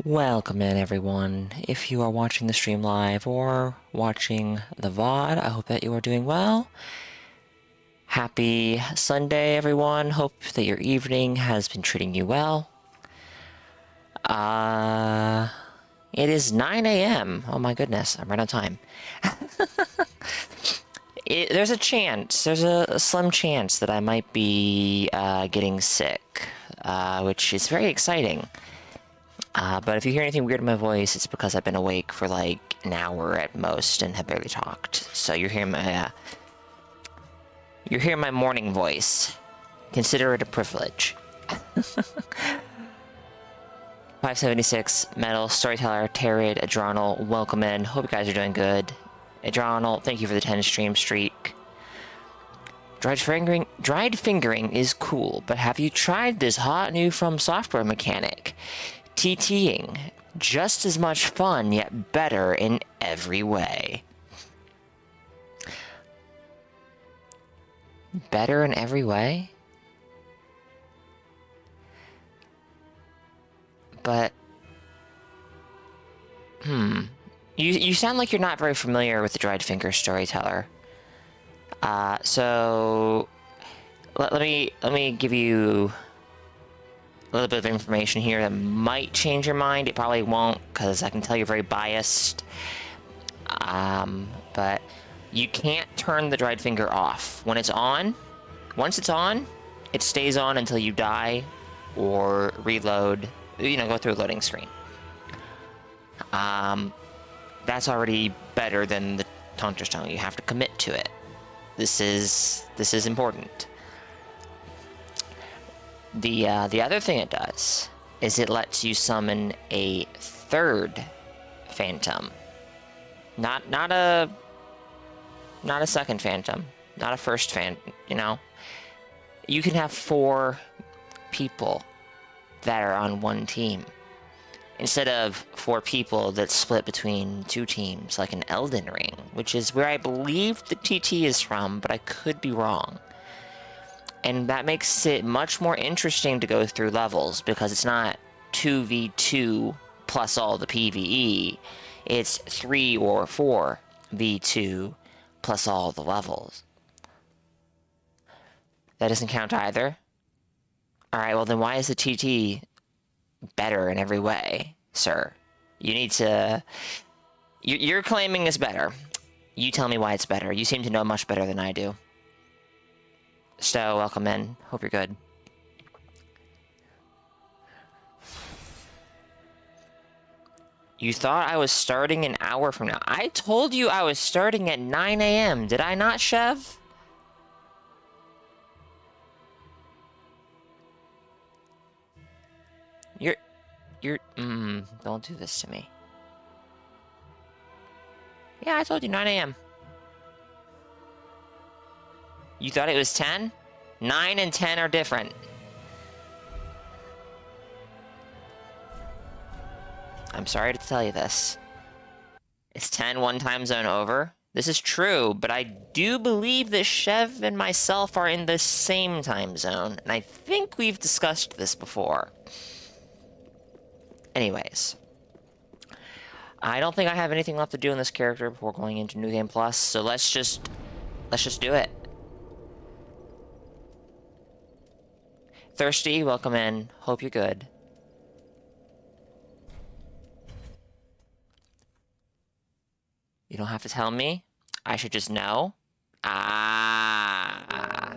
Welcome in, everyone. If you are watching the stream live or watching the VOD, I hope that you are doing well. Happy Sunday, everyone. Hope that your evening has been treating you well. It is 9 a.m. Oh my goodness, I'm right on time. There's a chance, there's a slim chance that I might be getting sick, which is very exciting. But if you hear anything weird in my voice, it's because I've been awake for like an hour at most and have barely talked. So you're hearing my morning voice. Consider it a privilege. 576, Metal, Storyteller, Terrid, Adronal, welcome in. Hope you guys are doing good. Adronal, thank you for the 10 stream streak. Dried fingering is cool, but have you tried this hot new From Software mechanic? TTing. Just as much fun, yet better in every way. Better in every way? But... You sound like you're not very familiar with the Dried Finger Storyteller. So... Let me give you a little bit of information here that might change your mind. It probably won't, because I can tell you're very biased. But you can't turn the dried finger off. When it's on, once it's on, it stays on until you die or reload, go through a loading screen. That's already better than the Taunter Stone. You have to commit to it. This is important. The other thing it does is it lets you summon a third phantom. Not a second phantom, not a first phantom, You can have 4 people that are on one team. Instead of 4 people that split between 2 teams, like an Elden Ring, which is where I believe the TT is from, but I could be wrong. And that makes it much more interesting to go through levels, because it's not 2v2 plus all the PvE. It's 3 or 4v2 plus all the levels. That doesn't count either? Alright, well then why is the TT better in every way, sir? You need to... You're claiming it's better. You tell me why it's better. You seem to know much better than I do. Stowe, welcome in. Hope you're good. You thought I was starting an hour from now. I told you I was starting at 9 a.m. Did I not, Chev? Don't do this to me. Yeah, I told you 9 a.m. You thought it was 10? 9 and 10 are different. I'm sorry to tell you this. It's 10 one time zone over. This is true, but I do believe that Chev and myself are in the same time zone, and I think we've discussed this before. Anyways. I don't think I have anything left to do in this character before going into New Game Plus, so let's just do it. Thirsty, welcome in. Hope you're good. You don't have to tell me. I should just know. That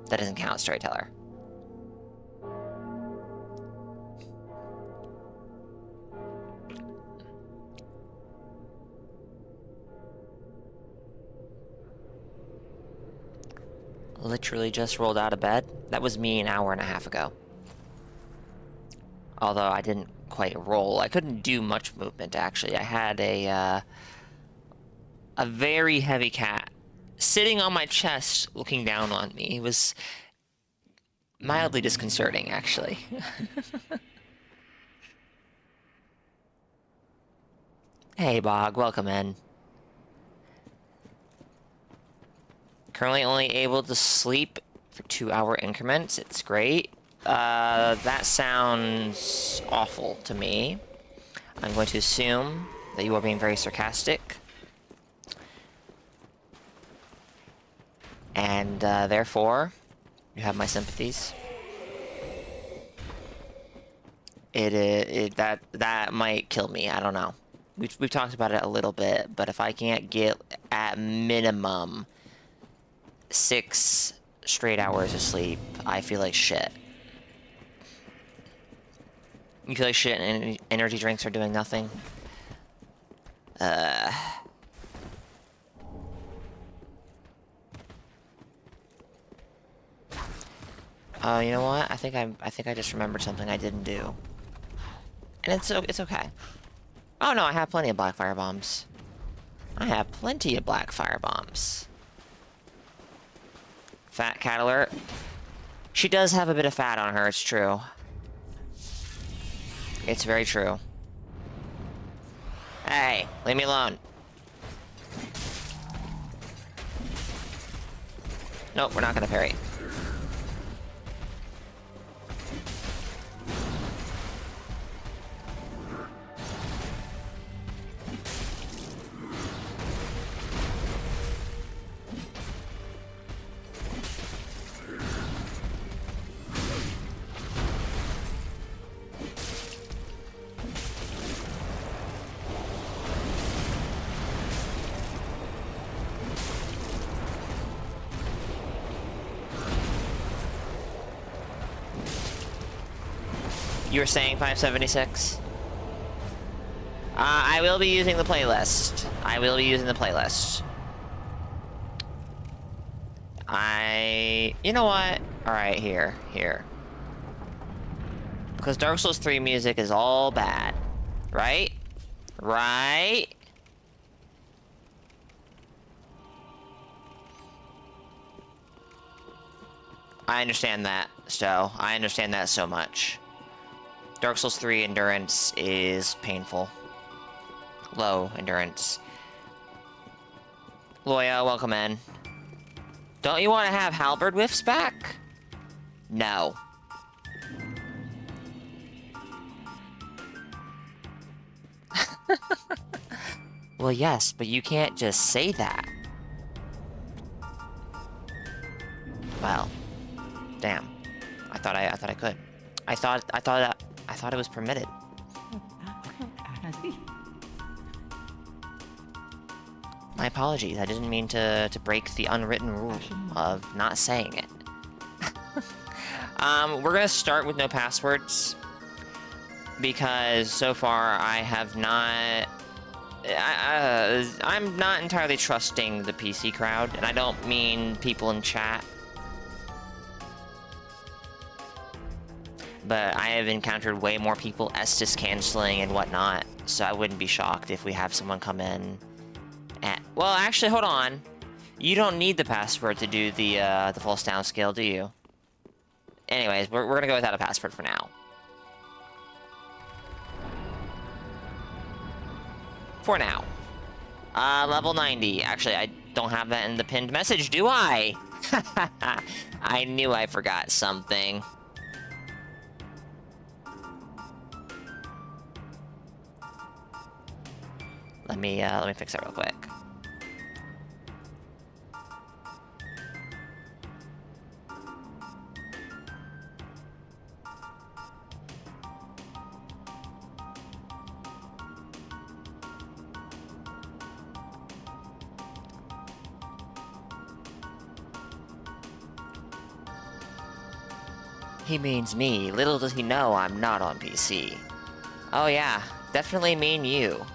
doesn't count, Storyteller. Literally just rolled out of bed. That was me an hour and a half ago. Although I didn't quite roll. I couldn't do much movement, actually. I had a very heavy cat sitting on my chest looking down on me. It was mildly disconcerting, actually. Hey, Bog. Welcome in. Currently only able to sleep for 2-hour increments. It's great. That sounds awful to me. I'm going to assume that you are being very sarcastic. And, therefore, you have my sympathies. That might kill me, I don't know. We've talked about it a little bit, but if I can't get, at minimum, 6 straight hours of sleep, I feel like shit. You feel like shit and energy drinks are doing nothing? Oh, you know what? I think I just remembered something I didn't do. And it's okay. Oh no, I have plenty of black fire bombs. I have plenty of black fire bombs. Fat cat alert. She does have a bit of fat on her, it's true. It's very true. Hey, leave me alone. Nope, we're not gonna parry. You were saying 576? I will be using the playlist. I will be using the playlist. You know what? Alright, here. Because Dark Souls 3 music is all bad. Right? Right? I understand that, Stowe. I understand that so much. Dark Souls 3 endurance is painful. Low endurance. Loya, welcome in. Don't you want to have halberd whiffs back? No. Well, yes, but you can't just say that. Well, damn. I thought I could. I thought it was permitted. My apologies. I didn't mean to break the unwritten rule of not saying it. We're gonna start with no passwords because so far I have not. I'm not entirely trusting the PC crowd, and I don't mean people in chat. But I have encountered way more people Estus canceling and whatnot, so I wouldn't be shocked if we have someone come in. Well, actually, hold on. You don't need the password to do the false down skill, do you? Anyways, we're gonna go without a password for now. For now. Level 90. Actually, I don't have that in the pinned message, do I? I knew I forgot something. Let me fix that real quick. He means me. Little does he know I'm not on PC. Oh yeah, definitely mean you.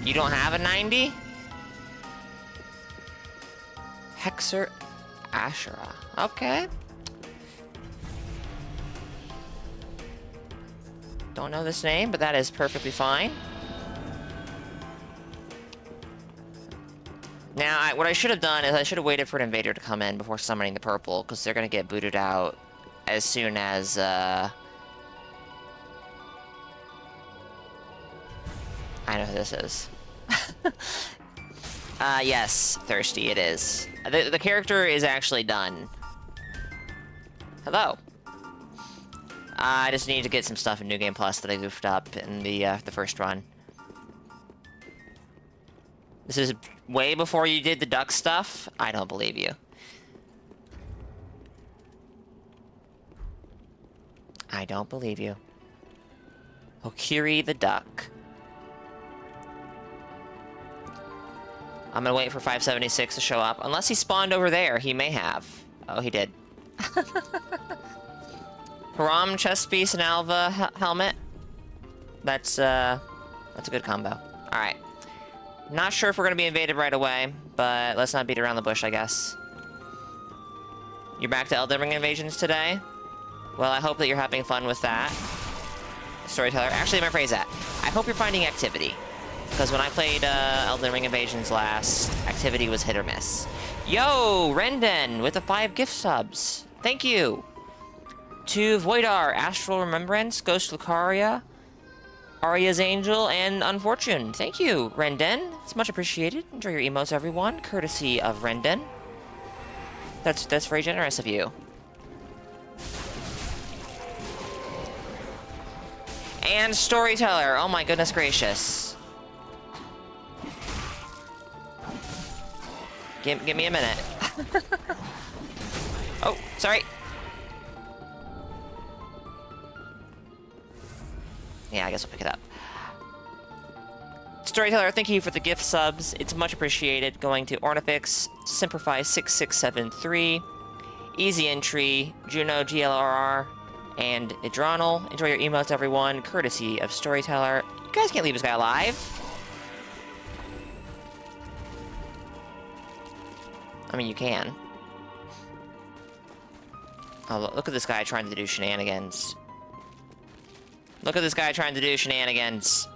You don't have a 90? Hexer Ashera. Okay. Don't know this name, but that is perfectly fine. Now, what I should have done is I should have waited for an invader to come in before summoning the purple, because they're going to get booted out as soon as, I know who this is. Yes, Thirsty, it is. The character is actually done. Hello. I just need to get some stuff in New Game Plus that I goofed up in the first run. This is way before you did the duck stuff? I don't believe you. I don't believe you. Okiri the duck. I'm gonna wait for 576 to show up. Unless he spawned over there, he may have. Oh, he did. Param, chest piece, and Alva helmet. That's a good combo. Alright. Not sure if we're gonna be invaded right away, but let's not beat around the bush, I guess. You're back to Elden Ring invasions today? Well, I hope that you're having fun with that. Storyteller. Actually, let me rephrase that. I hope you're finding activity. Because when I played Elden Ring Invasions last, activity was hit or miss. Yo, Rendon with the 5 gift subs. Thank you. To Voidar, Astral Remembrance, Ghost Lucaria, Arya's Angel, and Unfortune. Thank you, Rendon. It's much appreciated. Enjoy your emotes, everyone. Courtesy of Rendon. That's very generous of you. And Storyteller. Oh my goodness gracious. Give me a minute. Oh, sorry. Yeah, I guess I'll pick it up. Storyteller, thank you for the gift subs. It's much appreciated. Going to Ornifix, Simplify6673, Easy Entry, Juno GLRR, and Idronal. Enjoy your emotes, everyone. Courtesy of Storyteller. You guys can't leave this guy alive. I mean, you can. Oh, look at this guy trying to do shenanigans. Look at this guy trying to do shenanigans.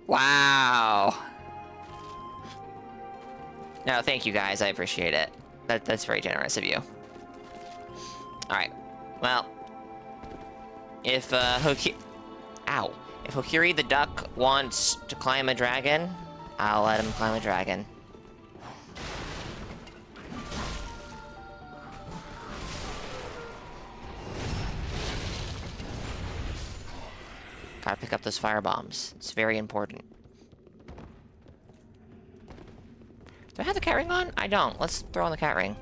Wow. No, thank you guys. I appreciate it. That's very generous of you. Alright. Well. If, If Hokiri the duck wants to climb a dragon, I'll let him climb a dragon. Gotta pick up those fire bombs. It's very important. Do I have the cat ring on? I don't. Let's throw on the cat ring.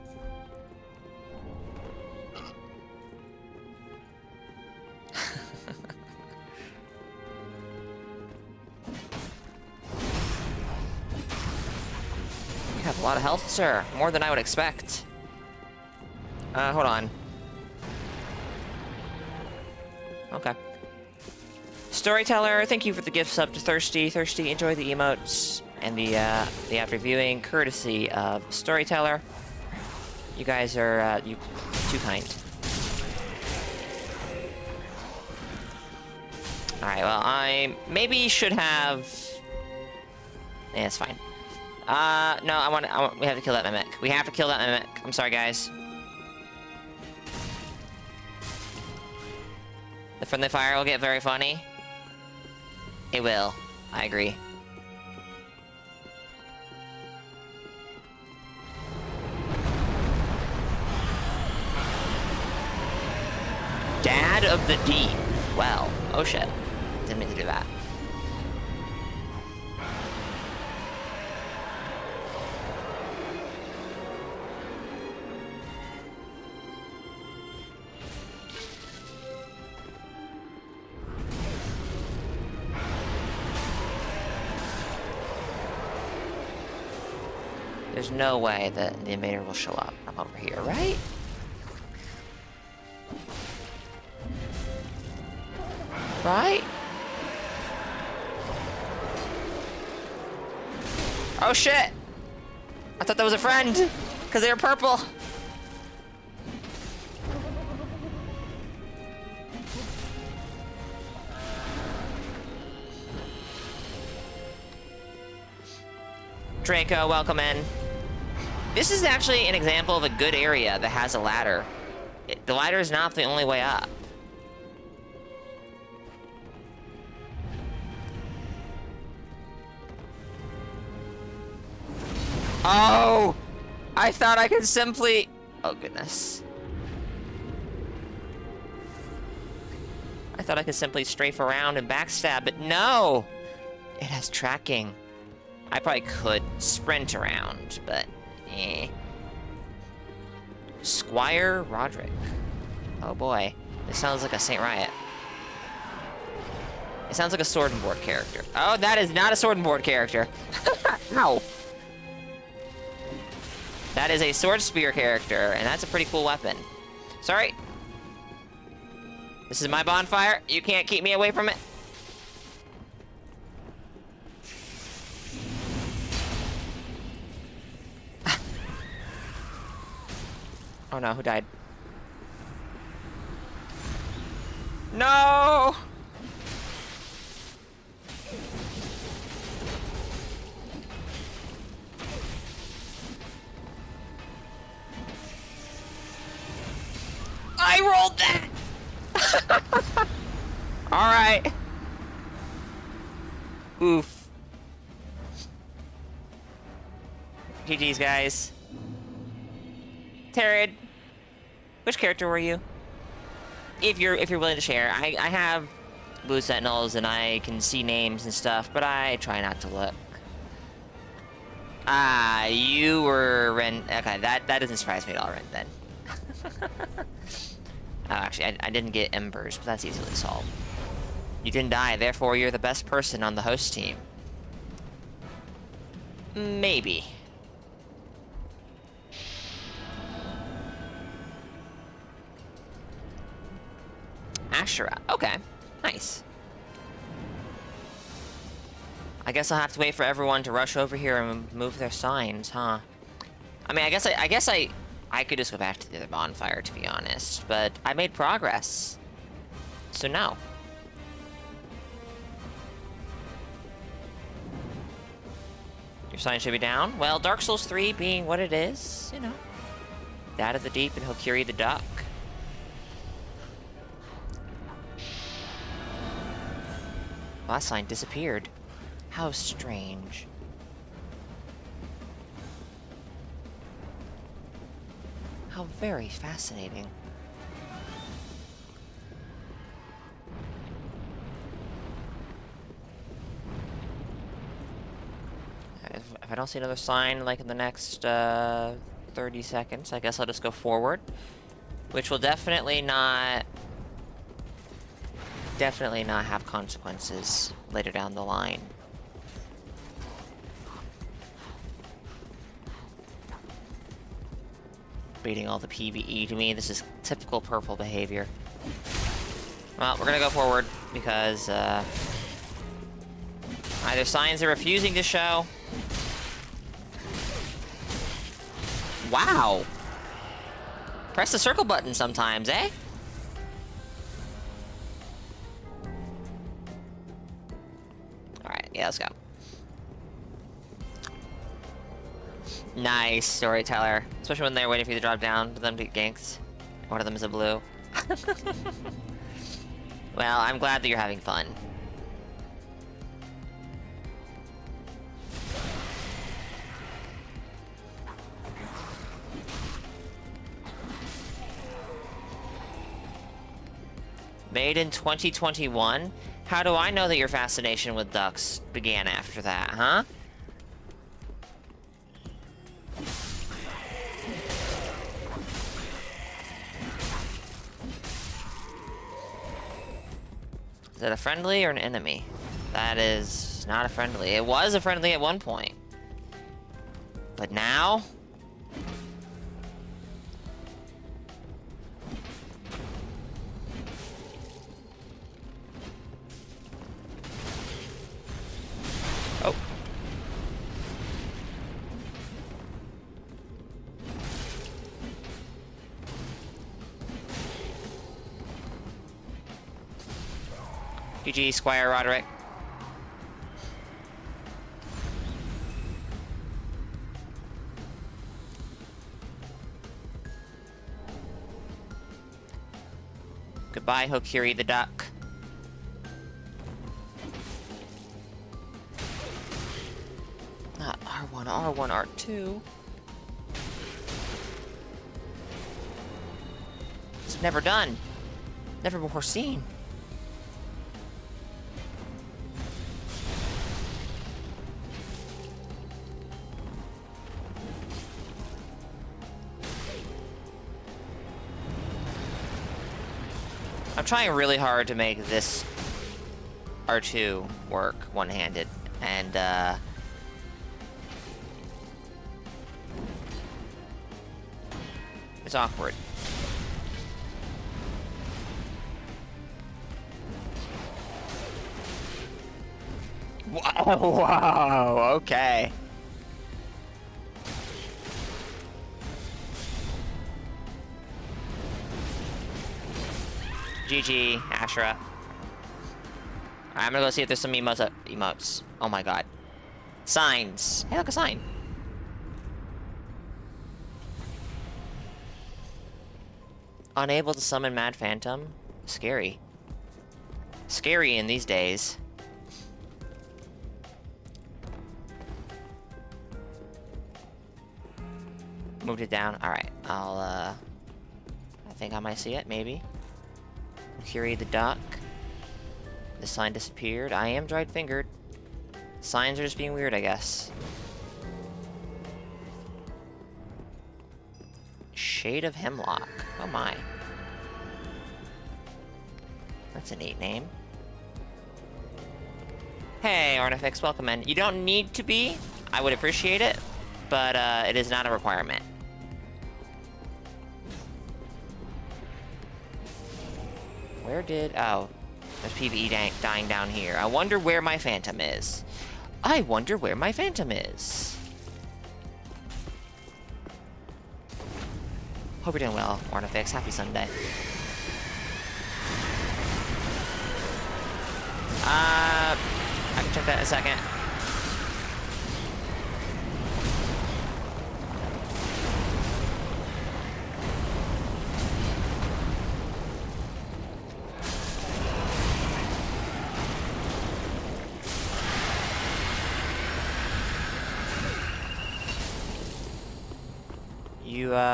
You have a lot of health, sir. More than I would expect. Hold on. Okay. Storyteller, thank you for the gift sub to Thirsty. Thirsty, enjoy the emotes and the after viewing, courtesy of Storyteller. You guys are too kind. Alright, well, I maybe should have... Yeah, it's fine. No, we have to kill that mimic. We have to kill that mimic. I'm sorry, guys. The friendly fire will get very funny. It will. I agree. Dad of the Deep. Well, oh shit. Didn't mean to do that. There's no way that the invader will show up from over here, right? Right? Oh shit! I thought that was a friend! Because they were purple! Draco, welcome in. This is actually an example of a good area that has a ladder. The ladder is not the only way up. Oh! I thought I could simply... Oh, goodness. I thought I could simply strafe around and backstab, but no! It has tracking. I probably could sprint around, but eh. Squire Roderick. Oh boy. This sounds like a Saint Riot. It sounds like a sword and board character. Oh, that is not a sword and board character. Ow. That is a sword spear character, and that's a pretty cool weapon. Sorry. This is my bonfire. You can't keep me away from it. Oh no, who died? No! I rolled that! Alright. Oof. GG's, guys. Terrid, which character were you? If you're willing to share. I have Blue Sentinels and I can see names and stuff, but I try not to look. Ah, you were Ren. Okay, that doesn't surprise me at all, Ren, then. Oh, actually, I didn't get embers, but that's easily solved. You didn't die, therefore you're the best person on the host team. Maybe. Ashura. Okay, nice. I guess I'll have to wait for everyone to rush over here and move their signs, huh? I mean, I guess I could just go back to the other bonfire, to be honest, but I made progress. So no. Your sign should be down. Well, Dark Souls 3 being what it is, you know. Dad of the Deep and Hokiri the Duck. Last sign disappeared. How strange. How very fascinating. If I don't see another sign, like, in the next, 30 seconds, I guess I'll just go forward. Which will definitely not have consequences later down the line. Beating all the PvE to me, this is typical purple behavior. Well, we're gonna go forward because either signs are refusing to show. Wow! Press the circle button sometimes, eh? Alright, yeah, let's go. Nice, storyteller. Especially when they're waiting for you to drop down for them to get ganked. One of them is a blue. Well, I'm glad that you're having fun. Made in 2021? How do I know that your fascination with ducks began after that, huh? Is it a friendly or an enemy? That is not a friendly. It was a friendly at one point. But now? Oh. GG, Squire Roderick. Goodbye, Hokiri the Duck. Not R1, R1, R2. It's never done. Never before seen. I'm trying really hard to make this R2 work one-handed, and it's awkward. Wow, okay. GG, Ashura. I'm gonna go see if there's some emotes. Oh my god. Signs. Hey, look, a sign. Unable to summon Mad Phantom? Scary. Scary in these days. Moved it down. Alright, I think I might see it, maybe. Curie the duck. The sign disappeared. I am dried-fingered. Signs are just being weird, I guess. Shade of Hemlock. Oh my. That's a neat name. Hey, Artifix, welcome in. You don't need to be. I would appreciate it, but it is not a requirement. Where did... Oh. There's PvE dying down here. I wonder where my Phantom is. I wonder where my Phantom is. Hope you're doing well, Ornifix. Happy Sunday. I can check that in a second.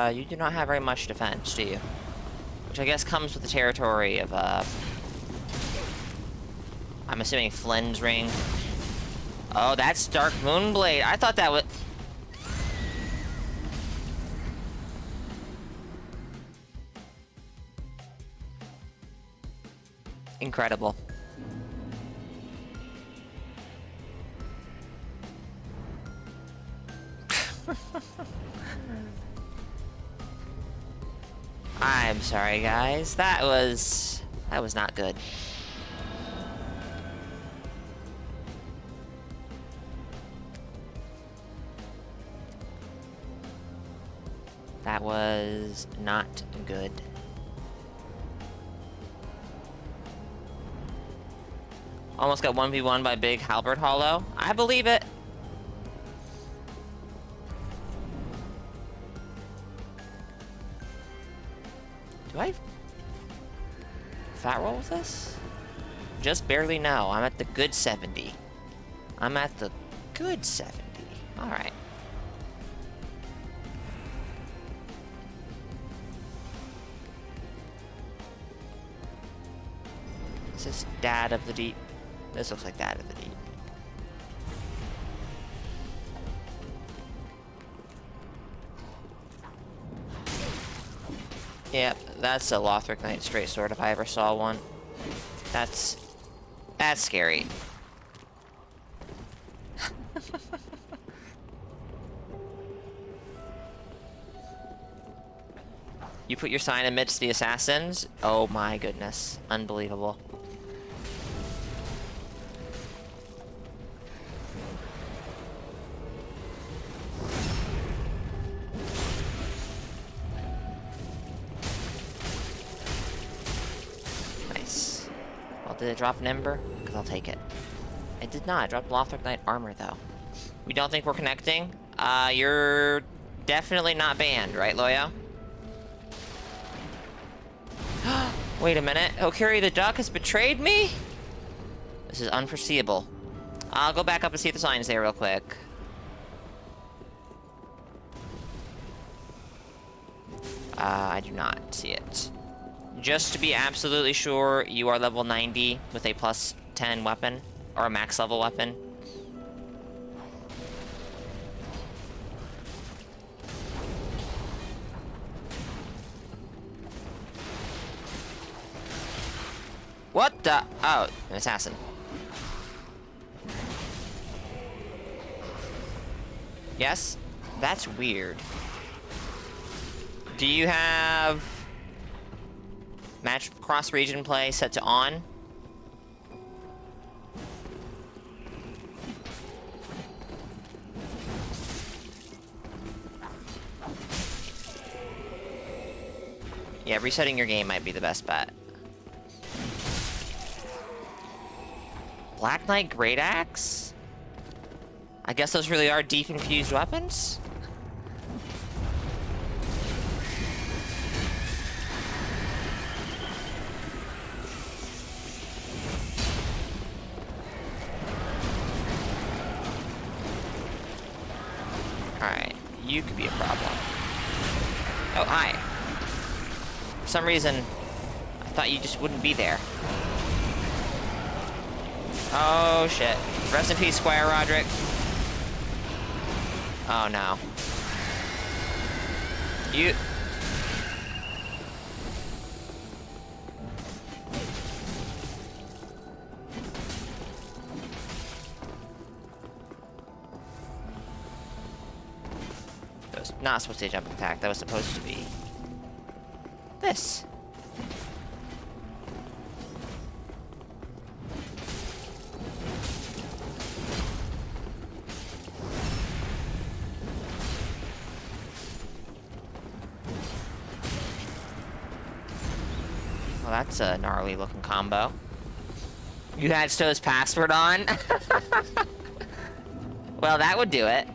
You do not have very much defense, do you? Which I guess comes with the territory of, I'm assuming Flynn's Ring. Oh, that's Dark Moonblade. I thought that was... Incredible. I'm sorry, guys. That was not good. That was not good. Almost got 1v1 by Big Halberd Hollow. I believe it. Do I fat roll with this? Just barely no. I'm at the good 70. I'm at the good 70. Alright. Is this Dad of the Deep? This looks like Dad of the Deep. Yep, that's a Lothric Knight straight sword if I ever saw one. That's scary. You put your sign amidst the assassins? Oh my goodness. Unbelievable. Nice. Well, did it drop an Ember? Because I'll take it. It did not. It dropped Lothric Knight armor, though. We don't think we're connecting? You're definitely not banned, right, Loyo? Wait a minute. Okiri the Duck has betrayed me? This is unforeseeable. I'll go back up and see if the sign's there real quick. I do not see it. Just to be absolutely sure, you are level 90 with a plus 10 weapon, or a max level weapon. What the? Oh, an assassin. Yes? That's weird. Do you have match cross-region play set to on? Yeah, resetting your game might be the best bet. Black Knight Great Axe? I guess those really are deep infused weapons? Alright, you could be a problem. Oh, hi. For some reason, I thought you just wouldn't be there. Oh, shit. Rest in peace, Squire Roderick. Oh, no. You... That was not supposed to be a jump attack. That was supposed to be... this. Well, that's a gnarly looking combo. You had Stowe's password on? Well, that would do it.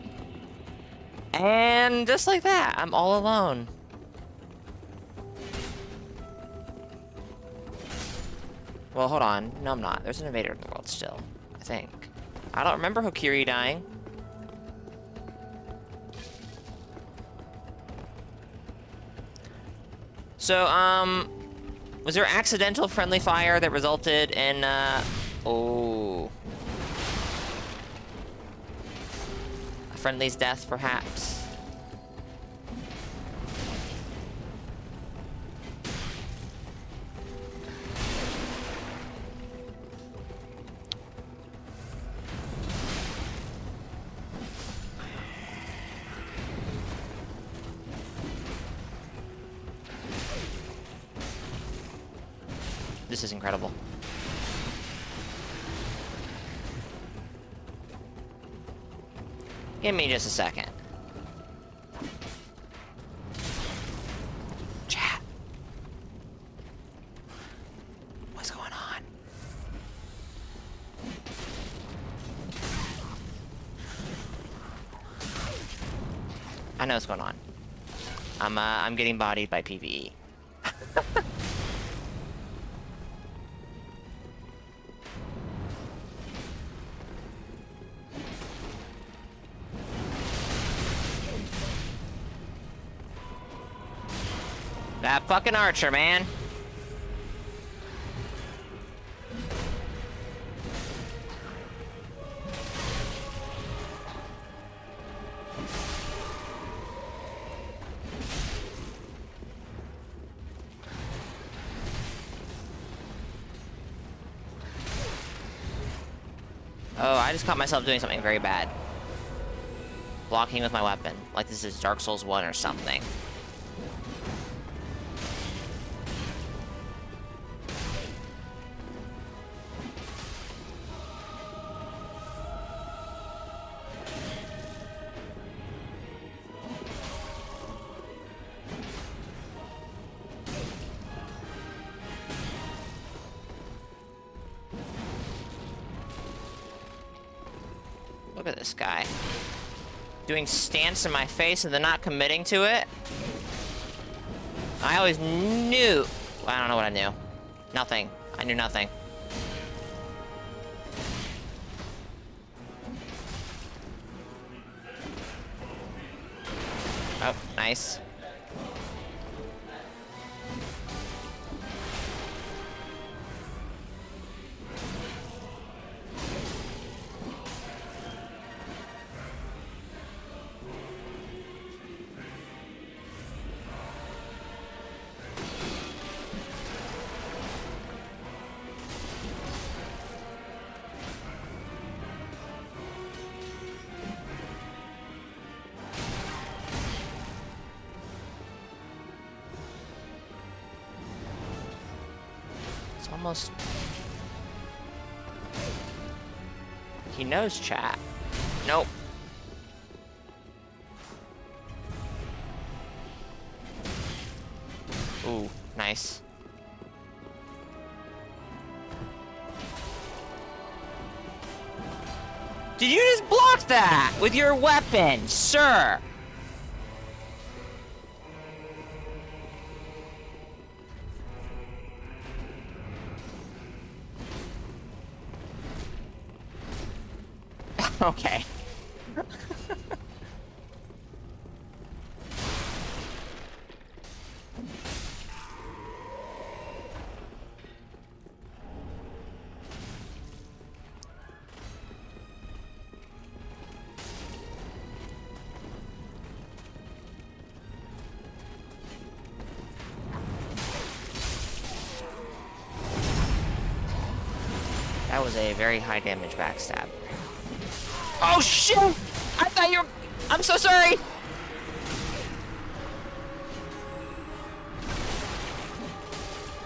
And just like that, I'm all alone. Well, hold on. No, I'm not. There's an invader in the world still, I think. I don't remember Hokiri dying. So, was there accidental friendly fire that resulted in, oh. A friendly's death, perhaps? This is incredible. Give me just a second. Chat. What's going on? I know what's going on. I'm getting bodied by PvE. That fucking archer, man. Oh, I just caught myself doing something very bad. Blocking with my weapon. Like this is Dark Souls 1 or something. Look at this guy. Doing stance in my face and then not committing to it. I always knew. I don't know what I knew. Nothing. I knew nothing. Oh, nice. almost... He knows chat. Nope. Ooh, nice. Did you just block that with your weapon, sir? Okay. That was a very high damage backstab. Oh shit! I thought you were... I'm so sorry!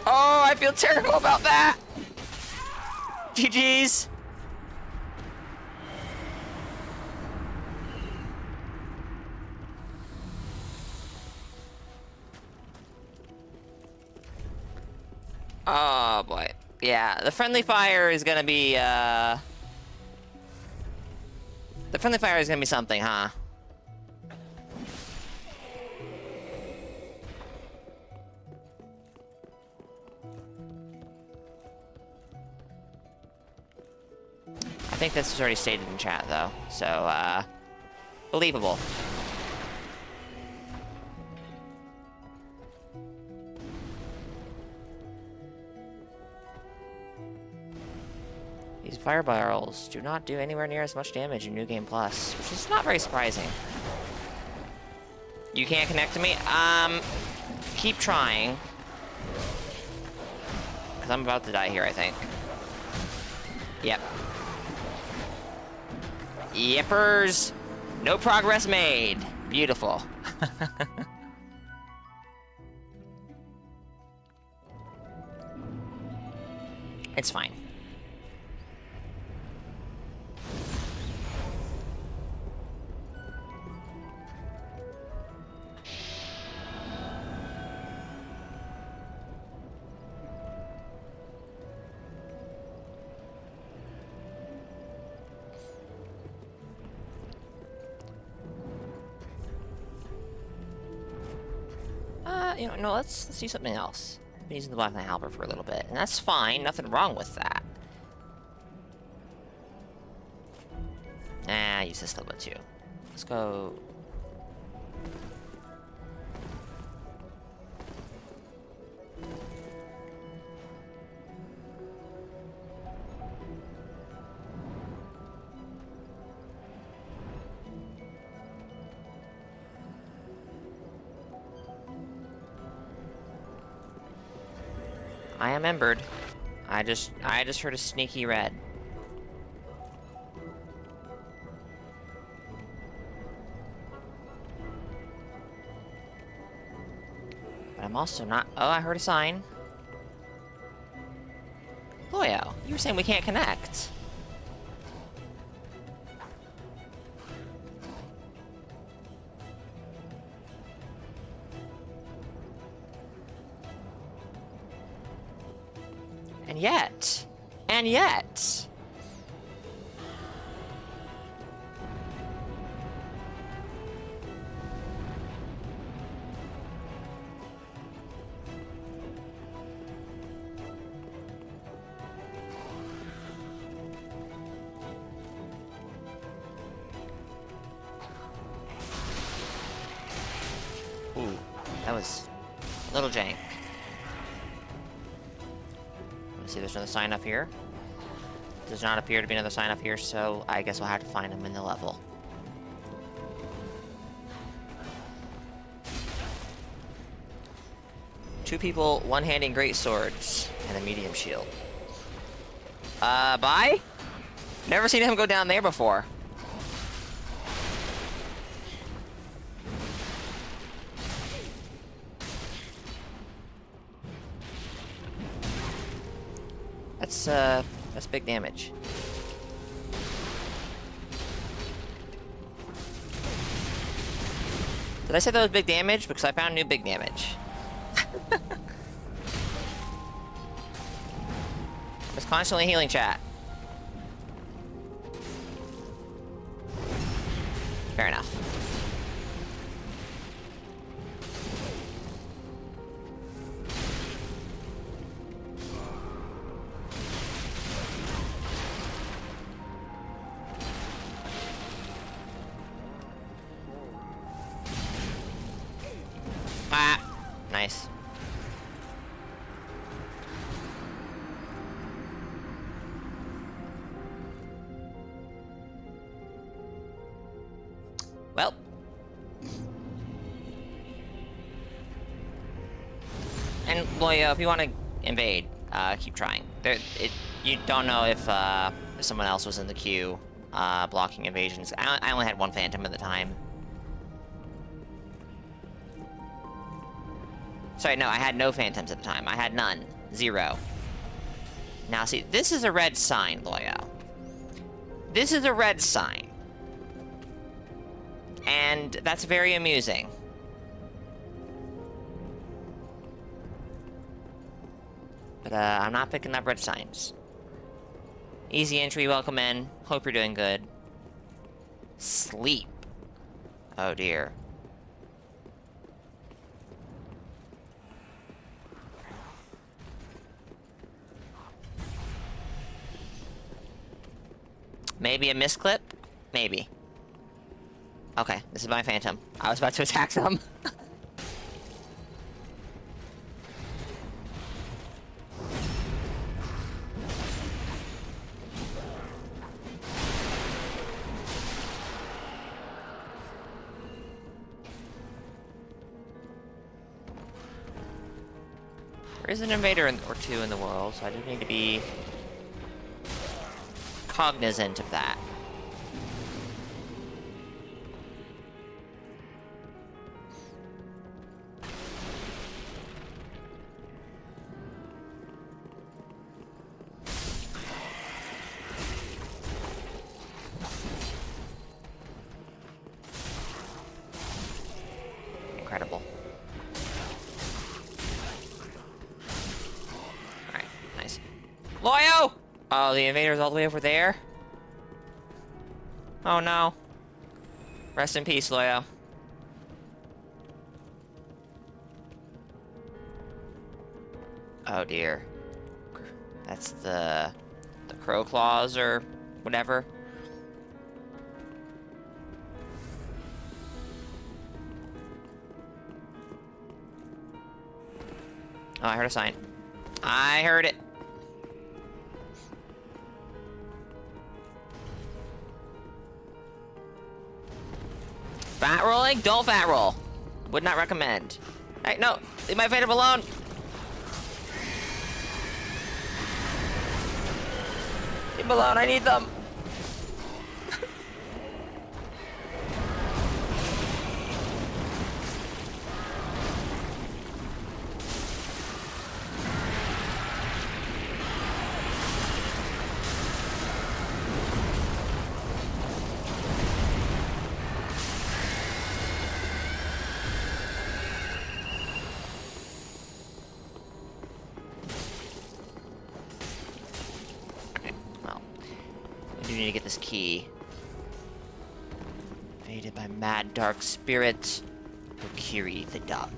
Oh, I feel terrible about that! GG's! Oh boy. Yeah, the friendly fire is gonna be, The friendly fire is gonna be something, huh? I think this was already stated in chat, though, so, believable. These fire barrels do not do anywhere near as much damage in New Game Plus, which is not very surprising. You can't connect to me? Keep trying. Because I'm about to die here, I think. Yep. Yippers! No progress made. Beautiful. It's fine. You know, no, let's do something else. I've been using the Black Knight Halberd for a little bit, and that's fine. Nothing wrong with that. Nah, I use this a little bit too. Let's go. I am embered. I just heard a sneaky red. But I'm also not... Oh, I heard a sign. Loyo, you were saying we can't connect. And yet... Ooh, that was a little jank. Let's see, there's another sign up here. Does not appear to be another sign up here, so I guess we'll have to find them in the level. Two people, one-handing great swords, and a medium shield. Bye? Never seen him go down there before. That's big damage. Did I say that was big damage? Because I found new big damage. It's constantly healing, chat. Fair enough. Ah, nice. Well. And Loya, if you want to invade, keep trying. You don't know if someone else was in the queue blocking invasions. I only had one Phantom at the time. Sorry, no, I had no Phantoms at the time. I had none. 0. Now, see, this is a red sign, Loya. This is a red sign. And that's very amusing. But, I'm not picking up red signs. Easy entry, welcome in. Hope you're doing good. Sleep. Oh, dear. Maybe a misclip? Maybe. Okay, this is my Phantom. I was about to attack them. There is an invader or two in the world, so I do need to be cognizant of that. Incredible. Alright, nice. Loyo! Oh, the invader's all the way over there? Oh no. Rest in peace, Loyo. Oh dear. That's the crow claws or whatever. Oh, I heard a sign. I heard it. Fat rolling? Don't fat roll. Would not recommend. Hey, no. Leave my Phantom alone. Leave them alone. I need them. Need to get this key. Invaded by mad dark spirit. Kokiri the duck.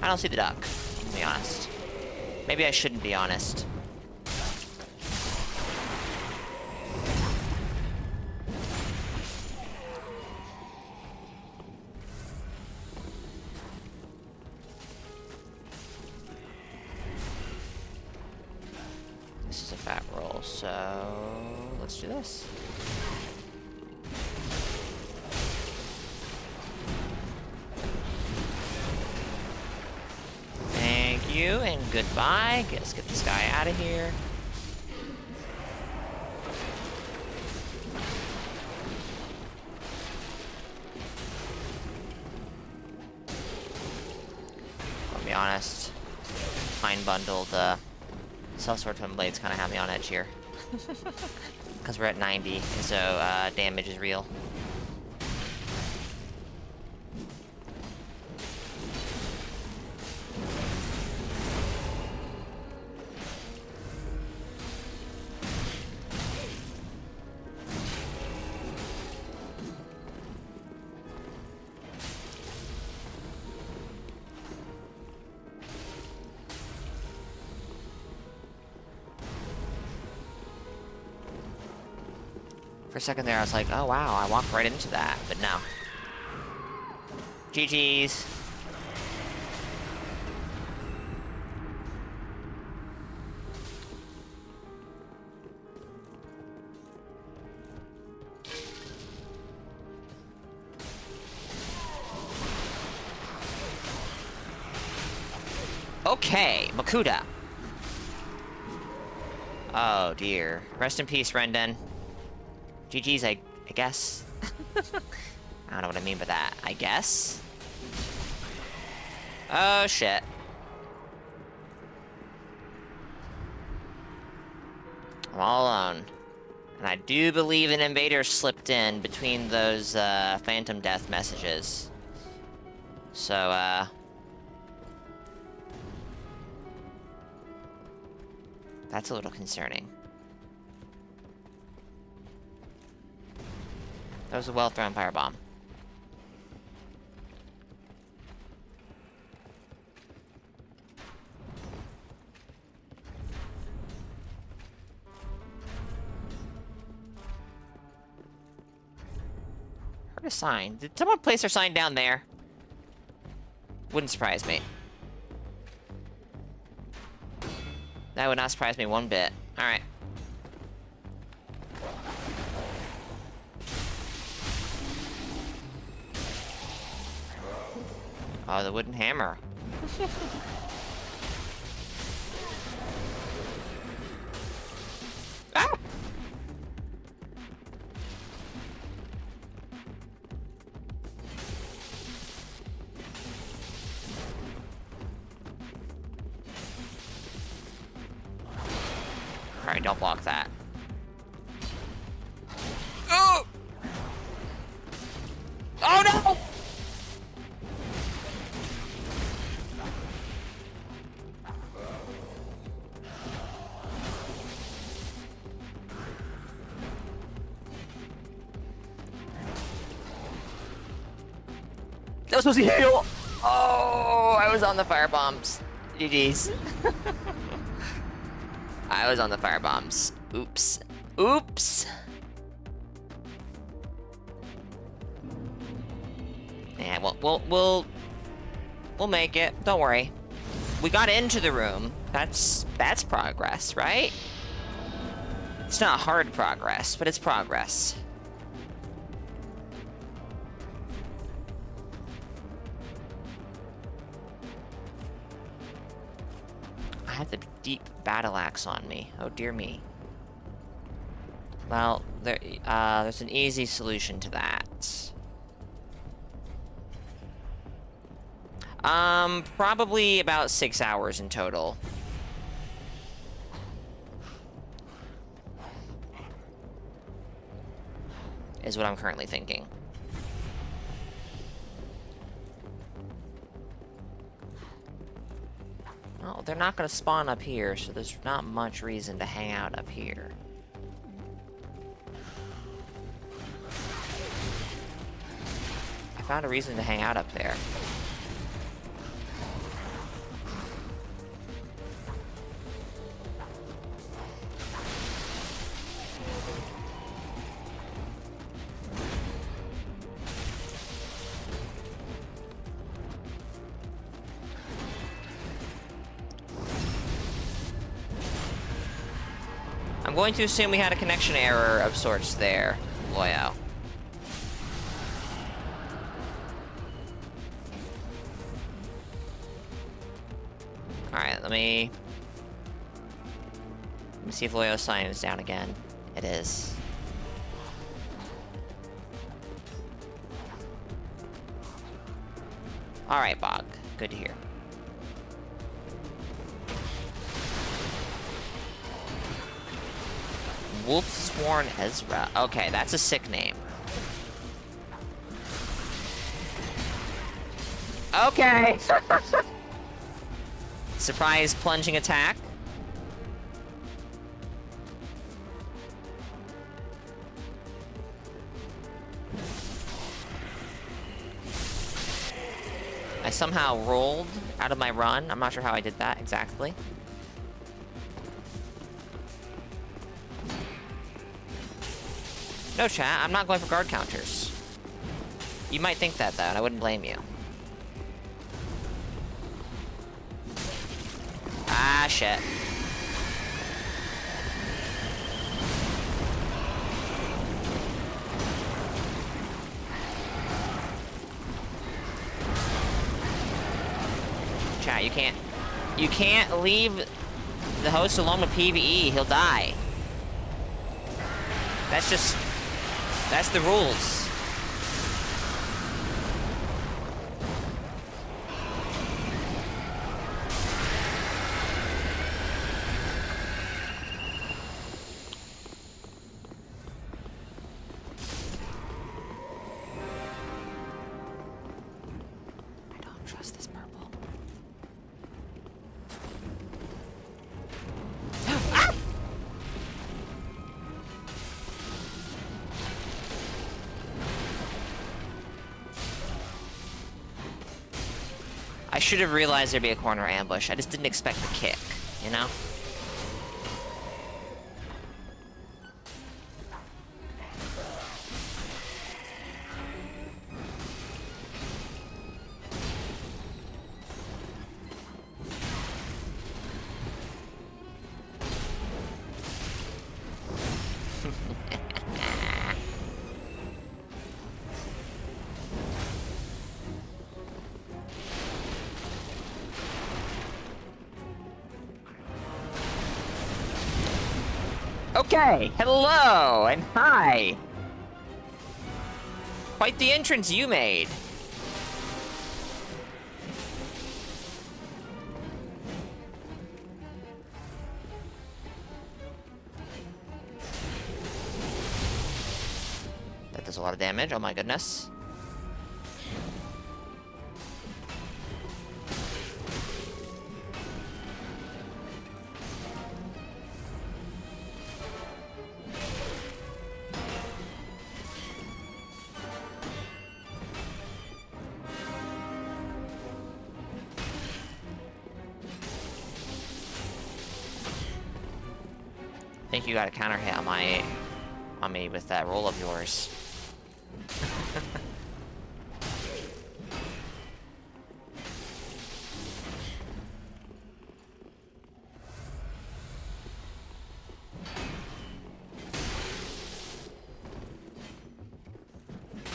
I don't see the duck, to be honest. Maybe I shouldn't be honest. This is a fat roll, so let's do this. Thank you and goodbye. Let's get this guy out of here. I'll be honest. Pine bundled Sellsword Twin Blades kind of have me on edge here. Because we're at 90, so damage is real. For a second there, I was like, oh wow, I walked right into that, but no. GG's. Okay, Makuta. Oh dear. Rest in peace, Rendon. GG's, I guess. I don't know what I mean by that. I guess? Oh, shit. I'm all alone. And I do believe an invader slipped in between those, Phantom Death messages. So, that's a little concerning. That was a well-thrown firebomb. Heard a sign. Did someone place their sign down there? Wouldn't surprise me. That would not surprise me one bit. Alright. Oh, the wooden hammer. Ah! Alright, don't block that. Oh! Oh no! That was supposed to heal! Oh, I was on the firebombs. GG's. I was on the firebombs. Oops. Oops! Yeah, we'll make it. Don't worry. We got into the room. That's progress, right? It's not hard progress, but it's progress. I have the deep battle axe on me. Oh dear me. Well, there's an easy solution to that. Probably about 6 hours in total. Is what I'm currently thinking. Well, they're not gonna spawn up here, so there's not much reason to hang out up here. I found a reason to hang out up there. I'm going to assume we had a connection error of sorts there, Loyo. Alright, let me see if Loyo's sign is down again. It is. Alright, Bog. Good to hear. Wolfsworn Ezra. Okay, that's a sick name. Okay! Surprise plunging attack. I somehow rolled out of my run. I'm not sure how I did that exactly. No, chat, I'm not going for guard counters. You might think that, though, and I wouldn't blame you. Ah, shit. Chat, you can't leave the host alone with PvE. He'll die. That's the rules. I don't trust this purple. Ah! I should have realized there'd be a corner ambush. I just didn't expect the kick, you know? Okay, hello and hi. Quite the entrance you made. That does a lot of damage, oh my goodness. I think you got a counter hit on me with that roll of yours.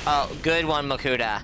Oh, good one, Makuta.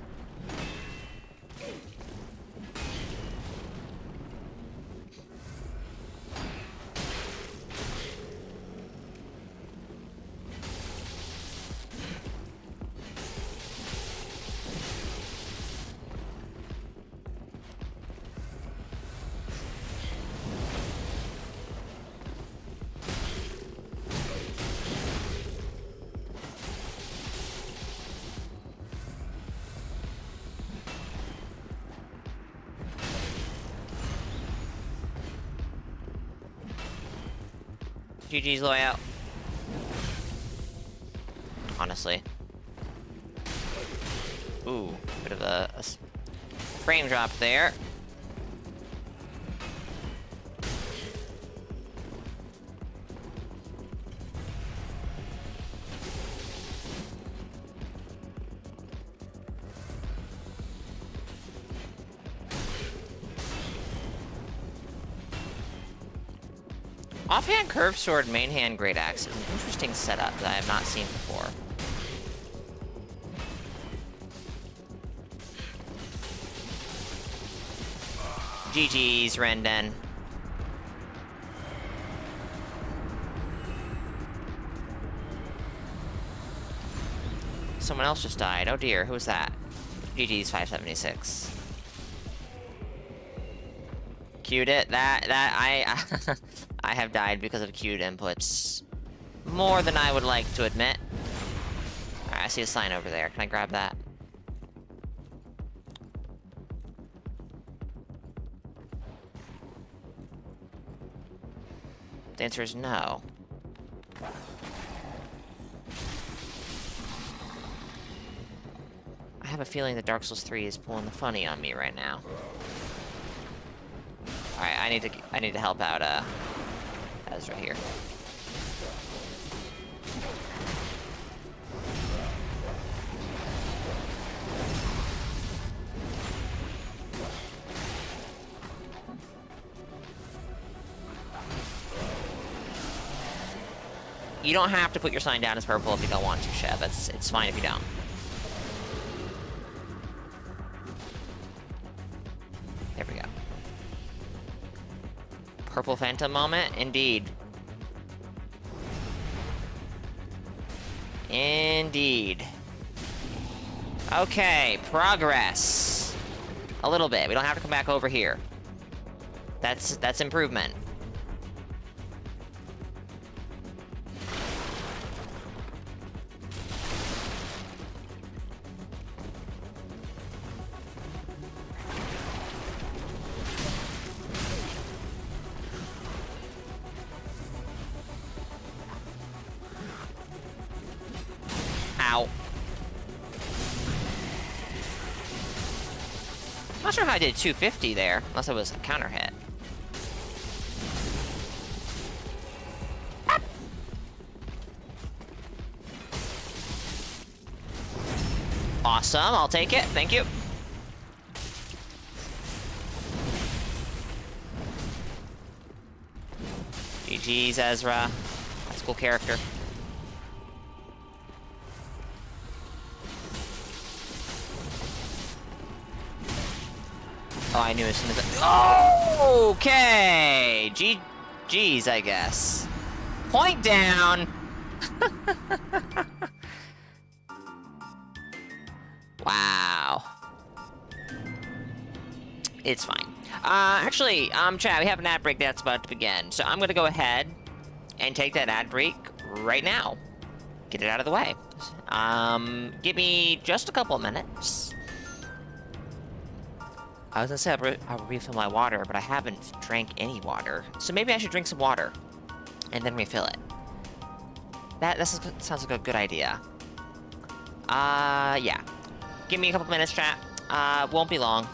GG's layout. Honestly. Ooh, bit of a frame drop there. Offhand curved sword, main hand great axe is an interesting setup that I have not seen before. GG's, Renden. Someone else just died. Oh dear, who was that? GG's 576. Queued it. I I have died because of queued inputs. More than I would like to admit. Alright, I see a sign over there. Can I grab that? The answer is no. I have a feeling that Dark Souls 3 is pulling the funny on me right now. Alright, I need to help out Ezra here. You don't have to put your sign down as purple if you don't want to, Chev. It's fine if you don't. There we go. Purple Phantom moment? Indeed. Indeed. Okay, progress. A little bit. We don't have to come back over here. That's improvement. Ow. I'm not sure how I did 250 there, unless it was a counter hit. Awesome, I'll take it, thank you. GG's, Ezra. That's a cool character. Oh, I knew as soon as I... Okay! GG's, I guess. Point down! Wow. It's fine. Actually, chat, we have an ad break that's about to begin. So I'm gonna go ahead and take that ad break right now. Get it out of the way. Give me just a couple of minutes. I was gonna say I'll refill my water, but I haven't drank any water. So maybe I should drink some water and then refill it. That sounds like a good idea. Yeah. Give me a couple minutes, chat. Won't be long.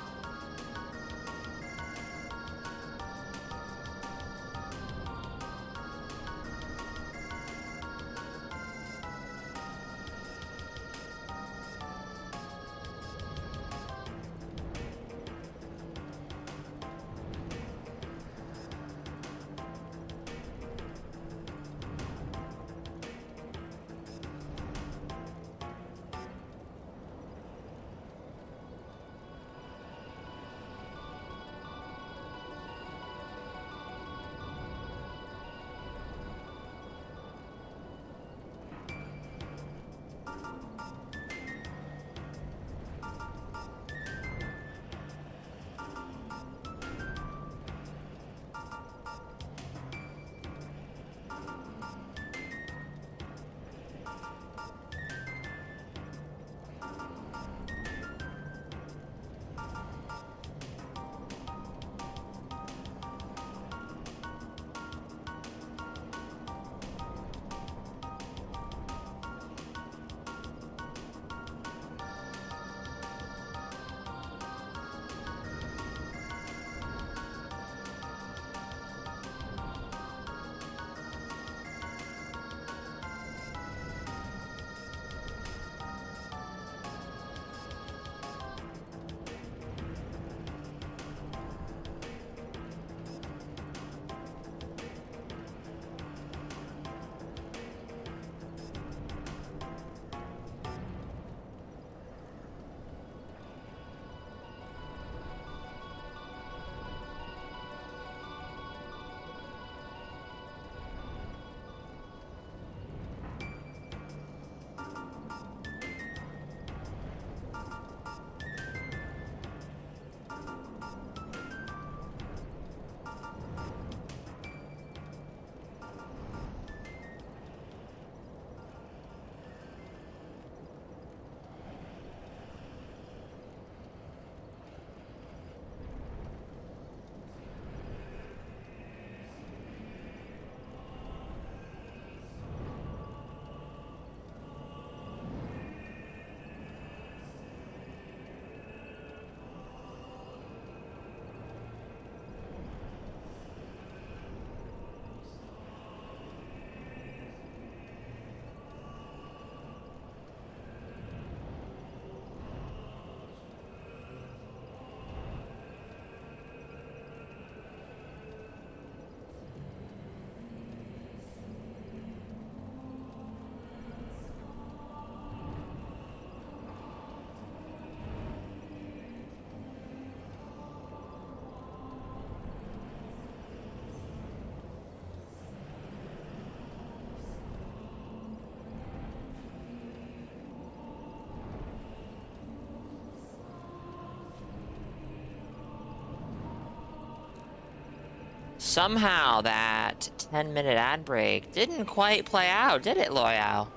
Somehow that 10-minute ad break didn't quite play out, did it, Loyal?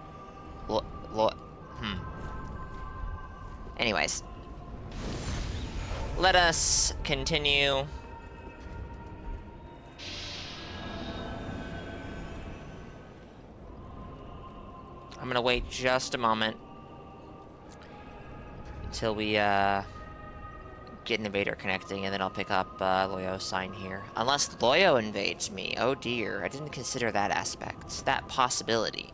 Anyways. Let us continue. I'm gonna wait just a moment until we get Invader connecting, and then I'll pick up Loyo's sign here. Unless Loyo invades me. Oh dear, I didn't consider that aspect, that possibility.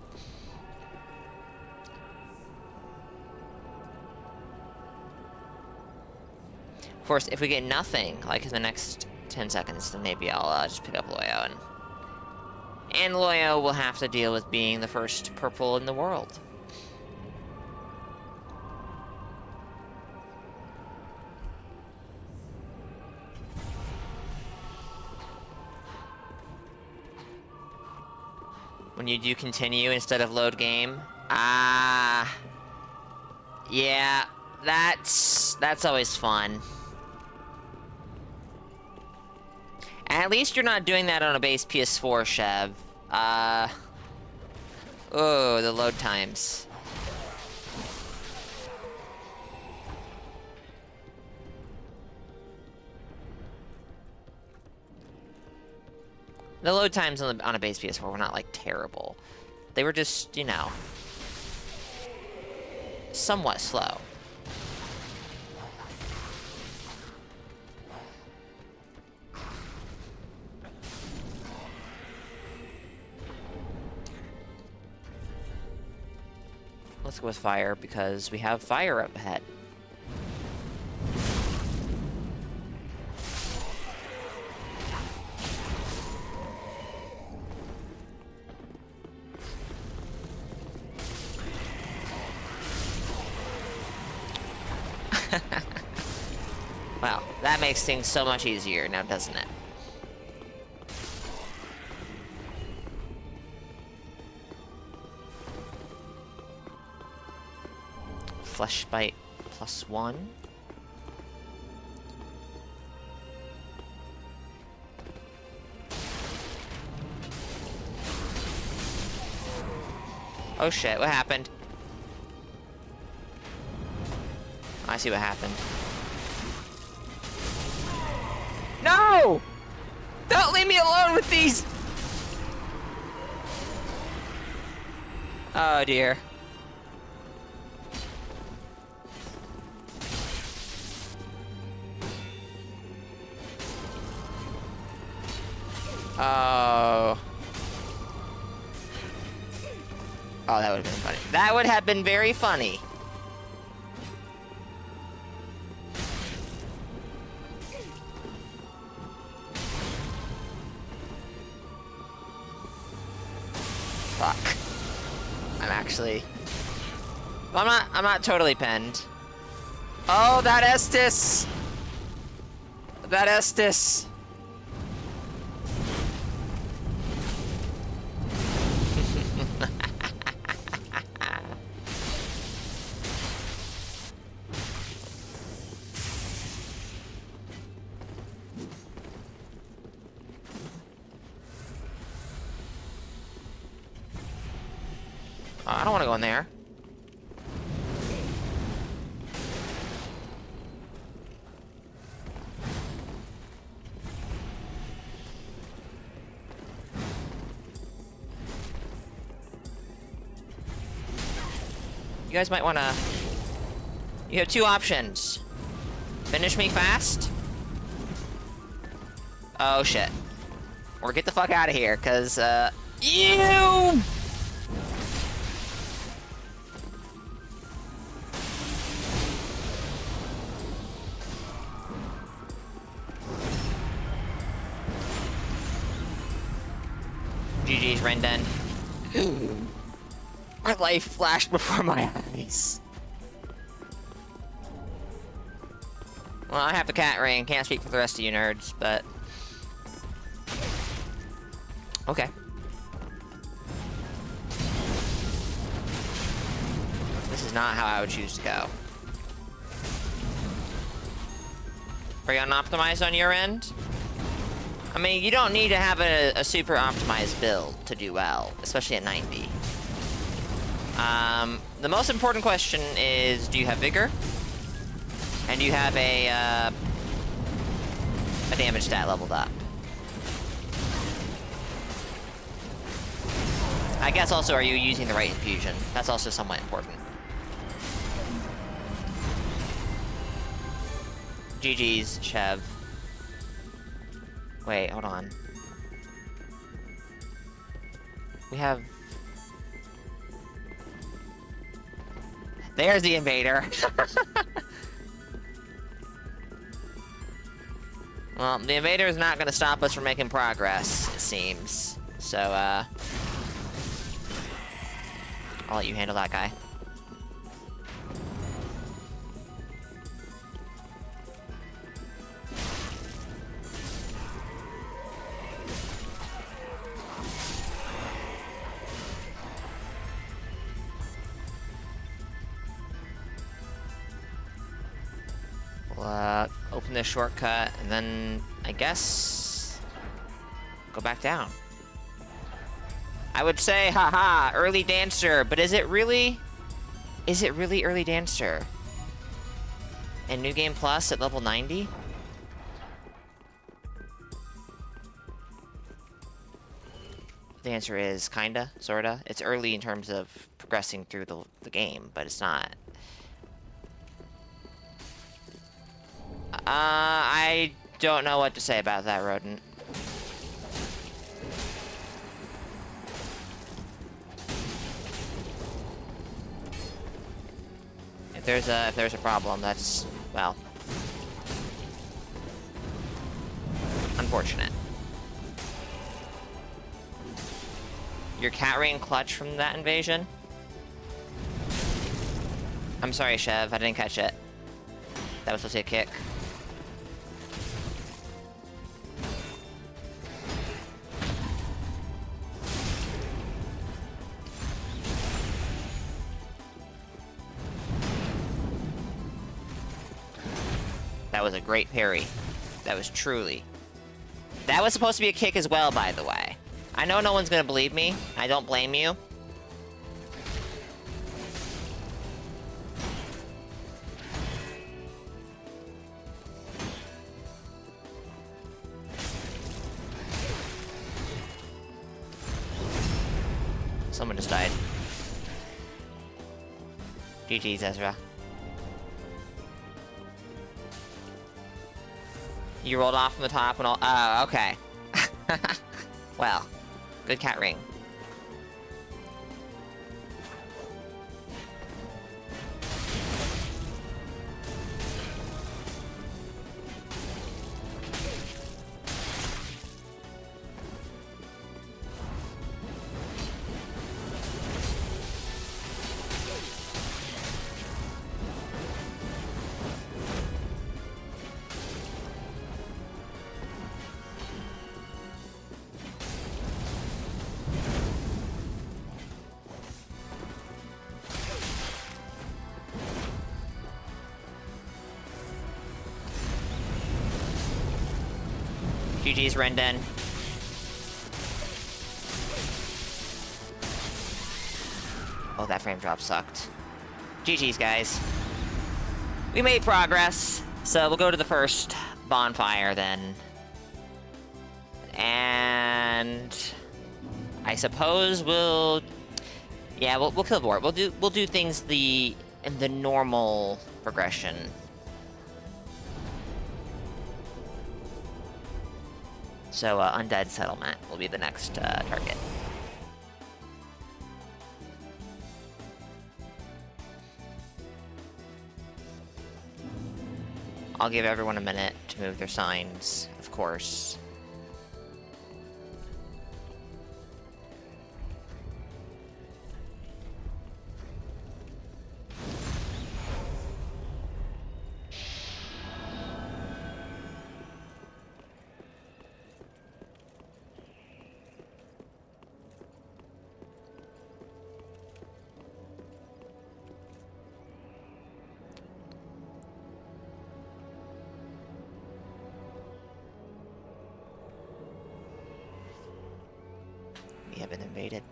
Of course, if we get nothing, like in the next 10 seconds, then maybe I'll just pick up Loyo, and Loyo will have to deal with being the first purple in the world. When you do continue instead of load game. Yeah, that's always fun. At least you're not doing that on a base PS4, Chev. Oh, the load times. The load times on a base PS4 were not, like, terrible. They were just, you know, somewhat slow. Let's go with fire, because we have fire up ahead. Wow, that makes things so much easier now, doesn't it? Flesh bite +1. Oh shit, what happened? I see what happened. No! Don't leave me alone with these! Oh dear. Oh. Oh, that would have been funny. That would have been very funny. Fuck. I'm actually... I'm not totally penned. Oh, that Estus! That Estus! I don't want to go in there. You guys might want to... You have two options. Finish me fast. Oh, shit. Or get the fuck out of here, because, you... GG's, Rendon. My life flashed before my eyes. Well, I have the cat ring. Can't speak for the rest of you nerds, but... Okay. This is not how I would choose to go. Are you unoptimized on your end? I mean, you don't need to have a super optimized build to do well, especially at 90. The most important question is, do you have vigor? And do you have a damage stat leveled up? I guess also, are you using the right infusion? That's also somewhat important. GG's, Chev. Wait, hold on. We have... There's the invader. Well, the invader is not going to stop us from making progress, it seems. So, I'll let you handle that guy. We'll, open this shortcut, and then, I guess, go back down. I would say, haha, early dancer, but is it really early dancer? And New Game Plus at level 90? The answer is kinda, sorta. It's early in terms of progressing through the game, but it's not. I don't know what to say about that, Rodent. If there's a problem, that's, well, unfortunate. Your cat ring clutch from that invasion? I'm sorry, Chev, I didn't catch it. That was supposed to be a kick. That was a great parry. That was truly. That was supposed to be a kick as well, by the way. I know no one's gonna believe me. I don't blame you. Someone just died. GG's, Ezra. You rolled off from the top and all. Oh, okay. Well, good cat ring. GG's, Rendon. Oh, that frame drop sucked. GG's, guys. We made progress, so we'll go to the first bonfire then. And I suppose we'll kill Bort. We'll do things in the normal progression. So, Undead Settlement will be the next target. I'll give everyone a minute to move their signs, of course. appreciated.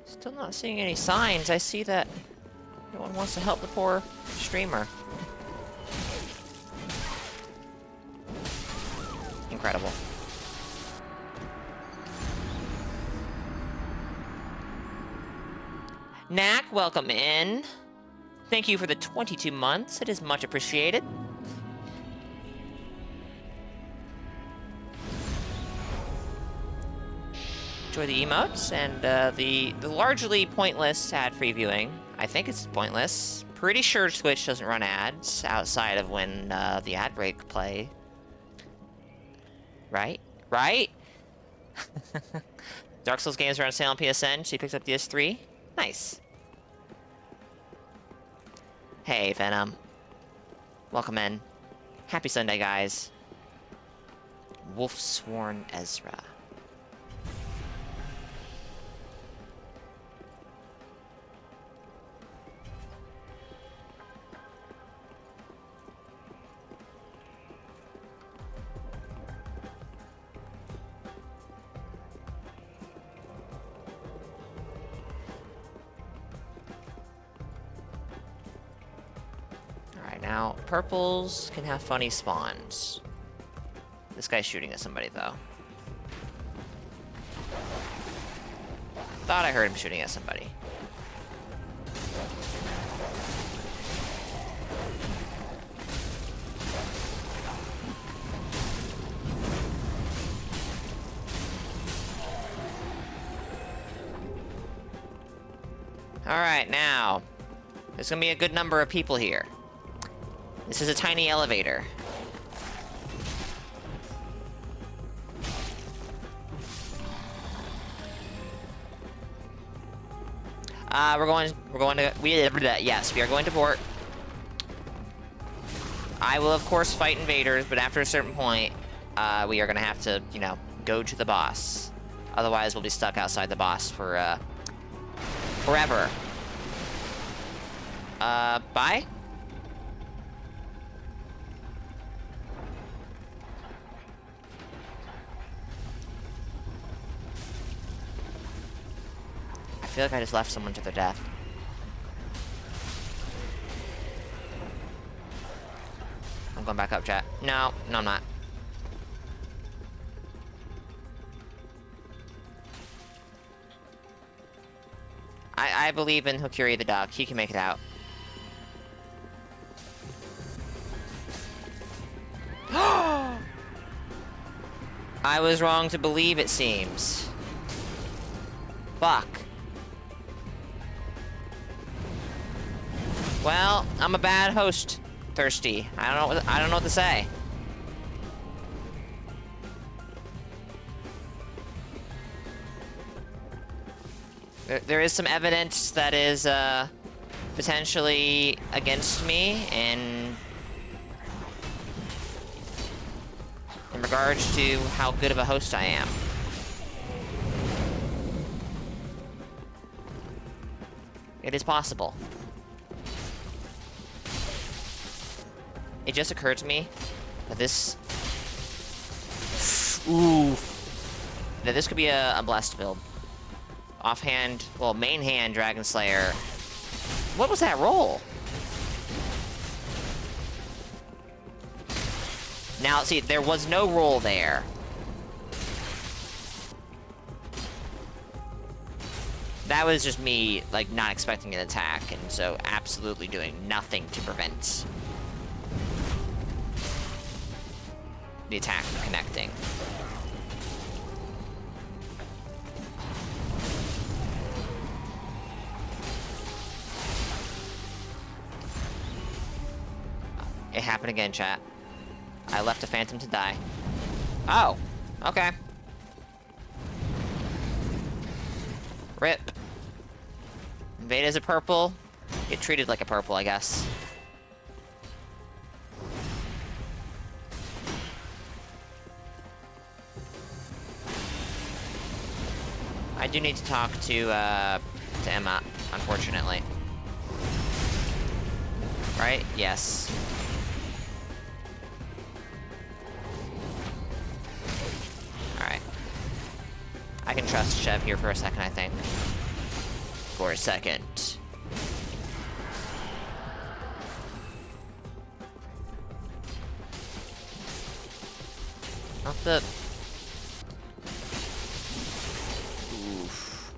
Still not seeing any signs. I see that no one wants to help the poor streamer. Incredible. Knack, welcome in. Thank you for the 22 months. It is much appreciated. Enjoy the emotes and the largely pointless ad previewing. I think it's pointless. Pretty sure Twitch doesn't run ads outside of when the ad break play. Right? Right? Dark Souls games are on sale on PSN, so you picked up DS3. Nice. Hey, Venom. Welcome in. Happy Sunday, guys. Wolfsworn Ezra. Now, purples can have funny spawns. This guy's shooting at somebody, though. Thought I heard him shooting at somebody. Alright, now. There's gonna be a good number of people here. This is a tiny elevator. Yes, we are going to port. I will, of course, fight invaders, but after a certain point, we are gonna have to, you know, go to the boss. Otherwise, we'll be stuck outside the boss for, forever. Bye? I feel like I just left someone to their death. I'm going back up, chat. No, I'm not. I believe in Hokuri the dog. He can make it out. I was wrong to believe, it seems. Fuck. Well, I'm a bad host, Thirsty. I don't know what to say. There is some evidence that is potentially against me in regards to how good of a host I am. It is possible. It just occurred to me that this... Ooh. That this could be a blessed build. Offhand, well, main hand Dragon Slayer. What was that roll? Now, see, there was no roll there. That was just me, like, not expecting an attack, and so absolutely doing nothing to prevent the attack from connecting. It happened again, chat. I left a phantom to die. Oh. Okay. Rip. Invade as a purple. Get treated like a purple, I guess. I do need to talk to Emma, unfortunately. Right? Yes. Alright. I can trust Chev here for a second, I think. For a second. Not the... Oof.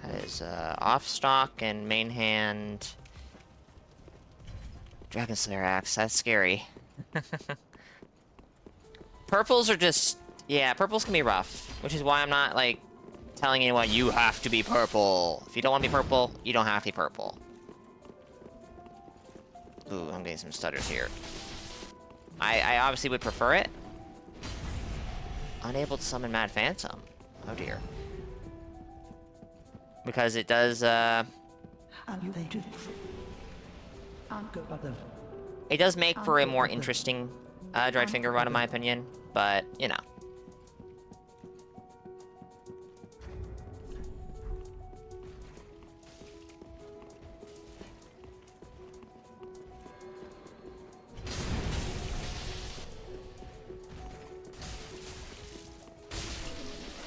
That is, off stock and main hand. Dragon Slayer Axe, that's scary. Purples are just... Yeah, purples can be rough. Which is why I'm not, like, telling anyone, you have to be purple. If you don't want to be purple, you don't have to be purple. Ooh, I'm getting some stutters here. I obviously would prefer it. Unable to summon Mad Phantom. Oh dear. Because it does, it does make for a more interesting Dried Finger run, in my opinion. But, you know.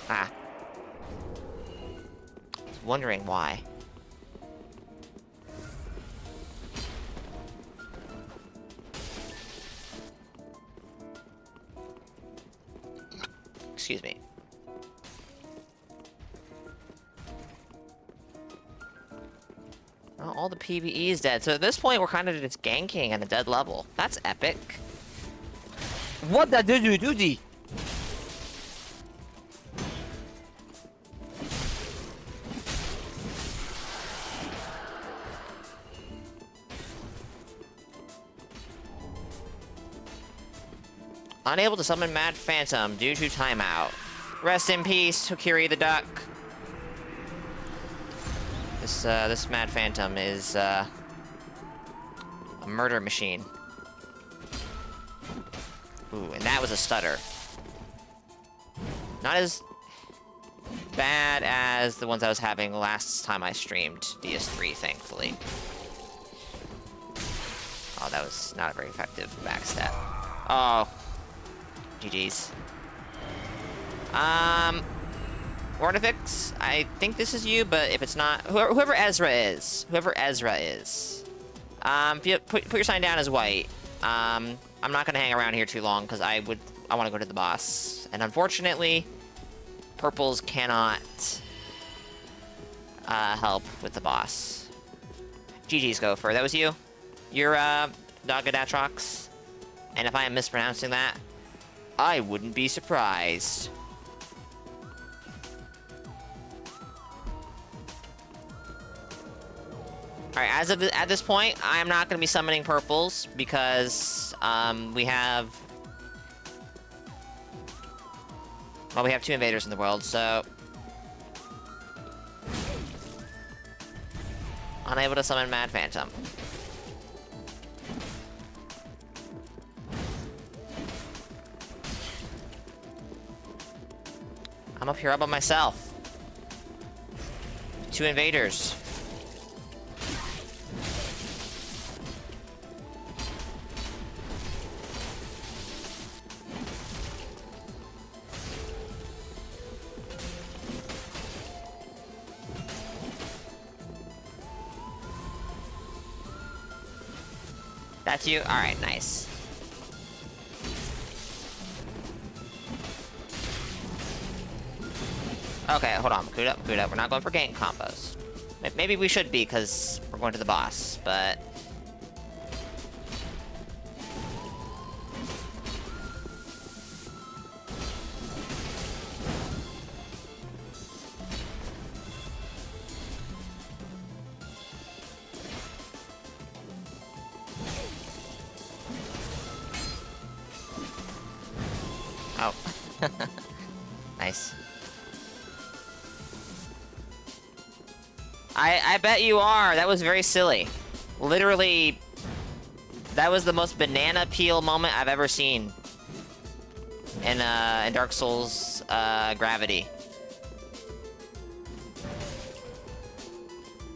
Ah. I was wondering why. Excuse me. Well, all the PvE is dead. So at this point, we're kind of just ganking at a dead level. That's epic. What the do? Unable to summon Mad Phantom due to timeout. Rest in peace, Tokiri the Duck. This Mad Phantom is, a murder machine. Ooh, and that was a stutter. Not as bad as the ones I was having last time I streamed DS3, thankfully. Oh, that was not a very effective backstab. Oh. GG's. Ornifix, I think this is you, but if it's not, whoever Ezra is, put your sign down as white. I'm not gonna hang around here too long because I want to go to the boss, and unfortunately, purples cannot help with the boss. GG's, Gopher. That was you. You're Dogadatrox, and if I am mispronouncing that, I wouldn't be surprised. Alright, at this point, I am not going to be summoning purples because we have two invaders in the world, so unable to summon Mad Phantom. I'm up here all by myself. 2 invaders. That's you? Alright, nice. Okay, hold on. Boot up. We're not going for gank combos. Maybe we should be, because we're going to the boss, but... Oh. Nice. I bet you are. That was very silly. Literally, that was the most banana peel moment I've ever seen in Dark Souls Gravity.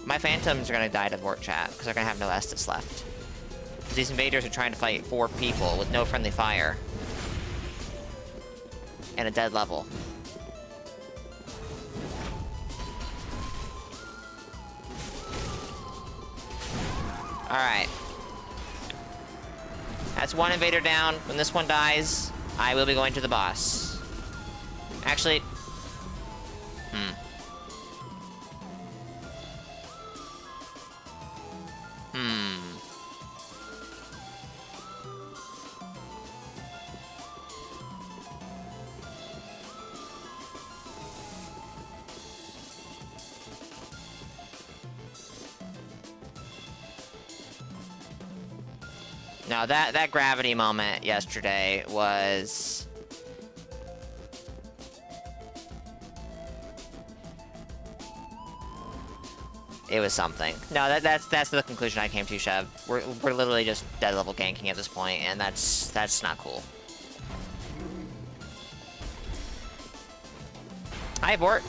My phantoms are gonna die to Vort chat because they're gonna have no Estus left. These invaders are trying to fight 4 people with no friendly fire and a dead level. Alright. That's 1 invader down. When this one dies, I will be going to the boss. Actually... No, that gravity moment yesterday was... It was something. No, that's the conclusion I came to, Chev. We're literally just dead level ganking at this point, and that's not cool. Hi, Vort.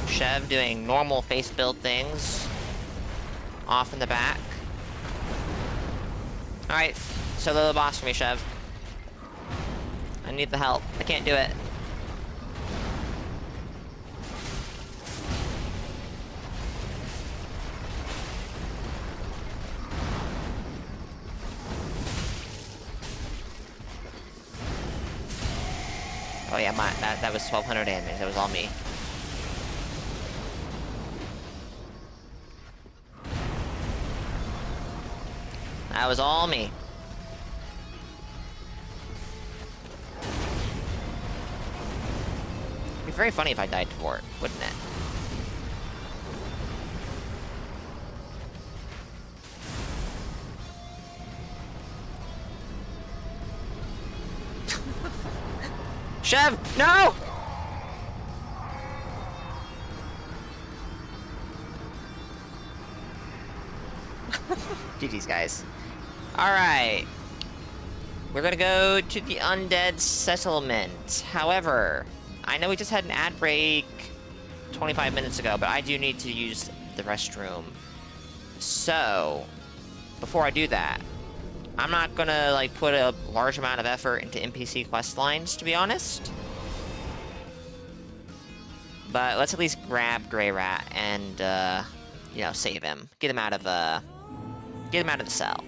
Chev doing normal face build things. Off in the back. Alright, solo the boss for me, Chev. I need the help. I can't do it. Oh yeah, that was 1200 damage. That was all me. That was all me. It'd be very funny if I died to Vort, wouldn't it? Chev, no! GG's, guys. Alright. We're gonna go to the Undead Settlement. However, I know we just had an ad break 25 minutes ago, but I do need to use the restroom. So, before I do that, I'm not gonna, like, put a large amount of effort into NPC quest lines, to be honest. But let's at least grab Grey Rat and, you know, save him. Get him out of the cell.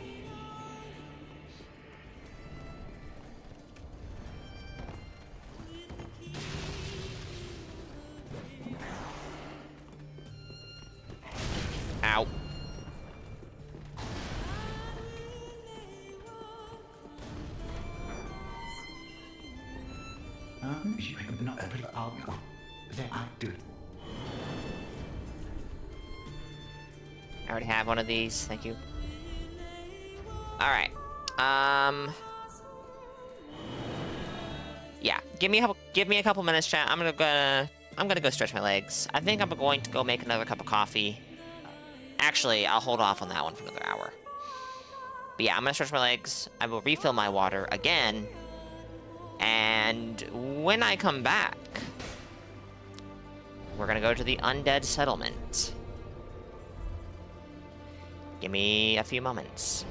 Ow. I already have one of these, thank you. Alright. Yeah, give me a couple minutes, chat. I'm gonna go stretch my legs. I think I'm going to go make another cup of coffee. Actually, I'll hold off on that one for another hour. But yeah, I'm gonna stretch my legs. I will refill my water again. And when I come back, we're gonna go to the Undead Settlement. Give me a few moments.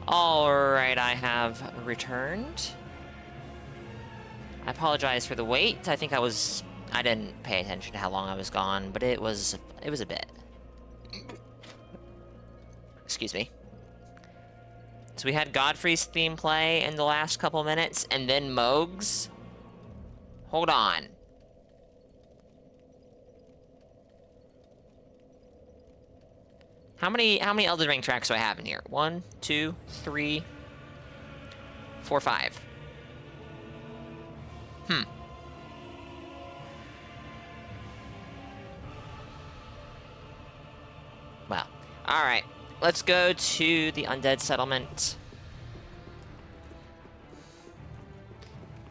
Alright, I have returned. I apologize for the wait. I think I didn't pay attention to how long I was gone, but it was a bit. Excuse me. So we had Godfrey's theme play in the last couple minutes, and then Moog's. Hold on. How many Elden Ring tracks do I have in here? 1, 2, 3, 4, 5. Well, alright. Let's go to the Undead Settlement.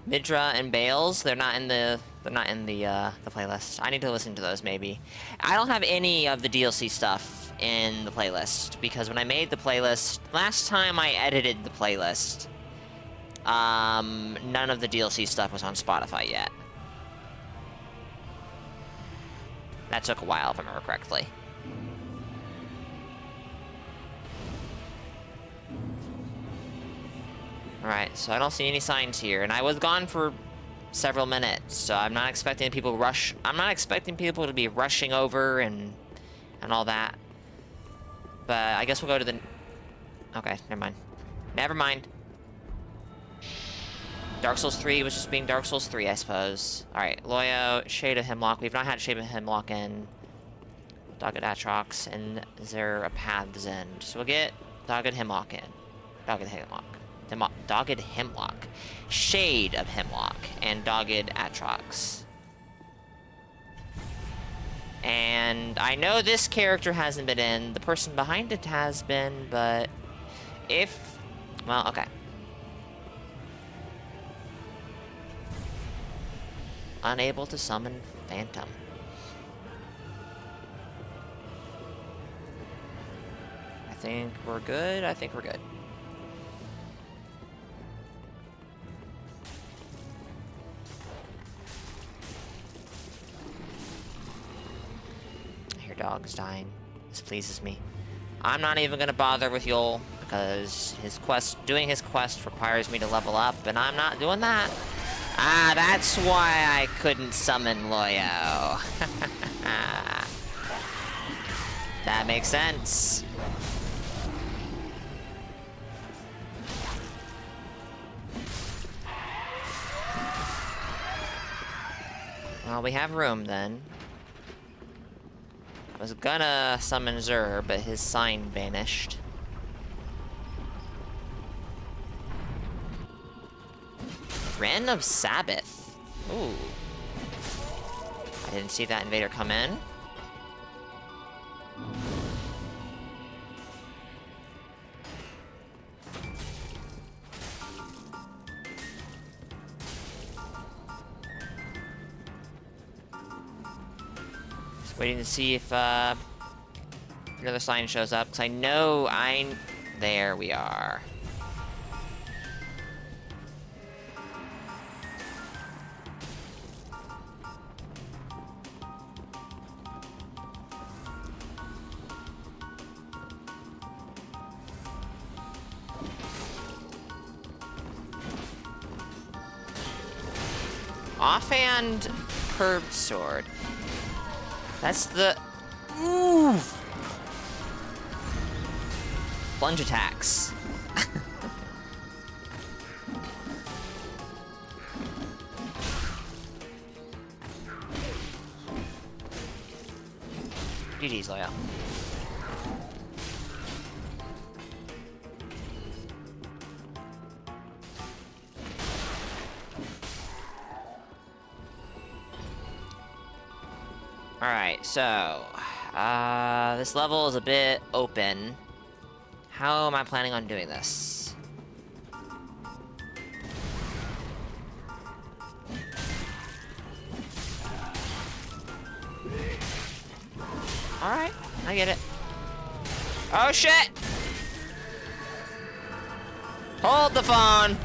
Midra and Bales, they're not in the playlist. I need to listen to those, maybe. I don't have any of the DLC stuff in the playlist, because when I made the playlist, last time I edited the playlist, none of the DLC stuff was on Spotify yet. That took a while, if I remember correctly. Alright, so I don't see any signs here, and I was gone for several minutes, so I'm not expecting people to be rushing over and all that. But I guess we'll go to the... Okay, never mind. Never mind. Dark Souls 3 was just being Dark Souls 3, I suppose. Alright, Loyo, Shade of Hemlock. We've not had Shade of Hemlock in Dogged Atrox, and there a Path's End. So we'll get Dogged Hemlock in. Dogged Hemlock. Dogged Hemlock. Shade of Hemlock, and Dogged Atrox. And I know this character hasn't been in. The person behind it has been, but if... Well, okay. Unable to summon Phantom. I think we're good. I think we're good. I hear dogs dying. This pleases me. I'm not even gonna bother with Yol because doing his quest requires me to level up, and I'm not doing that. Ah, that's why I couldn't summon Loyo. That makes sense. Well, we have room then. I was gonna summon Zur, but his sign vanished. Wren of Sabbath. Ooh. I didn't see that invader come in. Just waiting to see if another sign shows up, because I know there we are. Offhand curved sword. That's the... Ooh! Plunge attacks. GG's, Loyo. Alright, so... this level is a bit open. How am I planning on doing this? Alright, I get it. Oh shit! Hold the phone!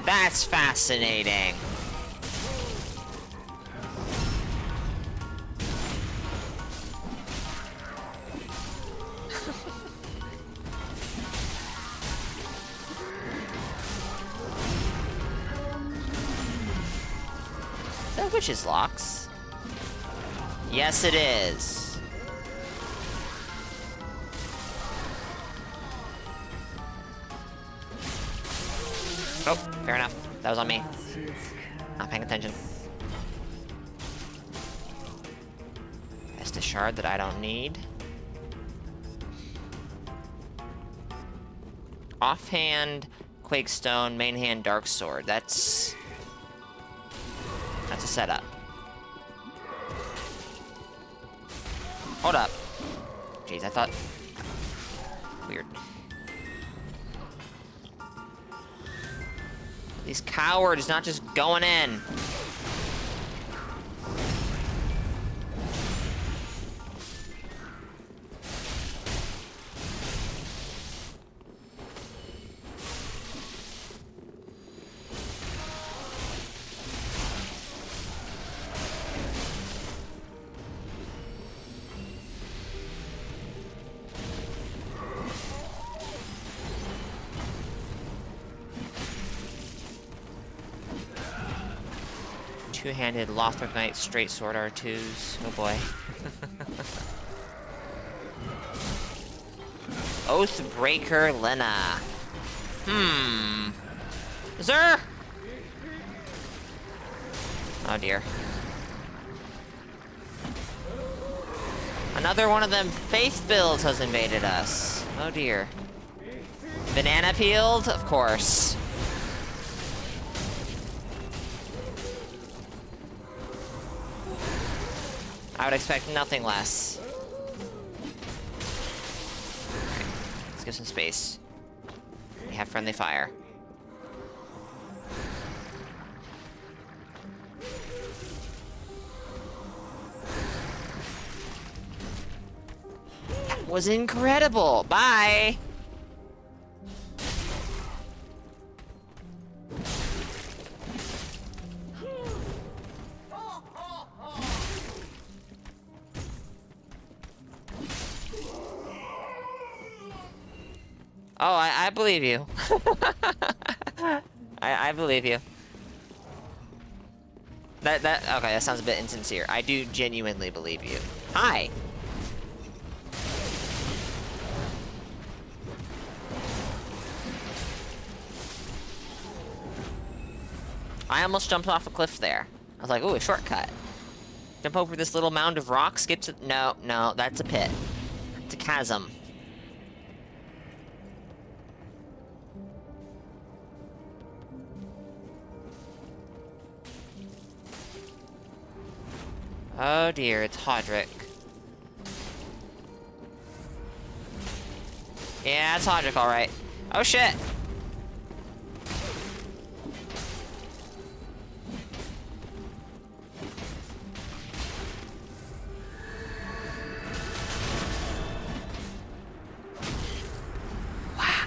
That's fascinating. witch's locks. Yes, it is. Oh, fair enough. That was on me. Not paying attention. That's the shard that I don't need. Offhand, Quakestone, main hand, Dark Sword. That's a setup. Hold up. Jeez, I thought... Weird. These cowards not just going in. Two-handed Lothric Knight, straight sword R2s. Oh boy. Oathbreaker Lena. Sir! Oh dear. Another one of them faith builds has invaded us. Oh dear. Banana peeled? Of course. I would expect nothing less. Alright, let's give some space. We have friendly fire. That was incredible! Bye! Oh, I believe you. I believe you. Okay, that sounds a bit insincere. I do genuinely believe you. Hi! I almost jumped off a cliff there. I was like, ooh, a shortcut. Jump over this little mound of rocks, get to... No, that's a pit. It's a chasm. Oh dear, it's Hodrick. Yeah, it's Hodrick, alright. Oh shit! Wow.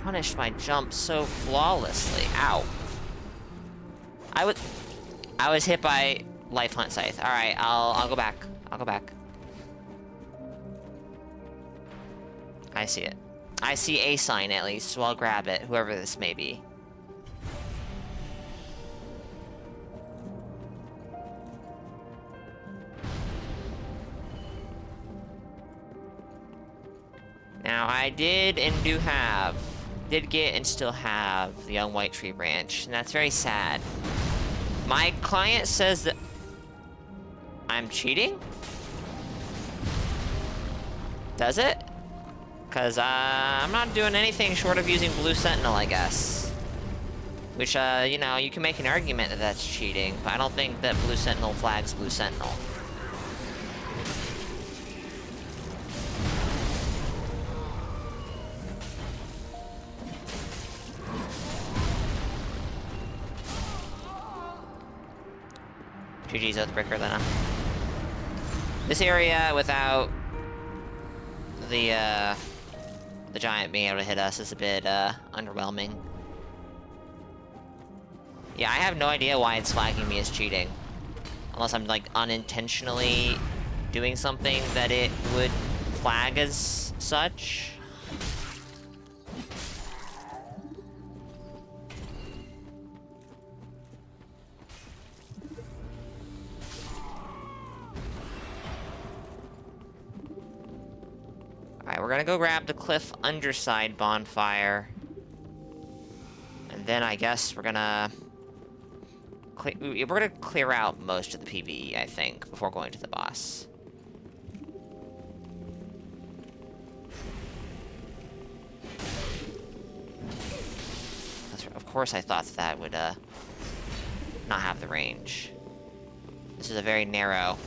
Punished my jump so flawlessly. Ow. I was hit by Life Hunt Scythe. Alright, I'll go back. I'll go back. I see it. I see a sign at least, so I'll grab it, whoever this may be. Now, I did get and still have the young white tree branch, and that's very sad. My client says that I'm cheating? Does it? Because I'm not doing anything short of using Blue Sentinel, I guess. Which, you know, you can make an argument that that's cheating, but I don't think that Blue Sentinel flags Blue Sentinel. GG's Oathbreaker, Lena. This area, without the giant being able to hit us, is a bit, underwhelming. Yeah, I have no idea why it's flagging me as cheating. Unless I'm, like, unintentionally doing something that it would flag as such. Alright, we're gonna go grab the cliff underside bonfire. And then I guess we're gonna... we're gonna clear out most of the PvE, I think, before going to the boss. Of course I thought that would, not have the range. This is a very narrow...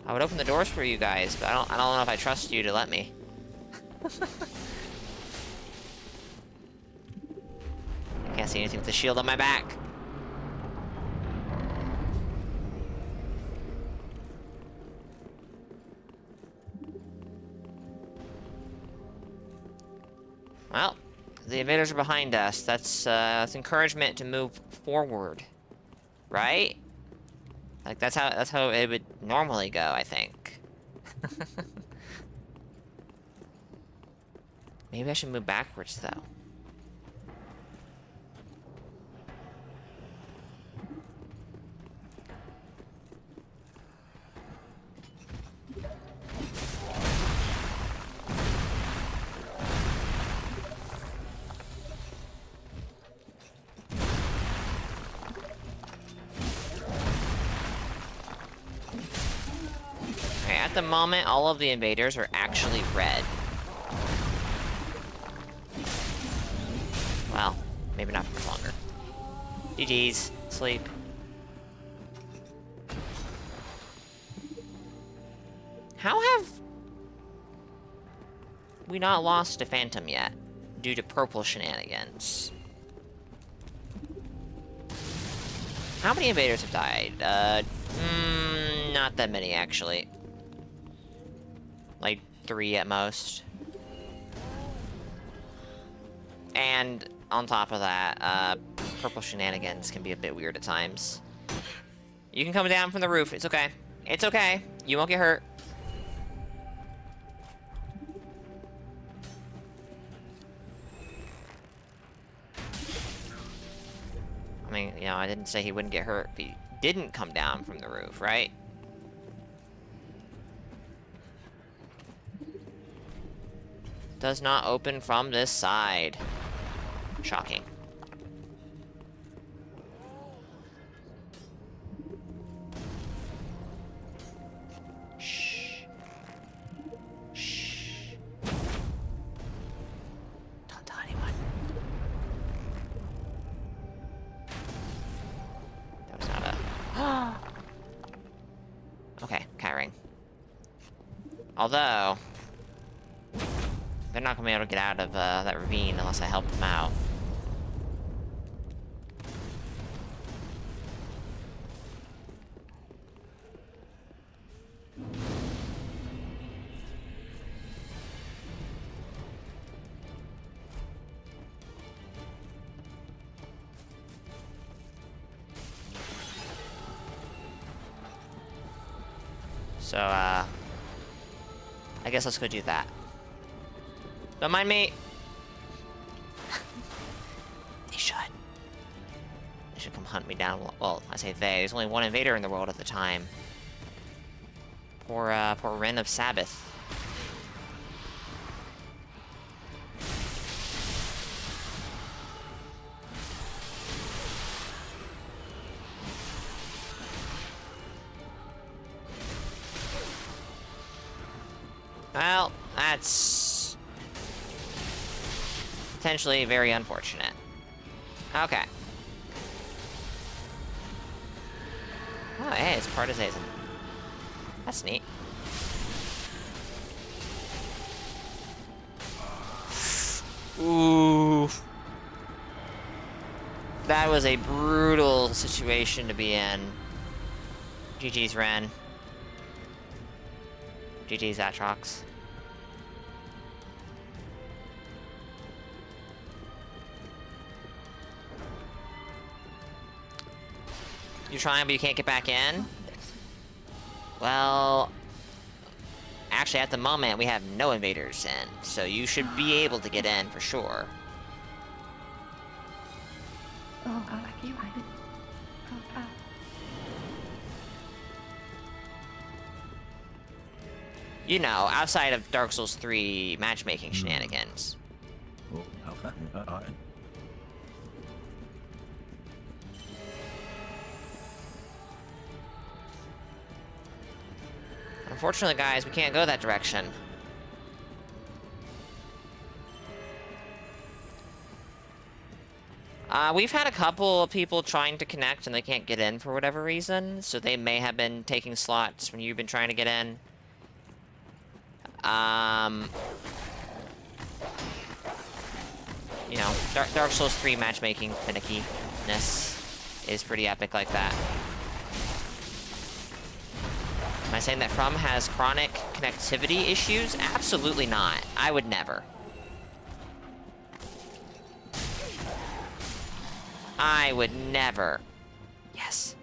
I would open the doors for you guys, but I don't know if I trust you to let me. I can't see anything with the shield on my back. Well, the invaders are behind us. That's encouragement to move forward, right? Like that's how it would normally go, I think. Maybe I should move backwards though. At the moment, all of the invaders are actually red. Well, maybe not for much longer. GG's. Sleep. How have we not lost a Phantom yet? Due to purple shenanigans. How many invaders have died? Not that many, actually. Like, 3 at most. And, on top of that, purple shenanigans can be a bit weird at times. You can come down from the roof, it's okay. It's okay, you won't get hurt. I mean, you know, I didn't say he wouldn't get hurt if he didn't come down from the roof, right? Does not open from this side. Shocking. Shh. Shh. Don't tell anyone. That was not a... Okay, cat ring. Although... they're not gonna be able to get out of that ravine unless I help them out. So, I guess let's go do that. Don't mind me. They should. They should come hunt me down. Well, I say they. There's only one invader in the world at the time. Poor Wren of Sabbath. Well, that's... potentially very unfortunate. Okay. Oh, hey, it's partisan. That's neat. Ooh. That was a brutal situation to be in. GG's, Ren. GG's, Atrox. You're trying, but you can't get back in? Well... actually, at the moment, we have no invaders in, so you should be able to get in for sure. You know, outside of Dark Souls 3 matchmaking shenanigans. Unfortunately, guys, we can't go that direction. We've had a couple of people trying to connect and they can't get in for whatever reason, so they may have been taking slots when you've been trying to get in. You know, Dark Souls 3 matchmaking finickiness is pretty epic like that. Am I saying that From has chronic connectivity issues? Absolutely not. I would never. I would never. Yes.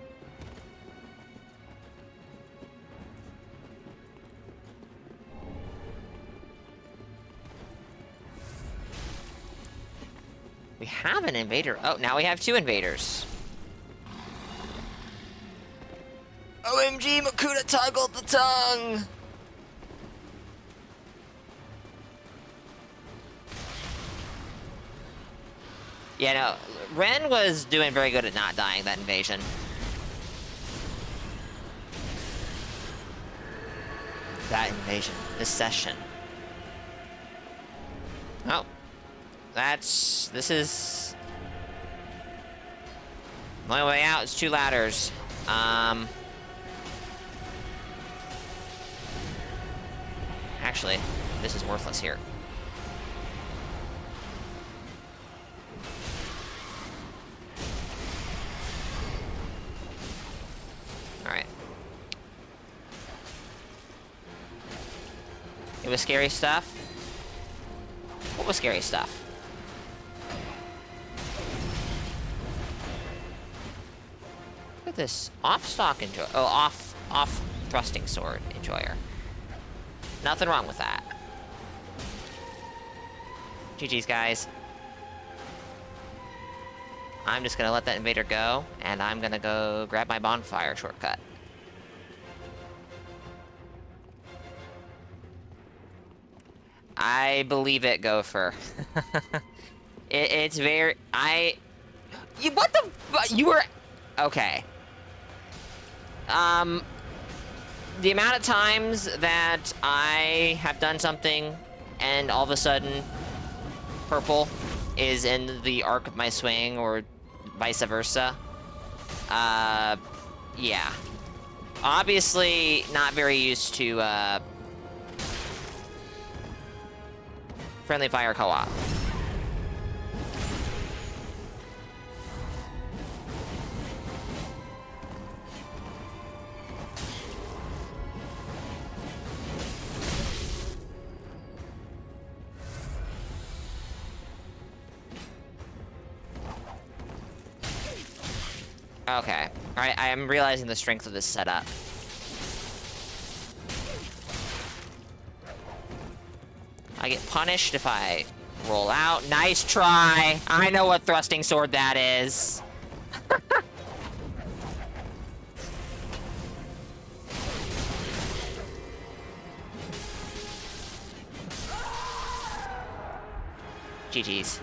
We have an invader. Oh, now we have 2 invaders. OMG, Makuta toggled the tongue! Yeah, no, Ren was doing very good at not dying that invasion. This session. Oh. This is... My way out is 2 ladders. Actually, this is worthless here. Alright. It was scary stuff? What was scary stuff? Look at this. Off-stock enjoyer. Oh, off thrusting sword enjoyer. Nothing wrong with that. GG's, guys. I'm just gonna let that invader go, and I'm gonna go grab my bonfire shortcut. I believe it, Gopher. It's very... what the... You were... Okay. The amount of times that I have done something and all of a sudden purple is in the arc of my swing or vice versa. Yeah. Obviously not very used to friendly fire co-op. Okay. Alright, I am realizing the strength of this setup. I get punished if I roll out. Nice try! I know what thrusting sword that is. GG's.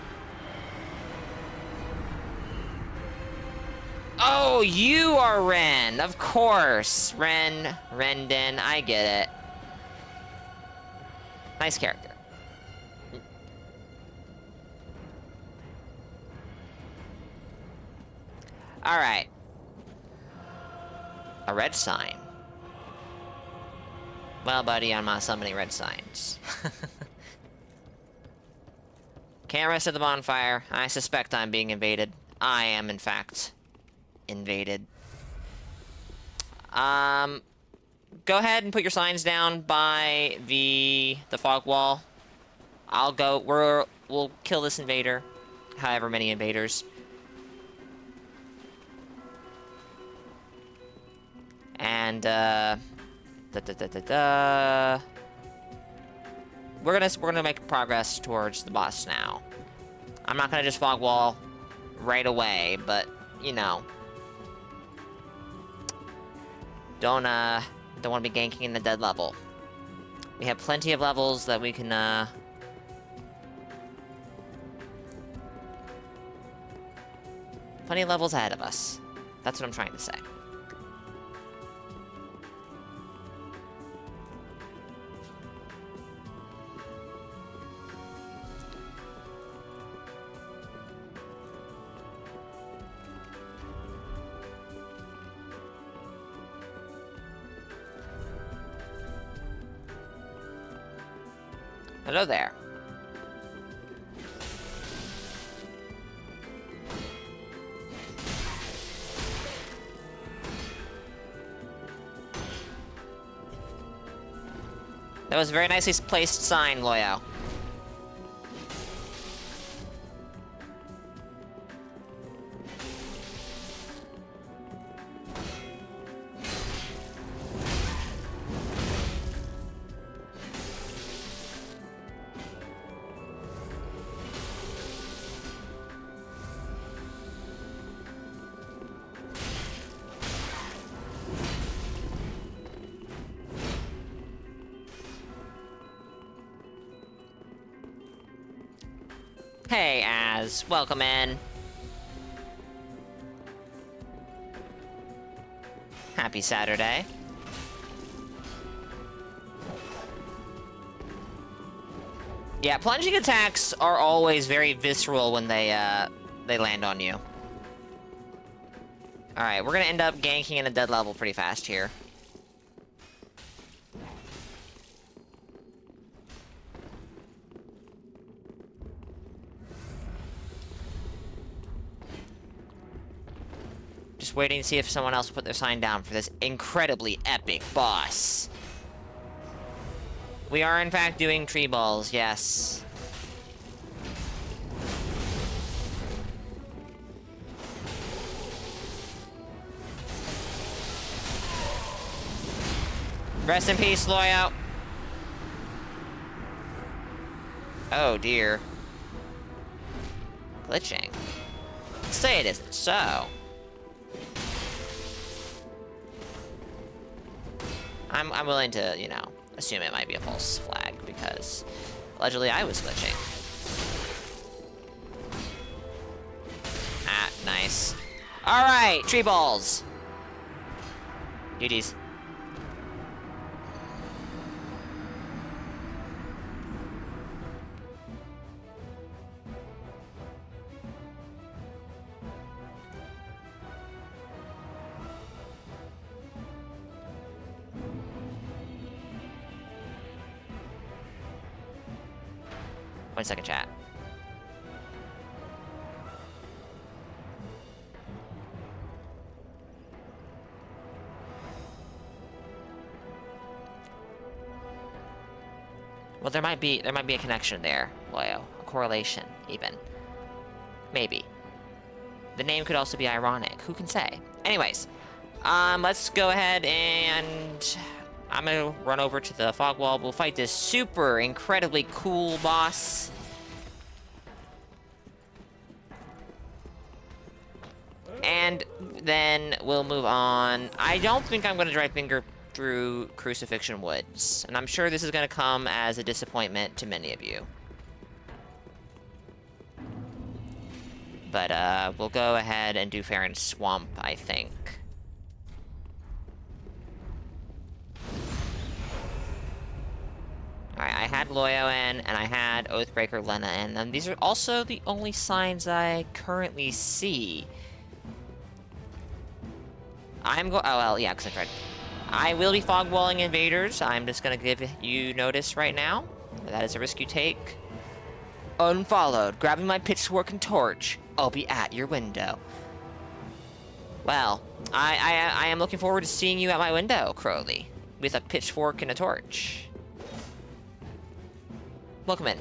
Oh, you are Ren! Of course! Rendon, I get it. Nice character. Alright. A red sign. Well, buddy, I'm not summoning red signs. Can't rest at the bonfire. I suspect I'm being invaded. I am, in fact, invaded. Go ahead and put your signs down by the fog wall. I'll go. We'll kill this invader. However many invaders. And we're gonna make progress towards the boss now. I'm not gonna just fog wall right away, but you know, don't want to be ganking in the dead level. We have plenty of levels that we can, plenty of levels ahead of us. That's what I'm trying to say. Hello there. That was a very nicely placed sign, Loyo. Hey, Az. Welcome in. Happy Saturday. Yeah, plunging attacks are always very visceral when they land on you. Alright, we're gonna end up ganking in a dead level pretty fast here. Just waiting to see if someone else will put their sign down for this incredibly epic boss. We are, in fact, doing tree balls, yes. Rest in peace, Loyo. Oh, dear. Glitching. Say it isn't so. I'm willing to, you know, assume it might be a false flag, because allegedly I was glitching. Ah, nice. Alright, tree balls. GG's. One second, chat. Well, there might be a connection there, Loyo. A correlation, even. Maybe. The name could also be ironic. Who can say? Anyways, let's go ahead and I'm gonna run over to the fog wall. We'll fight this super incredibly cool boss. And then we'll move on. I don't think I'm gonna dry finger through Crucifixion Woods, and I'm sure this is gonna come as a disappointment to many of you. But we'll go ahead and do Farron's Swamp, I think. Alright, I had Loyo in, and I had Oathbreaker Lena in, and these are also the only signs I currently see. Oh, well, yeah, because I tried. I will be fog walling invaders. I'm just gonna give you notice right now. That is a risk you take. Unfollowed. Grabbing my pitchfork and torch. I'll be at your window. Well, I am looking forward to seeing you at my window, Crowley. With a pitchfork and a torch. Welcome in.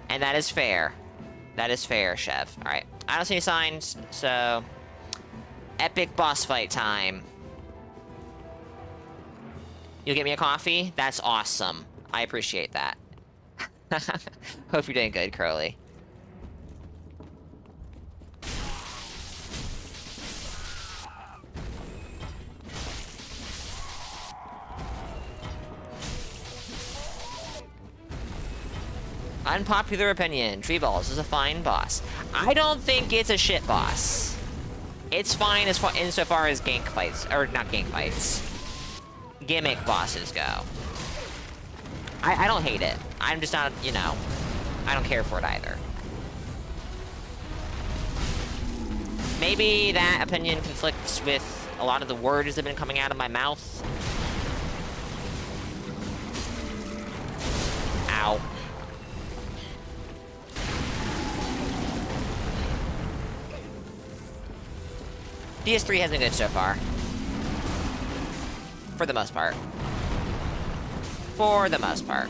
And that is fair. That is fair, Chev. Alright. I don't see any signs, so... Epic boss fight time. You'll get me a coffee? That's awesome. I appreciate that. Hope you're doing good, Crowley. Unpopular opinion, Tree Balls is a fine boss. I don't think it's a shit boss. It's fine as far insofar as gank fights, or not gank fights, gimmick bosses go. I don't hate it. I'm just not, you know, I don't care for it either. Maybe that opinion conflicts with a lot of the words that have been coming out of my mouth. Ow. DS3 has been good so far. For the most part. For the most part.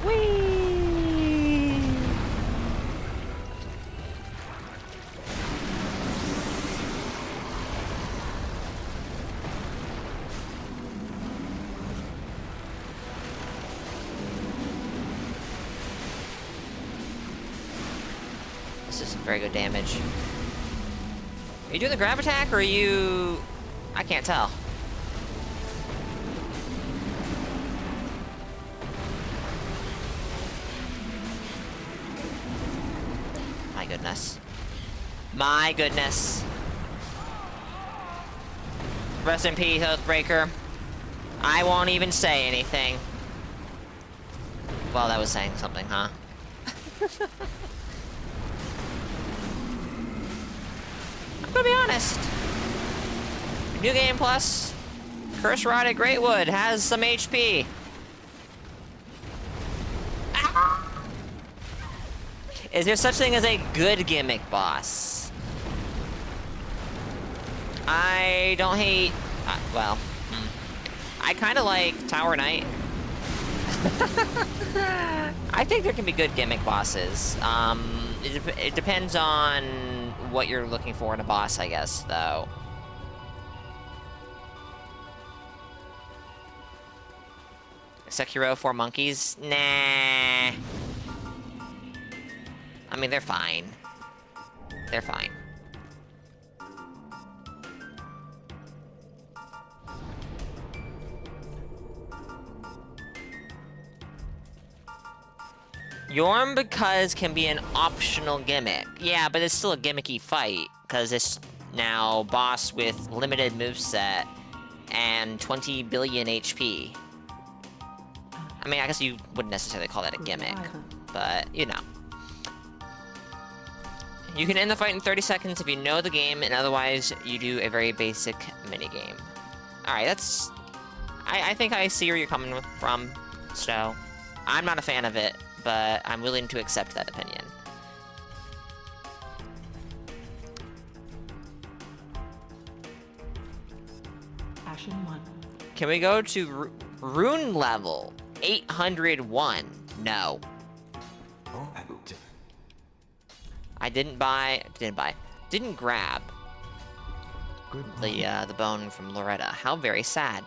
Whee! This is some very good damage. Are you doing the grab attack, or are you... I can't tell. My goodness. My goodness. Rest in peace, Oathbreaker. I won't even say anything. Well, that was saying something, huh? I'm gonna be honest. New Game Plus, Curse Rod at Greatwood has some HP. Ah! Is there such thing as a good gimmick boss? I don't hate... well, I kind of like Tower Knight. I think there can be good gimmick bosses. It depends on what you're looking for in a boss, I guess, though. Sekiro 4 monkeys? Nah. I mean, they're fine. They're fine. Yorm because can be an optional gimmick. Yeah, but it's still a gimmicky fight, because it's now boss with limited moveset and 20 billion HP. I mean, I guess you wouldn't necessarily call that a gimmick, but, you know. You can end the fight in 30 seconds if you know the game, and otherwise you do a very basic minigame. Alright, that's... I think I see where you're coming from, so... I'm not a fan of it, but I'm willing to accept that opinion. Ashen 1. Can we go to rune level 801? No. I didn't grab the bone from Loretta. How very sad.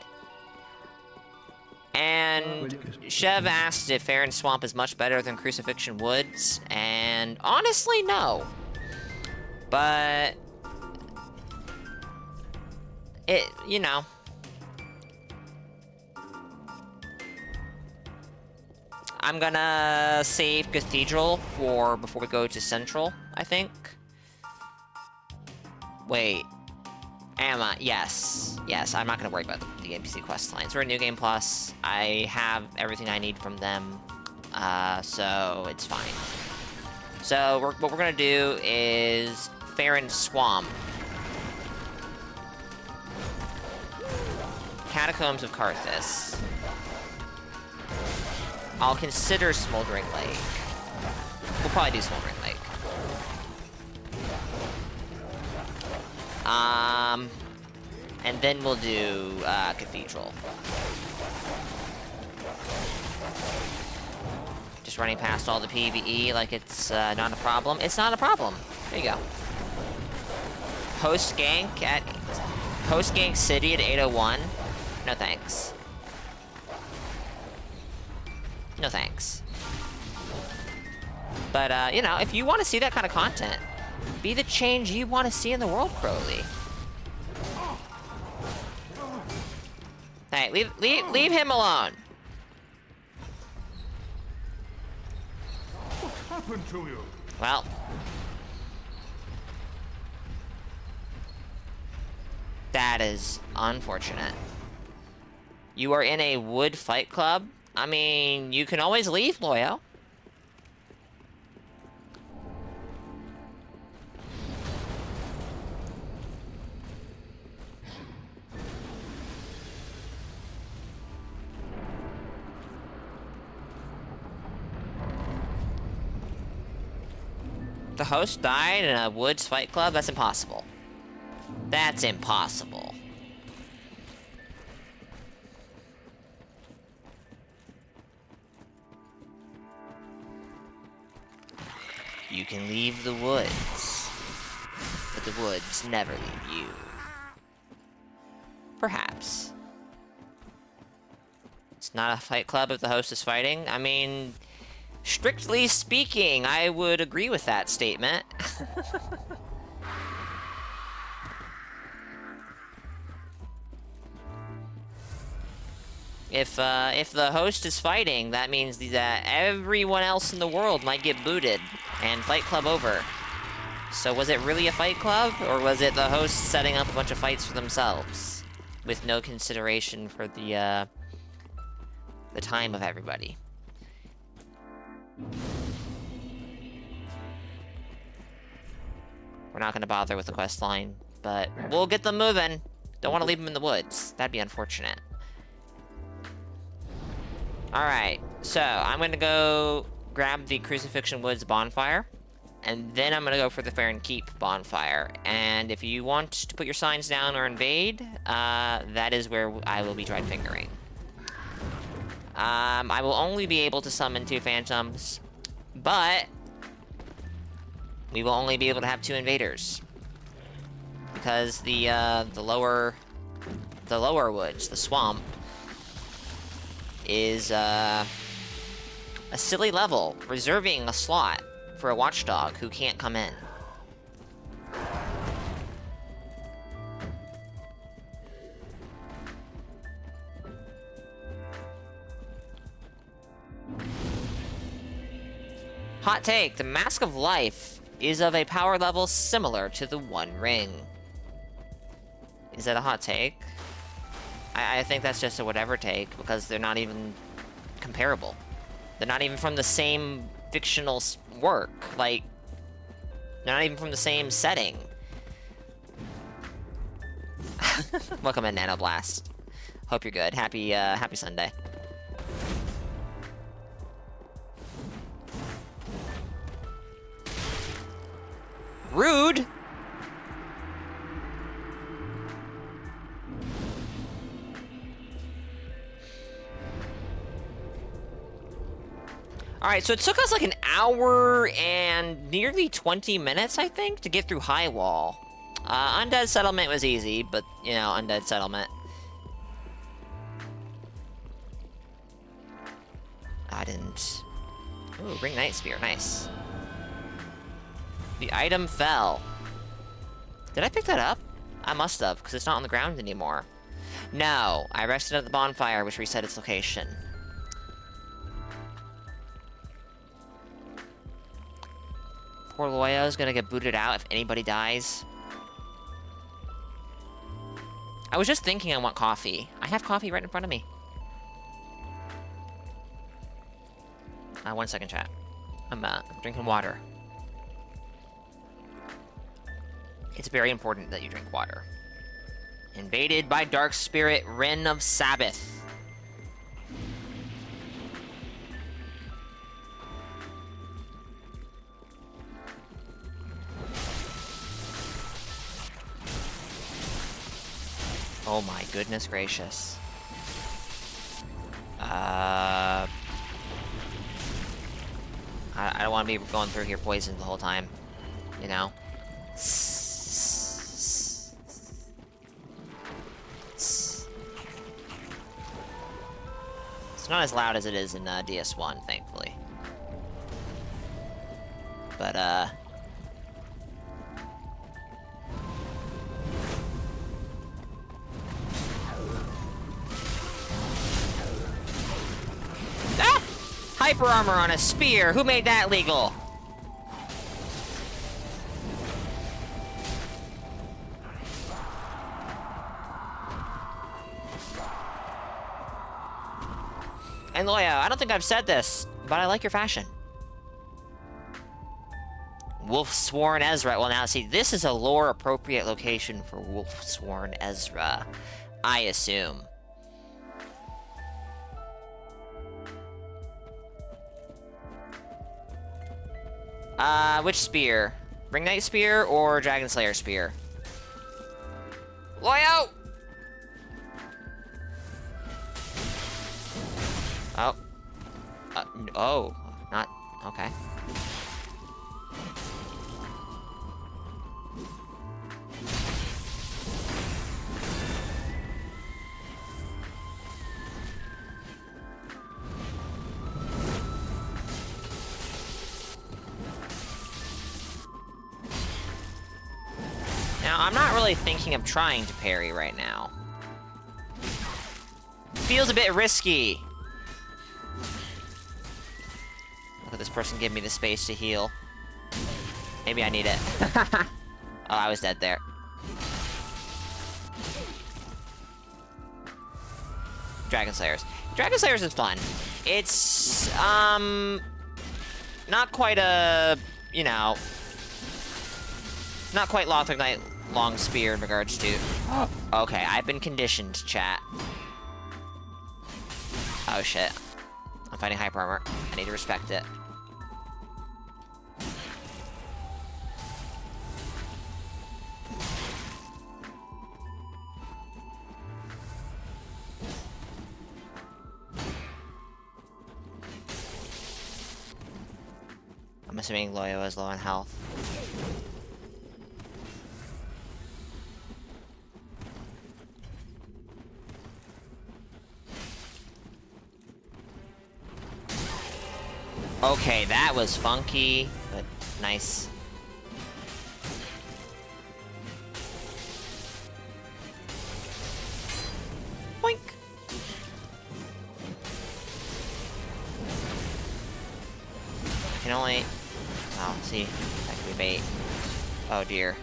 And Chev asked if Farron Swamp is much better than Crucifixion Woods, and honestly, no. But it, you know. I'm gonna save Cathedral for before we go to Central, I think. Wait. Am I? Yes. Yes, I'm not gonna worry about the NPC quest lines. We're a New Game Plus. I have everything I need from them. So it's fine. So what we're gonna do is Farron Swamp. Catacombs of Karthus. I'll consider Smoldering Lake. We'll probably do Smoldering Lake. And then we'll do, Cathedral. Just running past all the PvE like it's, not a problem. It's not a problem. There you go. Post gank City at 801. No thanks. No thanks. But, you know, if you want to see that kind of content, be the change you want to see in the world, Crowley. Hey, leave him alone. What happened to you? Well. That is unfortunate. You are in a wood fight club? I mean, you can always leave, Loyo. The host died in a woods fight club? That's impossible. That's impossible. You can leave the woods, but the woods never leave you. Perhaps. It's not a fight club if the host is fighting. I mean, strictly speaking, I would agree with that statement. If the host is fighting, that means that everyone else in the world might get booted and fight club over. So was it really a fight club, or was it the host setting up a bunch of fights for themselves with no consideration for the time of everybody? We're not going to bother with the quest line, but we'll get them moving. Don't want to leave them in the woods. That'd be unfortunate. Alright, so I'm going to go grab the Crucifixion Woods bonfire, and then I'm going to go for the Fair and Keep bonfire. And if you want to put your signs down or invade, that is where I will be dried fingering. I will only be able to summon 2 phantoms, but we will only be able to have 2 invaders. Because the lower woods, the swamp, is a silly level, reserving a slot for a watchdog who can't come in. Hot take, the Mask of Life is of a power level similar to the One Ring. Is that a hot take? I think that's just a whatever take, because they're not even comparable. They're not even from the same fictional work. Like, they're not even from the same setting. Welcome in, Nanoblast. Hope you're good. Happy Sunday. Rude! Alright, so it took us like an hour and nearly 20 minutes, I think, to get through High Wall. Undead Settlement was easy, but, you know, Undead Settlement. I didn't... Ooh, Ring Night Spear, nice. The item fell. Did I pick that up? I must have, because it's not on the ground anymore. No, I rested at the bonfire, which reset its location. Poor Loyo's gonna get booted out if anybody dies. I was just thinking I want coffee. I have coffee right in front of me. 1 second, chat. I'm drinking water. It's very important that you drink water. Invaded by Dark Spirit, Wren of Sabbath. Oh my goodness gracious. I don't want to be going through here poisoned the whole time, you know? It's not as loud as it is in DS1, thankfully. but Ah! Hyper armor on a spear! Who made that legal? And Loya, I don't think I've said this, but I like your fashion. Wolfsworn Ezra. Well, now, see, this is a lore-appropriate location for Wolfsworn Ezra, I assume. Which spear? Ring Knight Spear or Dragon Slayer Spear? Loyo! Oh. Oh. Not... Okay. Now, I'm not really thinking of trying to parry right now. Feels a bit risky. Look at this person give me the space to heal. Maybe I need it. Oh, I was dead there. Dragon Slayers. Dragon Slayers is fun. It's, not quite a, you know... Not quite Lothric Knight Long Spear in regards to... Okay, I've been conditioned, chat. Oh, shit. I'm fighting Hyper Armor. I need to respect it. I'm assuming Loyo is low on health. Okay, that was funky, but nice. Boink! I can only... Oh, see, that could be bait. Oh dear.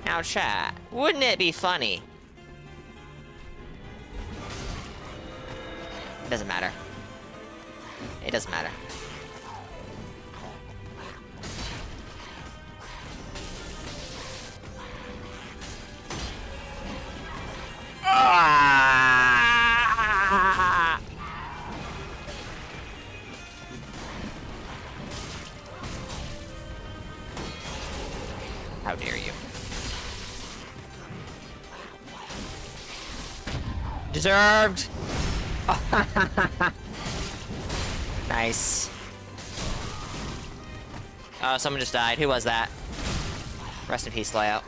Now chat, wouldn't it be funny? It doesn't matter. It doesn't matter. Ah! How dare you? Deserved! Nice. Oh, someone just died. Who was that? Rest in peace, layout.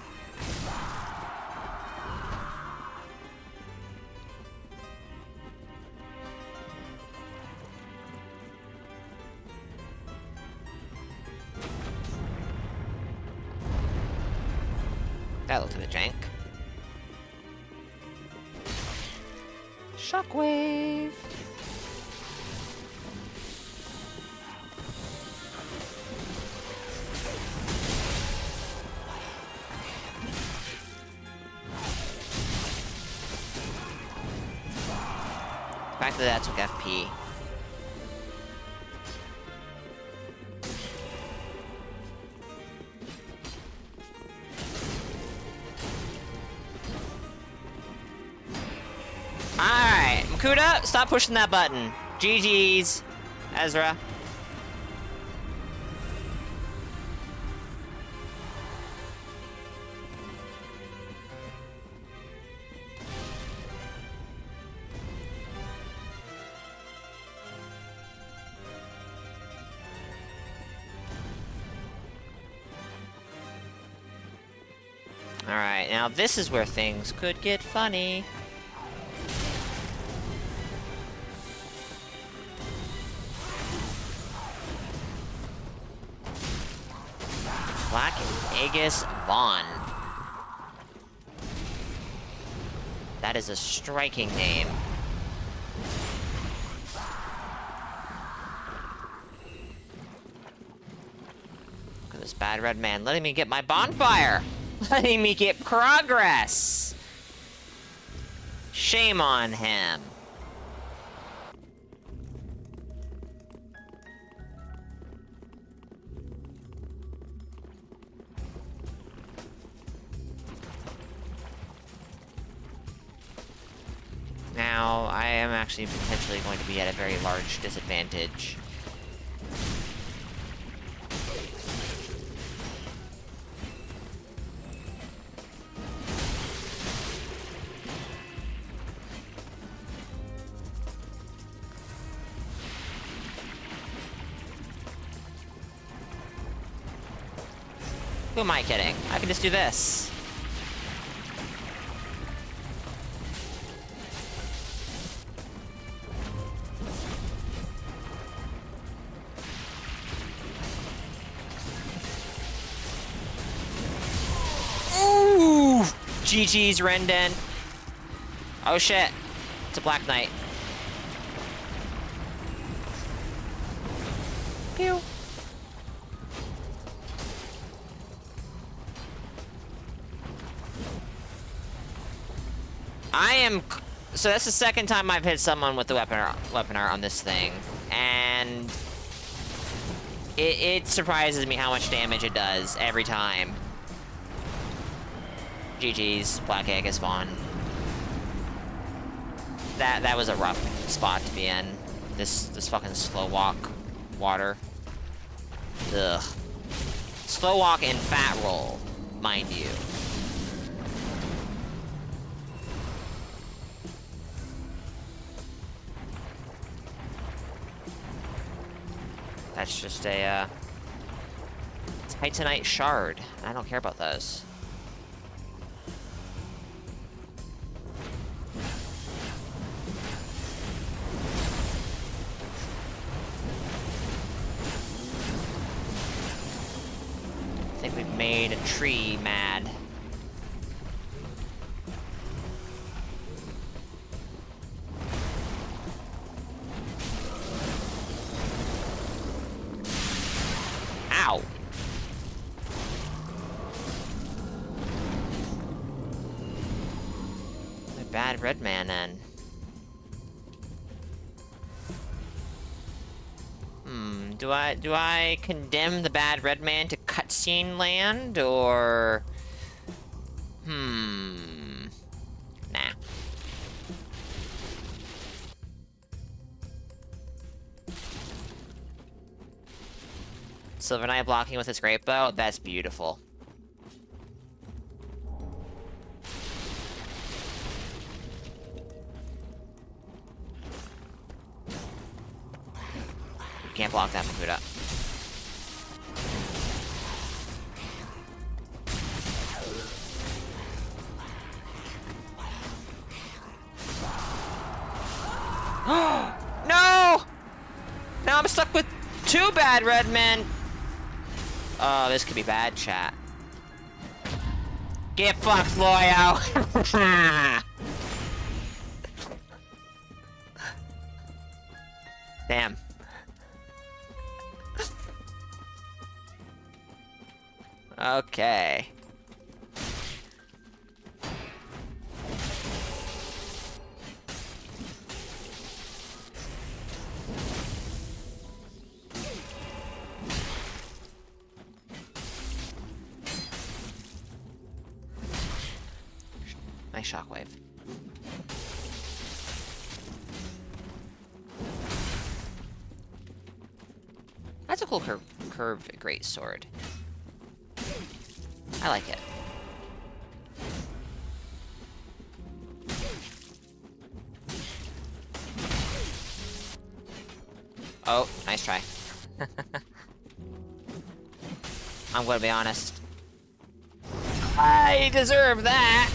That looked a bit jank. Shockwave! The fact that took FP. Alright, Makuta, stop pushing that button. GG's, Ezra. Alright, now this is where things could get funny. Black Aegis Vaughn. That is a striking name. Look at this bad red man letting me get my bonfire! Letting me get progress! Shame on him. Now, I am actually potentially going to be at a very large disadvantage. Who am I kidding? I can just do this. Ooh! GG's, Rendon. Oh shit. It's a Black Knight. Pew. So that's the second time I've hit someone with the weapon art on this thing, and it surprises me how much damage it does every time. GG's, Black Aegis Vaughn. That was a rough spot to be in. This fucking slow walk water. Ugh. Slow walk and fat roll, mind you. That's just a, Titanite shard. I don't care about those. I think we've made a tree mad. Ow! A bad red man then. Do I condemn the bad red man to cutscene land, or... Nah. Silver Knight blocking with his great bow? That's beautiful. You can't block that, Makuta. No! Now I'm stuck with two bad red men. Oh, this could be bad, chat. Get fucked, Loyo! Damn. Okay. Nice shockwave. That's a cool curved greatsword. I like it. Oh, nice try. I'm gonna be honest. I deserve that.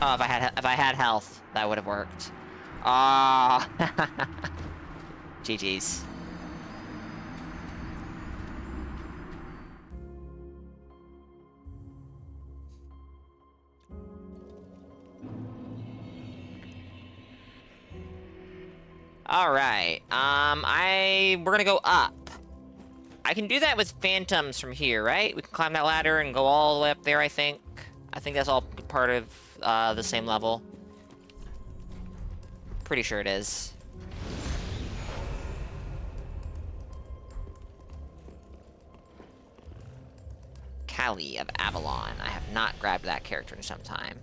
Oh, if I had health, that would have worked. Ah, GG's. All right. We're gonna go up. I can do that with phantoms from here, right? We can climb that ladder and go all the way up there, I think. I think that's all part of the same level. Pretty sure it is. Callie of Avalon. I have not grabbed that character in some time.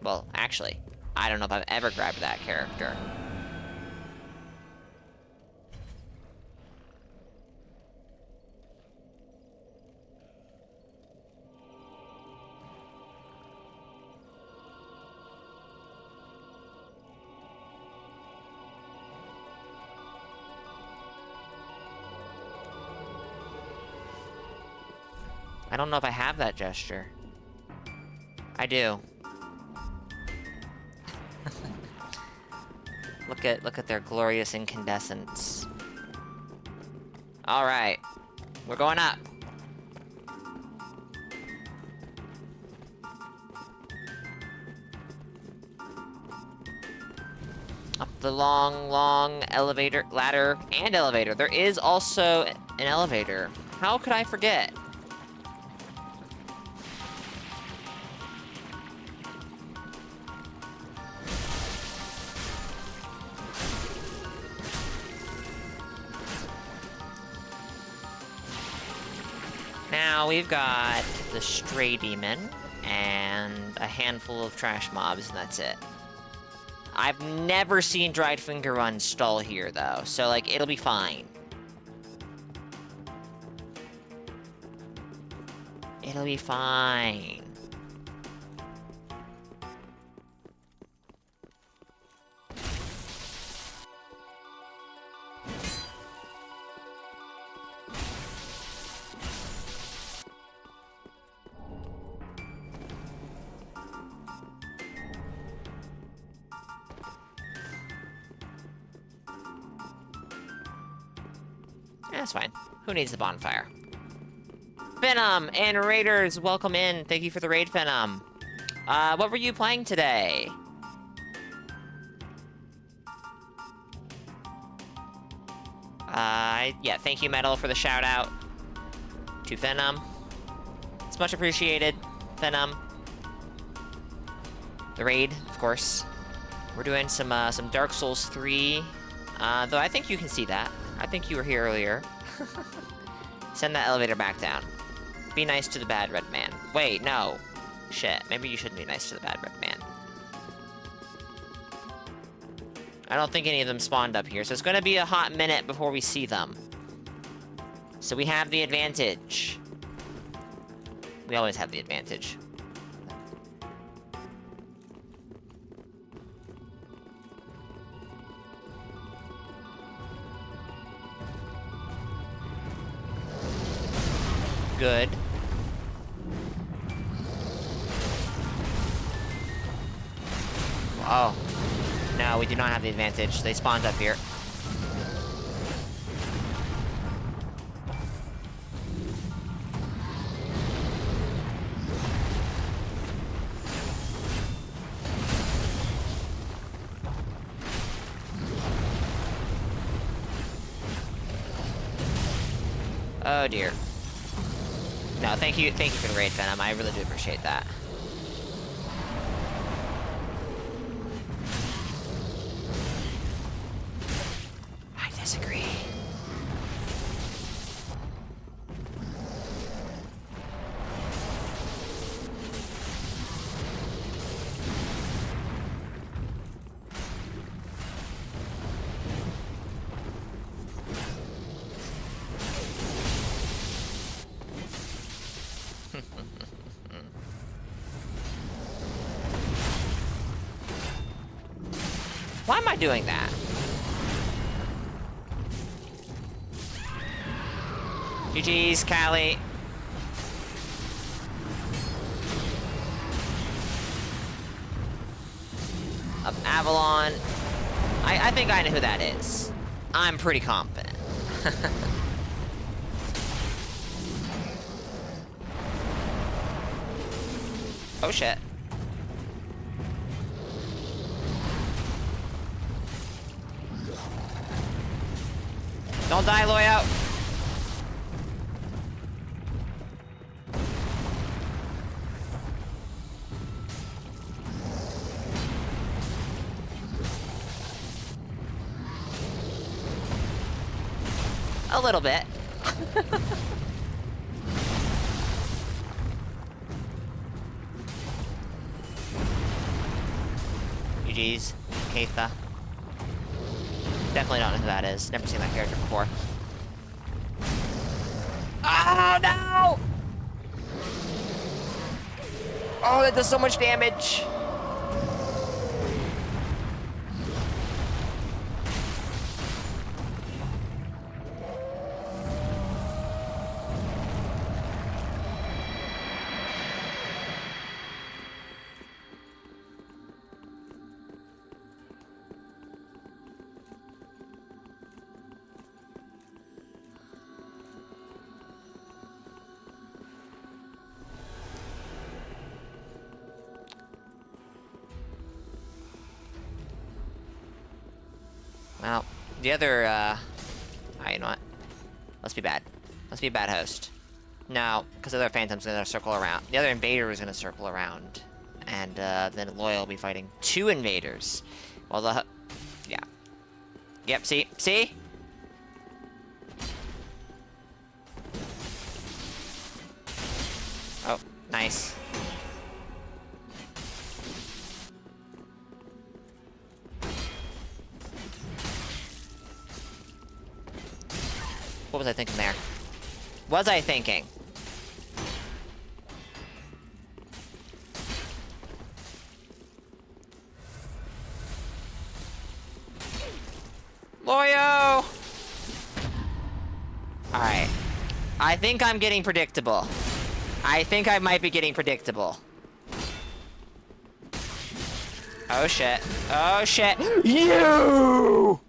Well, actually, I don't know if I've ever grabbed that character. I don't know if I have that gesture. I do. Look at their glorious incandescence. All right, we're going up. Up the long elevator, ladder, and elevator. There is also an elevator. How could I forget? Now we've got the stray demon and a handful of trash mobs, and that's it. I've never seen Dried Finger Run stall here, though, so, like, it'll be fine. It'll be fine. Yeah, that's fine. Who needs the bonfire? Venom and Raiders, welcome in. Thank you for the raid, Venom. What were you playing today? Yeah, thank you, Metal, for the shout-out to Venom. It's much appreciated, Venom. The raid, of course. We're doing some Dark Souls 3, though I think you can see that. I think you were here earlier. Send that elevator back down. Be nice to the bad red man. Wait, no. Shit, maybe you shouldn't be nice to the bad red man. I don't think any of them spawned up here, so it's gonna be a hot minute before we see them. So we have the advantage. We always have the advantage. Good. Oh. No, we do not have the advantage. They spawned up here. Oh dear. No, thank you for the raid, Venom. I really do appreciate that. I disagree. Why am I doing that? GG's, Callie. Of Avalon. I think I know who that is. I'm pretty confident. Oh shit. Don't die, Loyo. A little bit. GG's, Keitha. Definitely don't know who that is. Never seen that character before. Oh no! Oh, that does so much damage. Well, the other, alright, you know what? Let's be bad. Let's be a bad host. No, because the other Phantom's gonna circle around. The other Invader is gonna circle around. And, then Loyal will be fighting 2 Invaders. Well, yeah. Yep, see? See? Oh, nice. What was I thinking there? Was I thinking? Loyo! Alright. I think I'm getting predictable. I think I might be getting predictable. Oh shit. Oh shit. You!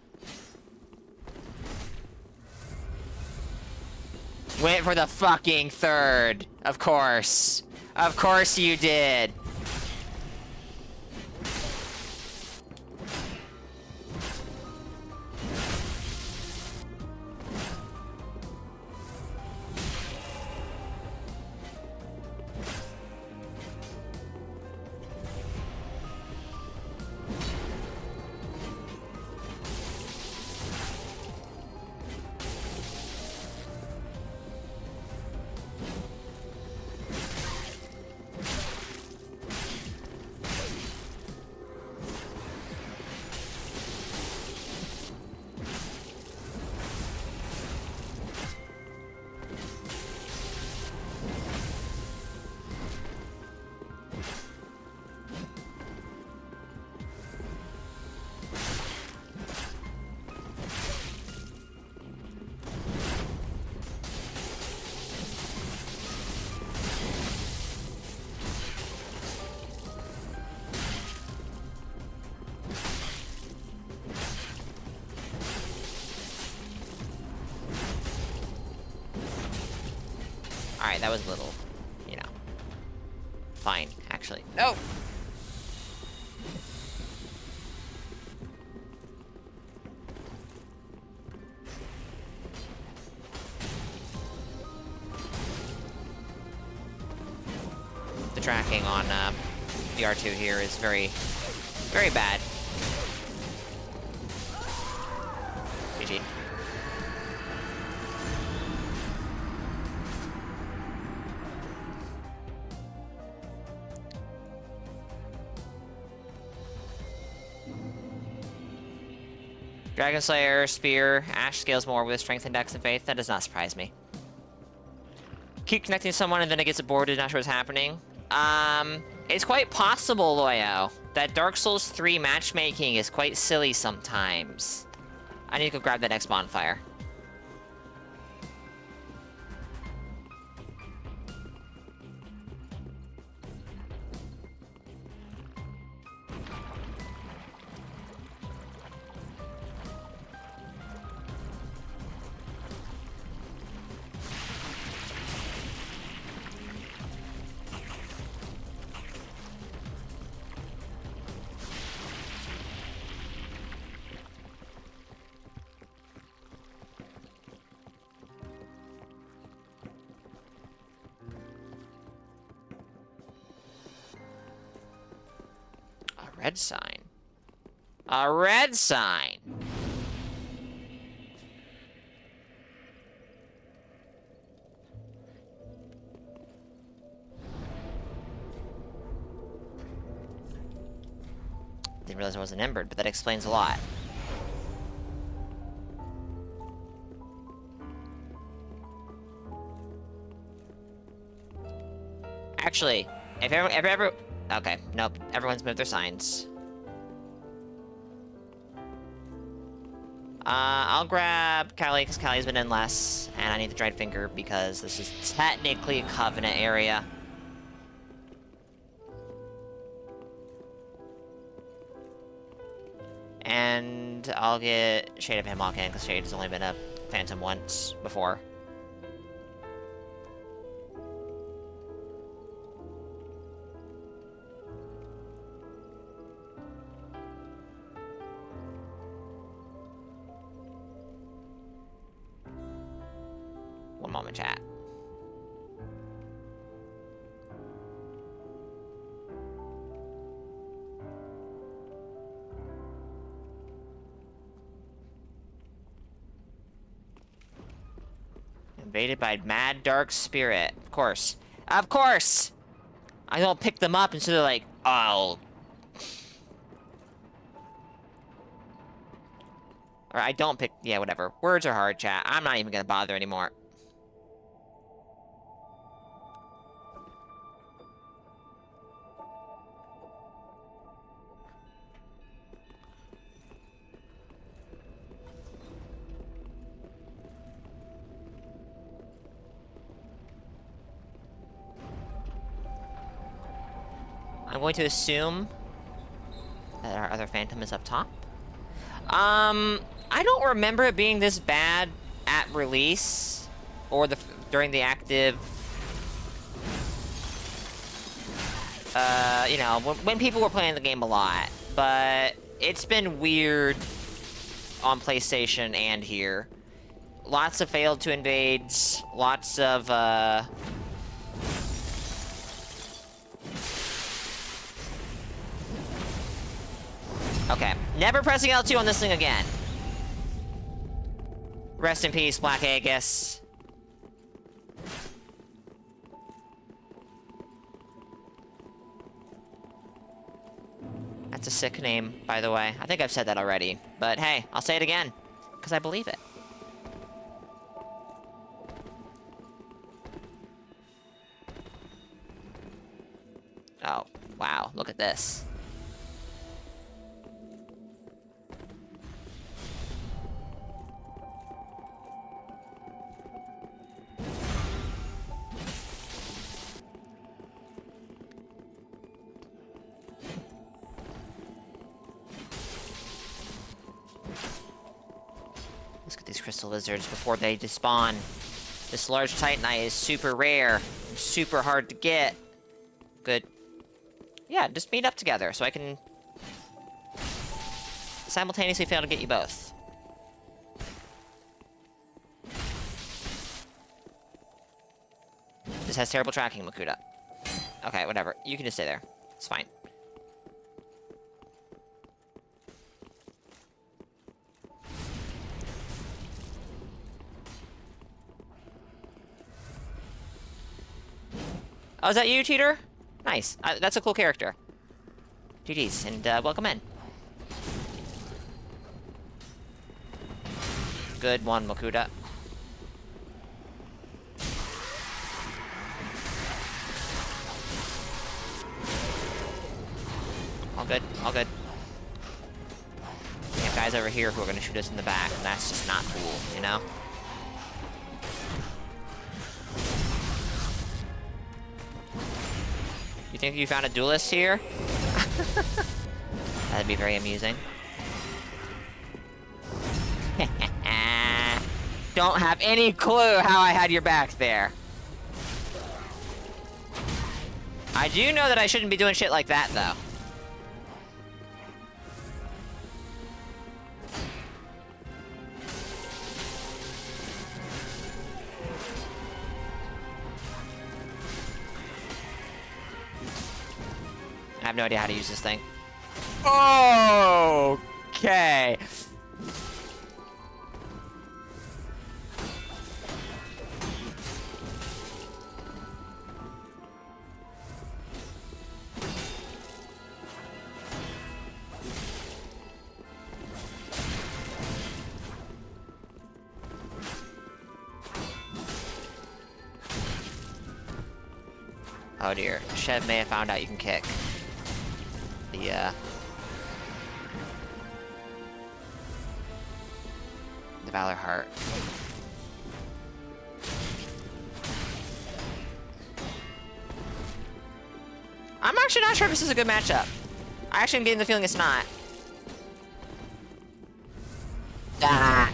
Went for the fucking third. Of course. Of course you did. Alright, that was a little, you know, fine, actually. No! The tracking on the R2 here is very, very bad. GG. Dragon Slayer, Spear, Ash scales more with Strength and Dex and Faith. That does not surprise me. Keep connecting to someone and then it gets aborted, not sure what's happening. It's quite possible, Loyo, that Dark Souls 3 matchmaking is quite silly sometimes. I need to go grab the next bonfire. Red sign. A red sign! Didn't realize it wasn't embered, but that explains a lot. Actually, if ever... Okay, nope. Everyone's moved their signs. I'll grab Callie, because Callie's been in less, and I need the Dried Finger, because this is technically a Covenant area. And I'll get Shade of Hemlock in, because Shade has only been a Phantom once before. One moment, chat. Invaded by Mad Dark Spirit. Of course. Of course! I don't pick them up until they're like, oh. Or I don't pick... Yeah, whatever. Words are hard, chat. I'm not even gonna bother anymore. I'm going to assume that our other Phantom is up top. I don't remember it being this bad at release or during the active. You know, when people were playing the game a lot, but it's been weird on PlayStation and here. Lots of failed to invades, lots of Okay, never pressing L2 on this thing again. Rest in peace, Black Aegis. That's a sick name, by the way. I think I've said that already. But hey, I'll say it again, because I believe it. Oh, wow, look at this. Let's get these crystal lizards before they despawn. This large titanite is super rare and super hard to get. Good. Yeah, just meet up together so I can simultaneously fail to get you both. This has terrible tracking, Makuta. Okay, whatever. You can just stay there. It's fine. Oh, is that you, Cheater? Nice. That's a cool character. GG's, and welcome in. Good one, Makuta. good, all good. We have guys over here who are gonna shoot us in the back, and that's just not cool, you know? You think you found a duelist here? That'd be very amusing. Don't have any clue how I had your back there. I do know that I shouldn't be doing shit like that, though. I have no idea how to use this thing. Okay. Oh dear. Shed may have found out you can kick. The Valor Heart. I'm actually not sure if this is a good matchup. I actually am getting the feeling it's not. Ah.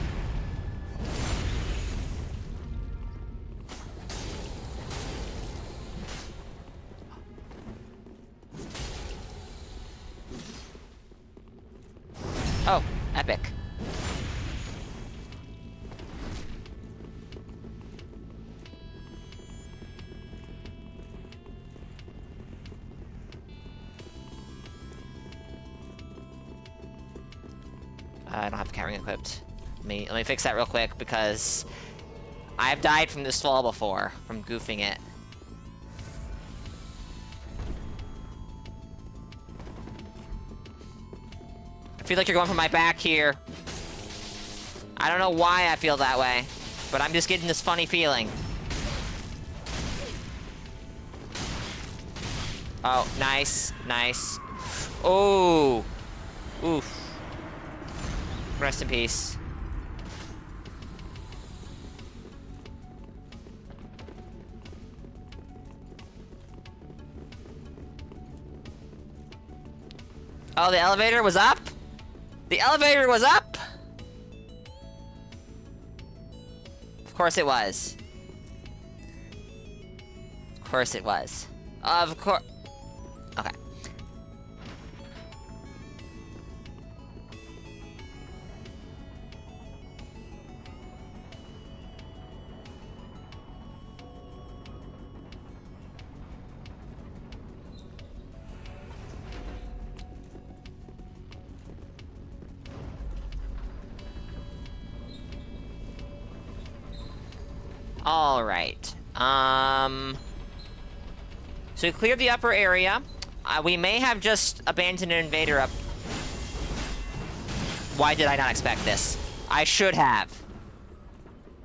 Oh, epic. I don't have the carrying equipped. Let me fix that real quick because I've died from this fall before, from goofing it. I feel like you're going for my back here. I don't know why I feel that way, but I'm just getting this funny feeling. Oh, nice, nice. Oh, oof. Rest in peace. Oh, the elevator was up? The elevator was up? Of course it was. Of course it was. Of course. Okay. All right. So we cleared the upper area. We may have just abandoned an invader up. Why did I not expect this? I should have.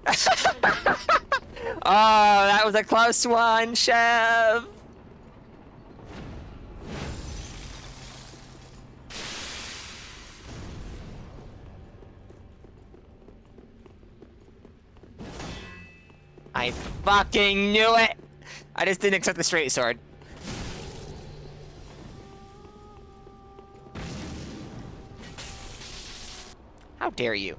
Oh, that was a close one, Chev. I fucking knew it! I just didn't accept the straight sword. How dare you?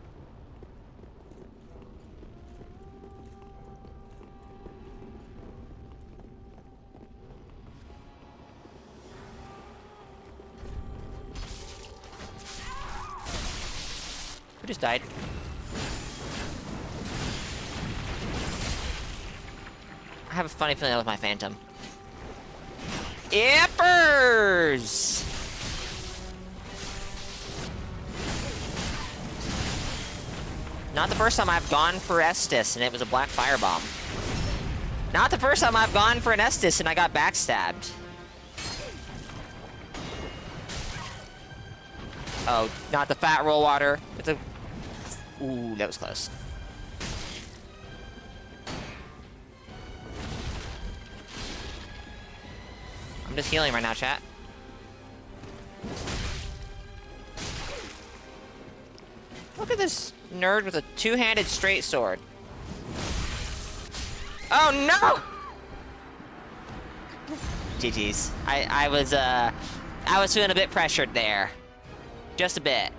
Who just died? I have a funny feeling that was my Phantom. Yippers! Not the first time I've gone for Estus and it was a black firebomb. Not the first time I've gone for an Estus and I got backstabbed. Oh, not the fat roll water. It's a... Ooh, that was close. I'm just healing right now, chat. Look at this nerd with a two-handed straight sword. Oh no! GG's. I was feeling a bit pressured there. Just a bit.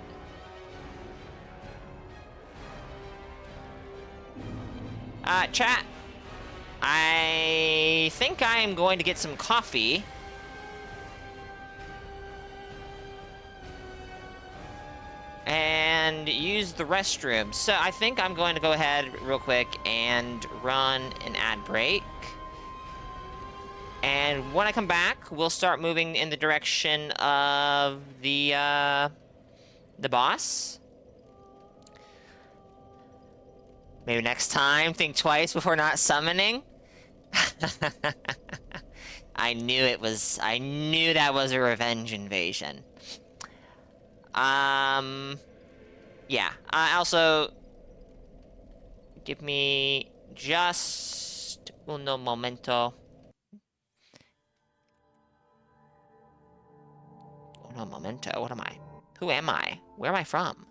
Chat. I think I am going to get some coffee. And use the restroom. So I think I'm going to go ahead real quick and run an ad break. And when I come back, we'll start moving in the direction of the boss. Maybe next time, think twice before not summoning. I knew that was a revenge invasion. Yeah. Also, give me just uno momento. Uno momento. What am I? Who am I? Where am I from?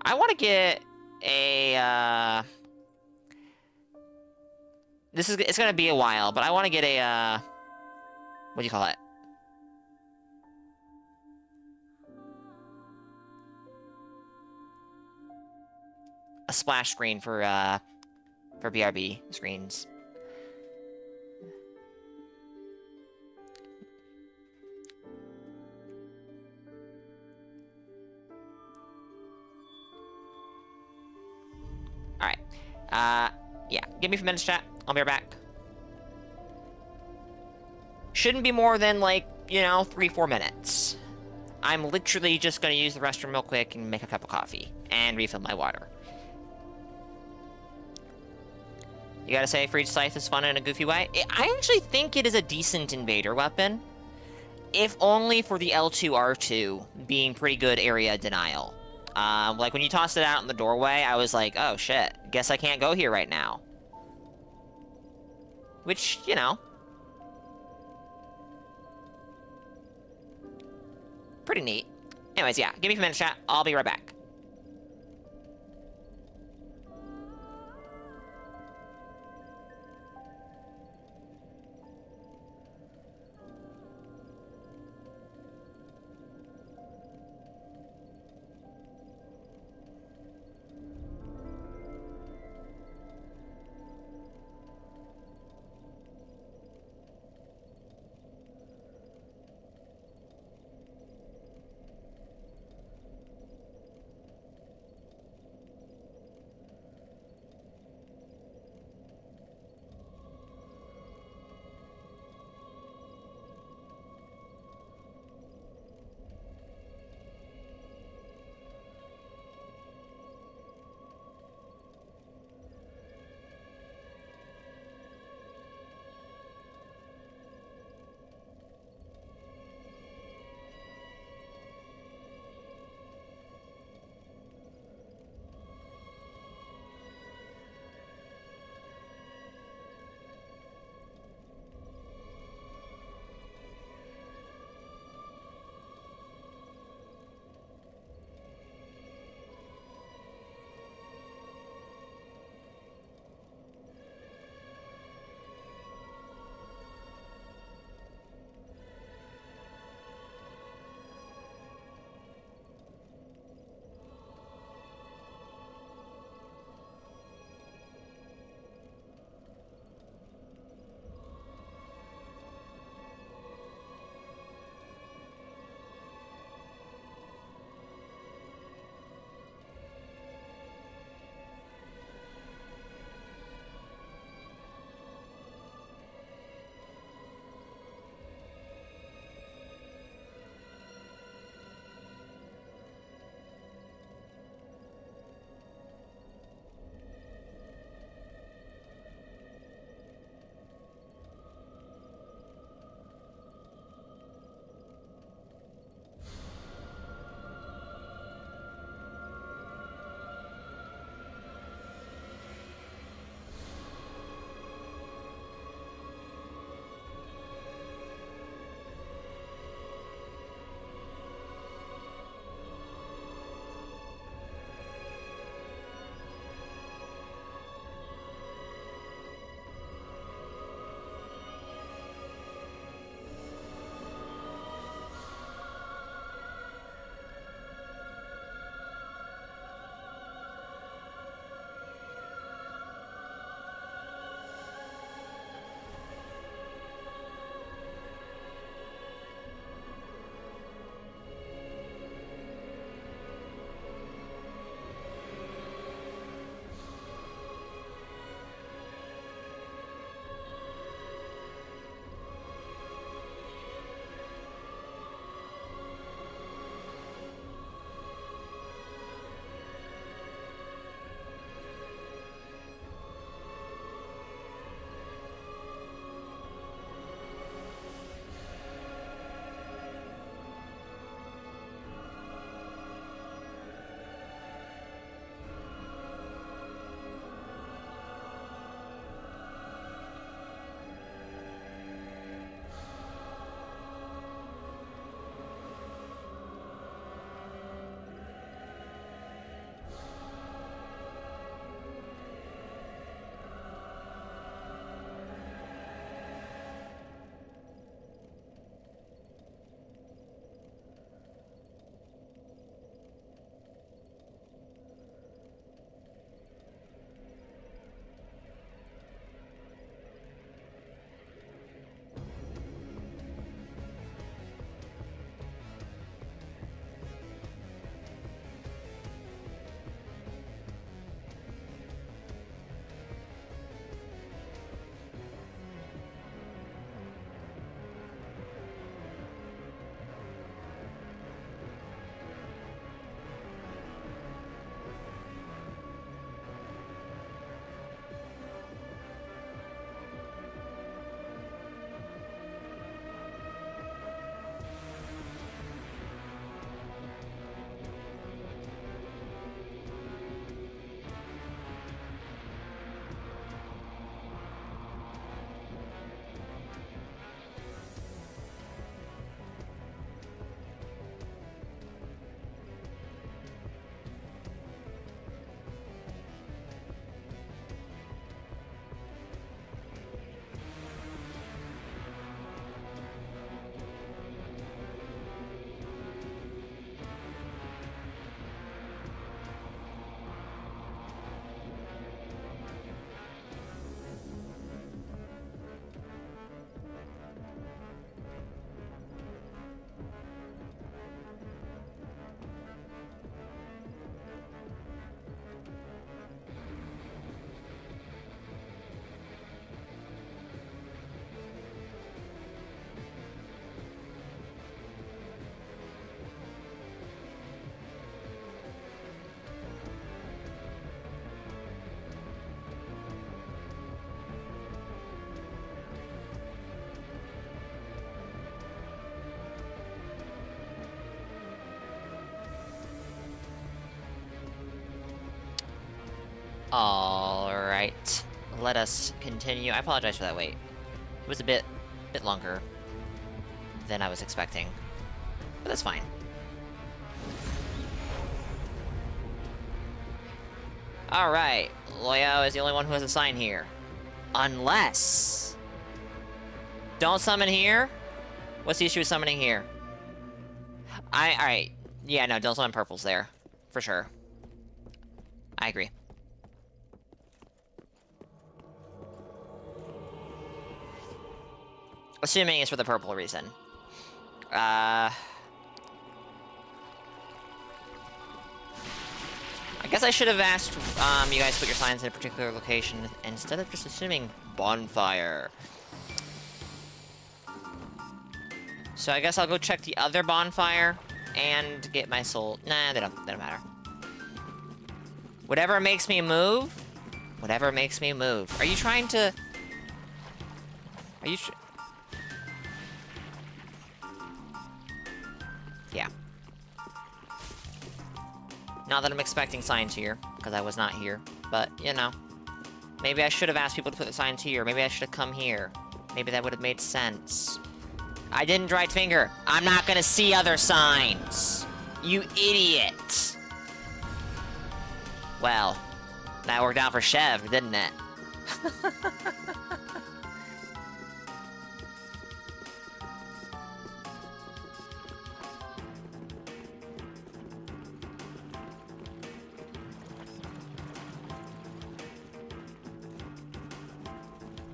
I want to get a, it's gonna be a while, but I want to get a, what do you call it? A splash screen for BRB screens. Alright. Yeah. Give me a few minutes, chat. I'll be right back. Shouldn't be more than, like, you know, 3-4 minutes. I'm literally just gonna use the restroom real quick and make a cup of coffee. And refill my water. You gotta say, Freed Scythe is fun in a goofy way. I actually think it is a decent invader weapon. If only for the L2-R2 being pretty good area denial. Like, when you tossed it out in the doorway, I was like, oh, shit. Guess I can't go here right now. Which, you know. Pretty neat. Anyways, yeah. Give me a few minutes, chat. I'll be right back. Alright. Let us continue. I apologize for that wait. It was a bit longer than I was expecting. But that's fine. Alright. Loyo is the only one who has a sign here. Unless... Don't summon here? What's the issue with summoning here? Alright. Yeah, no, don't summon purples there. For sure. I agree. Assuming it's for the purple reason. I guess I should have asked you guys to put your signs in a particular location instead of just assuming bonfire. So I guess I'll go check the other bonfire and get my soul. Nah, they don't matter. Whatever makes me move. Whatever makes me move. Are you trying to... Are you... Yeah. Not that I'm expecting signs here, because I was not here. But, you know. Maybe I should have asked people to put the signs here. Maybe I should have come here. Maybe that would have made sense. I didn't dried finger. I'm not gonna see other signs. You idiot. Well, that worked out for Chev, didn't it?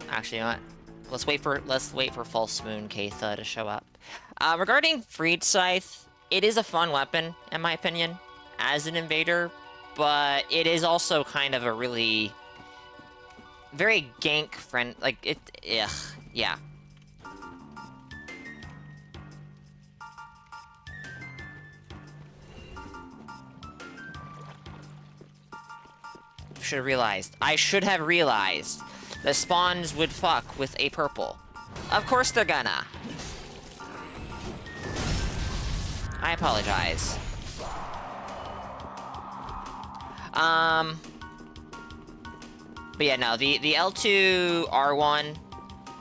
Actually, you know what? Let's wait for False Moon Keitha to show up. Regarding Freed Scythe, it is a fun weapon, in my opinion, as an invader, but it is also kind of a really... very gank friend... like, ugh, yeah. I should have realized the spawns would fuck with a purple. Of course they're gonna. I apologize. But yeah, no, the L2 R1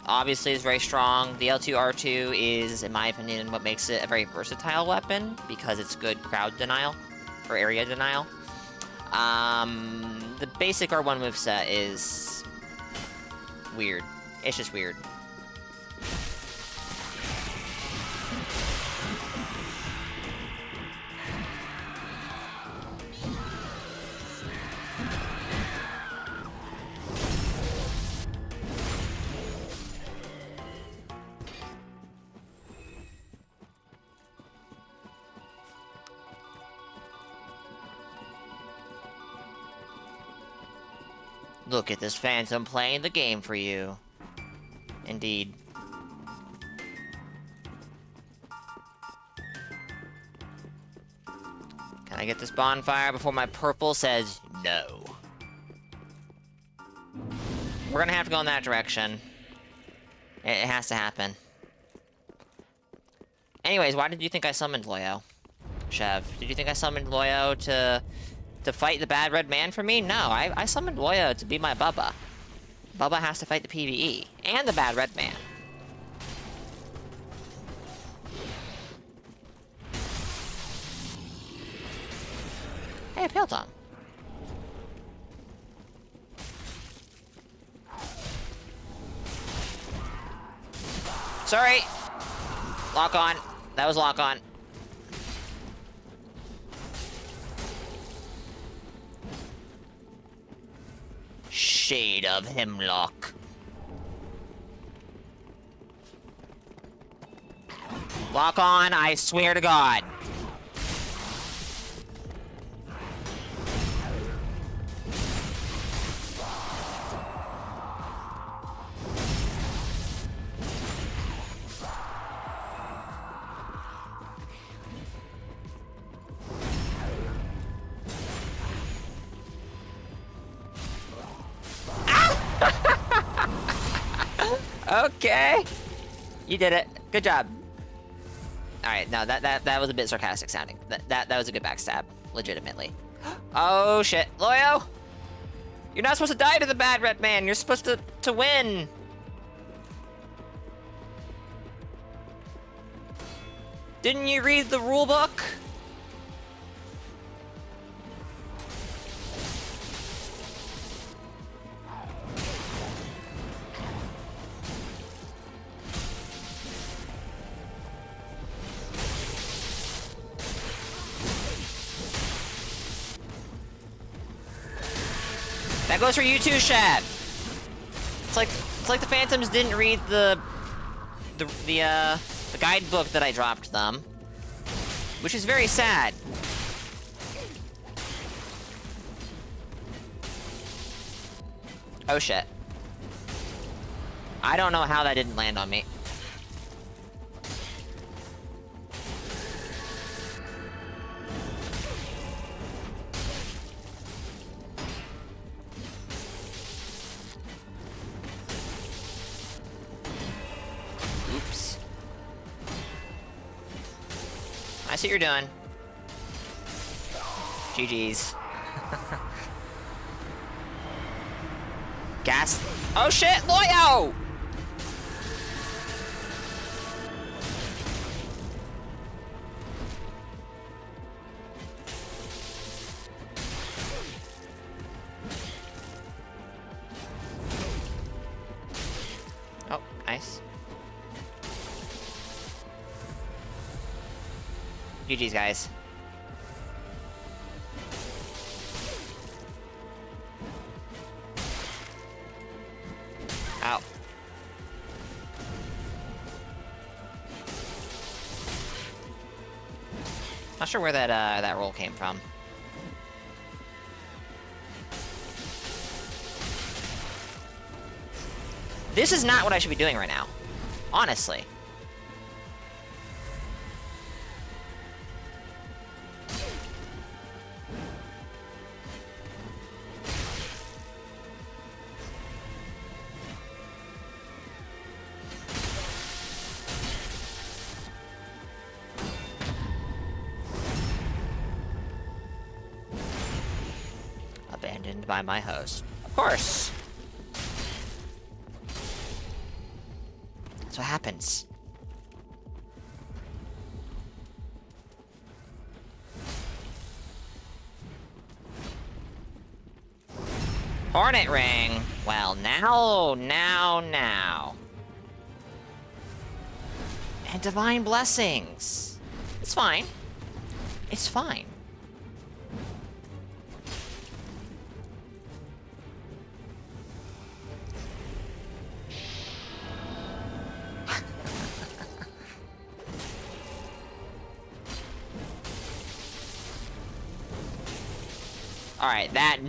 obviously is very strong. The L2 R2 is, in my opinion, what makes it a very versatile weapon, because it's good crowd denial, or area denial. The basic R1 moveset is weird. It's just weird. Look at this phantom playing the game for you. Indeed. Can I get this bonfire before my purple says no? We're gonna have to go in that direction. It has to happen. Anyways, why did you think I summoned Loyo? Chev, did you think I summoned Loyo to fight the bad red man for me? No, I summoned Loyo to be my Bubba. Bubba has to fight the PvE and the bad red man. Hey, Pale Tom. Sorry. Lock on. That was lock on. Shade of Hemlock. Lock on, I swear to God. Okay. You did it. Good job. Alright, no, that was a bit sarcastic sounding. That was a good backstab. Legitimately. Oh, shit. Loyo! You're not supposed to die to the bad red man. You're supposed to win. Didn't you read the rule book? That goes for you too, Shad. It's like the Phantoms didn't read the guidebook that I dropped them, which is very sad. Oh shit. I don't know how that didn't land on me. Oops. I see what you're doing. GG's. Gas. Oh shit, Loyo! Oh, nice. GG's, guys. Ow. Not sure where that roll came from. This is not what I should be doing right now. Honestly. Abandoned by my host. Of course. That's what happens. Hornet ring. Well, now. And divine blessings. It's fine. It's fine. Alright, that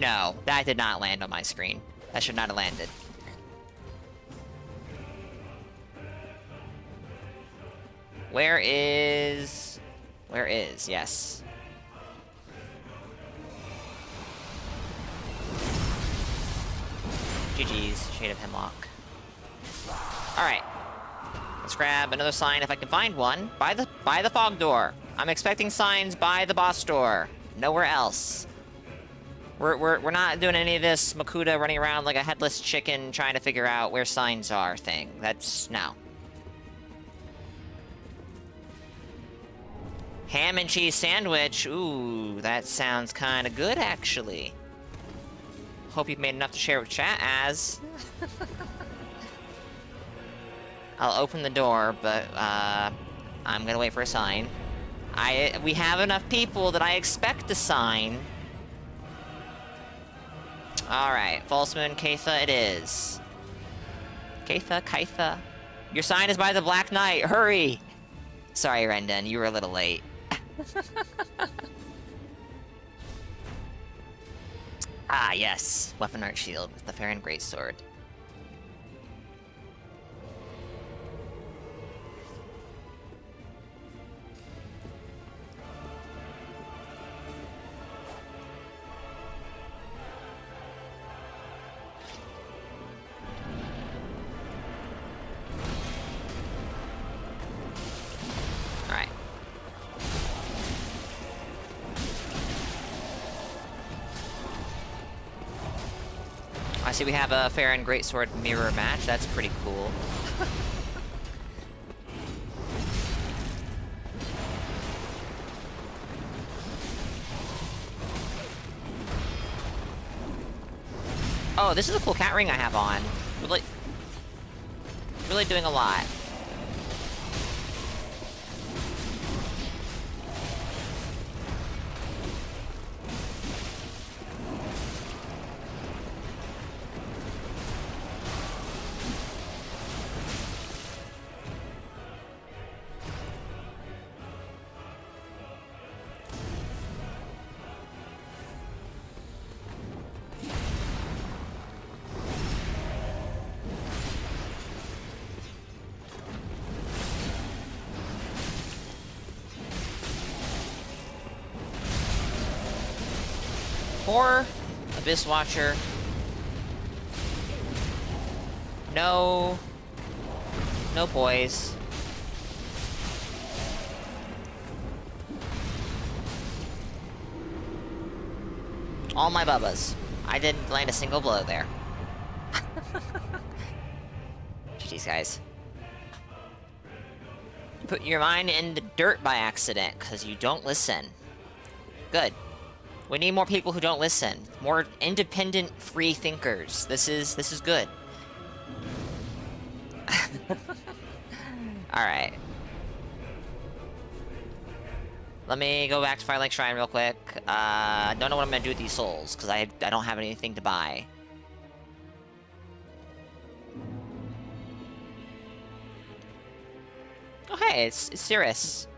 did not land on my screen. That should not have landed. Where is, yes. GG's, Shade of Hemlock. Alright. Let's grab another sign if I can find one. By the fog door. I'm expecting signs by the boss door. Nowhere else. We're not doing any of this Makuta running around like a headless chicken trying to figure out where signs are thing. That's no. Ham and cheese sandwich. Ooh, that sounds kind of good actually. Hope you've made enough to share with chat as. I'll open the door, but I'm gonna wait for a sign. We have enough people that I expect a sign. Alright, False Moon Kaitha it is. Kaitha. Your sign is by the Black Knight, hurry! Sorry, Rendon, you were a little late. Ah, yes. Weapon Art Shield with the Farron Greatsword. Alright. see we have a Fair and Greatsword mirror match. That's pretty cool. Oh, this is a cool cat ring I have on. Really doing a lot. Poor Abyss Watcher. No poise. All my bubbas. I didn't land a single blow there. GG's, guys. You put your mind in the dirt by accident, because you don't listen. Good. We need more people who don't listen. More independent, free thinkers. This is good. Alright. Let me go back to Firelink Shrine real quick. I don't know what I'm gonna do with these souls, because I don't have anything to buy. Oh hey, it's Cirrus.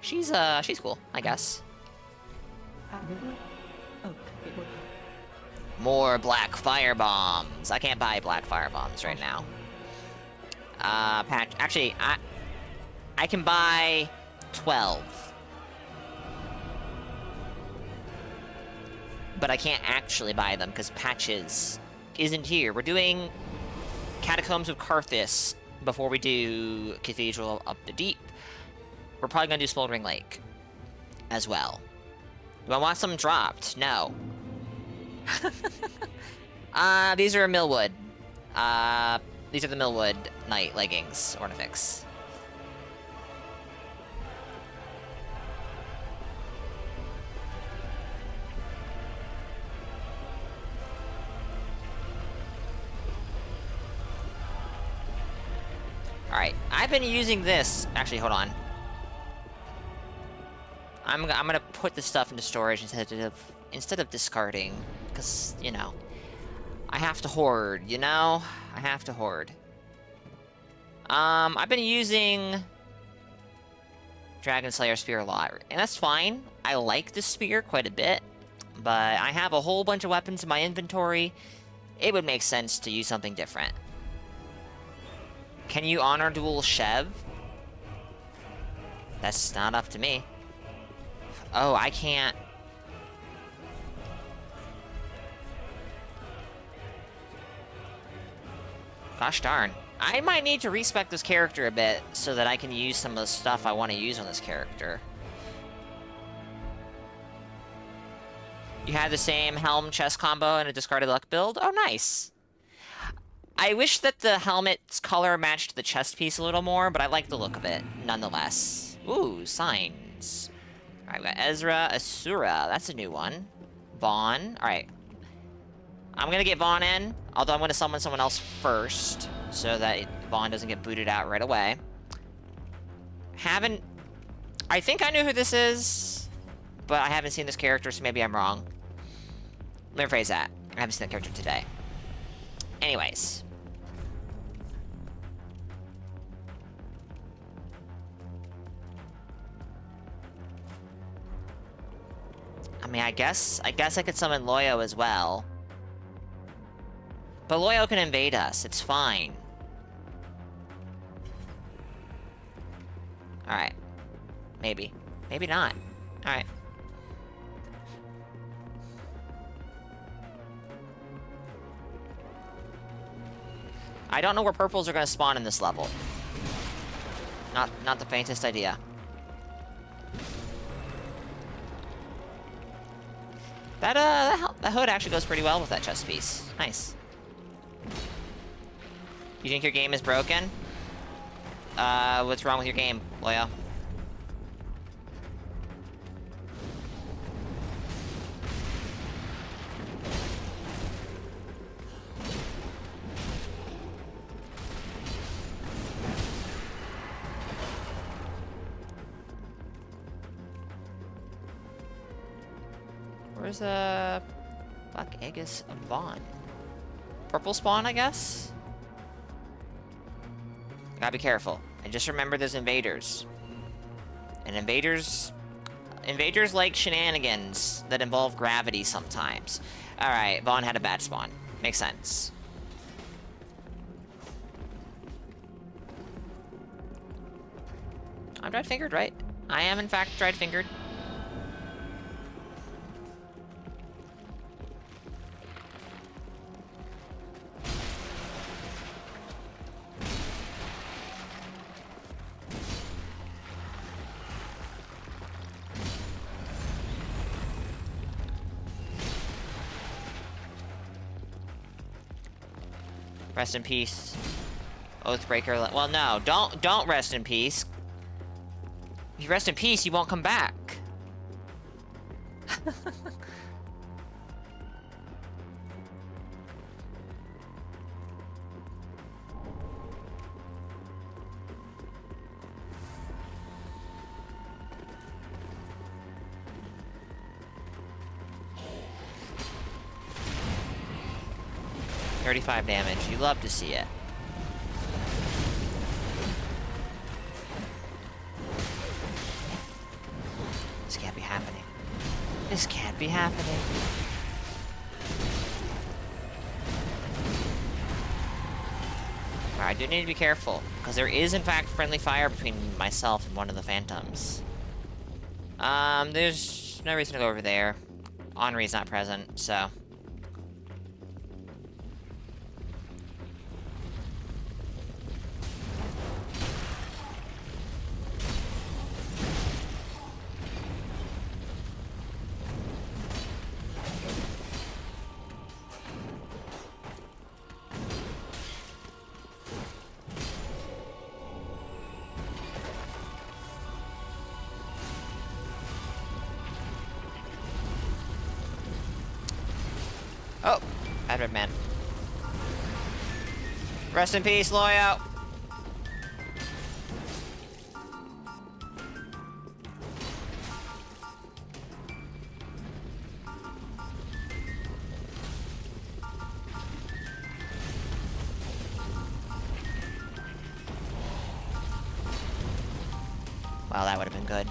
She's cool, I guess. More black fire bombs. I can't buy black fire bombs right now. Patch. Actually, I can buy 12. But I can't actually buy them because Patches isn't here. We're doing Catacombs of Karthus before we do Cathedral of the Deep. We're probably gonna do Smoldering Lake as well. Do I want some dropped? No. These are Millwood. These are the Millwood Knight leggings, Ornifix. Alright, I've been using this. Actually, hold on. I'm gonna put this stuff into storage instead of discarding, because, you know, I have to hoard, you know? I have to hoard. I've been using Dragon Slayer Spear a lot, and that's fine. I like the spear quite a bit, but I have a whole bunch of weapons in my inventory. It would make sense to use something different. Can you honor duel Shev? That's not up to me. Oh, I can't. Gosh darn. I might need to respec this character a bit so that I can use some of the stuff I want to use on this character. You had the same helm chest combo and a discarded luck build? Oh, nice. I wish that the helmet's color matched the chest piece a little more, but I like the look of it, nonetheless. Ooh, signs. Alright, we got Ezra, Asura. That's a new one. Vaughn. Alright. I'm gonna get Vaughn in, although I'm gonna summon someone else first, so that Vaughn doesn't get booted out right away. I think I knew who this is, but I haven't seen this character, so maybe I'm wrong. Let me rephrase that. I haven't seen the character today. Anyways. I mean, I guess I could summon Loyo as well. But Loyo can invade us. It's fine. Alright. Maybe. Maybe not. Alright. I don't know where purples are going to spawn in this level. Not the faintest idea. That hood actually goes pretty well with that chest piece. Nice. You think your game is broken? What's wrong with your game, Loya? Where's Black Aegis Vaughn? Purple spawn, I guess? Gotta be careful. And just remember there's invaders. And invaders like shenanigans that involve gravity sometimes. Alright, Vaughn had a bad spawn. Makes sense. I'm dried-fingered, right? I am, in fact, dried-fingered. Rest in peace, Oathbreaker. Well, no, don't rest in peace. If you rest in peace, you won't come back. 35 damage. You love to see it. This can't be happening. This can't be happening. Alright, I do need to be careful, because there is in fact friendly fire between myself and one of the phantoms. There's no reason to go over there. Henri's not present, so... Oh, bad red man. Rest in peace, Loyo. Wow, that would have been good.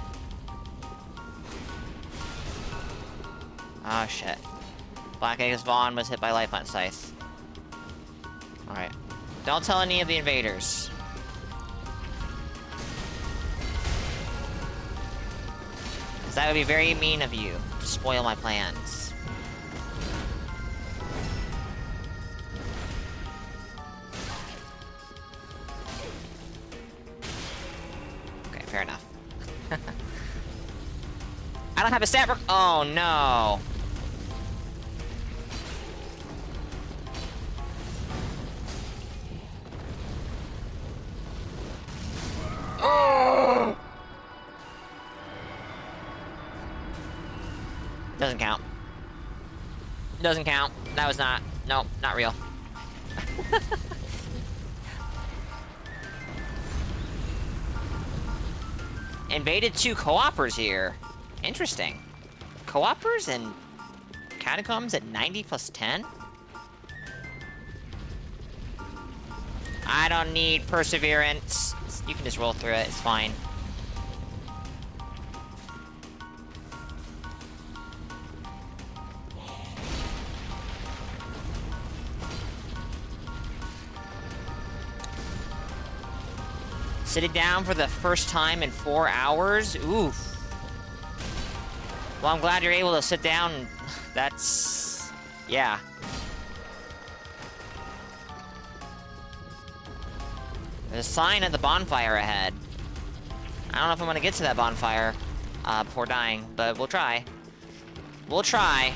Oh, shit. Black Aegis Vaughn was hit by Life Hunt Scythe. Alright. Don't tell any of the invaders. Because that would be very mean of you to spoil my plans. Okay, fair enough. I don't have a stat. Oh no. Doesn't count. Doesn't count. That was not... Nope, not real. Invaded 2 co-opers here. Interesting. Co-opers and catacombs at 90 plus 10? I don't need perseverance. You can just roll through it, it's fine. Sitting down for the first time in 4 hours? Oof. Well, I'm glad you're able to sit down. That's... yeah. There's a sign at the bonfire ahead. I don't know if I'm gonna get to that bonfire before dying, but we'll try. We'll try.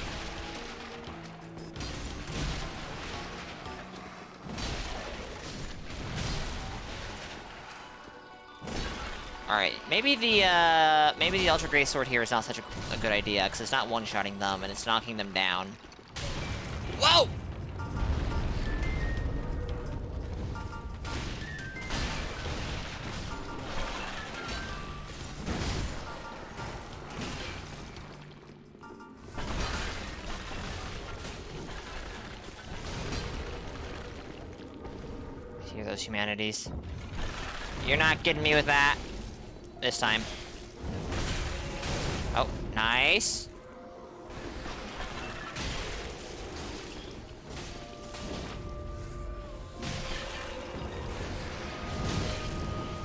Alright, maybe the Ultra Great Sword here is not such a good idea, because it's not one-shotting them, and it's knocking them down. Whoa! Hear those humanities. You're not getting me with that. This time. Oh, nice.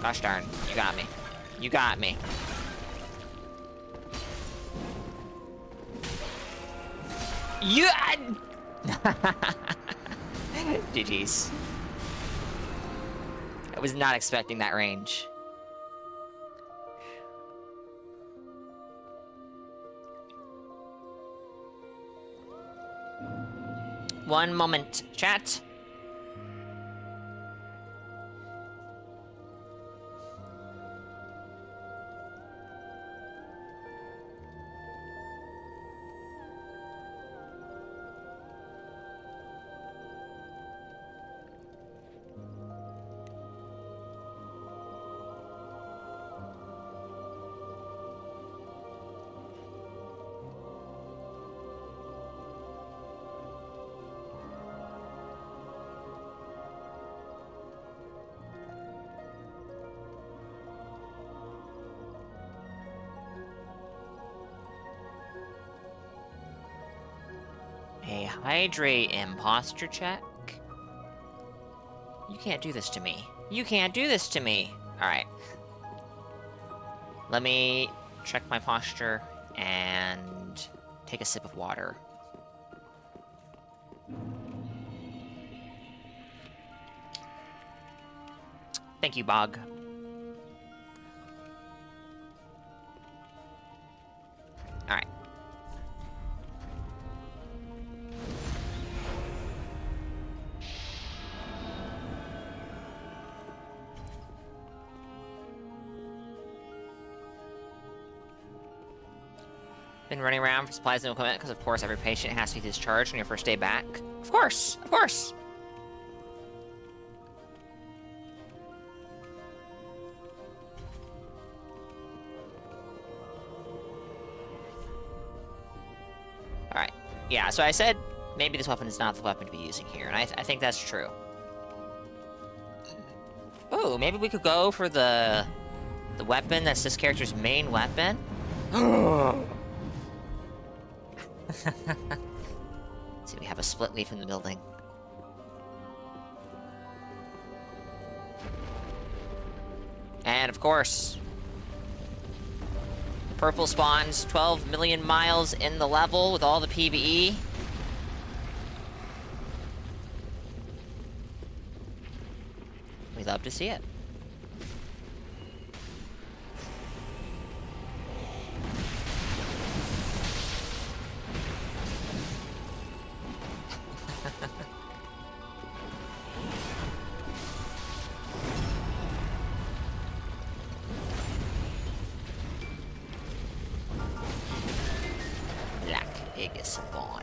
Gosh darn, you got me. You got me. You. GG's. I was not expecting that range. One moment, chat. A hydrate imposter check? You can't do this to me. You can't do this to me! Alright. Let me check my posture and take a sip of water. Thank you, Bog. Alright. Been running around for supplies and equipment because, of course, every patient has to be discharged on your first day back. Of course! Of course! Alright. Yeah, so I said maybe this weapon is not the weapon to be using here, and I think that's true. Ooh, maybe we could go for the weapon that's this character's main weapon? See, we have a split leaf in the building. And of course, the purple spawns 12 million miles in the level with all the PvE. We love to see it. Spawn.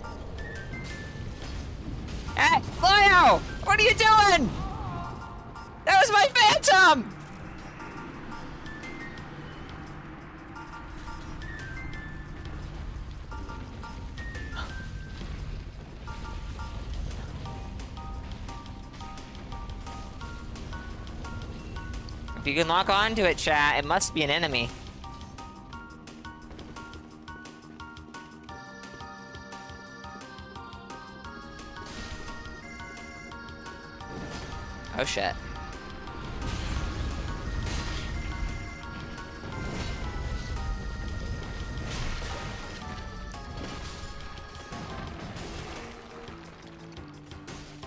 Hey, Leo! What are you doing? That was my phantom! If you can lock onto it, chat, it must be an enemy. Oh shit.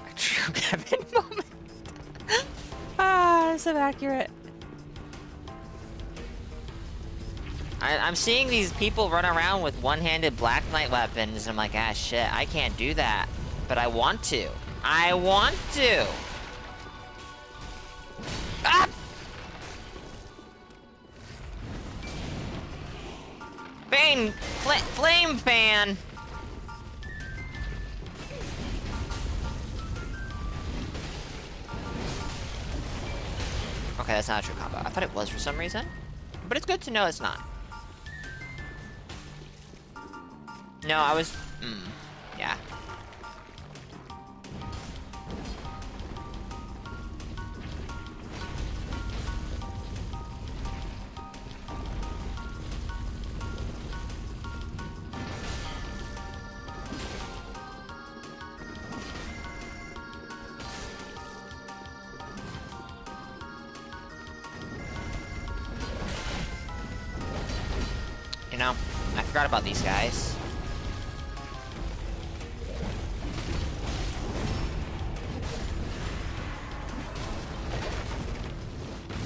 A true Kevin moment. Ah, so accurate. I'm seeing these people run around with one-handed Black Knight weapons, and I'm like, ah shit, I can't do that. But I want to. I want to! Ah! Bane! Flame fan! Okay, that's not a true combo. I thought it was for some reason. But it's good to know it's not. No, I was... yeah. You know, I forgot about these guys.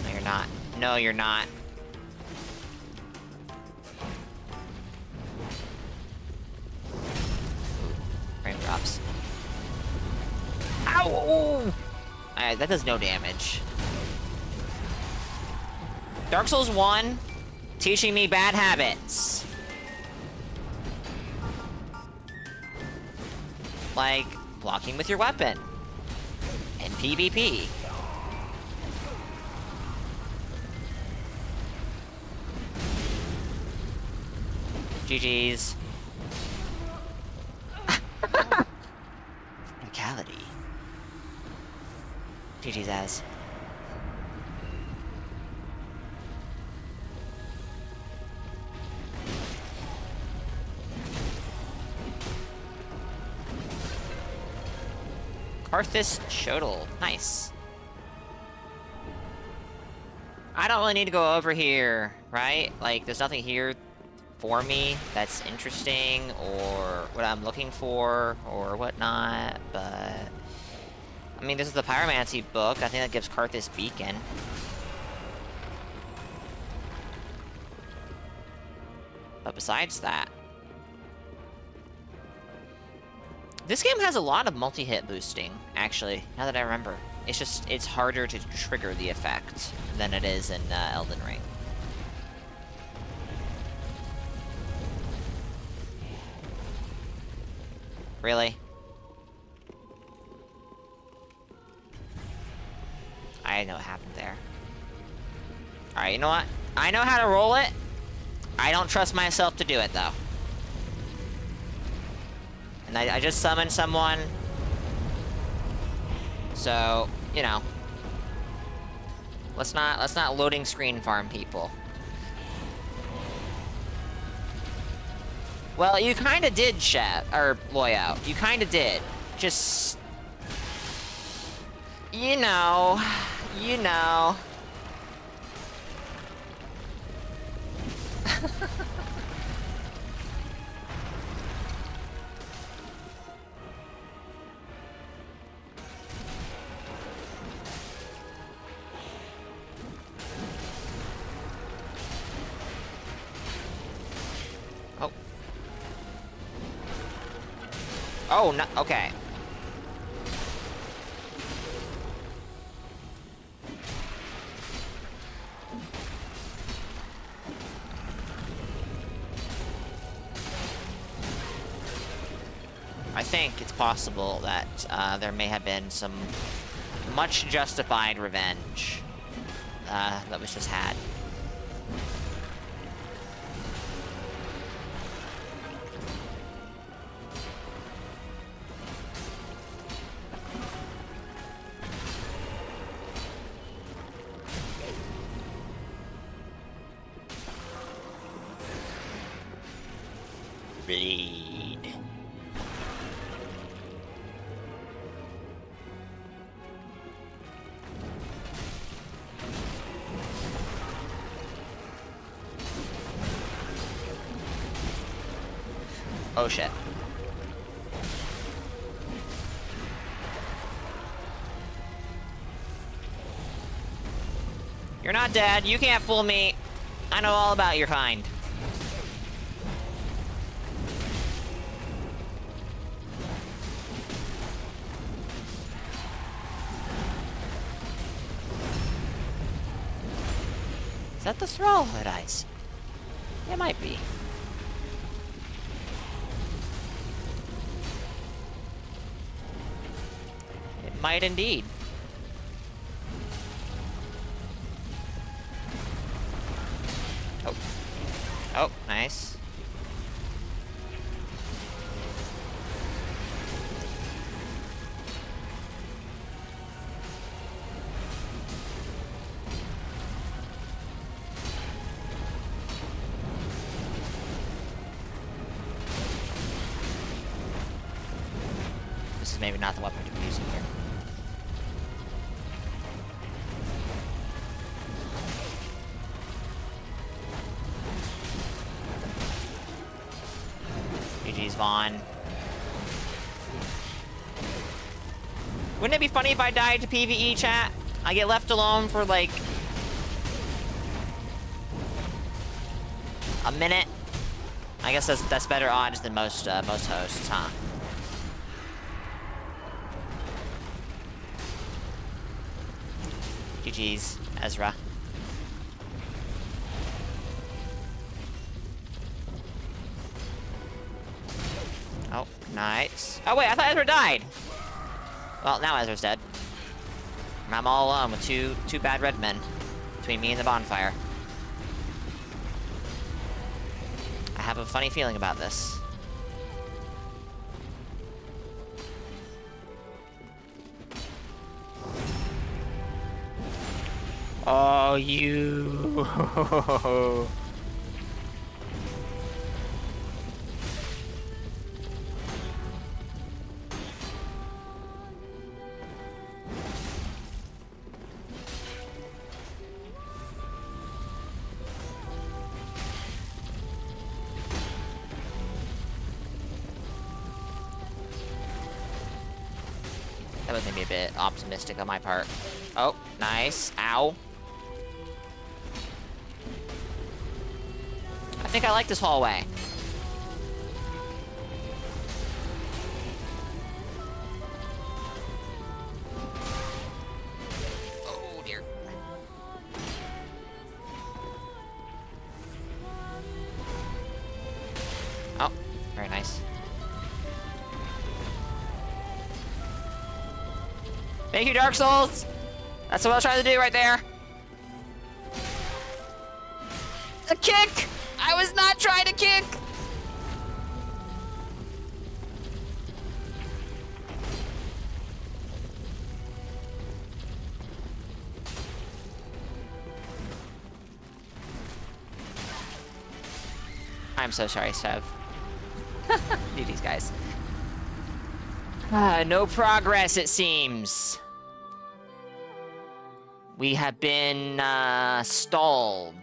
No, you're not. No, you're not. Frame drops. Ow! That does no damage. Dark Souls 1, teaching me bad habits. Like, blocking with your weapon. And PvP. GG's. Brutality. GG's ass. Arthas Shodel. Nice. I don't really need to go over here, right? Like, there's nothing here for me that's interesting, or what I'm looking for, or whatnot, but... I mean, this is the Pyromancy book. I think that gives Karthus Beacon. But besides that... This game has a lot of multi-hit boosting, actually, now that I remember. It's just, it's harder to trigger the effect than it is in Elden Ring. Really? I know what happened there. Alright, you know what? I know how to roll it. I don't trust myself to do it, though. And I just summoned someone. So, you know. Let's not loading screen farm people. Well, you kinda did, Chat, or Loyout. You kinda did. Just... You know. You know. Oh. Oh, no, okay. I think it's possible that there may have been some much justified revenge that was just had. Bleed. Oh shit. You're not dead. You can't fool me. I know all about your kind. Is that the Thrall Hood Eyes? It might be. Might indeed. Oh. Oh, nice. This is maybe not the weapon to be using here. GG's Vaughn. Wouldn't it be funny if I died to PvE, chat? I get left alone for like a minute. I guess that's better odds than most hosts, huh? GG's, Ezra. Oh, nice. Oh wait, I thought Ezra died. Well, now Ezra's dead. And I'm all alone with two bad red men between me and the bonfire. I have a funny feeling about this. Oh, you. That was maybe a bit optimistic on my part. Oh, nice. Ow. I think I like this hallway. Oh, dear. Oh, very nice. Thank you, Dark Souls! That's what I was trying to do right there. A kick! I was not trying to kick! I'm so sorry, Sev. GG's, guys. No progress, it seems. We have been, stalled.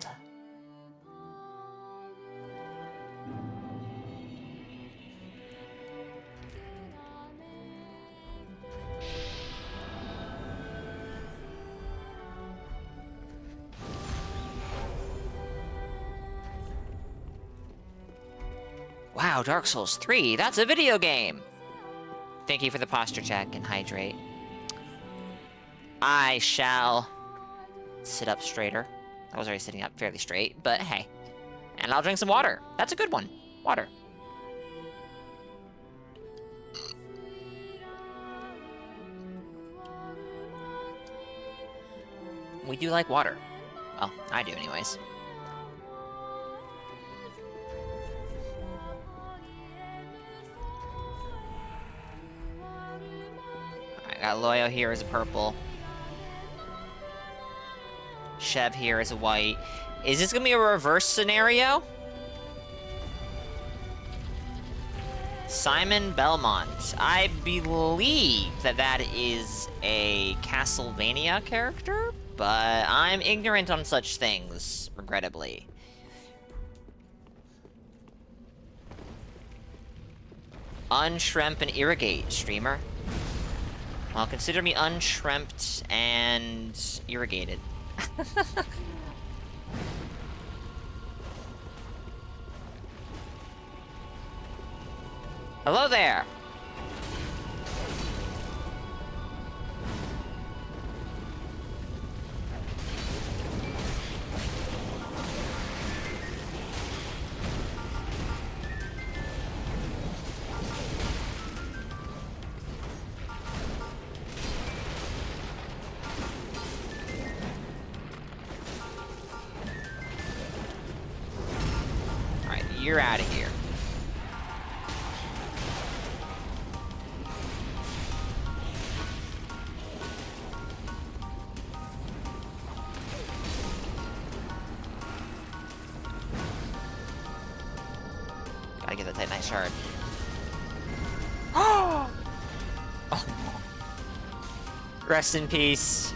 Wow, Dark Souls 3, that's a video game! Thank you for the posture check and hydrate. I shall sit up straighter. I was already sitting up fairly straight, but hey. And I'll drink some water. That's a good one. Water. We do like water. Well, I do anyways. I got Loyo here as a purple. Shev here as a white. Is this gonna be a reverse scenario? Simon Belmont. I believe that is a Castlevania character, but I'm ignorant on such things, regrettably. Unshrimp and irrigate, streamer. Well, consider me unshrimped and irrigated. Hello there! You're out of here. Gotta get that Titanite shard. Oh! Rest in peace.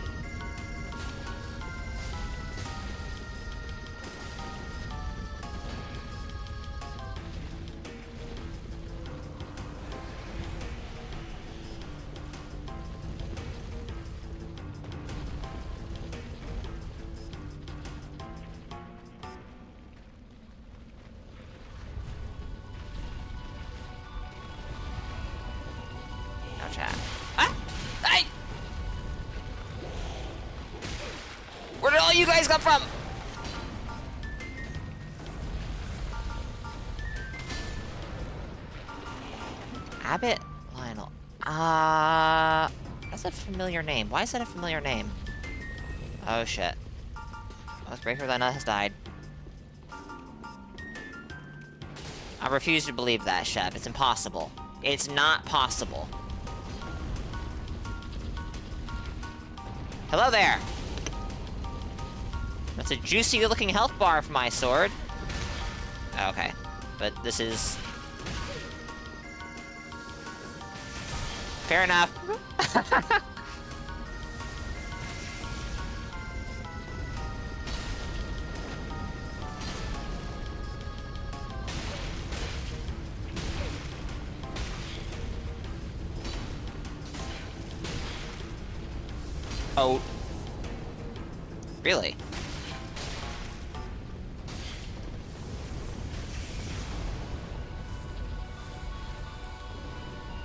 No chat. Ah! Hey! Where did all you guys come from? Abbott Lionel. That's a familiar name. Why is that a familiar name? Oh shit. Most Breaker Lena has died. I refuse to believe that, Shep. It's impossible. It's not possible. Hello there! That's a juicy looking health bar for my sword. Okay. But this is... fair enough. Oh. Really?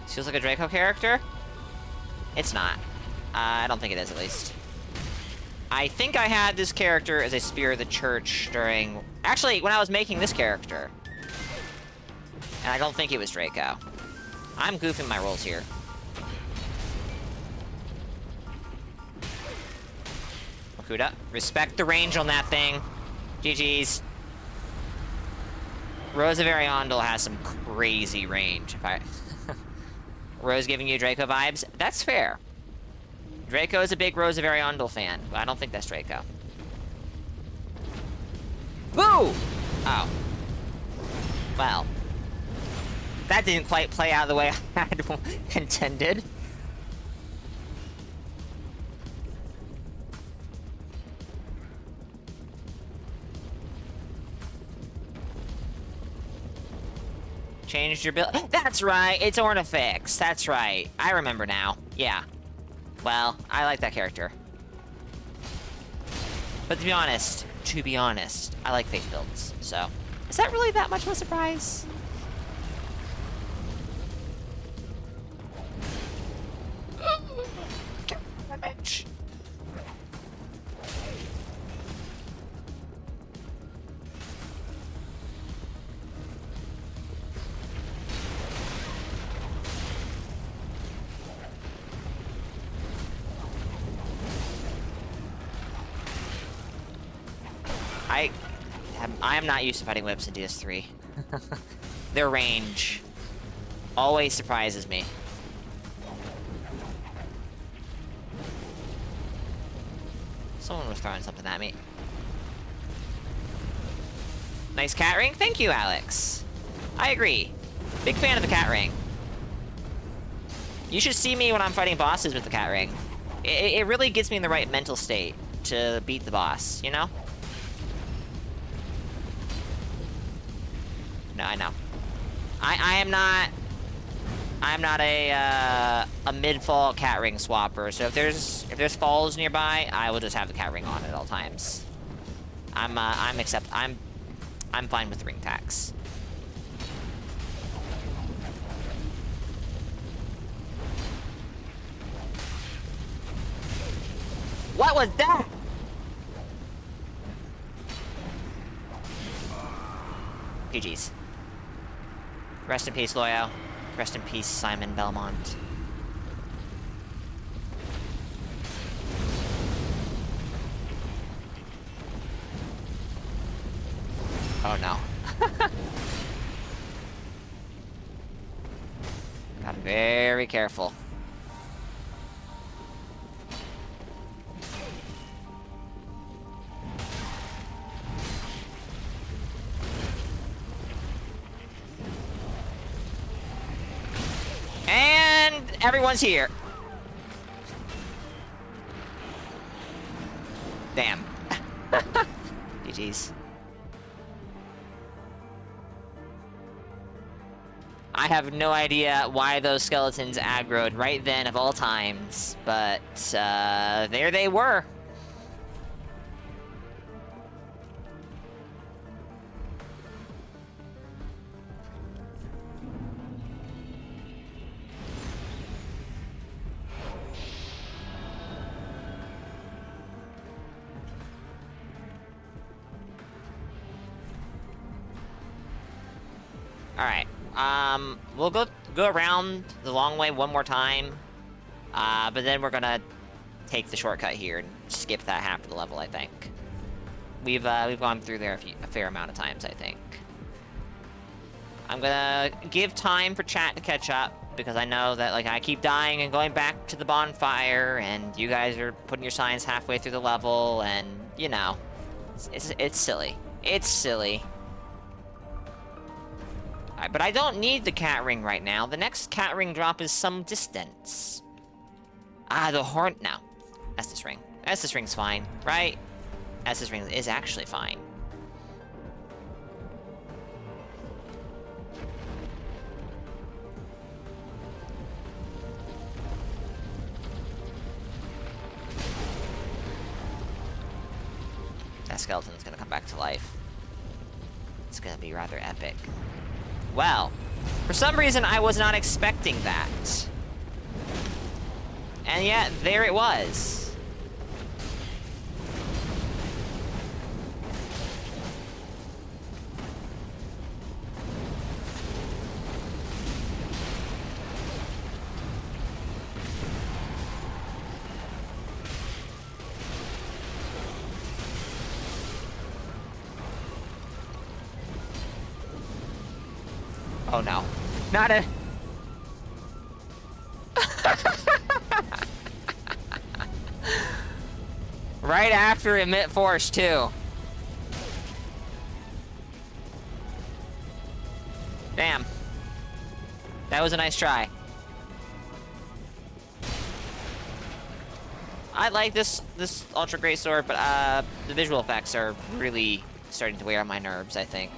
This feels like a Draco character? It's not. I don't think it is, at least. I think I had this character as a Spear of the Church during... Actually, when I was making this character. And I don't think it was Draco. I'm goofing my rolls here. Okuda, respect the range on that thing. GG's. Rosa Variandal has some crazy range. If I... Rose giving you Draco vibes? That's fair. Draco is a big Rosa Variandal fan, but I don't think that's Draco. Boo! Oh. Well. That didn't quite play out the way I had intended. Changed your build. That's right, it's Ornifex. That's right. I remember now. Yeah. Well, I like that character. But to be honest, I like Faith builds. So, is that really that much of a surprise? Damage. I am not used to fighting whips in DS3. Their range always surprises me. Someone was throwing something at me. Nice cat ring? Thank you, Alex. I agree. Big fan of the cat ring. You should see me when I'm fighting bosses with the cat ring. It really gets me in the right mental state to beat the boss, you know? No, I know. I'm not a mid-fall cat ring swapper. So if there's falls nearby, I will just have the cat ring on at all times. I'm fine with the ring tax. What was that? GG's. Rest in peace, Loyo. Rest in peace, Simon Belmont. Oh no. Very careful. And everyone's here. Damn. GG's. I have no idea why those skeletons aggroed right then of all times, but there they were. Alright, we'll go around the long way one more time, but then we're gonna take the shortcut here and skip that half of the level, I think. We've gone through there a fair amount of times, I think. I'm gonna give time for chat to catch up, because I know that, like, I keep dying and going back to the bonfire, and you guys are putting your signs halfway through the level, and, you know, it's silly. It's silly. Alright, but I don't need the cat ring right now. The next cat ring drop is some distance. Ah, the horn... No. Estus ring. Estus ring's fine, right? Estus ring is actually fine. That skeleton's gonna come back to life. It's gonna be rather epic. Well, for some reason I was not expecting that. And yet, there it was. Oh no. Not a... Right after emit force, too. Damn. That was a nice try. I like this ultra great sword, but the visual effects are really starting to wear on my nerves, I think,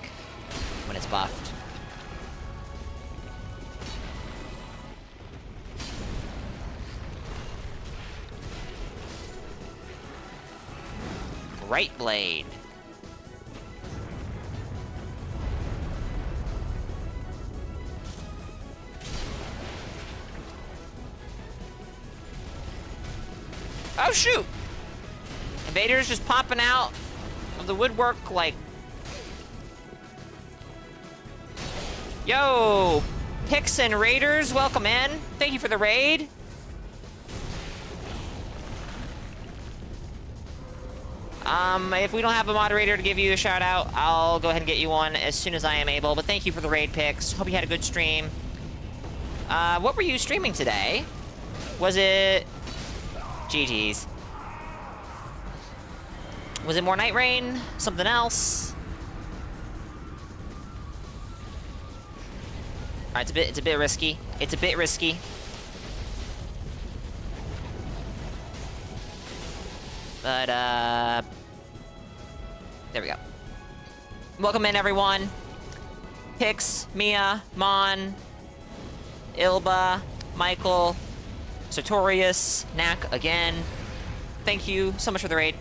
when it's buffed. Right blade. Oh shoot! Invaders just popping out of the woodwork like... Yo! Picks and Raiders, welcome in. Thank you for the raid. If we don't have a moderator to give you a shout out, I'll go ahead and get you one as soon as I am able, but thank you for the raid picks. Hope you had a good stream. What were you streaming today? Was it... GG's. Was it more Night Rain? Something else? Alright, it's a bit risky. It's a bit risky. But, there we go. Welcome in, everyone. Pix, Mia, Mon, Ilba, Michael, Sartorius, Knack again. Thank you so much for the raid,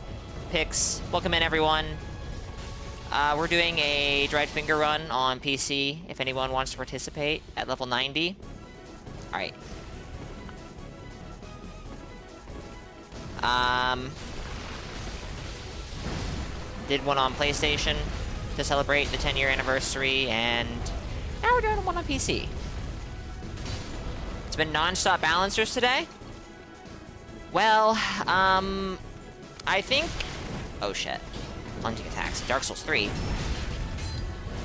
Pix. Welcome in, everyone. We're doing a dried finger run on PC, if anyone wants to participate, at level 90. Alright. Did one on PlayStation to celebrate the 10-year anniversary, and now we're doing one on PC. It's been non-stop balancers today. Well, I think... Oh shit. Plunging attacks. Dark Souls 3.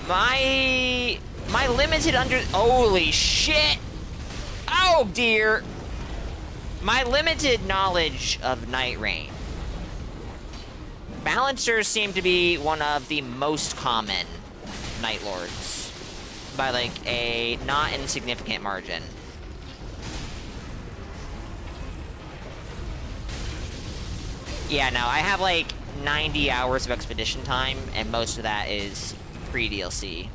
My limited under... Holy shit! Oh, dear! My limited knowledge of Night Rain. Balancers seem to be one of the most common Night Lords. By, like, a not insignificant margin. Yeah, no, I have, like, 90 hours of expedition time, and most of that is pre-DLC.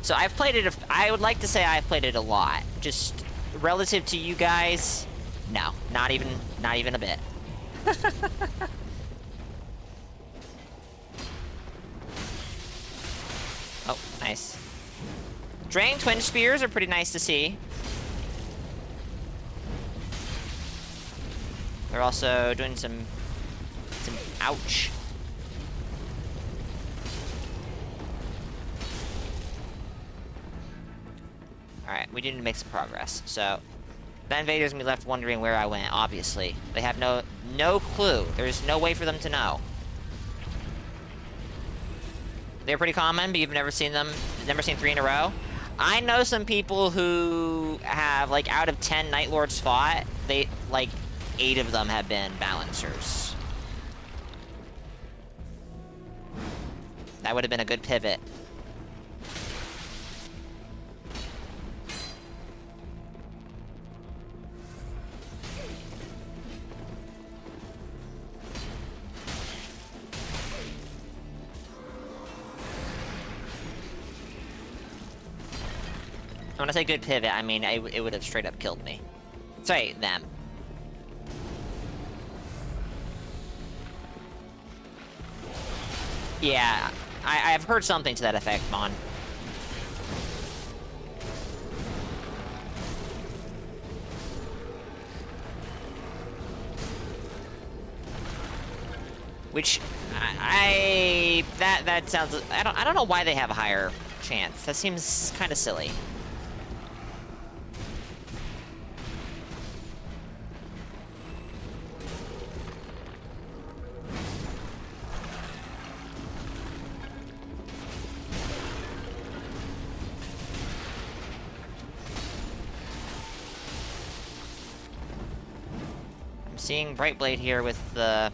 So I've played it, I would like to say I've played it a lot. Just relative to you guys, no, not even a bit. Oh, nice. Drang Twin Spears are pretty nice to see. They're also doing some ouch. Alright, we need to make some progress. So, the invaders gonna be left wondering where I went, obviously. They have no clue. There's no way for them to know. They're pretty common, but you've never seen them, never seen 3 in a row. I know some people who have, like, out of 10 Night Lords fought, they, like, 8 of them have been Balancers. That would have been a good pivot. When I say good pivot, I mean it would have straight up killed me. Sorry, them. Yeah, I've heard something to that effect, Mon. Which that sounds, I don't know why they have a higher chance. That seems kind of silly. Seeing Brightblade here with the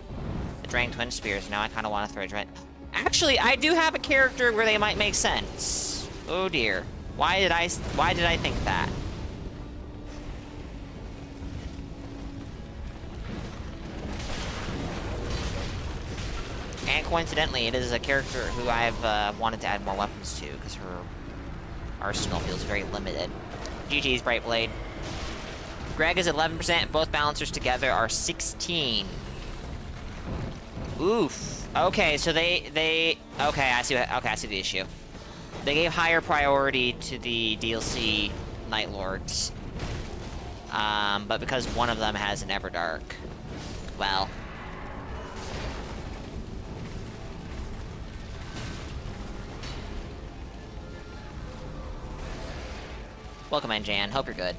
Drang Twin Spears, now I kind of want to throw a Drang... Actually, I do have a character where they might make sense. Oh dear. Why did I think that? And coincidentally, it is a character who I've wanted to add more weapons to, because her arsenal feels very limited. GG's, Brightblade. Greg is 11%, both Balancers together are 16. Oof. Okay, so okay, I see the issue. They gave higher priority to the DLC Night Lords. But because one of them has an Everdark, well. Welcome in, Jan. Hope you're good.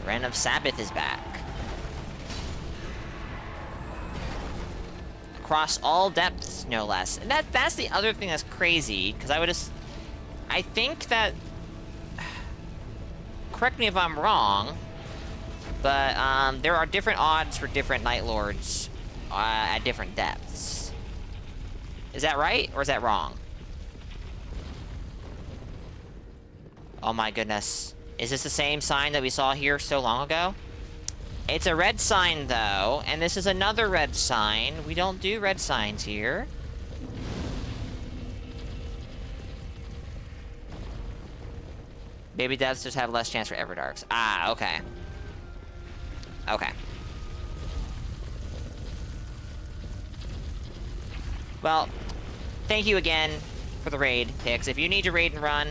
Ren of Sabbath is back. Across all depths, no less. And that's the other thing that's crazy, because I think that... Correct me if I'm wrong, but there are different odds for different Night Lords at different depths. Is that right, or is that wrong? Oh my goodness. Is this the same sign that we saw here so long ago? It's a red sign, though, and this is another red sign. We don't do red signs here. Baby devs just have less chance for Everdarks. Ah, okay. Okay. Well, thank you again for the raid picks. If you need to raid and run,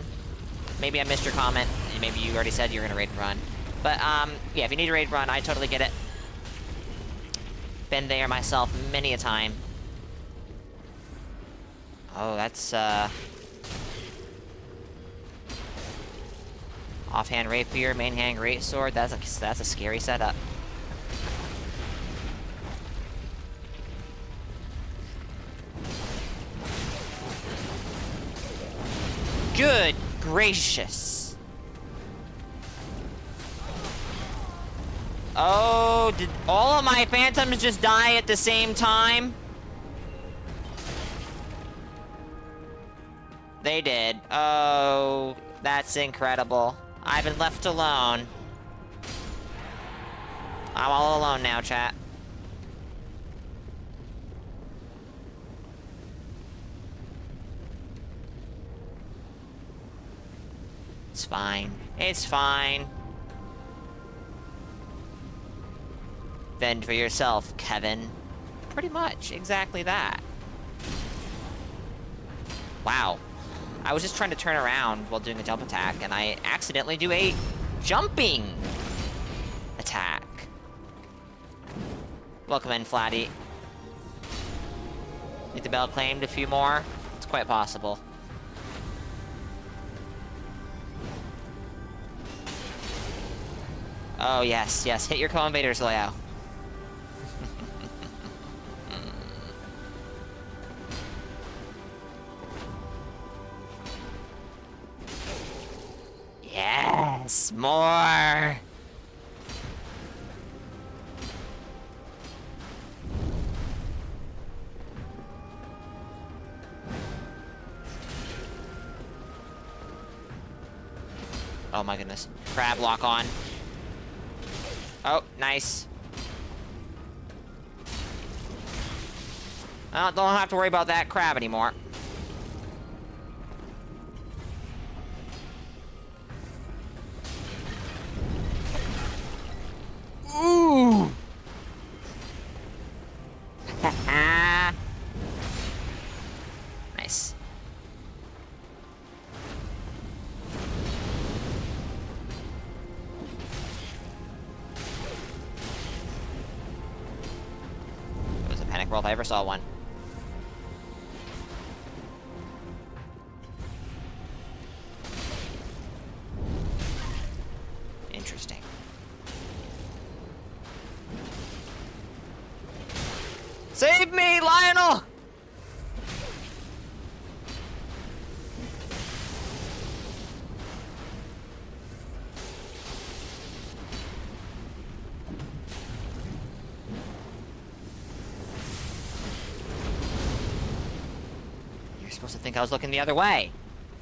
maybe I missed your comment. Maybe you already said you were gonna raid and run. But, yeah, if you need to raid and run, I totally get it. Been there myself many a time. Oh, that's, Offhand rapier, main hand greatsword. That's a scary setup. Good gracious. Oh, did all of my phantoms just die at the same time? They did. Oh, that's incredible. I've been left alone. I'm all alone now, chat. It's fine. It's fine. Fend for yourself, Kevin. Pretty much, exactly that. Wow. I was just trying to turn around while doing a jump attack, and I accidentally do a jumping attack. Welcome in, Flatty. Need the bell claimed a few more? It's quite possible. Oh, yes, yes. Hit your co-invaders, Leo. Yes, more. Oh my goodness. Crab lock on. Oh, nice. Well, don't have to worry about that crab anymore. Ooh! Nice. It was a panic roll if I ever saw one. Interesting. Save me, Lionel! You're supposed to think I was looking the other way.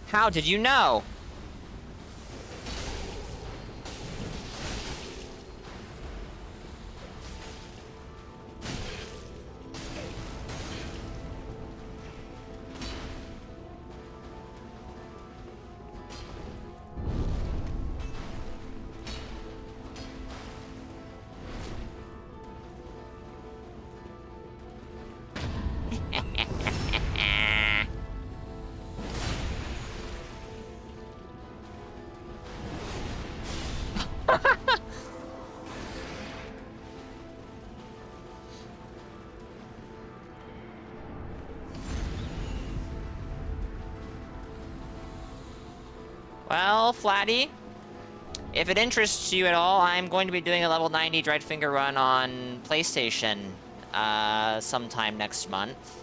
How did you know? Well, Flatty, if it interests you at all, I'm going to be doing a level 90 Dreadfinger run on PlayStation sometime next month.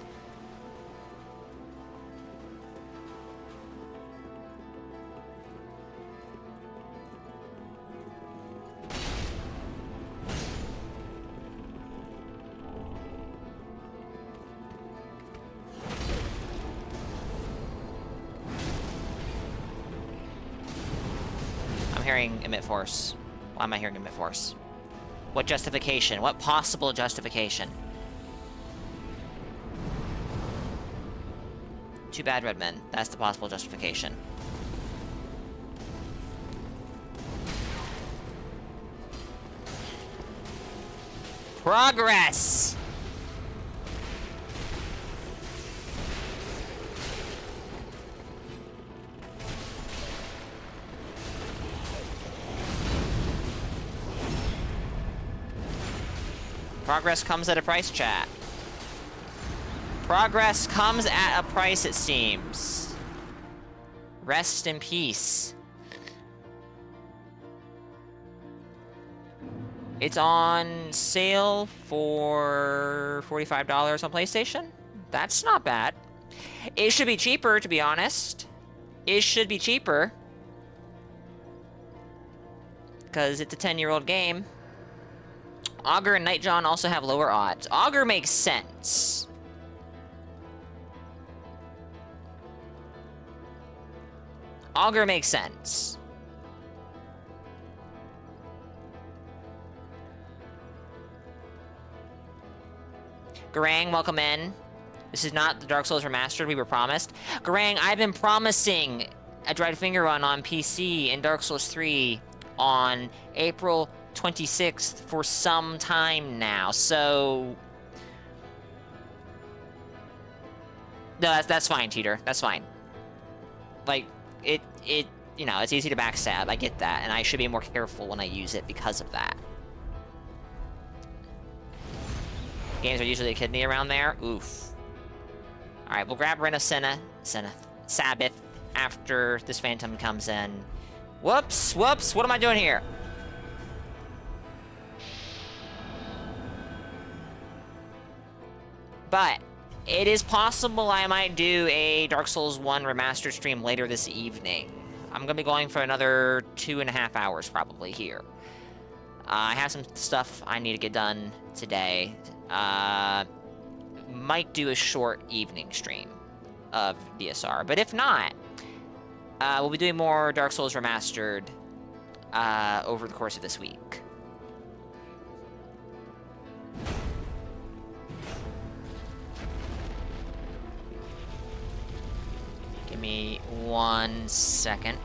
Hearing emit force. Why am I hearing emit force? What justification? What possible justification? Too bad, Redman. That's the possible justification. Progress! Progress comes at a price, chat. Progress comes at a price, it seems. Rest in peace. It's on sale for $45 on PlayStation. That's not bad. It should be cheaper, to be honest. It should be cheaper. Because it's a 10-year-old game. Augur and Nightjaw also have lower odds. Augur makes sense. Augur makes sense. Garang, welcome in. This is not the Dark Souls Remastered we were promised. Garang, I've been promising a Dried Finger Run on PC in Dark Souls 3 on April 26th for some time now, so... No, that's fine, Teeter. That's fine. Like, you know, it's easy to backstab. I get that, and I should be more careful when I use it because of that. Games are usually a kidney around there. Oof. Alright, we'll grab Ren of Sabbath after this Phantom comes in. Whoops, whoops, what am I doing here? But it is possible I might do a Dark Souls 1 Remastered stream later this evening. I'm gonna be going for another 2.5 hours probably here. I have some stuff I need to get done today. Might do a short evening stream of DSR, but if not, we'll be doing more Dark Souls Remastered over the course of this week. Give me 1 second.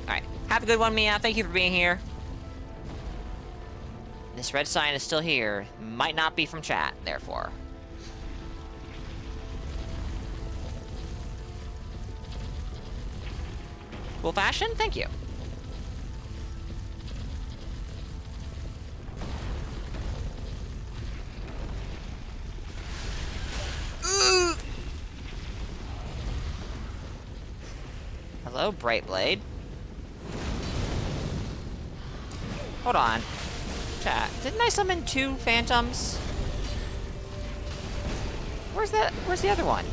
Alright, have a good one, Mia. Thank you for being here. This red sign is still here. Might not be from chat, therefore. Cool fashion? Thank you. Hello, Brightblade. Hold on. Chat. Didn't I summon 2 phantoms? Where's the other one?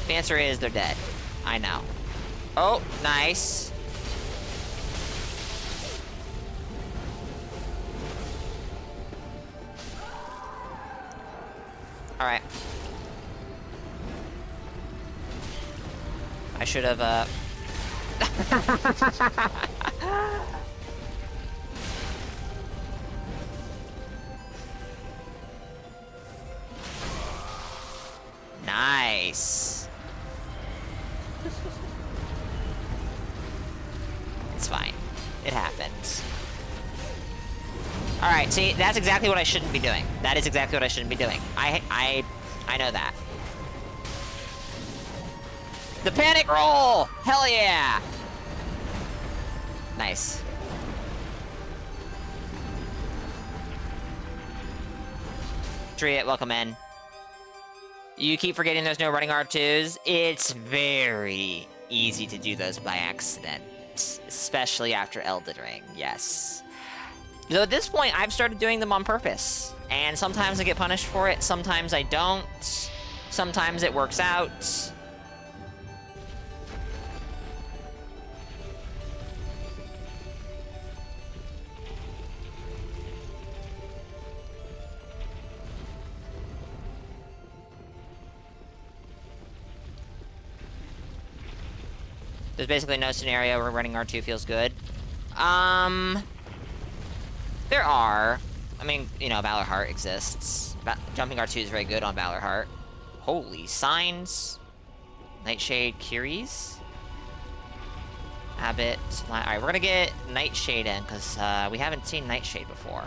The answer is they're dead. I know. Oh, nice. Alright. I should have, Nice. It's fine. It happens. Alright, see, that's exactly what I shouldn't be doing. That is exactly what I shouldn't be doing. I know that. The panic roll! Hell yeah! Nice. Triet, welcome in. You keep forgetting there's no running R2s. It's very easy to do those by accident. Especially after Elden Ring, yes. Though at this point, I've started doing them on purpose. And sometimes I get punished for it, sometimes I don't. Sometimes it works out. There's basically no scenario where running R2 feels good. There are. I mean, you know, Valor Heart exists. Jumping R2 is very good on Valor Heart. Holy signs. Nightshade Curies. Abbott. Alright, we're gonna get Nightshade in, because we haven't seen Nightshade before.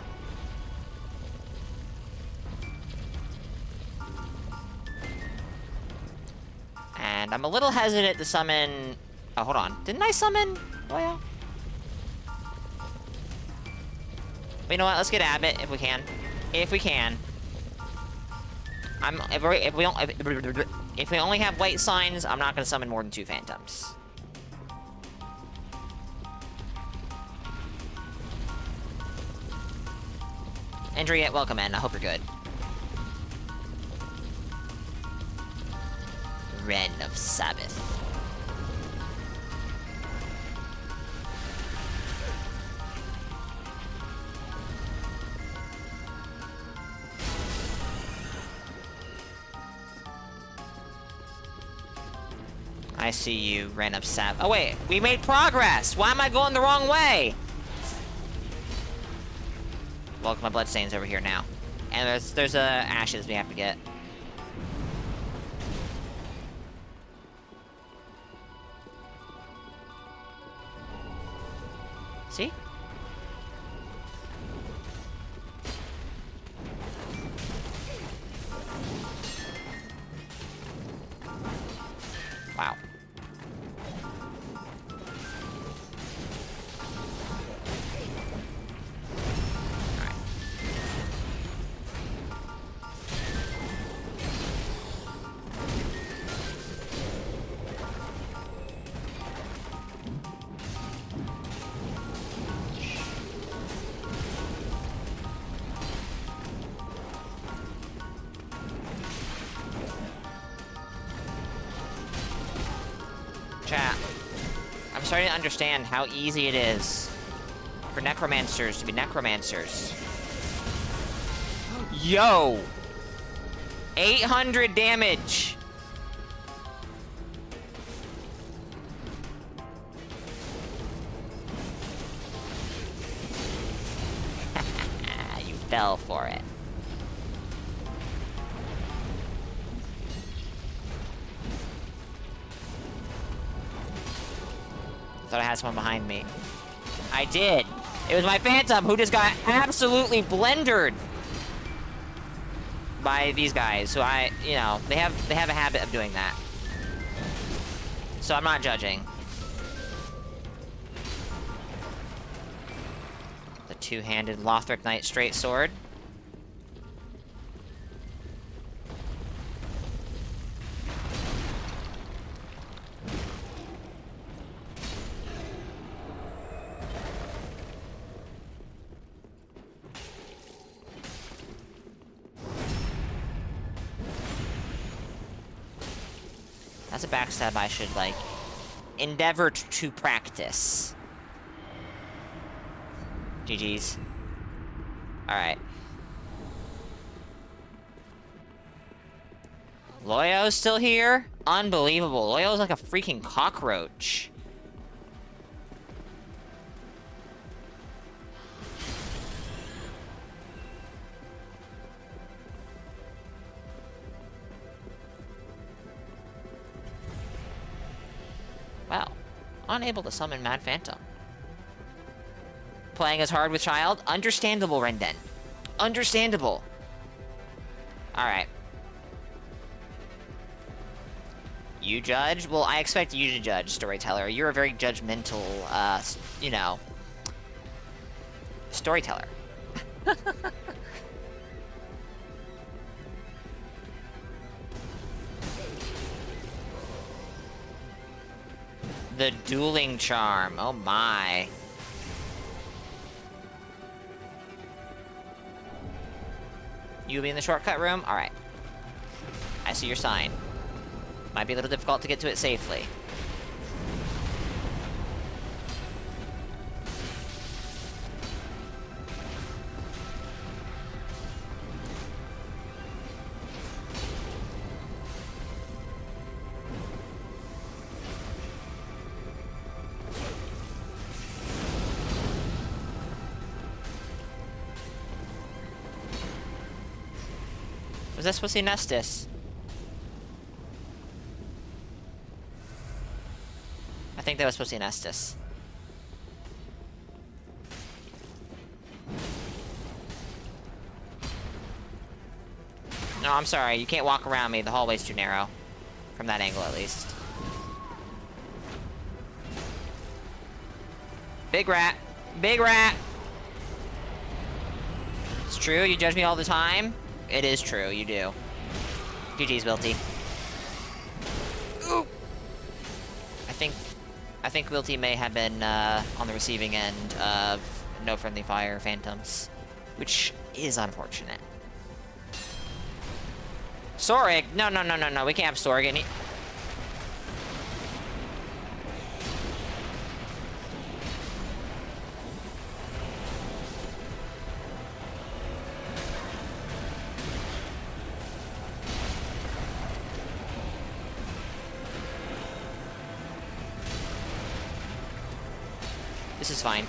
And I'm a little hesitant to summon... Oh, hold on. Didn't I summon Loyo? But you know what? Let's get Abbott if we can. If we can. If we only have white signs, I'm not going to summon more than 2 phantoms. Andrea, welcome in. I hope you're good. Wren of Sabbath. I see you, Wren of Sabbath. Oh wait, we made progress! Why am I going the wrong way? Welcome, my bloodstains over here now. And there's ashes we have to get. See? Wow. Chat, I'm starting to understand how easy it is for necromancers to be necromancers. Yo! 800 damage! You fell for it. Thought I had someone behind me. I did. It was my phantom who just got absolutely blendered by these guys. So you know, they have a habit of doing that. So I'm not judging. The two-handed Lothric Knight straight sword. That's a backstab I should, like, endeavor to practice. GG's. Alright. Loyo's still here? Unbelievable. Loyo's like a freaking cockroach. Wow. Unable to summon Mad Phantom. Playing as hard with Child? Understandable, Renden. Understandable. Alright. You judge? Well, I expect you to judge, Storyteller. You're a very judgmental, you know, storyteller. The dueling charm. Oh my. You'll be in the shortcut room? Alright. I see your sign. Might be a little difficult to get to it safely. Was that supposed to be Nestus? I think that was supposed to be Nestus. No, I'm sorry. You can't walk around me. The hallway's too narrow. From that angle, at least. Big rat. Big rat! It's true, you judge me all the time? It is true, you do. GG's, Wilty. Ooh! I think Wilty may have been on the receiving end of no friendly fire phantoms, which is unfortunate. Sorig? No, no, no, no, no. We can't have Sorig. This is fine.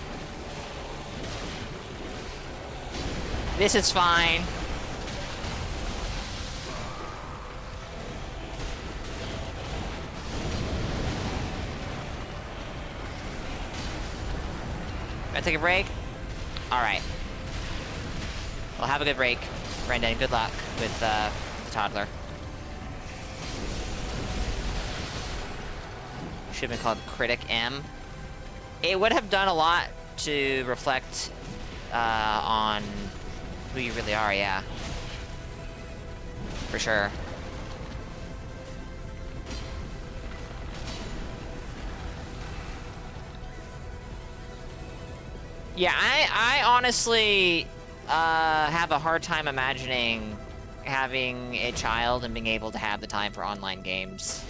This is fine. Gonna take a break? Alright. Well, have a good break, Brendan. Good luck with the toddler. Should have been called Critic M. It would have done a lot to reflect on who you really are, yeah. For sure. Yeah, I honestly have a hard time imagining having a child and being able to have the time for online games.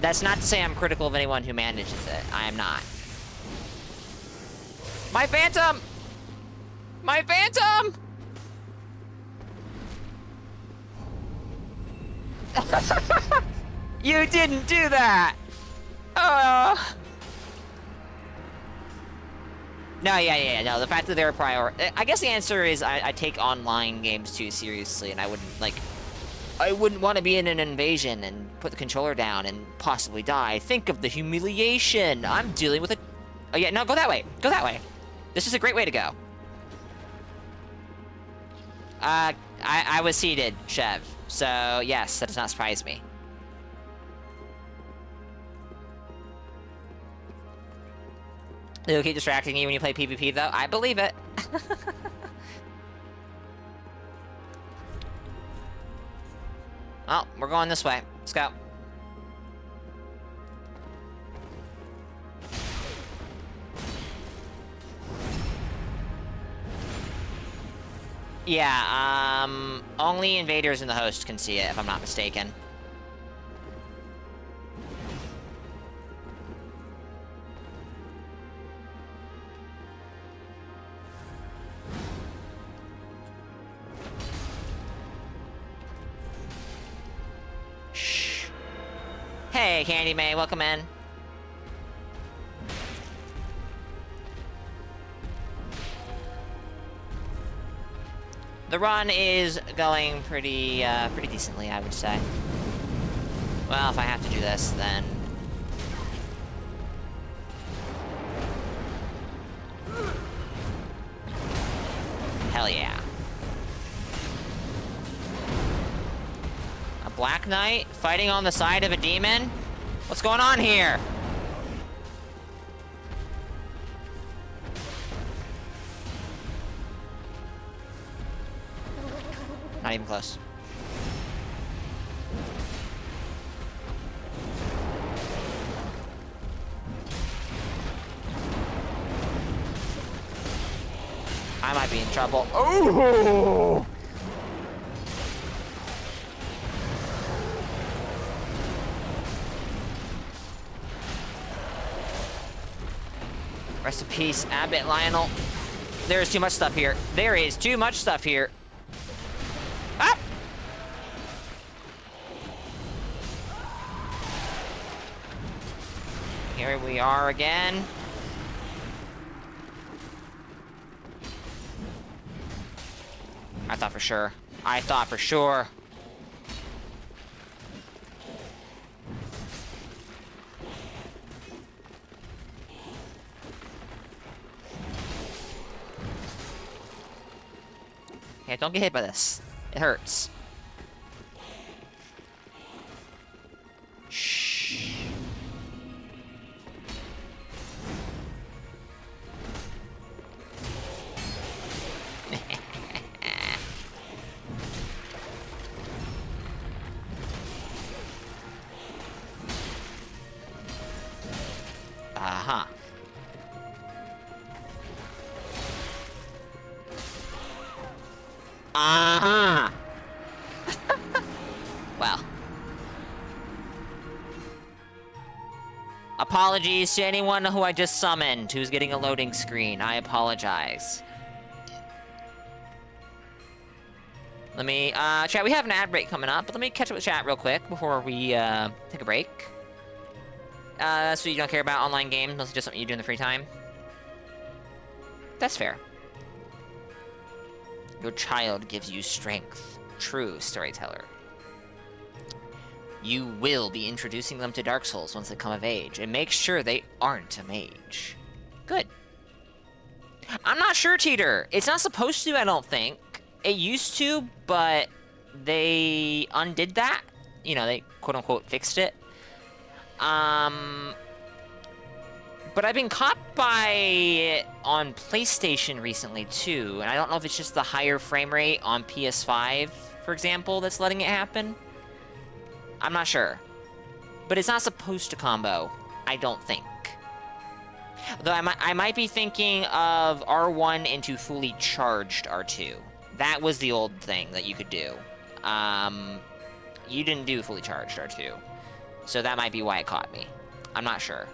That's not to say I'm critical of anyone who manages it. I am not. My Phantom! My Phantom! You didn't do that! No, yeah, no, the fact that they're a I guess the answer is I take online games too seriously, and I wouldn't want to be in an invasion and put the controller down and possibly die. Think of the humiliation! I'm dealing with it. Oh yeah, no, go that way. Go that way. This is a great way to go. I was seated, Chev. So, yes, that does not surprise me. It'll keep distracting you when you play PvP, though. I believe it. Oh, we're going this way. Let's go. Yeah, only invaders and the host can see it, if I'm not mistaken. Shh. Hey, Candy May, welcome in. The run is going pretty decently, I would say. Well, if I have to do this, then... Hell yeah. A Black Knight fighting on the side of a demon? What's going on here? Not even close. I might be in trouble. Oh! Rest in peace, Abbott Lionel. There is too much stuff here. There is too much stuff here. Ah! Here we are again. I thought for sure. I thought for sure. Yeah, don't get hit by this. It hurts. Shh. Uh-huh. Uh-huh! Well. Apologies to anyone who I just summoned who's getting a loading screen. I apologize. Let me, chat, we have an ad break coming up, but let me catch up with chat real quick before we, take a break. So you don't care about online games, that's just something you do in the free time? That's fair. Your child gives you strength. True storyteller. You will be introducing them to Dark Souls once they come of age, and make sure they aren't a mage. Good. I'm not sure, Cheater. It's not supposed to, I don't think. It used to, but they undid that. You know, they quote-unquote fixed it. But I've been caught by it on PlayStation recently, too, and I don't know if it's just the higher frame rate on PS5, for example, that's letting it happen. I'm not sure. But it's not supposed to combo, I don't think. Though I might be thinking of R1 into fully charged R2. That was the old thing that you could do. You didn't do fully charged R2. So that might be why it caught me. I'm not sure.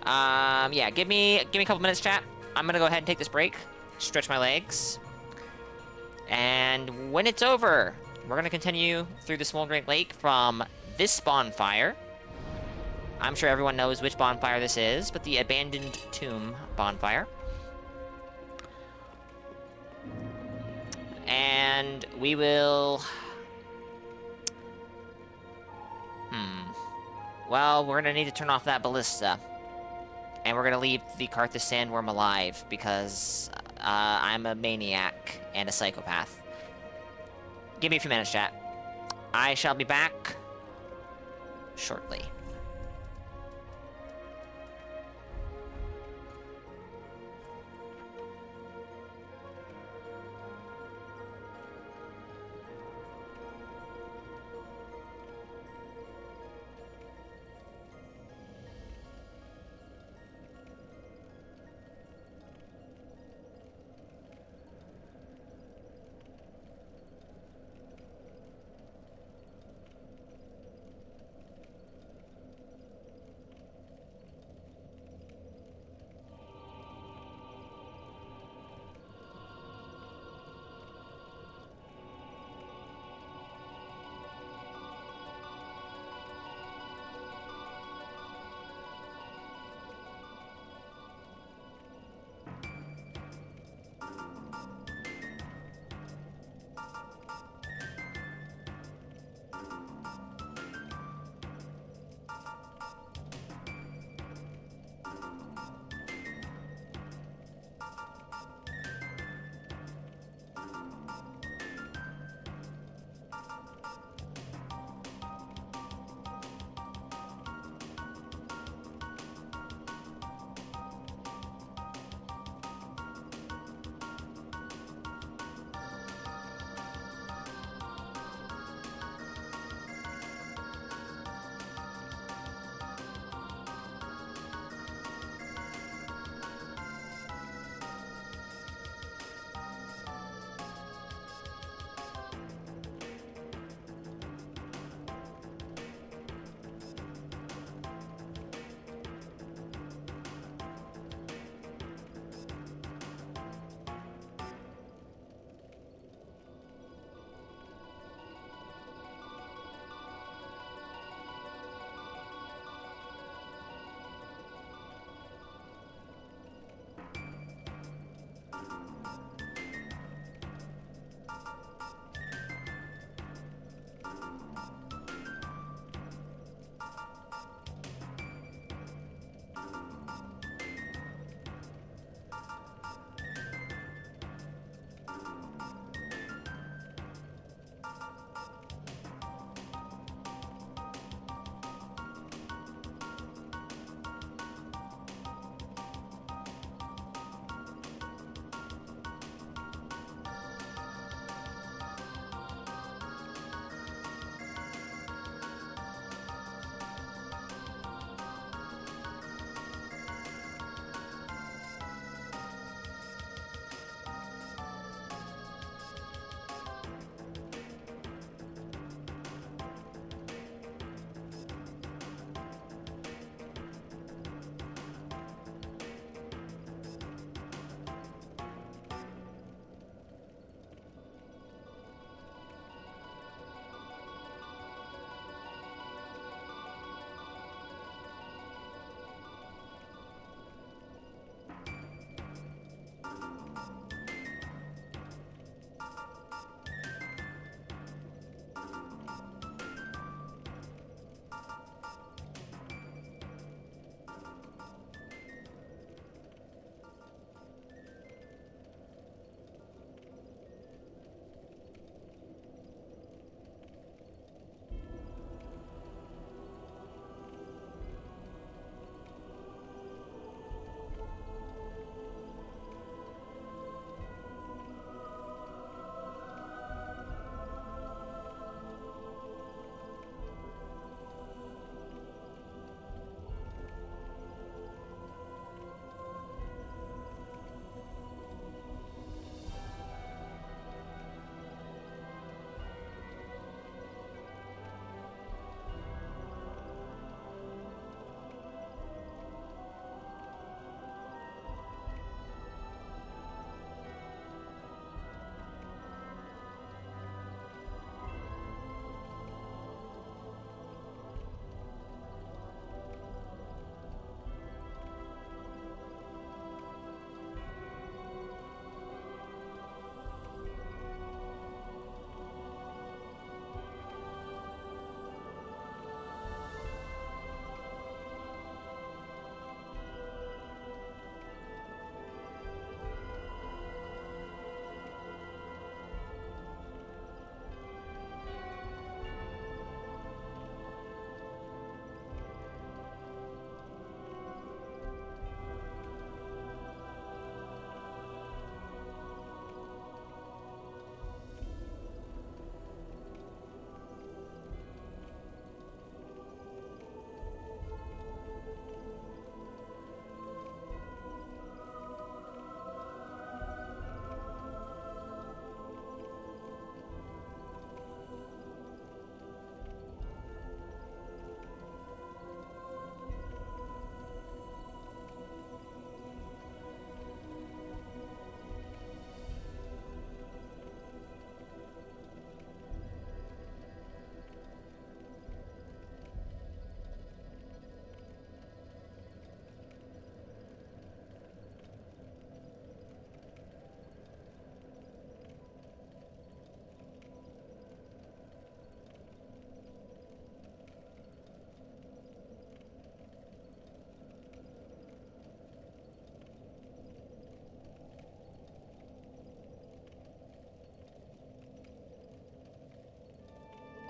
Yeah, give me a couple minutes, chat. I'm gonna go ahead and take this break, stretch my legs, and when it's over, we're gonna continue through the Smoldering Lake from this bonfire. I'm sure everyone knows which bonfire this is, but the Abandoned Tomb bonfire. And we will... Well, we're gonna need to turn off that ballista. And we're gonna leave the Karthus Sandworm alive, because I'm a maniac and a psychopath. Give me a few minutes, chat. I shall be back shortly.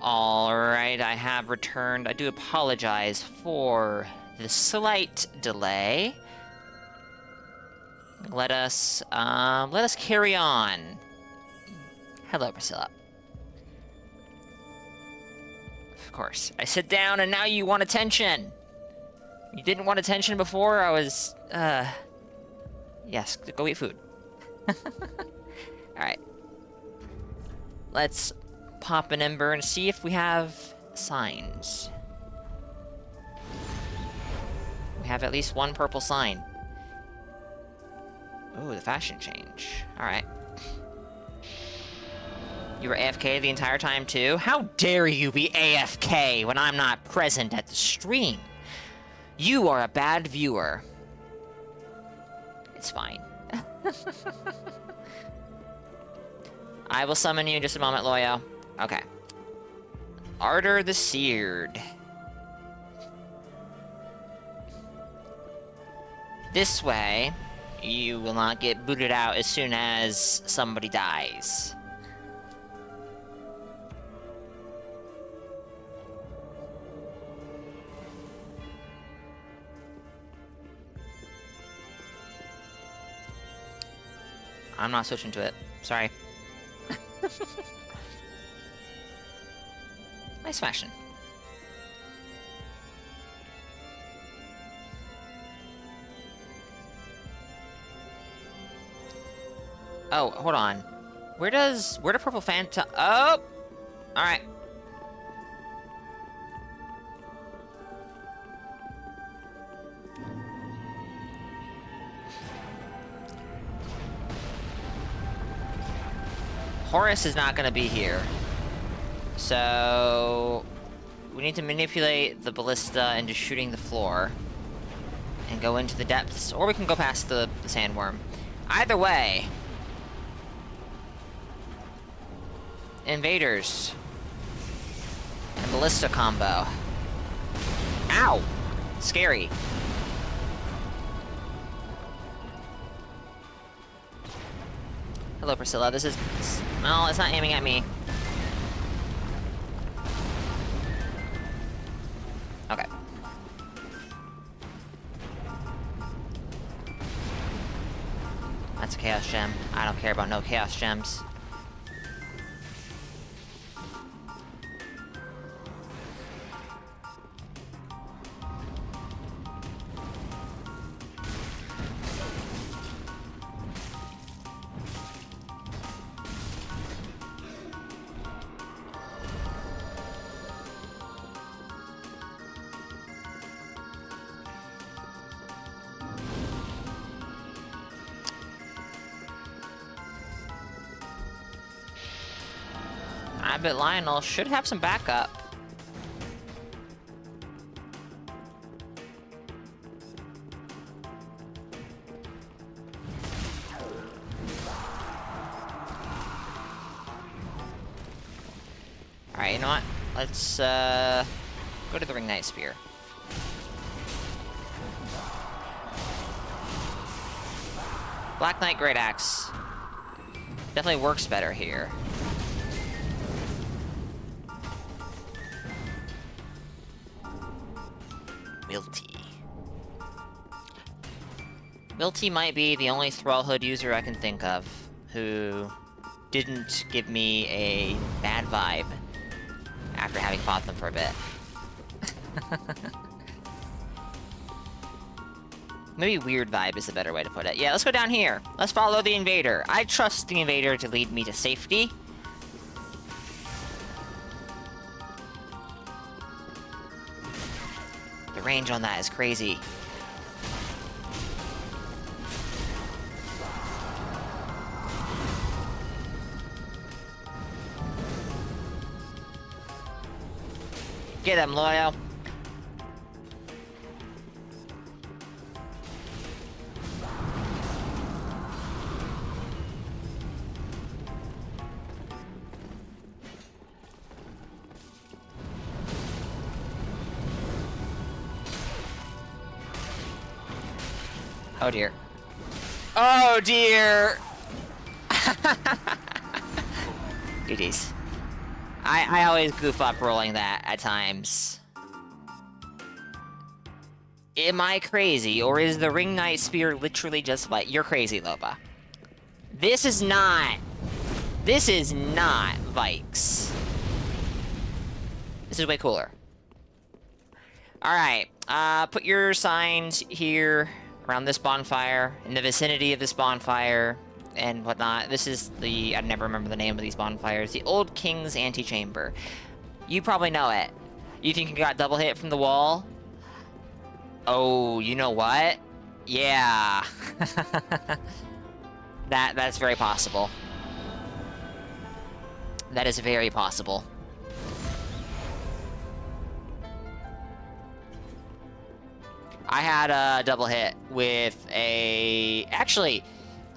Alright, I have returned. I do apologize for the slight delay. Let us carry on. Hello, Priscilla. Of course. I sit down and now you want attention. You didn't want attention before? I was, yes, go eat food. Alright. Let's pop an ember and see if we have signs. We have at least one purple sign. Ooh, the fashion change. Alright. You were AFK the entire time too? How dare you be AFK when I'm not present at the stream? You are a bad viewer. It's fine. I will summon you in just a moment, Loyo. Okay. Ardor the Seared. This way, you will not get booted out as soon as somebody dies. I'm not switching to it. Sorry. Nice fashion. Oh, hold on. Where do purple Fanta... Oh! Alright. Horus is not gonna be here. So... we need to manipulate the ballista into shooting the floor. And go into the depths. Or we can go past the sandworm. Either way... invaders. And ballista combo. Ow! Scary. Hello, Priscilla. This is... well, it's not aiming at me. Okay. That's a Chaos Gem. I don't care about no Chaos Gems. I bet Lionel should have some backup. Alright, you know what? Let's go to the Ring Knight Spear. Black Knight Great Axe. Definitely works better here. Milty. Milty might be the only Thrallhood user I can think of who didn't give me a bad vibe after having fought them for a bit. Maybe weird vibe is the better way to put it. Yeah, let's go down here. Let's follow the invader. I trust the invader to lead me to safety. The range on that is crazy. Get him, Loyal. Oh dear. Oh dear! GG's. I always goof up rolling that at times. Am I crazy, or is the Ring Knight Spear literally just like... You're crazy, Loba. This is not Vikes. This is way cooler. Alright, put your signs here, around this bonfire, in the vicinity of this bonfire, and whatnot. This is the... I never remember the name of these bonfires. The Old King's Antechamber. You probably know it. You think you got double hit from the wall? Oh, you know what? Yeah. That's very possible. That is very possible. I had a double hit with a... Actually,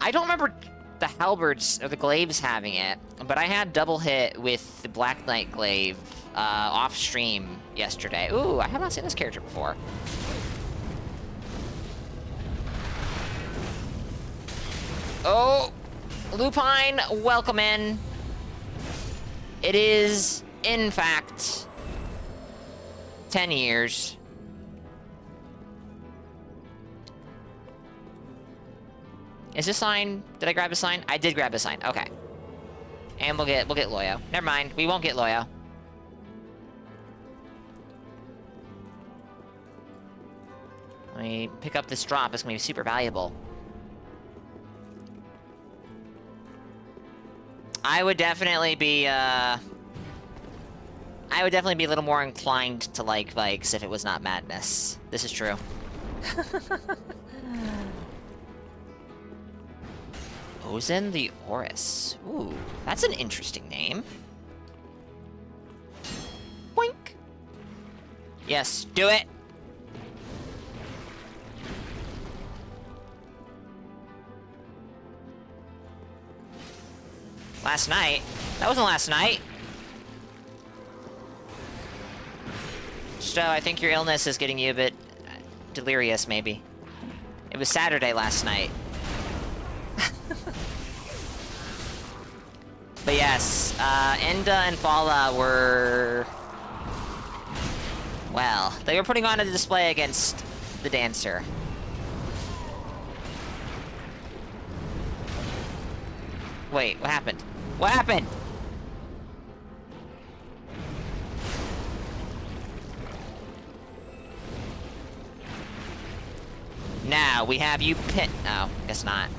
I don't remember the halberds or the glaives having it, but I had double hit with the Black Knight glaive off stream yesterday. Ooh, I have not seen this character before. Oh, Lupine, welcome in. It is, in fact, 10 years. Is this sign? Did I grab a sign? I did grab a sign. Okay. And we'll get Loyo. Never mind. We won't get Loyo. Let me pick up this drop. It's gonna be super valuable. I would definitely be a little more inclined to like Vikes if it was not madness. This is true. Ozen the Horus. Ooh, that's an interesting name. Boink. Yes, do it. Last night? That wasn't last night. So I think your illness is getting you a bit delirious, maybe. It was Saturday last night. But yes, Enda and Fala were... Well, they were putting on a display against the dancer. Wait, what happened? What happened? Now, we have you pit... Oh, guess not.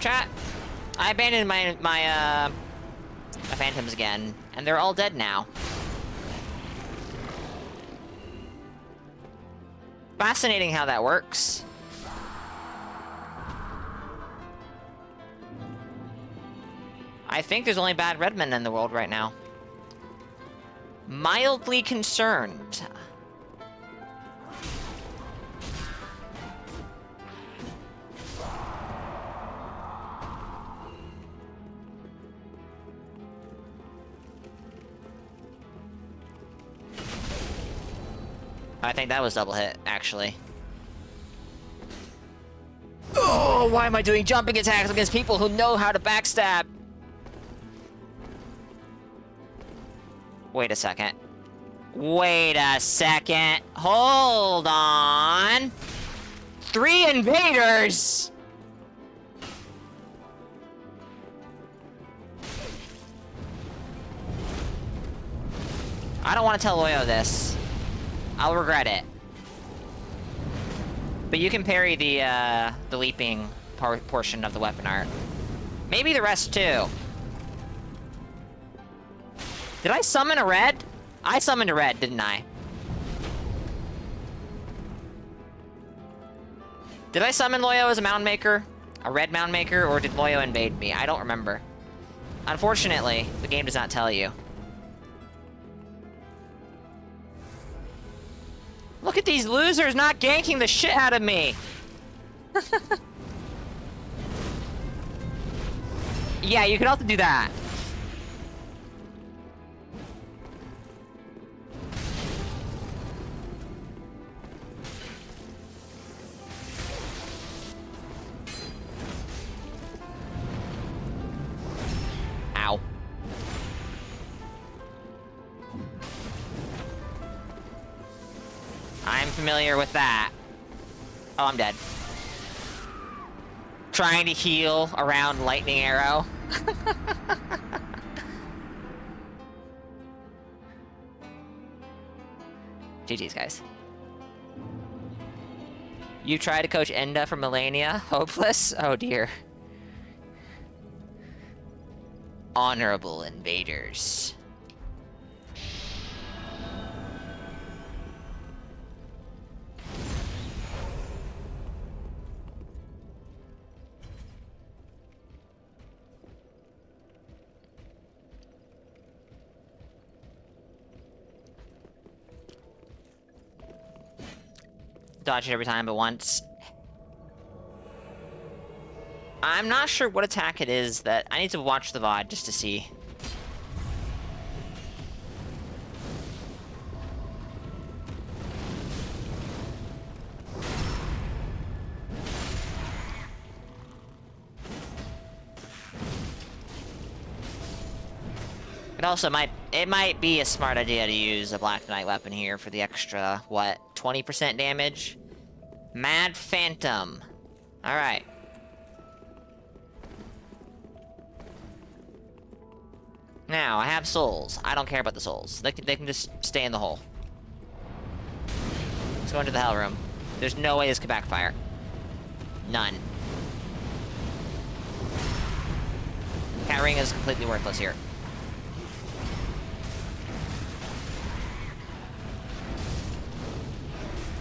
Chat. I abandoned my phantoms again, and they're all dead now. Fascinating how that works. I think there's only bad Redmen in the world right now. Mildly concerned. I think that was double hit, actually. Oh, why am I doing jumping attacks against people who know how to backstab? Wait a second. Wait a second. Hold on. 3 invaders! I don't want to tell Loyo this. I'll regret it. But you can parry the leaping portion of the weapon art. Maybe the rest too. Did I summon a red? I summoned a red, didn't I? Did I summon Loyo as a mound maker? A red mound maker? Or did Loyo invade me? I don't remember. Unfortunately, the game does not tell you. Look at these losers not ganking the shit out of me! Yeah, you can also do that. familiar with that. Oh, I'm dead. Trying to heal around lightning arrow. GG's, guys. You tried to coach Enda from Melania? Hopeless? Oh dear. Honorable invaders. Dodge it every time but once. I'm not sure what attack it is that... I need to watch the VOD just to see. It also might be a smart idea to use a Black Knight weapon here for the extra, what, 20% damage? Mad Phantom. Alright. Now, I have souls. I don't care about the souls. They can just stay in the hole. Let's go into the Hell Room. There's no way this could backfire. None. Cat Ring is completely worthless here.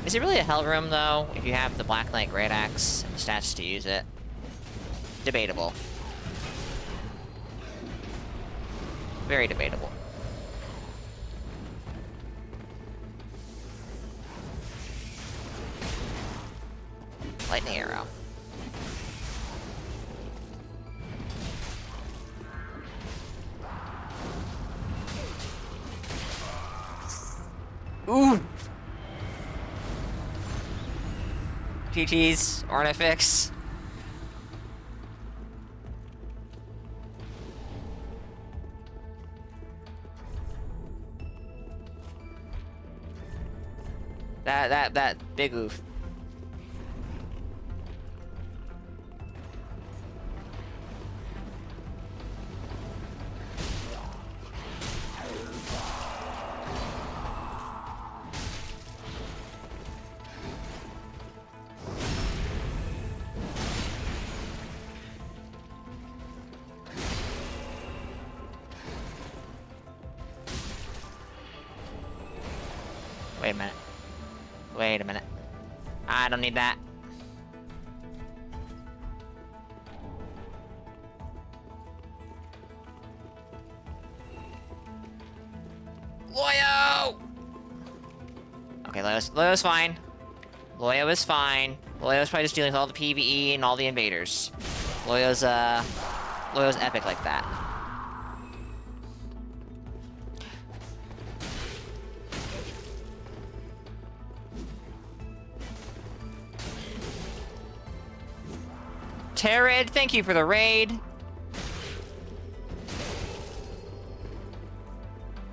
Is it really a Hell Room, though, if you have the Black Knight Great Axe and the stats to use it? Debatable. Very debatable. Lightning Arrow. Ooh! GG's, Ornifix. That big oof. Wait a minute. Wait a minute. I don't need that. Loyo! Okay, Loyo's fine. Loyo is fine. Loyo's probably just dealing with all the PvE and all the invaders. Loyo's epic like that. Terrid, thank you for the raid.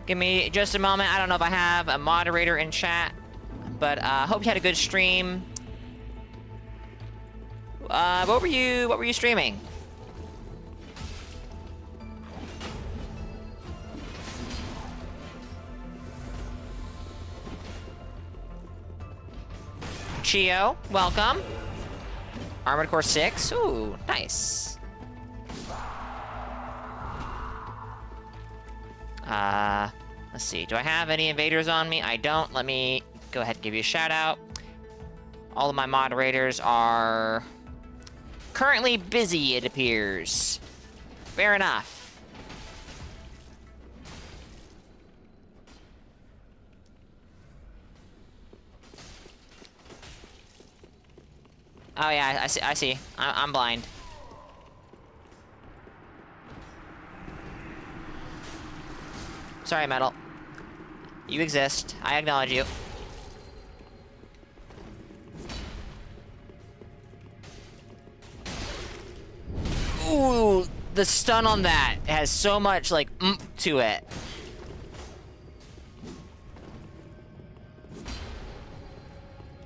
Give me just a moment. I don't know if I have a moderator in chat, but hope you had a good stream. What were you streaming? Chio, welcome. Armored Core 6. Ooh, nice. Let's see. Do I have any invaders on me? I don't. Let me go ahead and give you a shout out. All of my moderators are currently busy, it appears. Fair enough. Oh yeah, I see. I'm blind. Sorry, Metal. You exist. I acknowledge you. Ooh, the stun on that has so much, like, to it.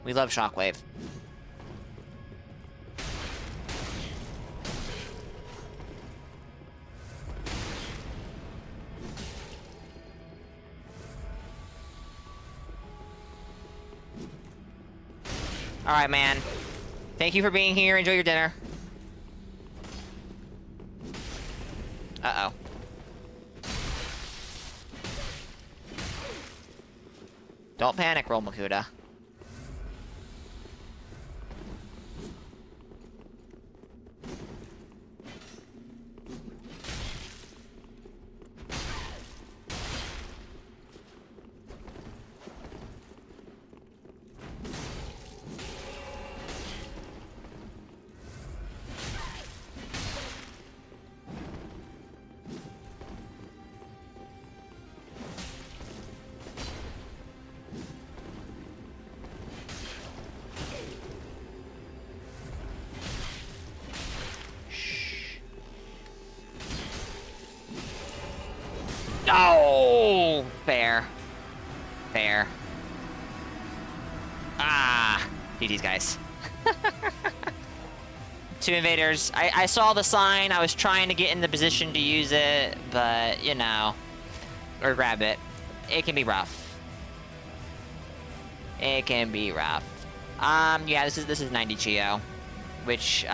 We love Shockwave. Alright, man. Thank you for being here. Enjoy your dinner. Uh-oh. Don't panic, Roll Makuta. Oh! Fair. Fair. Ah! GG's, guys. 2 invaders. I saw the sign. I was trying to get in the position to use it, but, you know. Or grab it. It can be rough. It can be rough. Yeah, this is 90 Chio. Which,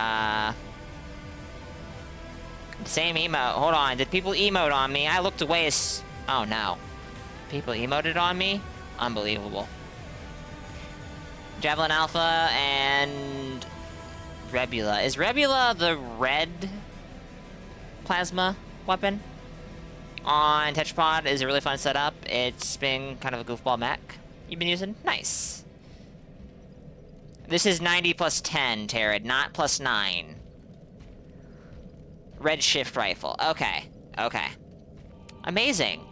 same emote. Hold on. Did people emote on me? I looked away as... Oh, no. People emoted on me? Unbelievable. Javelin Alpha and... Rebula. Is Rebula the red plasma weapon? On Tetrapod is a really fun setup. It's been kind of a goofball mech you've been using. Nice. This is 90 plus 10, Terrid, not plus 9. Red shift rifle. Okay. Okay. Amazing.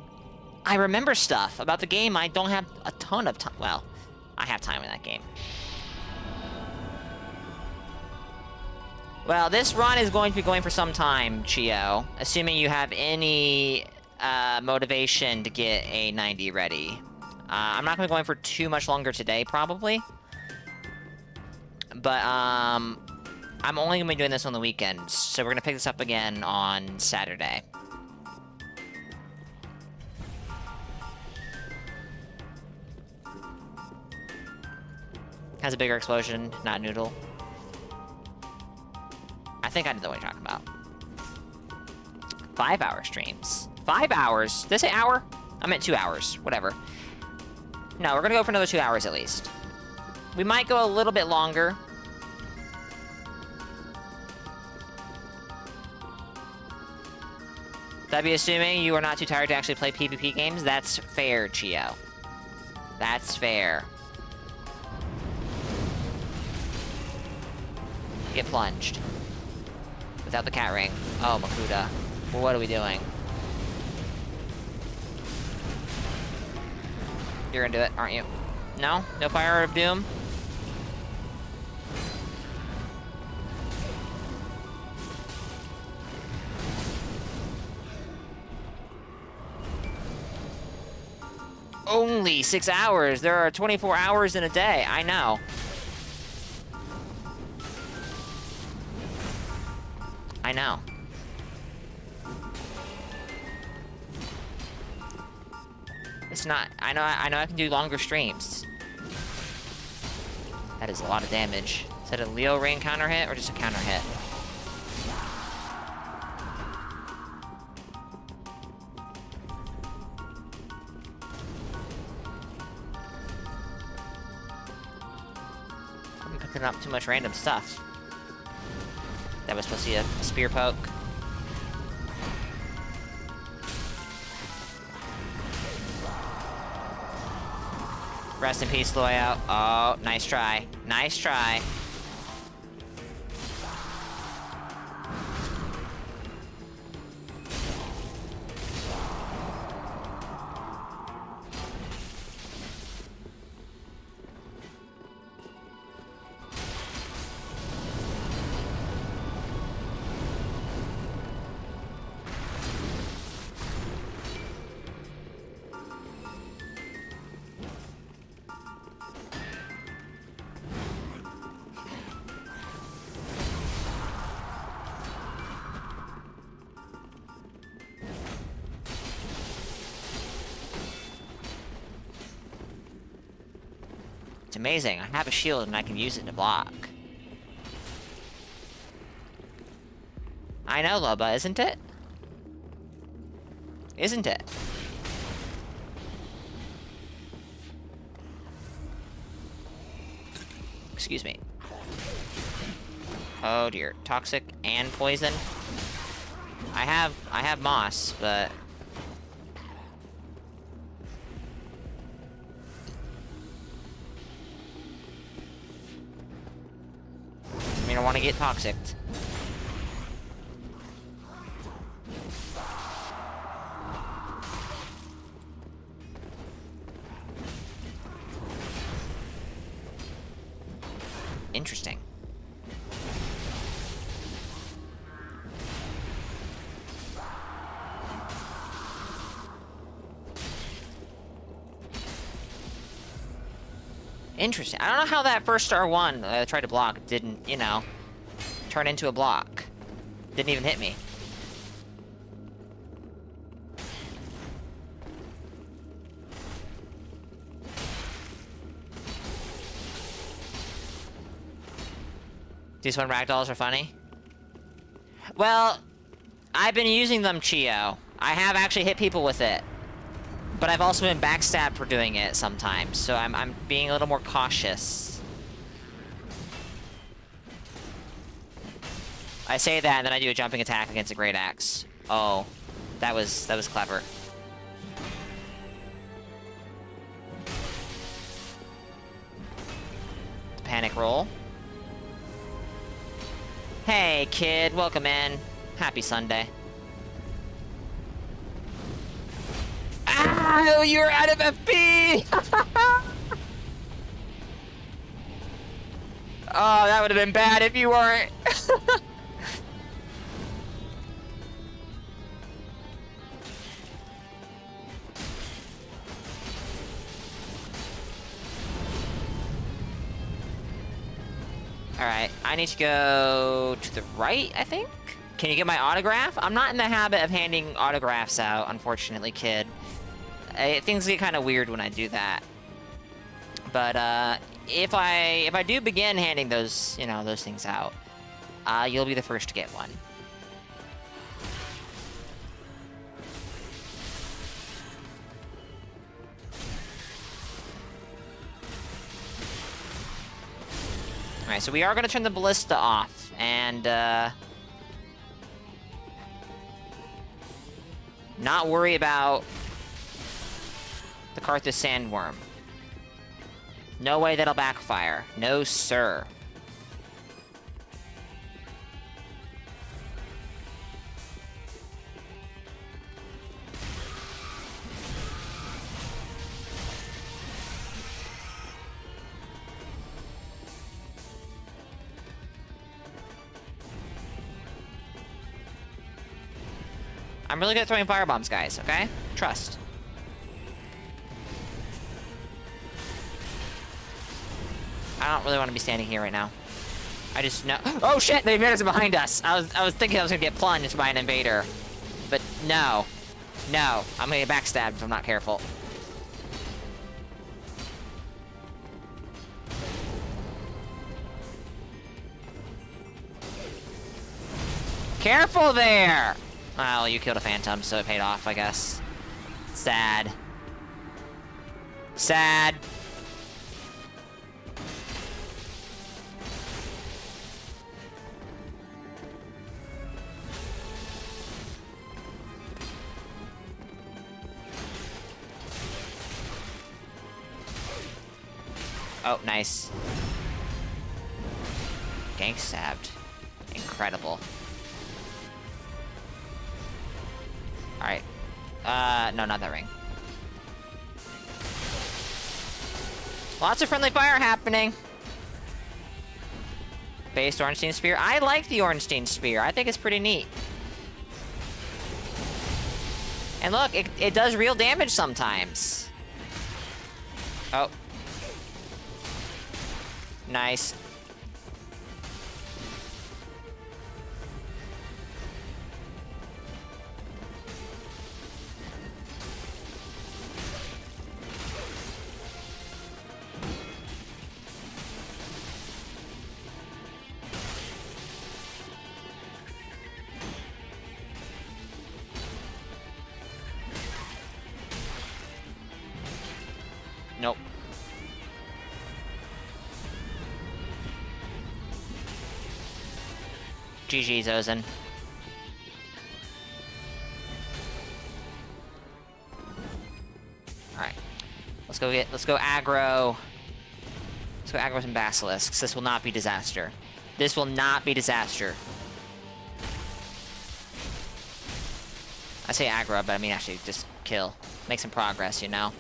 I remember stuff about the game. I don't have a ton of time. Well, I have time in that game. Well, this run is going to be going for some time, Chio. Assuming you have any motivation to get a 90 ready. I'm not going to be going for too much longer today, probably. But, I'm only going to be doing this on the weekends, so we're going to pick this up again on Saturday. Has a bigger explosion, not noodle. I think I know what you're talking about. 5-hour streams. 5 hours? Did I say hour? I meant 2 hours. Whatever. No, we're going to go for another 2 hours at least. We might go a little bit longer. That'd be assuming you are not too tired to actually play PvP games. That's fair, Chio. That's fair. Get plunged. Without the cat ring. Oh, Makuta. Well, what are we doing? You're gonna do it, aren't you? No? No Fire of Doom? Only 6 hours. There are 24 hours in a day. I know. I know. It's not... I know I can do longer streams. That is a lot of damage. Is that a Leo Ring counter hit or just a counter hit? I'm picking up too much random stuff. That was supposed to be a spear poke. Rest in peace, Loyout. Oh, nice try. Nice try. Amazing. I have a shield and I can use it to block. I know, Loba, isn't it? Isn't it? Excuse me. Oh dear. Toxic and poison. I have moss, but... I mean, I want to get toxic. Interesting. Interesting. I don't know how that first star one I tried to block didn't, you know, turn into a block. Didn't even hit me. These one ragdolls are funny. Well, I've been using them, Chio. I have actually hit people with it. But I've also been backstabbed for doing it sometimes, so I'm being a little more cautious. I say that, and then I do a jumping attack against a great axe. Oh, that was clever. Panic roll. Hey, kid, welcome in. Happy Sunday. Ow, you're out of FP! Oh, that would have been bad if you weren't. Alright, I need to go to the right, I think? Can you get my autograph? I'm not in the habit of handing autographs out, unfortunately, kid. Things get kind of weird when I do that. But, if I do begin handing those, you know, those things out, you'll be the first to get one. Alright, so we are going to turn the ballista off, and, not worry about the Karthus Sandworm. No way that'll backfire. No, sir. I'm really good at throwing firebombs, guys, okay? Trust. I don't really want to be standing here right now. I just know— oh shit, the invaders are behind us! I was thinking I was gonna get plunged by an invader. But no. No, I'm gonna get backstabbed if I'm not careful. Careful there! Well, you killed a phantom, so it paid off, I guess. Sad. Sad. Oh, nice. Gank stabbed. Incredible. Alright. No, not that ring. Lots of friendly fire happening. Based Ornstein Spear. I like the Ornstein Spear. I think it's pretty neat. And look, it does real damage sometimes. Oh. Nice. GG, Zozen. Alright. Let's go aggro. Let's go aggro some basilisks. This will not be disaster. This will not be disaster. I say aggro, but I mean actually just kill. Make some progress, you know?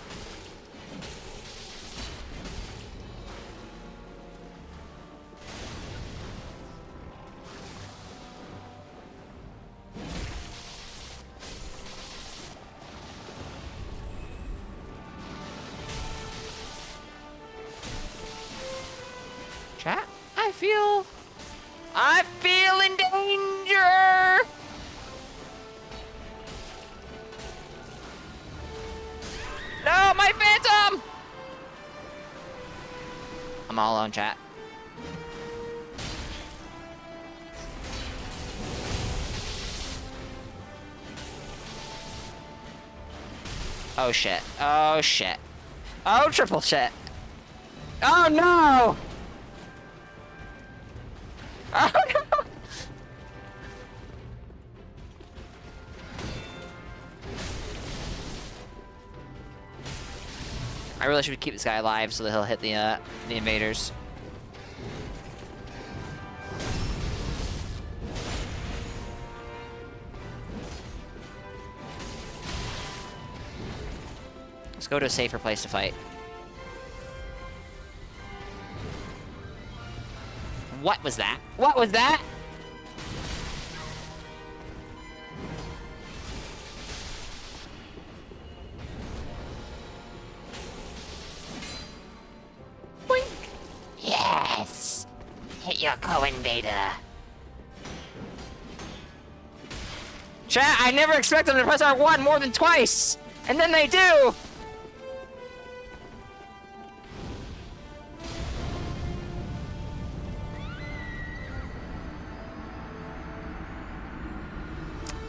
Chat, I feel in danger! No, my phantom! I'm all alone, chat. Oh shit. Oh shit. Oh, triple shit. Oh no! Oh no! I really should keep this guy alive so that he'll hit the invaders. Let's go to a safer place to fight. What was that? What was that? Boink. Yes! Hit your co-invader. Chat, I never expect them to press R1 more than twice! And then they do!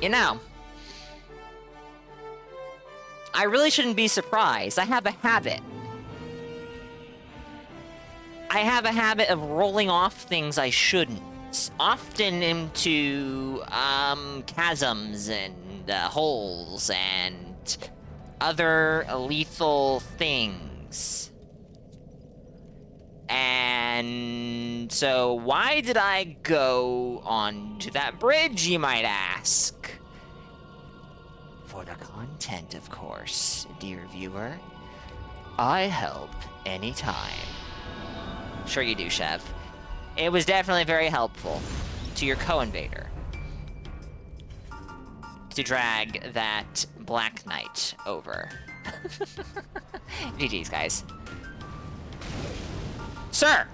You know, I really shouldn't be surprised. I have a habit. I have a habit of rolling off things I shouldn't. Often into, chasms and holes and other lethal things. And so why did I go onto that bridge, you might ask? For the content, of course, dear viewer. I help anytime. Sure you do, Chef. It was definitely very helpful to your co-invader to drag that Black Knight over. GG's, guys. Sir!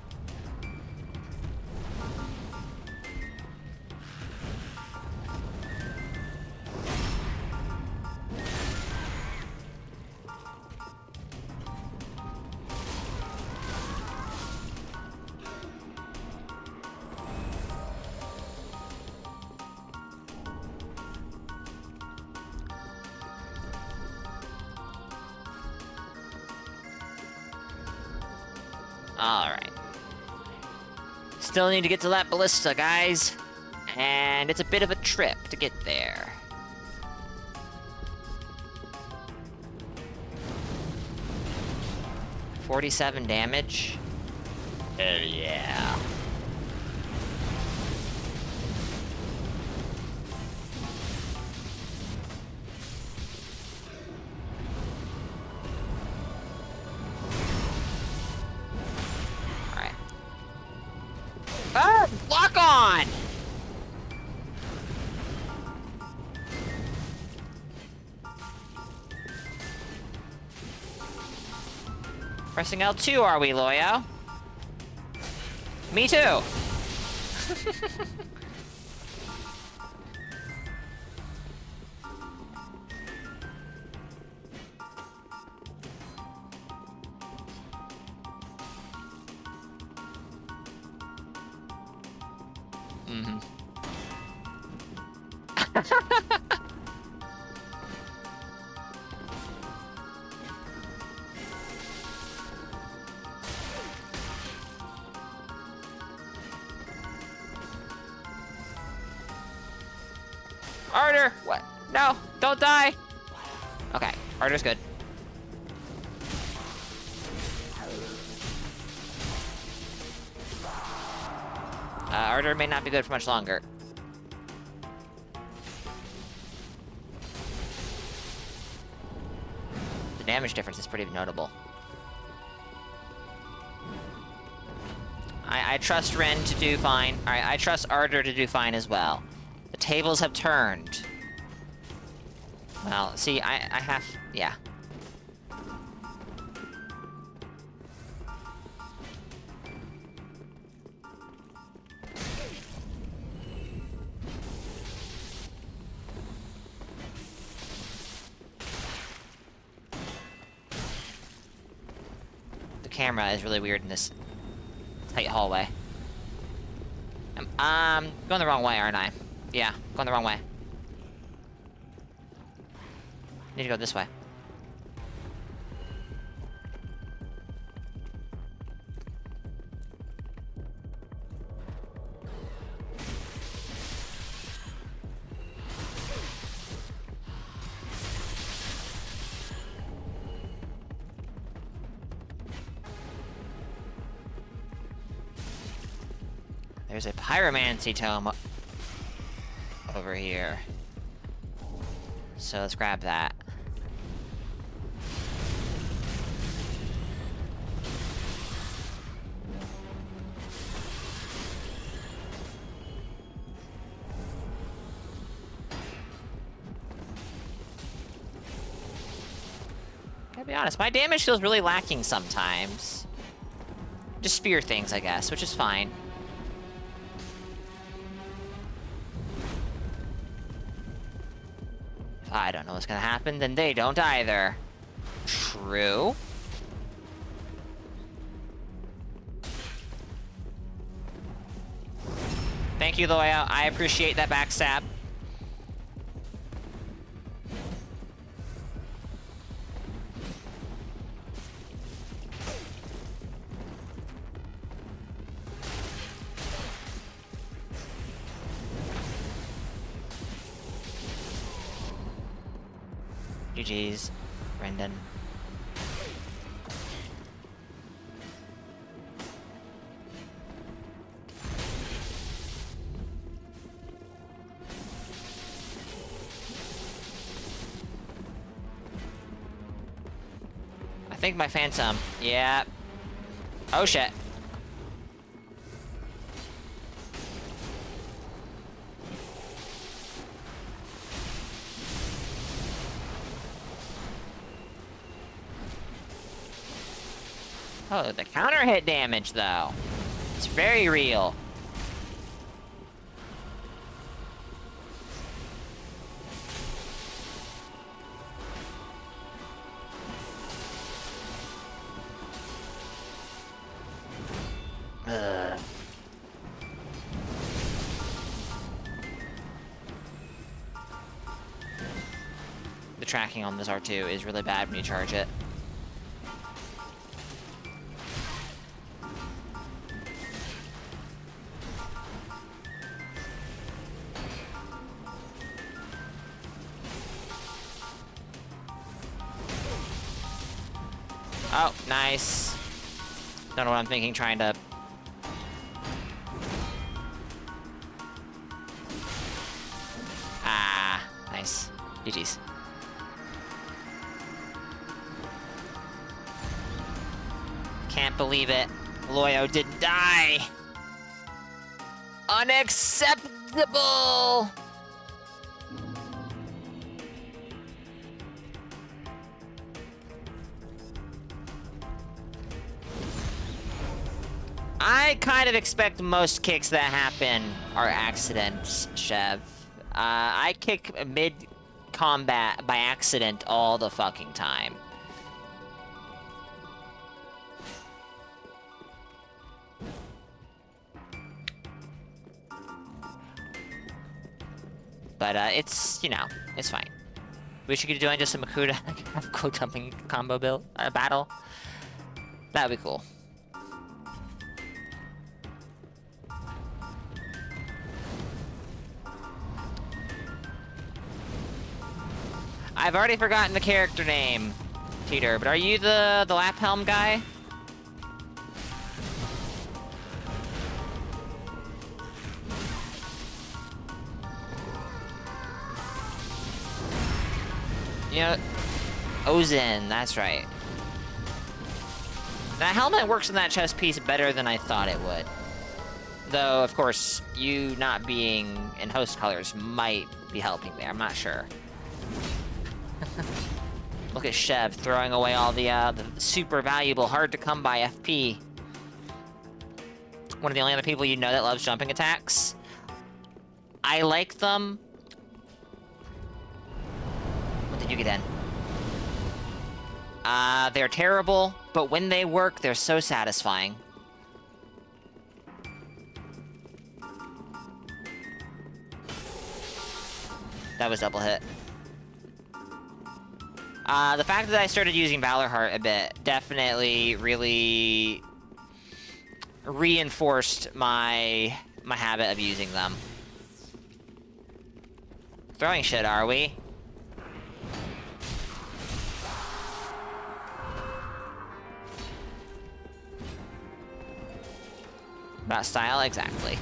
Alright. Still need to get to that ballista, guys. And it's a bit of a trip to get there. $47 damage. Hell yeah. Ah! Lock on! Pressing L2, are we, Loyo? Me too! Mm-hmm. Arter! What? No! Don't die! Okay, Arter's good. Arter may not be good for much longer. The damage difference is pretty notable. I trust Ren to do fine. Alright, I trust Arter to do fine as well. The tables have turned. Well, see, I have... yeah. The camera is really weird in this tight hallway. I'm going the wrong way, aren't I? Yeah, going the wrong way. Need to go this way. There's a pyromancy tome over here. So let's grab that. Gotta be honest, my damage feels really lacking sometimes. Just spear things, I guess, which is fine. If I don't know what's gonna happen, then they don't either. True. Thank you, Loya. I appreciate that backstab. GG's, Brendan. I think my Phantom. Yeah. Oh shit. Oh, the counter hit damage, though. It's very real. Ugh. The tracking on this R2 is really bad when you charge it. Oh, nice. Don't know what I'm thinking, trying to... Ah, nice. GG's. Can't believe it. Loyo didn't die. Unacceptable! I kind of expect most kicks that happen are accidents, Chev. I kick mid-combat by accident all the fucking time. But, it's, you know, it's fine. We should join just a Makuta cool dumping combo build, battle. That would be cool. I've already forgotten the character name, Teeter, but are you the lap helm guy? You know, Ozen, that's right. That helmet works in that chest piece better than I thought it would. Though, of course, you not being in host colors might be helping there, I'm not sure. Look at Shev throwing away all the super valuable, hard-to-come-by FP. One of the only other people you know that loves jumping attacks. I like them. What did you get in? They're terrible, but when they work, they're so satisfying. That was double hit. The fact that I started using Valorheart a bit definitely really reinforced my habit of using them. Throwing shit, are we? About style, exactly.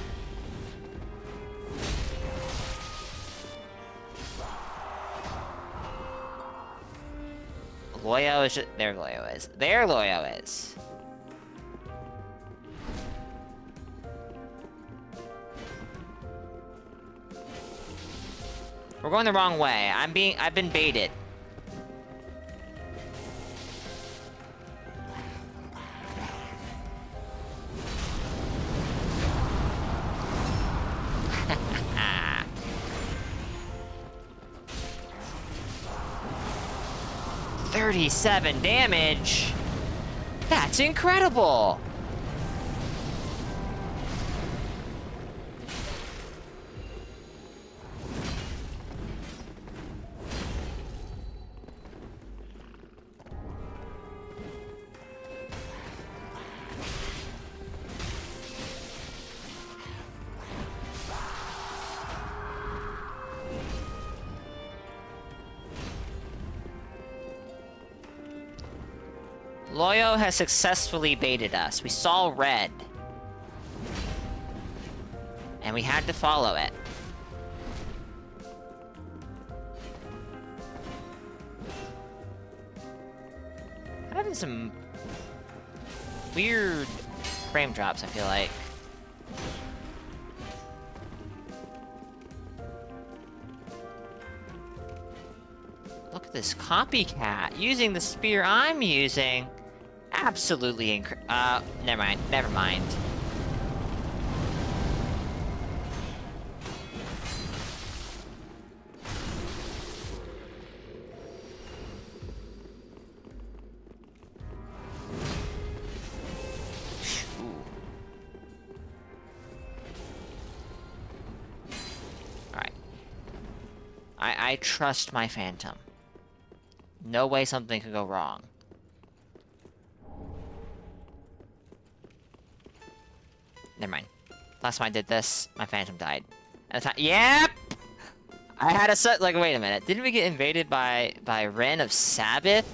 Loyo is just... There Loyo is. There Loyo is. We're going the wrong way. I've been baited. $37 damage. That's incredible. Loyo has successfully baited us. We saw red. And we had to follow it. I'm having some weird frame drops, I feel like. Look at this copycat using the spear I'm using. Absolutely never mind, never mind. Alright. I trust my Phantom. No way something could go wrong. Never mind. Last time I did this, my Phantom died. At the time, yep! I had a set, like, wait a minute. Didn't we get invaded by Ren of Sabbath?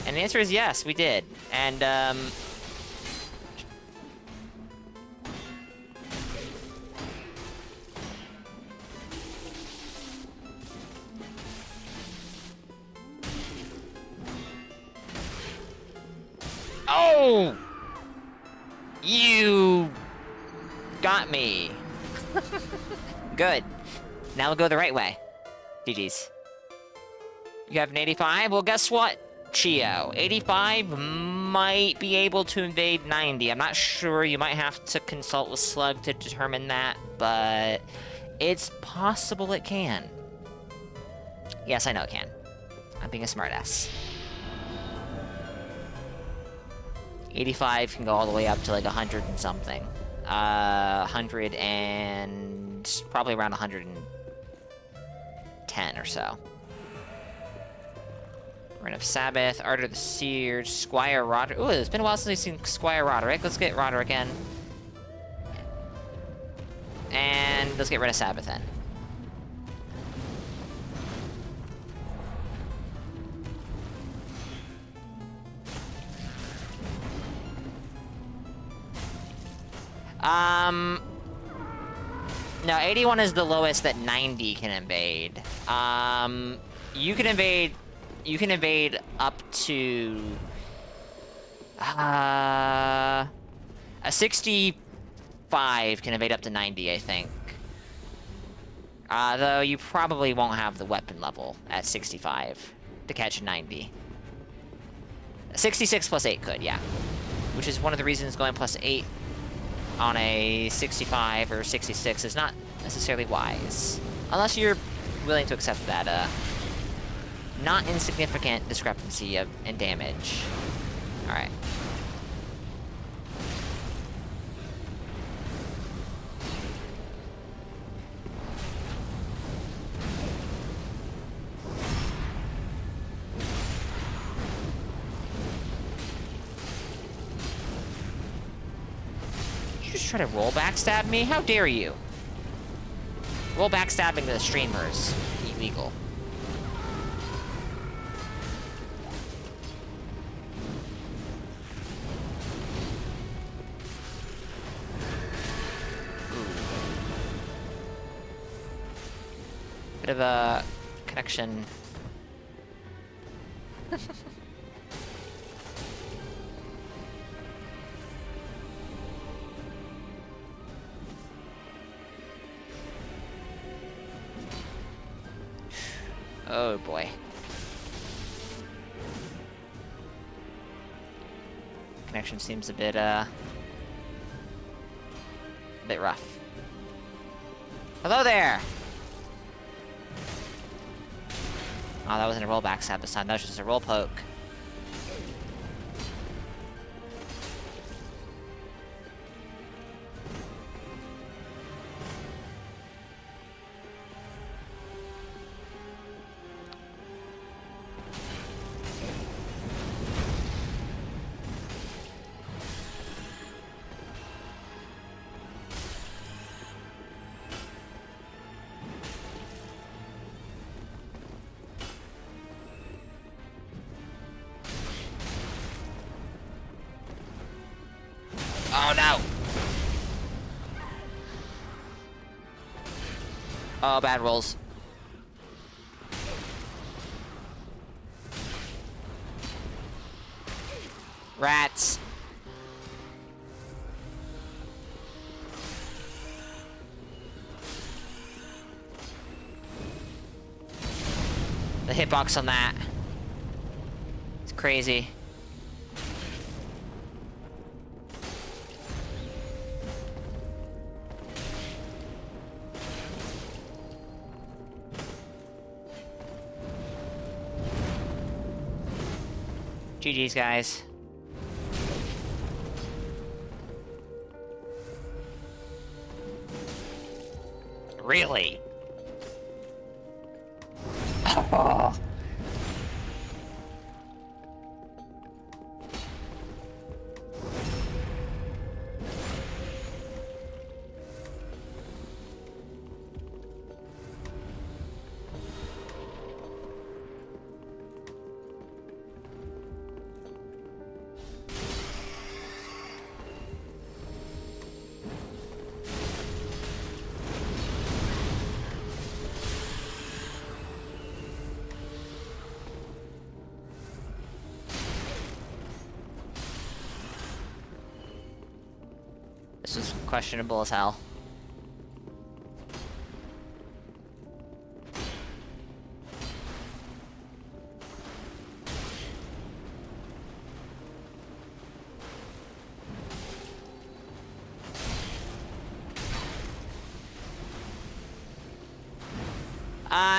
And the answer is yes, we did. And, oh! You got me. Good. Now we'll go the right way. GG's. You have an 85? Well, guess what, Chio? 85 might be able to invade 90. I'm not sure. You might have to consult with Slug to determine that, but it's possible it can. Yes, I know it can. I'm being a smartass. 85 can go all the way up to like 100 and something. 100 and... probably around 110 or so. Ren of Sabbath, Art of the Seers, Squire Roderick. Ooh, it's been a while since we've seen Squire Roderick. Let's get Roderick in. And let's get rid of Sabbath in. No, 81 is the lowest that 90 can invade. You can invade up to... a 65 can invade up to 90, I think. Though you probably won't have the weapon level at 65 to catch a 90. 66 plus 8 could, yeah. Which is one of the reasons going plus 8 on a 65 or 66 is not necessarily wise. Unless you're willing to accept that, not insignificant discrepancy in damage. Alright. Just try to roll backstab me? How dare you? Roll backstabbing the streamers. Illegal. Ooh. Bit of a connection. Oh boy. Connection seems a bit rough. Hello there! Oh, that wasn't a roll backstab this time, that was just a roll poke. Oh no! Oh, bad rolls. Rats. The hitbox on that. It's crazy. GG's, guys. Really? Oh. This was questionable as hell.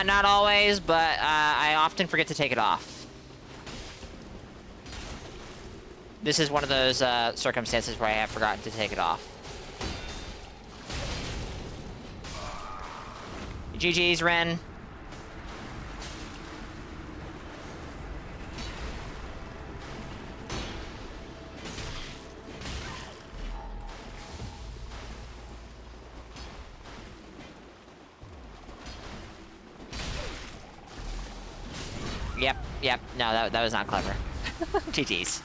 Not always, but I often forget to take it off. This is one of those circumstances where I have forgotten to take it off. GG's, Ren. Yep. No, that was not clever. GG's.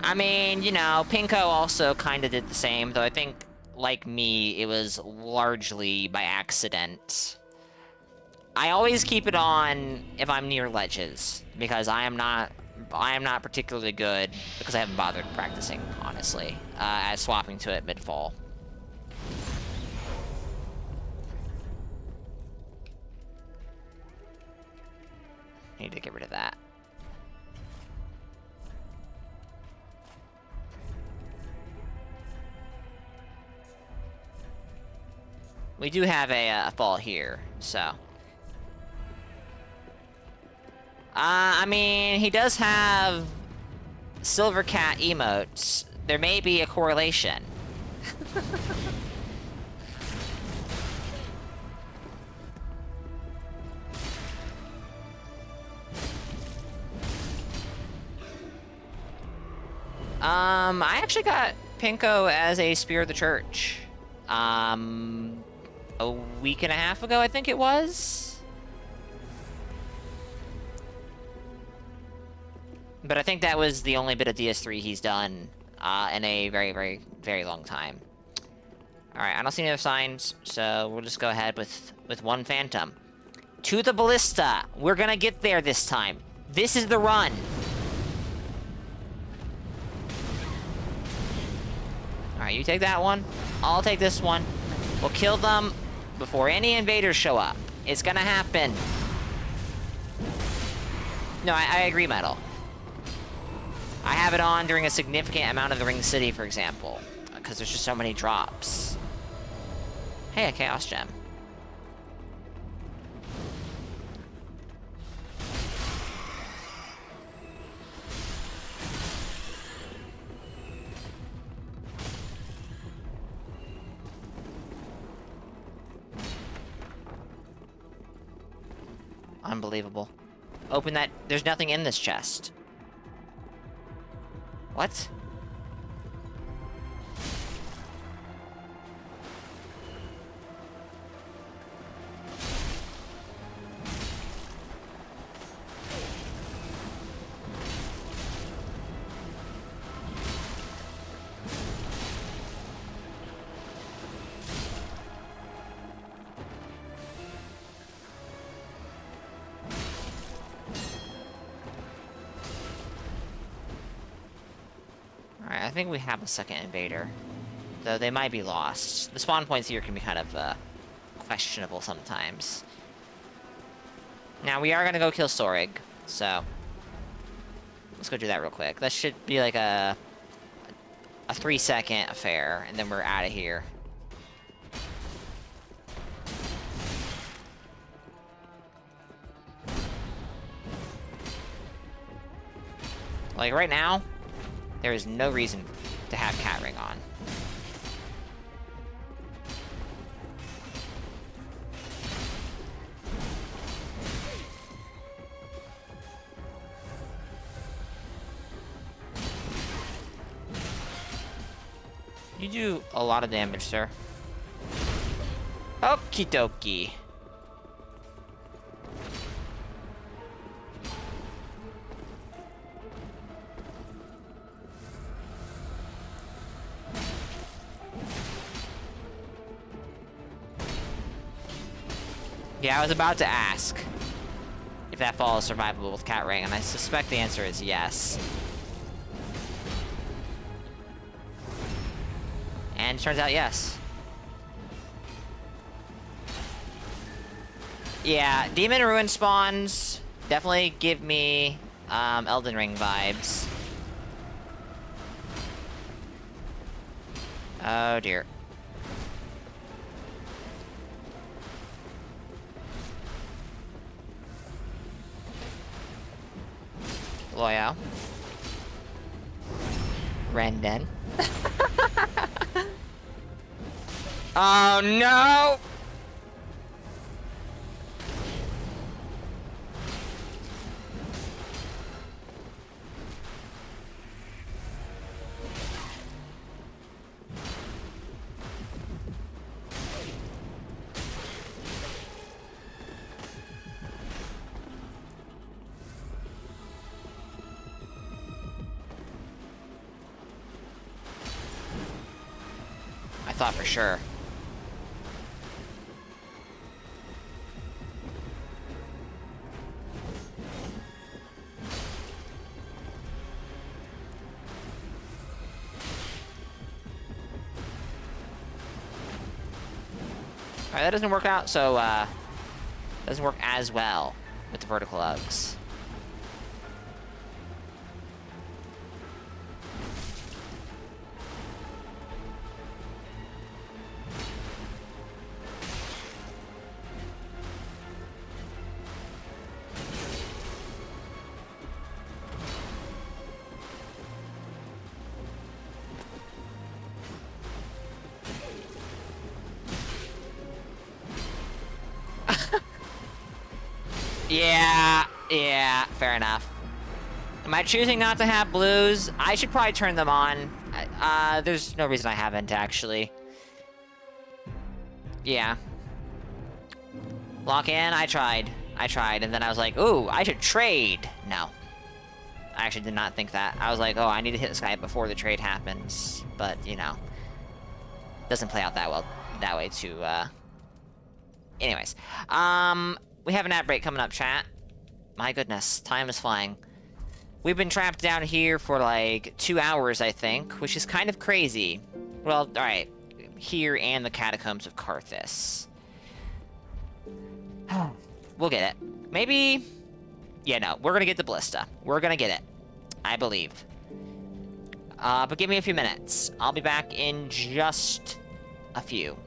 I mean, you know, Pinko also kind of did the same, though I think, like me, it was largely by accident. I always keep it on if I'm near ledges, because I am not particularly good, because I haven't bothered practicing, honestly, at swapping to it mid-fall. Need to get rid of that. We do have a fall here, so. I mean, he does have Silver Cat emotes. There may be a correlation. I actually got Pinko as a Spear of the Church. A week and a half ago, I think it was. But I think that was the only bit of DS3 he's done in a very, very, very long time. Alright, I don't see any other signs, so we'll just go ahead with one Phantom. To the Ballista! We're gonna get there this time. This is the run! Alright, you take that one. I'll take this one. We'll kill them before any invaders show up. It's gonna happen. No, I agree, Metal. I have it on during a significant amount of the Ring City, for example, because there's just so many drops. Hey, a Chaos Gem. Unbelievable. Open that. There's nothing in this chest. What? Alright, I think we have a second invader. Though they might be lost. The spawn points here can be kind of, questionable sometimes. Now, we are gonna go kill Sorig, so... let's go do that real quick. That should be like a 3-second affair, and then we're out of here. Like, right now, there is no reason to have Cat Ring on. You do a lot of damage, sir. Okie dokie. Yeah, I was about to ask if that fall is survivable with Cat Ring, and I suspect the answer is yes. And it turns out yes. Yeah, Demon Ruin spawns definitely give me Elden Ring vibes. Oh dear. Loyal. Renden. Oh no! thought for sure. Alright, that doesn't work out, so, doesn't work as well with the vertical Uggs. Yeah, fair enough. Am I choosing not to have blues? I should probably turn them on. There's no reason I haven't, actually. Yeah. Lock in, I tried, and then I was like, ooh, I should trade. No. I actually did not think that. I was like, oh, I need to hit this guy before the trade happens. But, you know. Doesn't play out that well, that way, too, Anyways. We have an ad break coming up, chat. My goodness, time is flying. We've been trapped down here for like 2 hours, I think, which is kind of crazy. Well, alright. Here and the catacombs of Karthus. We'll get it. Maybe... Yeah, no, we're gonna get the Ballista. We're gonna get it. I believe. But give me a few minutes. I'll be back in just a few.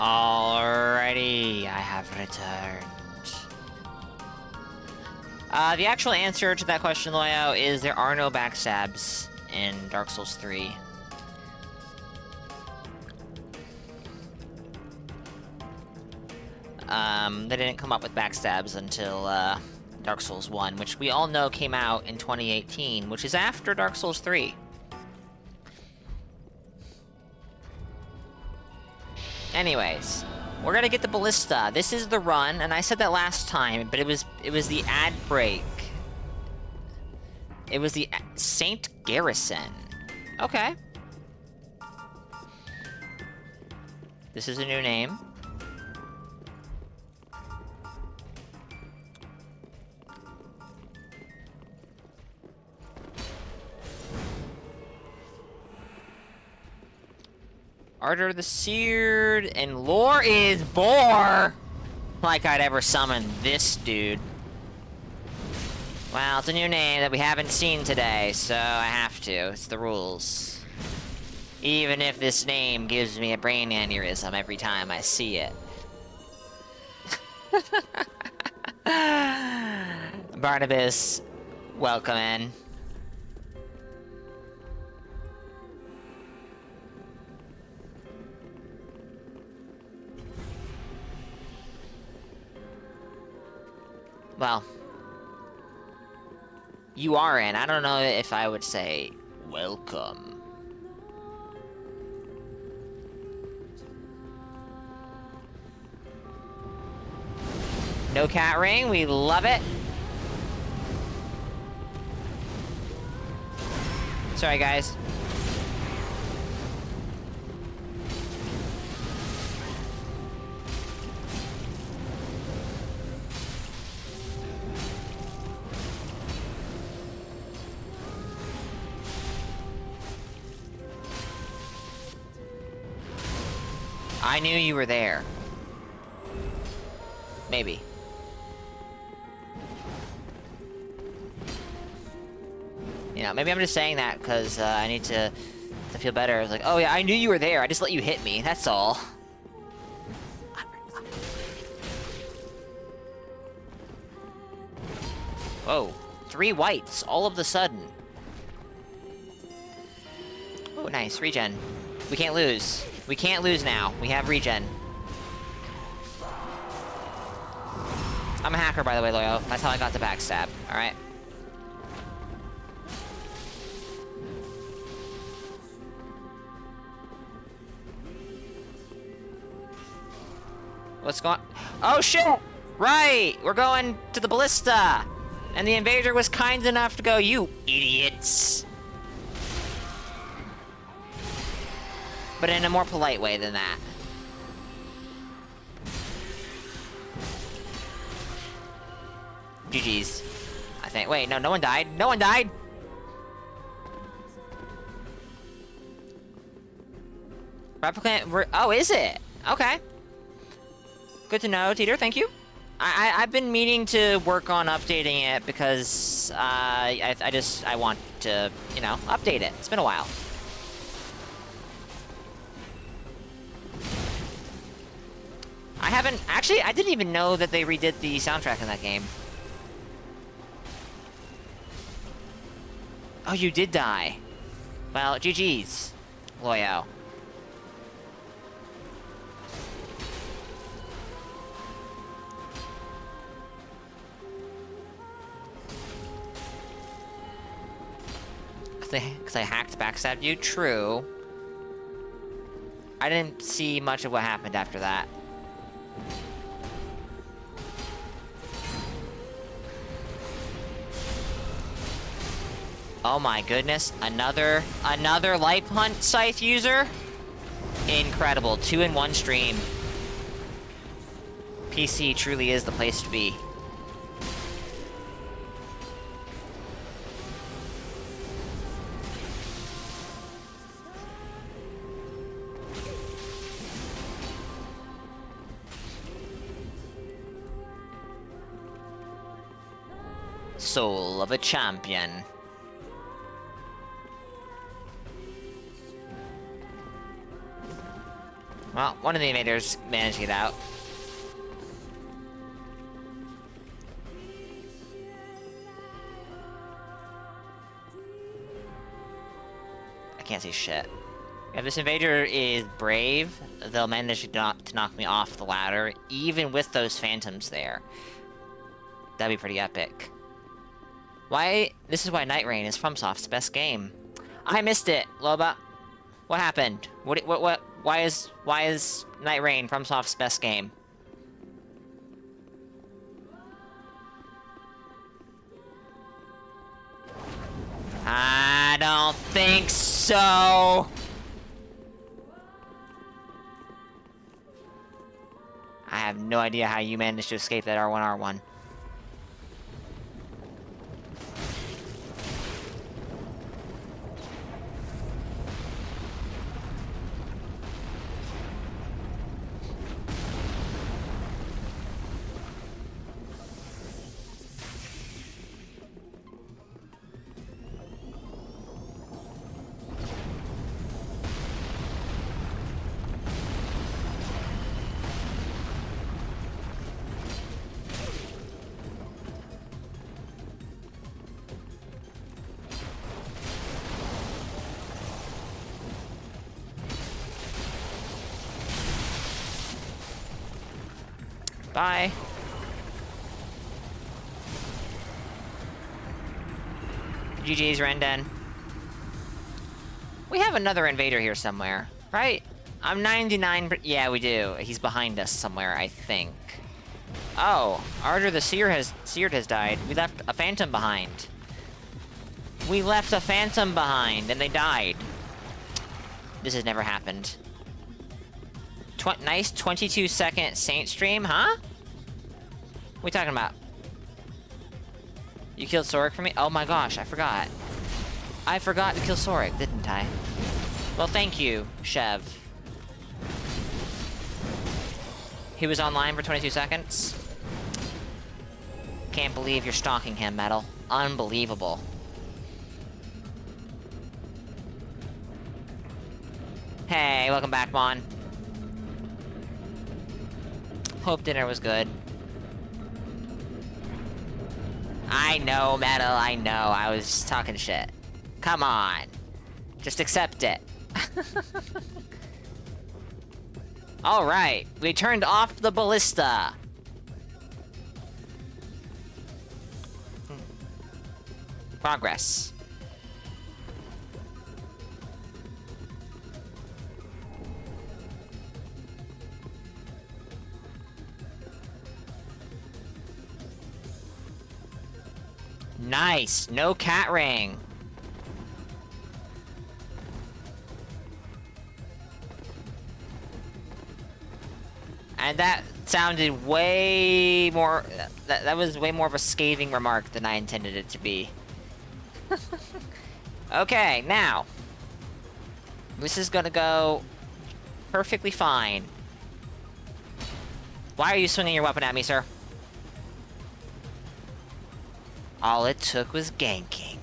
Alrighty, I have returned. The actual answer to that question, Loyo, is there are no backstabs in Dark Souls 3. They didn't come up with backstabs until, Dark Souls 1, which we all know came out in 2018, which is after Dark Souls 3. Anyways, we're gonna get the Ballista. This is the run, and I said that last time, but it was the ad break. It was the Saint Garrison. Okay. This is a new name. Ardor the Seared, and lore is Boar! Like I'd ever summon this dude. Well, it's a new name that we haven't seen today, so I have to. It's the rules. Even if this name gives me a brain aneurysm every time I see it. Barnabas, welcome in. Well, you are in. I don't know if I would say welcome. No cat ring, we love it. Sorry, guys. I knew you were there. Maybe. You know, maybe I'm just saying that because I need to feel better. It's like, oh yeah, I knew you were there. I just let you hit me. That's all. Whoa. 3 whites all of the sudden. Oh, nice. Regen. We can't lose. We can't lose now. We have regen. I'm a hacker, by the way, Loyo. That's how I got the backstab. Alright? What's going... Oh, shit! Right! We're going to the Ballista! And the invader was kind enough to go, you idiots! But in a more polite way than that. GG's. I think. Wait, no, no one died. No one died! Replicant... Oh, is it? Okay. Good to know, Teeter. Thank you. I've been meaning to work on updating it because I want to, you know, update it. It's been a while. I didn't even know that they redid the soundtrack in that game. Oh, you did die. Well, GG's, Loyo. Because I hacked backstabbed you? True. I didn't see much of what happened after that. Oh my goodness, another life hunt scythe user? Incredible, 2 in 1 stream. PC truly is the place to be. Soul of a champion. Well, one of the invaders managed to get out. I can't see shit. If this invader is brave, they'll manage to knock me off the ladder, even with those phantoms there. That'd be pretty epic. Why? This is why Night Rain is FromSoft's best game. I missed it, Loba. What happened? What? Why is Night Rain FromSoft's best game? I don't think so. I have no idea how you managed to escape that R1R1. Bye. GG's, Renden. We have another invader here somewhere, right? I'm 99. Yeah, we do. He's behind us somewhere, I think. Oh, Ardor the Seared has died. We left a phantom behind. We left a phantom behind, and they died. This has never happened. Nice 22-second Saint stream, huh? What are we talking about? You killed Sorik for me? Oh my gosh, I forgot. I forgot to kill Sorik, didn't I? Well, thank you, Shev. He was online for 22 seconds. Can't believe you're stalking him, Metal. Unbelievable. Hey, welcome back, Mon. Hope dinner was good. I know, Metal, I know. I was talking shit. Come on. Just accept it. Alright, we turned off the ballista. Progress. Nice! No cat ring! And that sounded way more... That was way more of a scathing remark than I intended it to be. Okay, now. This is gonna go perfectly fine. Why are you swinging your weapon at me, sir? All it took was ganking.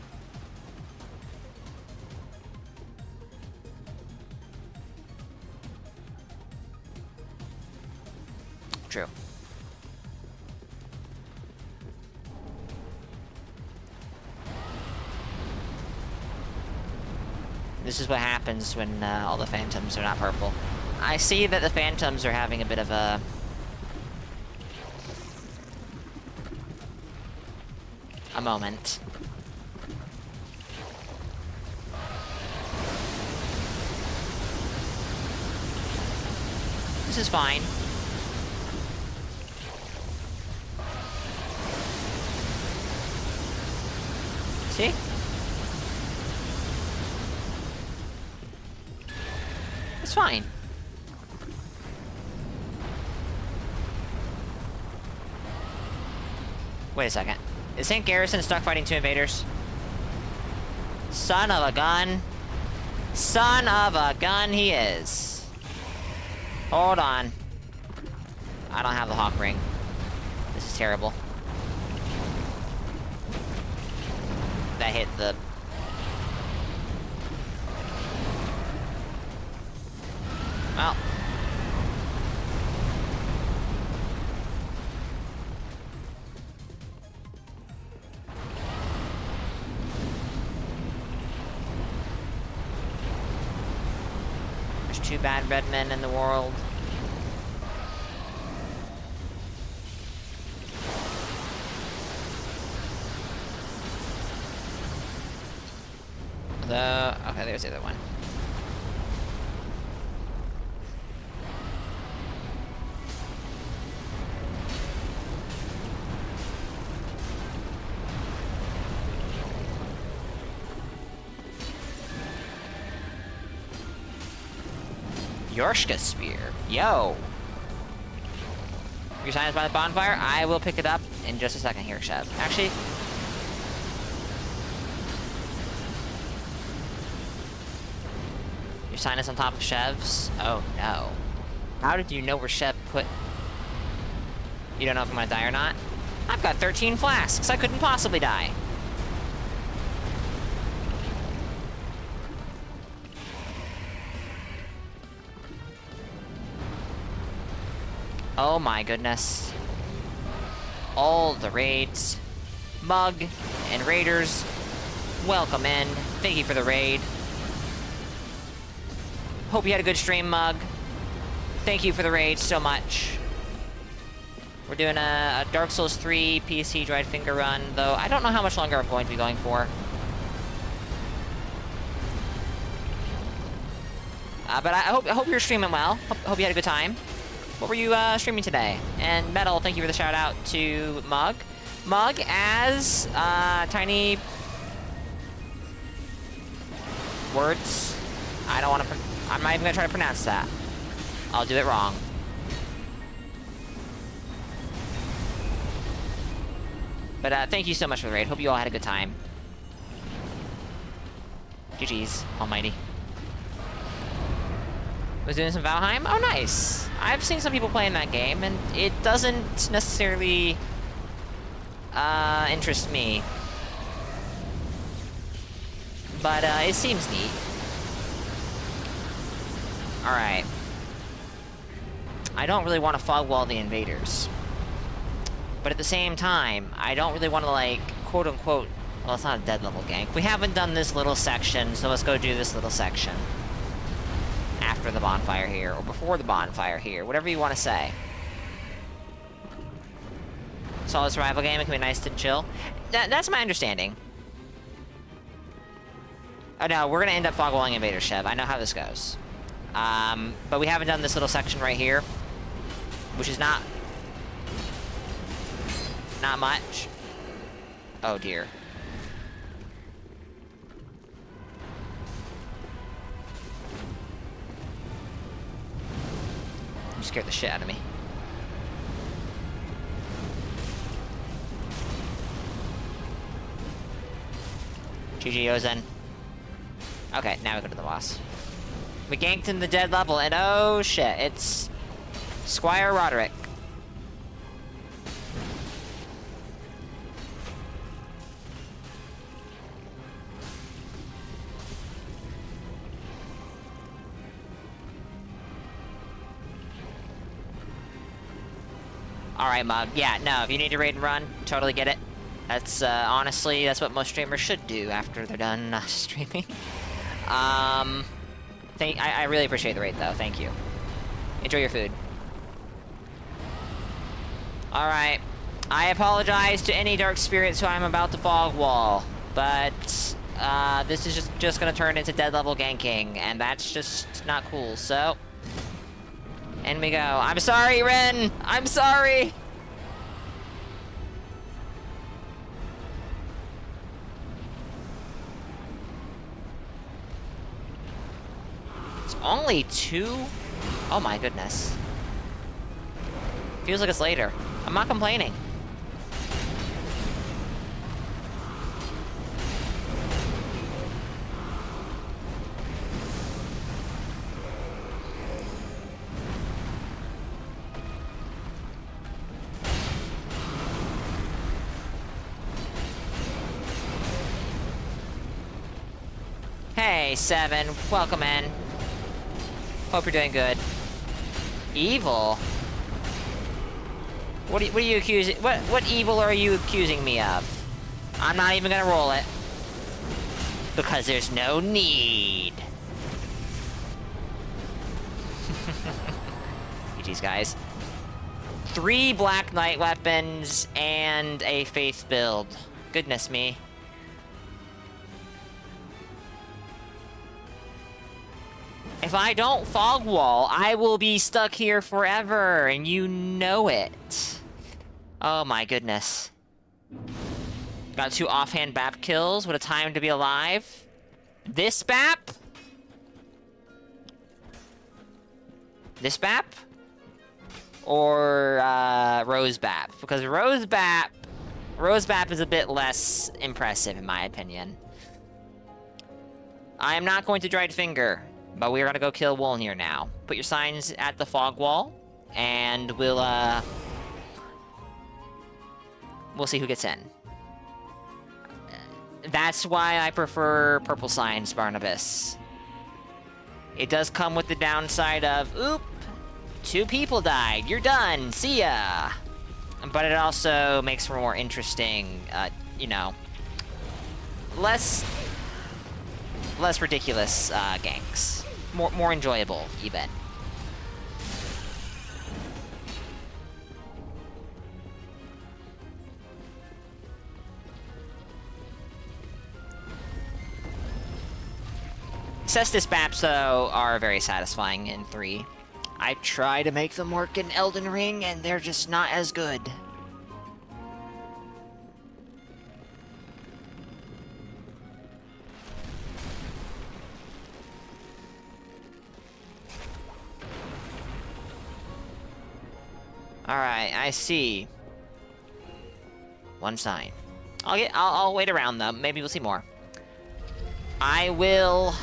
True. This is what happens when all the phantoms are not purple. I see that the phantoms are having a bit of a... moment. This is fine. See? It's fine. Wait a second. Is St. Garrison stuck fighting two invaders? Son of a gun. Son of a gun he is. Hold on. I don't have the Hawk Ring. This is terrible. That hit the... Well. two bad red men in the world. Okay, there's the other one. Yorshka Spear. Yo! Your sign is by the bonfire? I will pick it up in just a second here, Shep. Actually... Your sign is on top of Shev's? Oh, no. How did you know where Shev put... You don't know if I'm gonna die or not? I've got 13 flasks. I couldn't possibly die. Oh my goodness. All the raids. Mug and raiders, welcome in. Thank you for the raid. Hope you had a good stream, Mug. Thank you for the raid so much. We're doing a Dark Souls 3 PC Dried Finger run, though I don't know how much longer I'm going to be going for. But I hope you're streaming well. Hope you had a good time. What were you streaming today? And Metal, thank you for the shout out to Mug. Mug as tiny words. I don't want to. I'm not even gonna try to pronounce that. I'll do it wrong. But thank you so much for the raid. Hope you all had a good time. GG's, almighty. Was doing some Valheim? Oh, nice. I've seen some people playing that game, and it doesn't necessarily interest me. But it seems neat. Alright. I don't really want to fog wall the invaders. But at the same time, I don't really want to, like, quote-unquote... Well, it's not a dead level gank. We haven't done this little section, so let's go do this little section. After the bonfire here, or before the bonfire here, whatever you want to say. Solid survival game, it can be nice and chill. That's my understanding. Oh no, we're gonna end up fog walling invaders, Chev. I know how this goes. But we haven't done this little section right here, which is not much. Oh dear. You scared the shit out of me. GG Ozen. Okay, now we go to the boss. We ganked in the dead level, and oh shit, it's Squire Roderick. Alright, Mug. Yeah, no, if you need to raid and run, totally get it. That's, honestly, that's what most streamers should do after they're done streaming. I really appreciate the raid, though. Thank you. Enjoy your food. Alright. I apologize to any dark spirits who I'm about to fog wall, but, this is just gonna turn into dead level ganking, and that's just not cool, so... In we go. I'm sorry, Ren! I'm sorry! It's only 2? Oh my goodness. Feels like it's later. I'm not complaining. Hey, Seven. Welcome in. Hope you're doing good. Evil? What are you accusing? What evil are you accusing me of? I'm not even gonna roll it. Because there's no need. these guys. 3 Black Knight weapons and a Faith build. Goodness me. If I don't fog wall, I will be stuck here forever, and you know it. Oh my goodness. Got 2 offhand BAP kills. What a time to be alive. This BAP? This BAP? Or Rose BAP? Because Rose BAP is a bit less impressive in my opinion. I am not going to Dried Finger, but we are gonna go kill Wolnir now. Put your signs at the fog wall, and we'll see who gets in. That's why I prefer purple signs, Barnabas. It does come with the downside of, oop, 2 people died, you're done, see ya! But it also makes for more interesting, you know, less ridiculous, ganks. More enjoyable, even. Cestus Baps, though, are very satisfying in 3. I try to make them work in Elden Ring, and they're just not as good. Alright, I see. 1 sign. I'll wait around, though. Maybe we'll see more. I will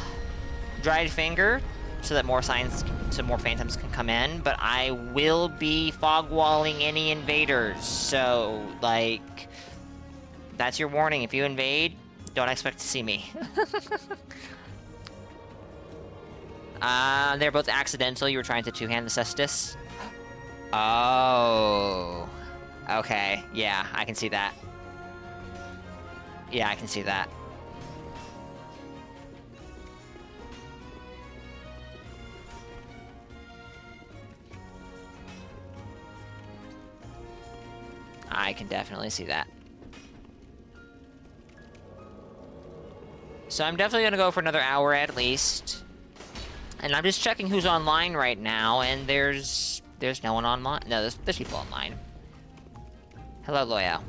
Dried Finger so that more phantoms can come in, but I will be fog walling any invaders. So, like, that's your warning. If you invade, don't expect to see me. They're both accidental. You were trying to two-hand the Cestus. Oh. Okay. Yeah, I can see that. Yeah, I can see that. I can definitely see that. So I'm definitely gonna go for another hour at least. And I'm just checking who's online right now, and there's no one online. No, there's people online. Hello, Loyal.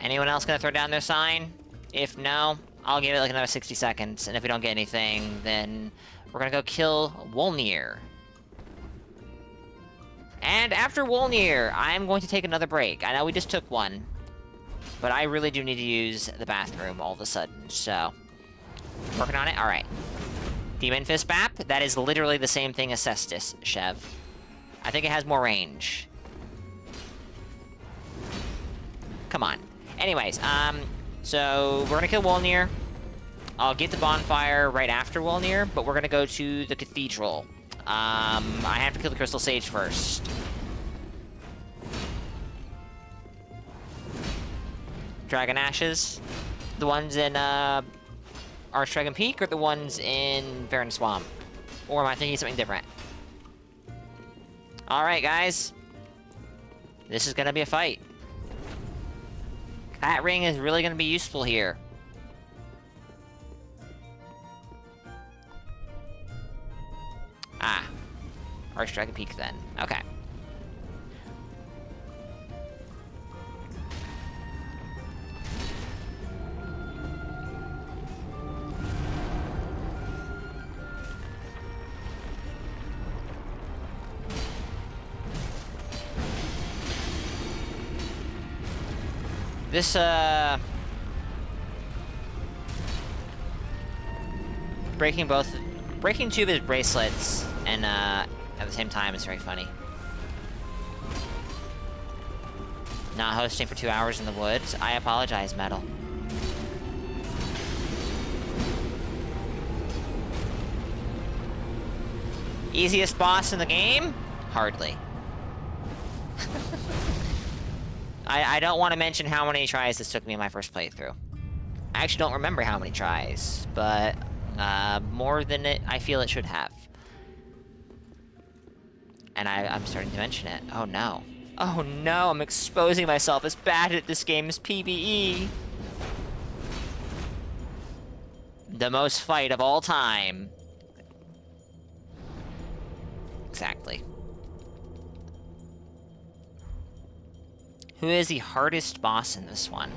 Anyone else gonna throw down their sign? If no, I'll give it like another 60 seconds, and if we don't get anything, then we're gonna go kill Wolnir. And after Wolnir, I'm going to take another break. I know we just took one, but I really do need to use the bathroom all of a sudden, so... Working on it? Alright. Demon Fist Bap, that is literally the same thing as Cestus, Chev. I think it has more range. Come on. Anyways, so we're gonna kill Wolnir. I'll get the bonfire right after Wolnir, but we're gonna go to the cathedral. I have to kill the Crystal Sage first. Dragon Ashes? The ones in, Archdragon Peak, or the ones in Barren Swamp? Or am I thinking something different? Alright, guys. This is gonna be a fight. Cat Ring is really gonna be useful here. Ah. Archdragon Peak, then. Okay. This, breaking 2 of his bracelets, and, at the same time, is very funny. Not hosting for 2 hours in the woods. I apologize, Metal. Easiest boss in the game? Hardly. I don't want to mention how many tries this took me in my first playthrough. I actually don't remember how many tries, but more than I feel it should have. And I'm starting to mention it. Oh no. Oh no, I'm exposing myself as bad at this game as PvE. The most fight of all time. Exactly. Who is the hardest boss in this one?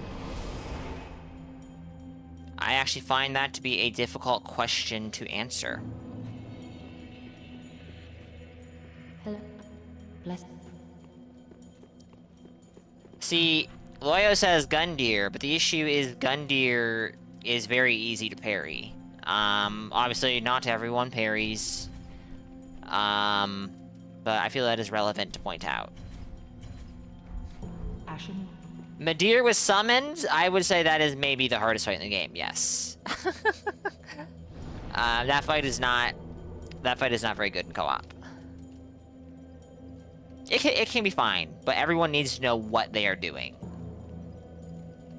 I actually find that to be a difficult question to answer. Hello. Bless. See, Loyo says Gundyr, but the issue is Gundyr is very easy to parry. Obviously not everyone parries. But I feel that is relevant to point out. Ashen. Madir was summoned. I would say that is maybe the hardest fight in the game. Yes. That fight is not very good in co-op. It can be fine, but everyone needs to know what they are doing.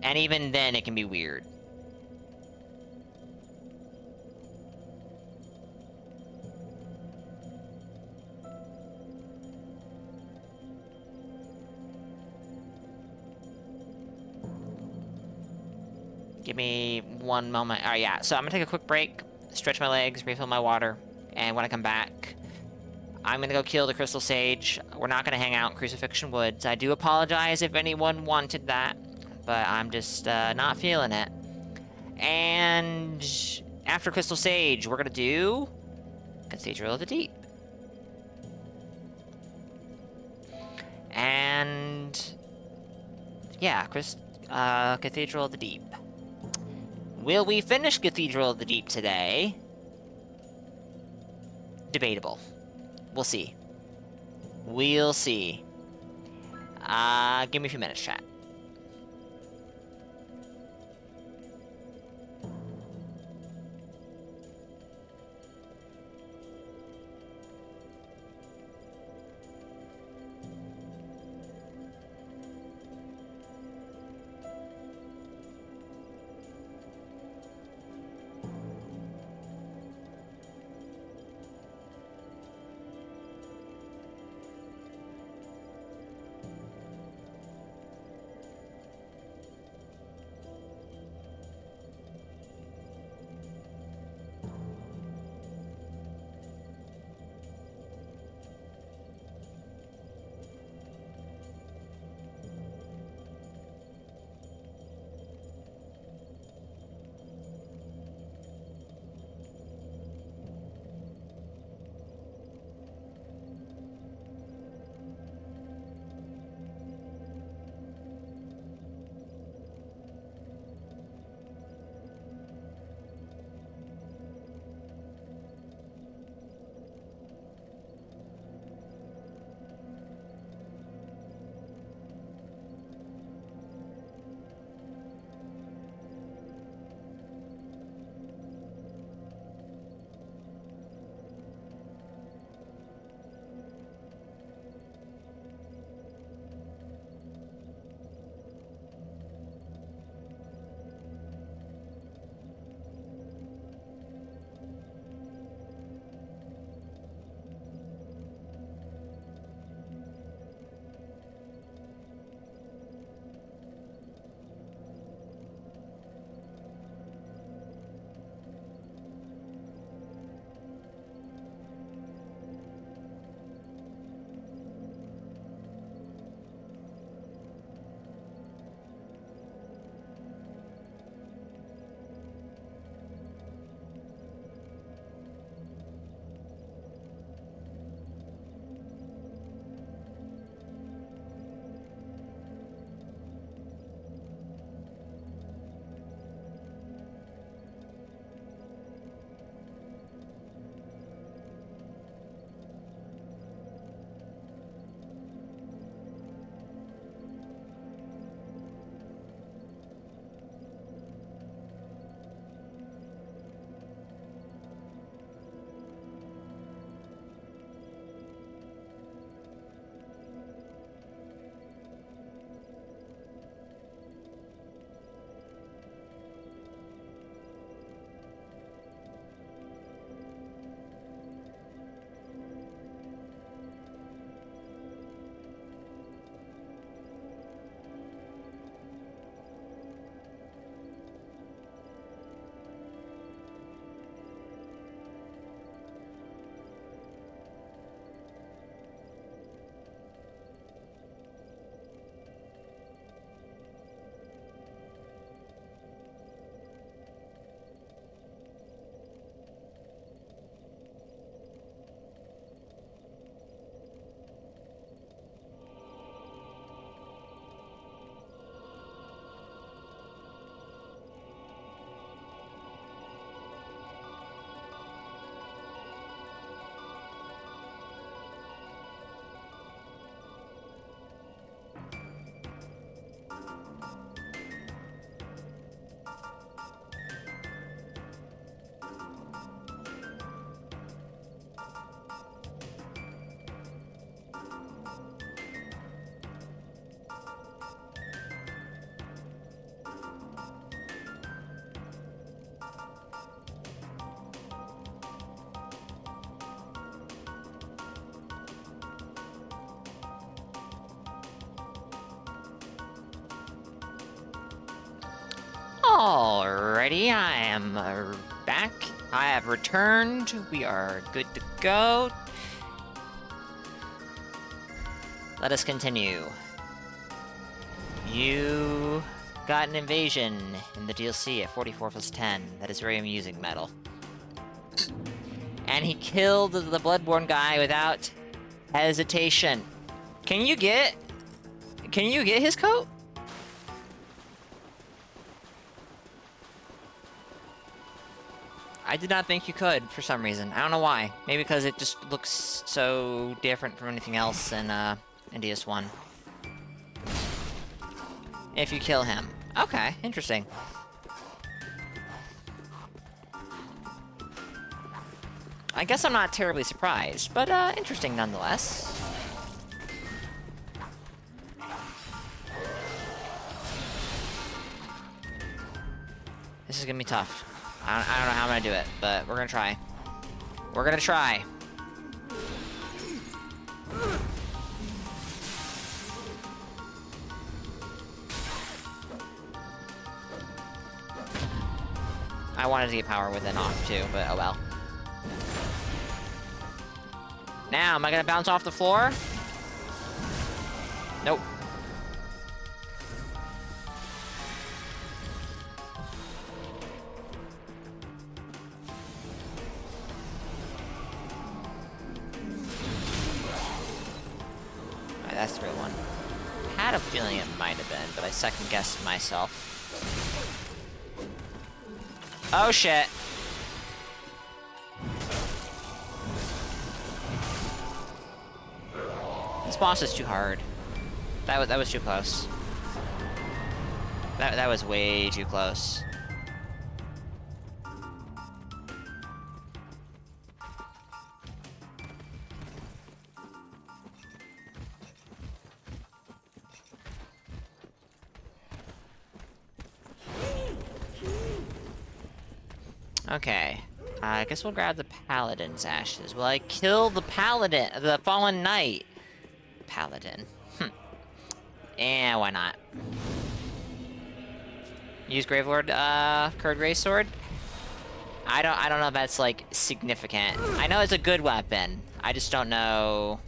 And even then, it can be weird. Give me one moment. All right, yeah. So I'm gonna take a quick break, stretch my legs, refill my water, and when I come back, I'm gonna go kill the Crystal Sage. We're not gonna hang out in Crucifixion Woods. I do apologize if anyone wanted that, but I'm just not feeling it. And after Crystal Sage, we're gonna do Cathedral of the Deep. And yeah, Cathedral of the Deep. Will we finish Cathedral of the Deep today? Debatable. We'll see. We'll see. Give me a few minutes, chat. Alrighty, I am back. I have returned. We are good to go. Let us continue. You got an invasion in the DLC at 44 plus 10. That is very amusing, Metal. And he killed the Bloodborne guy without hesitation. Can you get his coat? I did not think you could, for some reason. I don't know why. Maybe because it just looks so different from anything else in DS1. If you kill him. Okay, interesting. I guess I'm not terribly surprised, but interesting nonetheless. This is gonna be tough. I don't know how I'm gonna do it, but we're gonna try. We're gonna try. I wanted to get power with it off too, but oh well. Now, am I gonna bounce off the floor? Nope. Alright, that's the real one. I had a feeling it might have been, but I second-guessed myself. Oh shit! This boss is too hard. That was too close. That was way too close. Okay. I guess we'll grab the Paladin's ashes. Will I kill the Paladin, the Fallen Knight? Paladin. Yeah, why not? Use Gravelord, Curd Ray Sword? I don't know if that's, like, significant. I know it's a good weapon. I just don't know...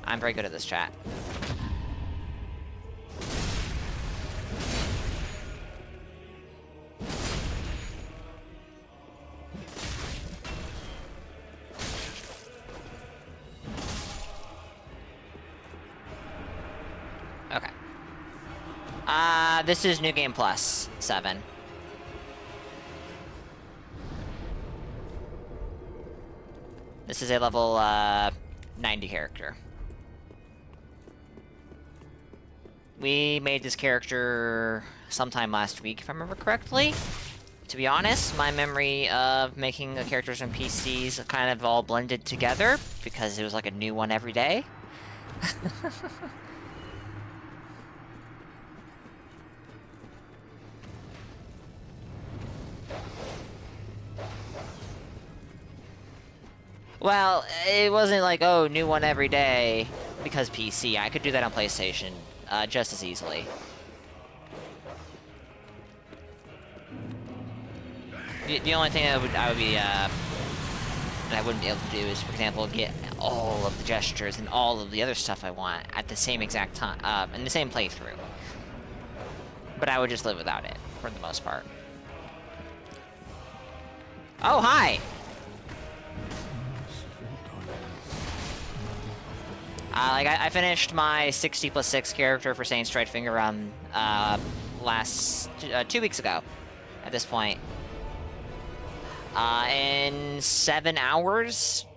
I'm very good at this, chat. Okay. This is New Game Plus 7. This is a level, 90 character. We made this character sometime last week, if I remember correctly. To be honest, my memory of making the characters and PCs kind of all blended together, because it was like a new one every day. Well, it wasn't like, oh, new one every day, because PC. I could do that on PlayStation, just as easily. The only thing I wouldn't be able to do is, for example, get all of the gestures and all of the other stuff I want at the same exact time, in the same playthrough. But I would just live without it, for the most part. Oh, hi! I finished my 60 plus 6 character for Saint Stridefinger on, last, 2 weeks ago, at this point. In 7 hours.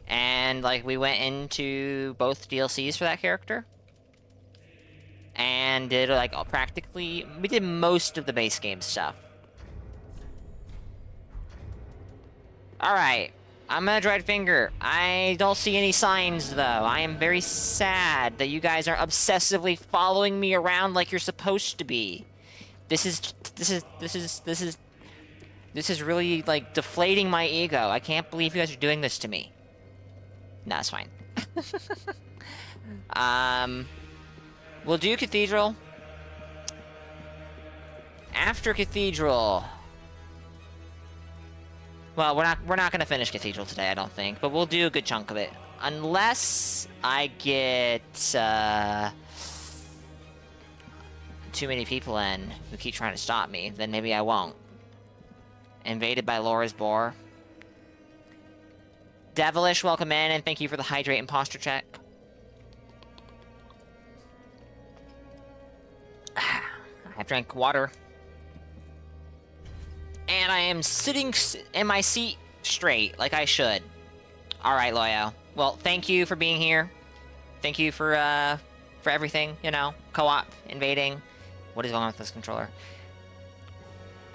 And, like, we went into both DLCs for that character. And did, like, practically... We did most of the base game stuff. Alright. I'm gonna Stridefinger. I don't see any signs, though. I am very sad that you guys are obsessively following me around like you're supposed to be. This is really, like, deflating my ego. I can't believe you guys are doing this to me. Nah, it's fine. We'll do Cathedral. After Cathedral... Well, we're not gonna finish Cathedral today, I don't think, but we'll do a good chunk of it. Unless I get, too many people in who keep trying to stop me, then maybe I won't. Invaded by Laura's Boar. Devilish, welcome in, and thank you for the Hydrate and Posture check. I drank water. And I am sitting in my seat straight, like I should. Alright, Loyo. Well, thank you for being here. Thank you for everything, you know. Co-op, invading. What is going on with this controller?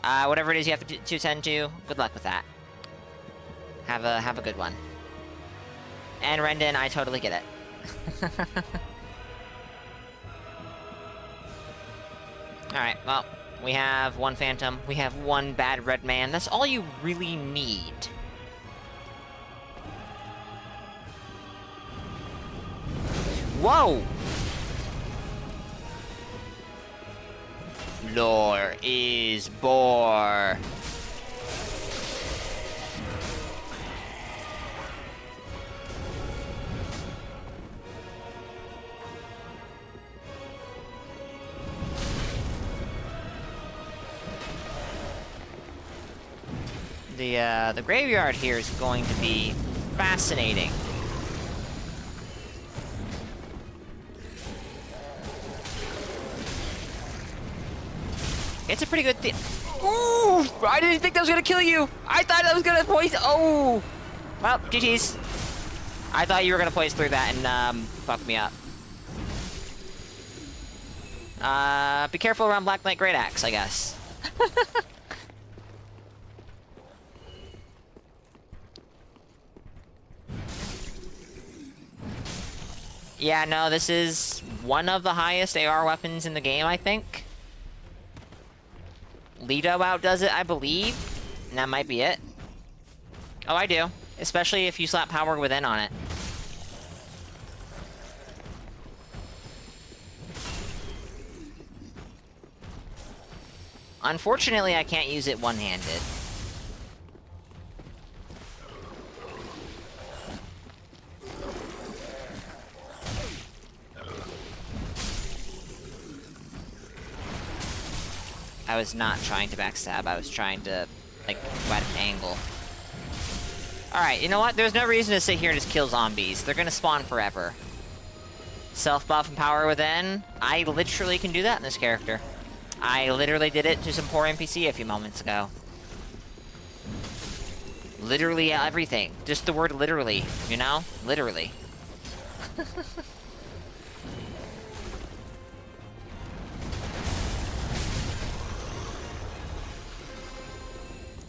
Whatever it is you have to tend to, good luck with that. Have a good one. And Rendon, I totally get it. Alright, well... We have one Phantom. We have one bad red man. That's all you really need. Whoa! Lore is Boar. The graveyard here is going to be fascinating. It's a pretty good thing. Ooh! I didn't think that was gonna kill you! I thought that was gonna poison. Oh! Well, GG's. I thought you were gonna poison through that and, fuck me up. Be careful around Black Knight Great Axe, I guess. Yeah, no, this is one of the highest AR weapons in the game, I think. Lido outdoes it, I believe. And that might be it. Oh, I do. Especially if you slap Power Within on it. Unfortunately, I can't use it one-handed. I was not trying to backstab, I was trying to, like, go at an angle. Alright, you know what? There's no reason to sit here and just kill zombies. They're gonna spawn forever. Self-buff and Power Within. I literally can do that in this character. I literally did it to some poor NPC a few moments ago. Literally everything. Just the word literally, you know? Literally.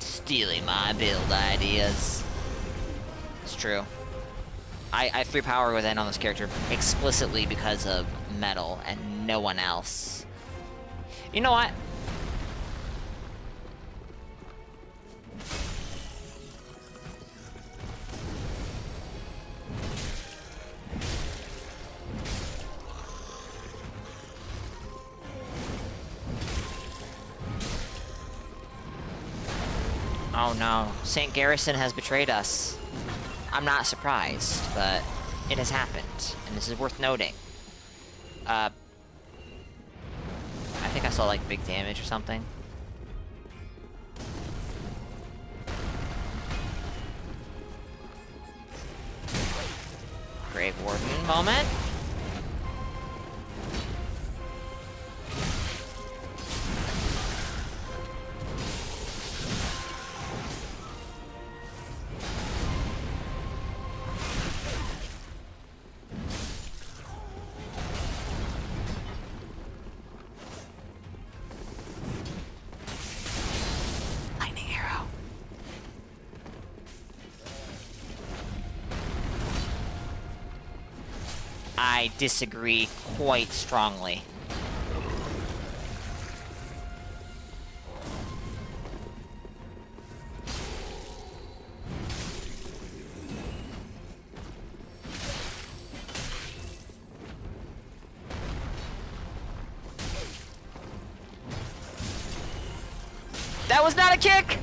Stealing my build ideas. It's true. I threw Power Within on this character explicitly because of metal and no one else. You know what? Oh no, St. Garrison has betrayed us. I'm not surprised, but it has happened, and this is worth noting. I think I saw, like, big damage or something. Grave Warden moment. I disagree quite strongly. That was not a kick!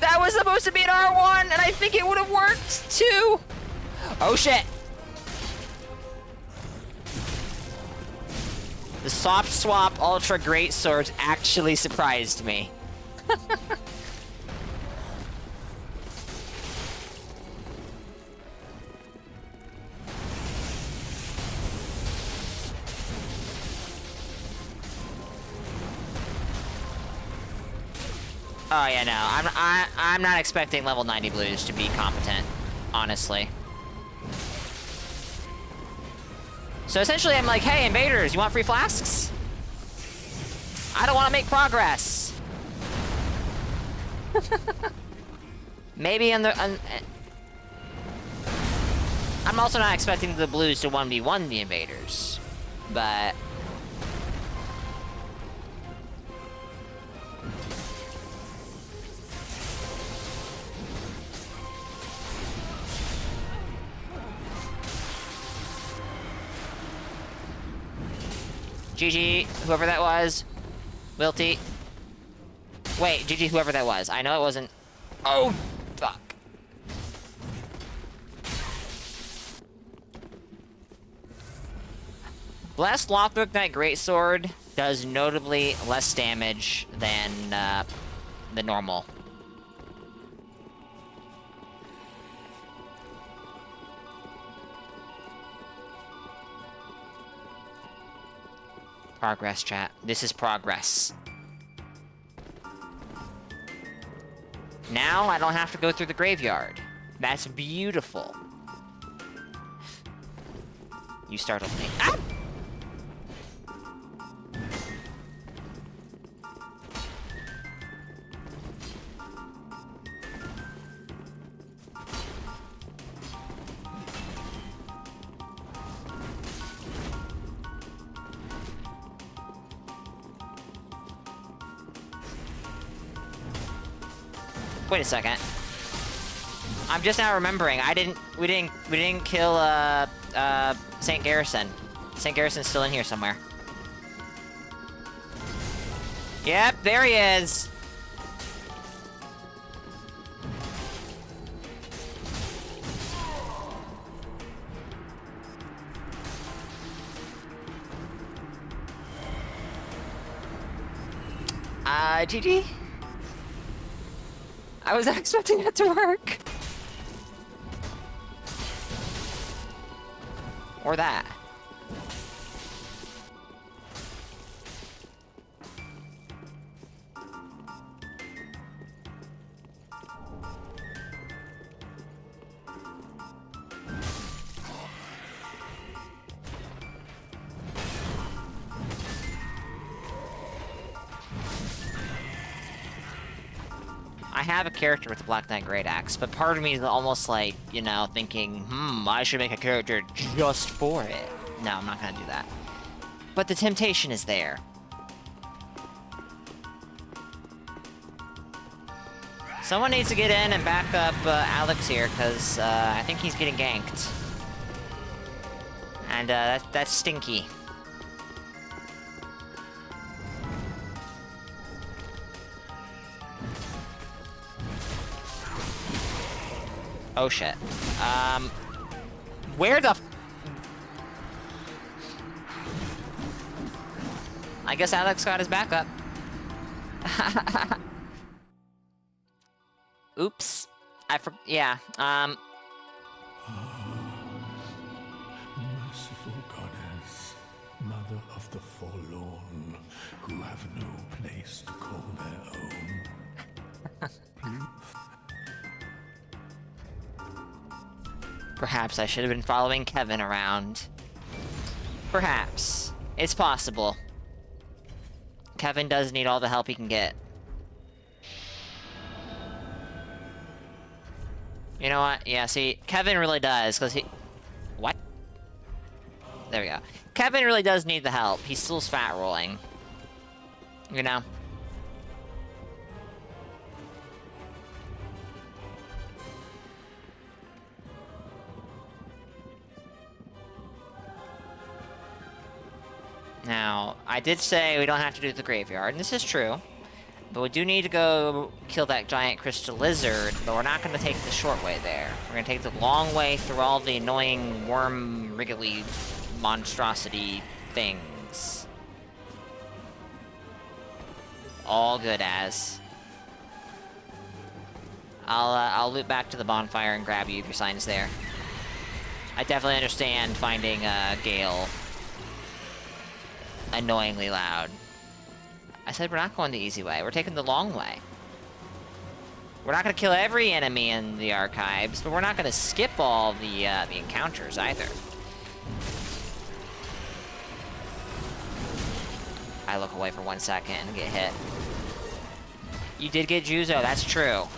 That was supposed to be an R1, and I think it would have worked, too! Oh, shit! The soft swap ultra great swords actually surprised me. Oh yeah, no, I'm not expecting level 90 blues to be competent, honestly. So essentially, I'm like, hey, invaders, you want free flasks? I don't want to make progress. Maybe I'm also not expecting the blues to 1v1 the invaders, but. GG, whoever that was. Wilty. Wait, GG, whoever that was. I know it wasn't. Oh, fuck. Blessed Lockbook Knight Greatsword does notably less damage than the normal. Progress, chat. This is progress. Now I don't have to go through the graveyard. That's beautiful. You startled me. Ah! Wait a second. I'm just now remembering. We didn't kill St. Garrison. St. Garrison's still in here somewhere. Yep, there he is. GG. I was not expecting that to work. Or that. I have a character with the Black Knight Great Axe, but part of me is almost like, you know, thinking, I should make a character just for it. No, I'm not gonna do that. But the temptation is there. Someone needs to get in and back up Alex here, because I think he's getting ganked. And that's stinky. Oh shit. Where the I guess Alex got his backup. Oops. Yeah, Merciful goddess, mother of the forlorn, who have no place to call their own. Perhaps I should have been following Kevin around. Perhaps. It's possible. Kevin does need all the help he can get. You know what? Yeah, see, Kevin really does, because he... What? There we go. Kevin really does need the help. He's still fat rolling. You know? Now, I did say we don't have to do the graveyard, and this is true. But we do need to go kill that giant crystal lizard, but we're not going to take the short way there. We're going to take the long way through all the annoying worm wriggly monstrosity things. All good as. I'll loop back to the bonfire and grab you if your sign's there. I definitely understand finding Gale annoyingly loud. I said we're not going the easy way. We're taking the long way. We're not going to kill every enemy in the archives, but we're not going to skip all the encounters either. I look away for 1 second and get hit. You did get Juzo, that's true.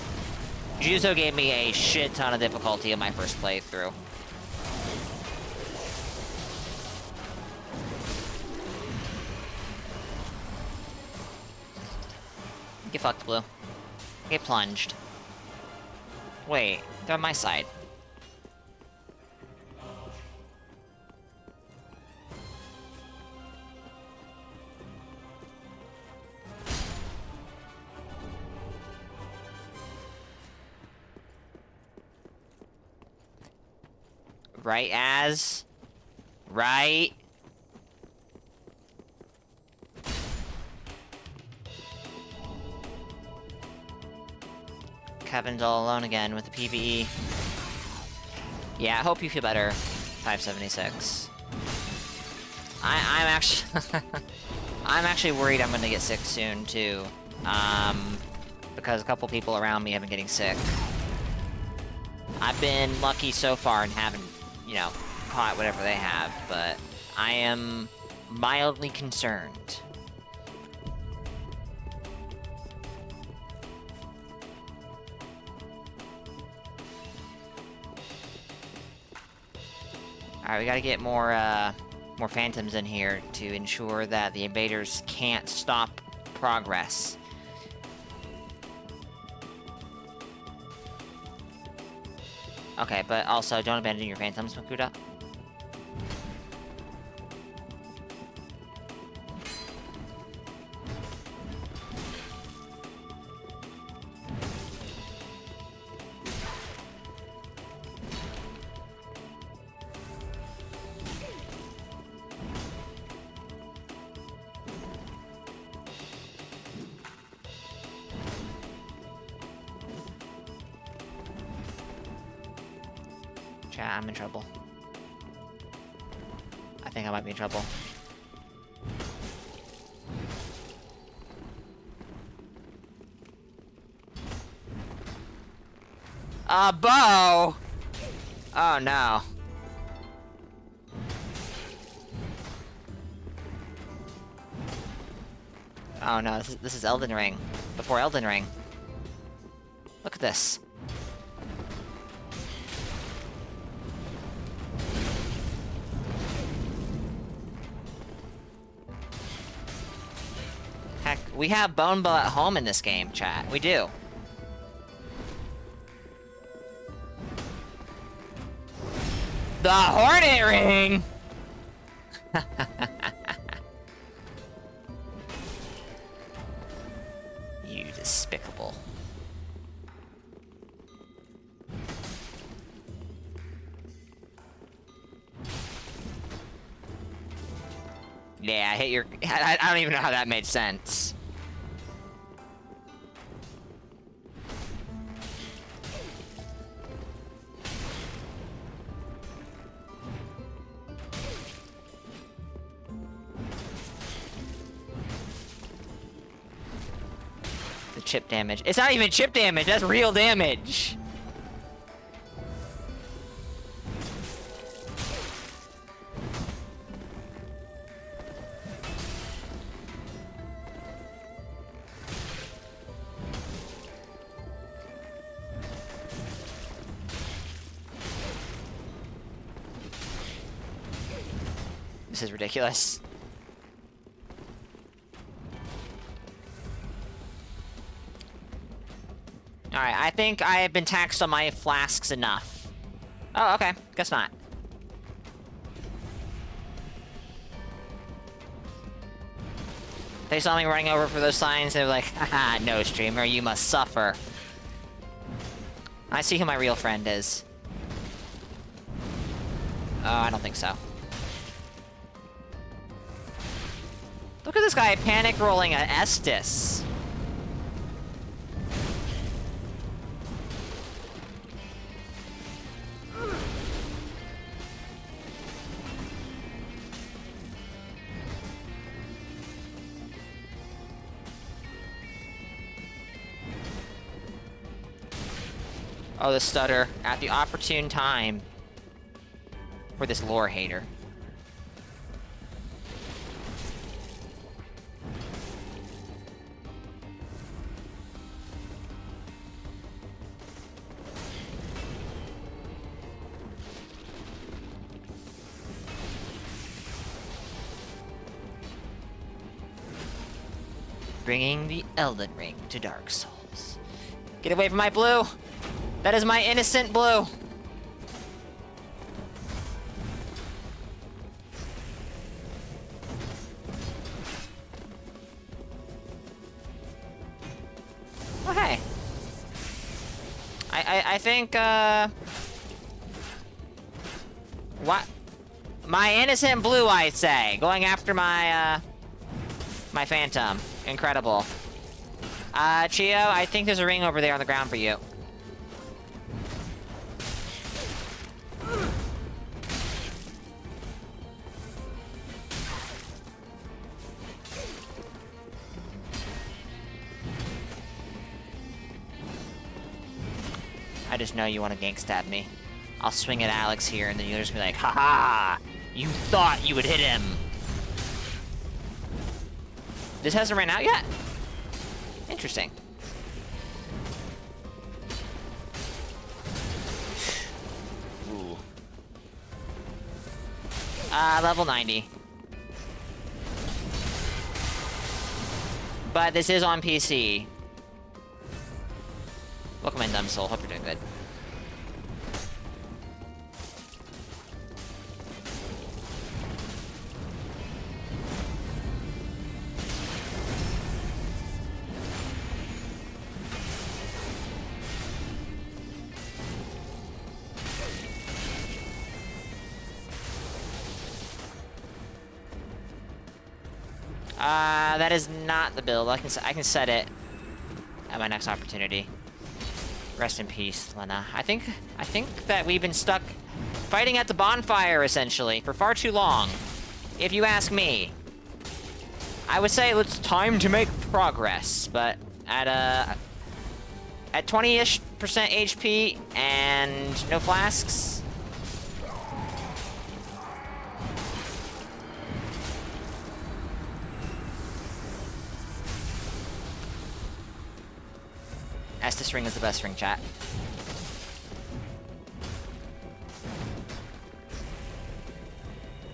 Juzo gave me a shit ton of difficulty in my first playthrough. Get fucked, Blue. Get plunged. Wait, they're on my side. Right, Az? Right? Kevin's all alone again with the PvE. Yeah, I hope you feel better, 576. I'm actually... I'm actually worried I'm gonna get sick soon, too. Because a couple people around me have been getting sick. I've been lucky so far and haven't, you know, caught whatever they have, but I am mildly concerned. Alright, we gotta get more phantoms in here to ensure that the invaders can't stop progress. Okay, but also don't abandon your phantoms, Makuta. Chat, I'm in trouble. I think I might be in trouble. Bo! Oh no. Oh no, this is Elden Ring. Before Elden Ring. Look at this. Heck, we have Bone Bow at home in this game, chat. We do. The Hornet Ring! You despicable. Yeah, I hit your... I don't even know how that made sense. The chip damage. It's not even chip damage, that's real damage! This is ridiculous. Alright, I think I have been taxed on my flasks enough. Oh, okay. Guess not. They saw me running over for those signs, they were like, haha, no, streamer, you must suffer. I see who my real friend is. Oh, I don't think so. Look at this guy panic rolling a Estus. Oh, the stutter at the opportune time for this lore hater. Bringing the Elden Ring to Dark Souls. Get away from my blue! That is my innocent blue! Oh, hey. I think, what? My innocent blue, I say. Going after my, my phantom. Incredible. Chio, I think there's a ring over there on the ground for you. I just know you want to gank stab me. I'll swing at Alex here, and then you'll just be like, haha! You thought you would hit him! This hasn't ran out yet? Interesting. Ooh. Level 90. But this is on PC. Welcome in, Dumb Soul. Hope you're doing good. That is not the build. I can set it at my next opportunity. Rest in peace, Lena. I think that we've been stuck fighting at the bonfire, essentially, for far too long. If you ask me. I would say it's time to make progress, but at 20-ish% HP and no flasks. Estus ring is the best ring, chat.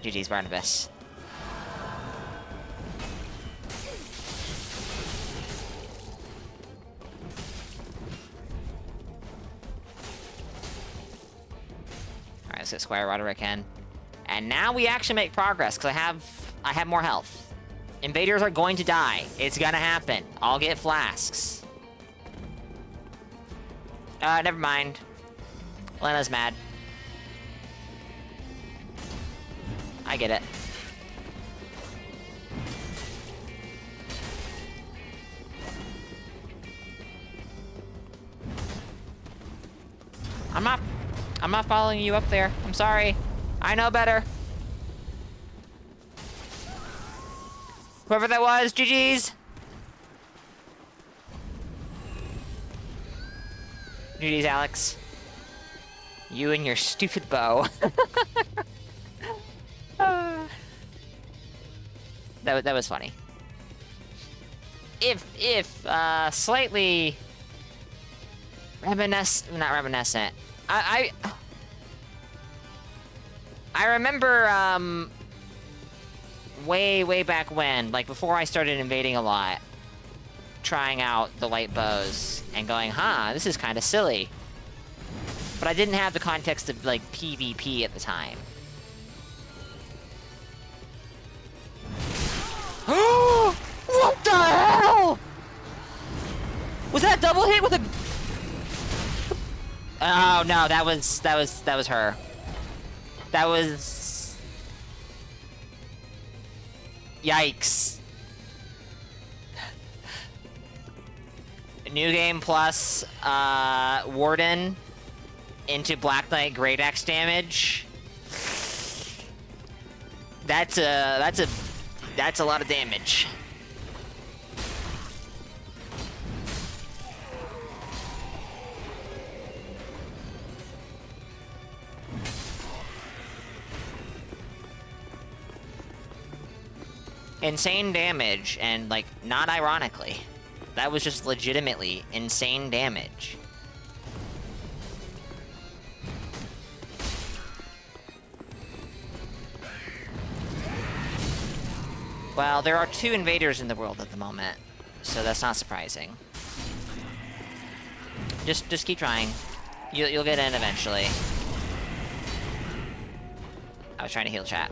GG's Barnabas. Alright, let's get Squire Roderick in. And now we actually make progress, because I have more health. Invaders are going to die. It's gonna happen. I'll get flasks. Never mind. Lena's mad. I get it. I'm not following you up there. I'm sorry. I know better. Whoever that was, GG's. GG's, Alex. You and your stupid bow. That was funny. If slightly not reminiscent. I remember way back when, like before I started invading a lot, trying out the light bows and going, huh, this is kind of silly. But I didn't have the context of like PvP at the time. What Was that a double hit with a... Oh no, that was her. That was... Yikes. New game plus Warden into Black Knight Great Axe damage. That's a lot of damage. Insane damage, and like, not ironically. That was just legitimately insane damage. Well, there are 2 invaders in the world at the moment, so that's not surprising. Just keep trying. You'll get in eventually. I was trying to heal chat.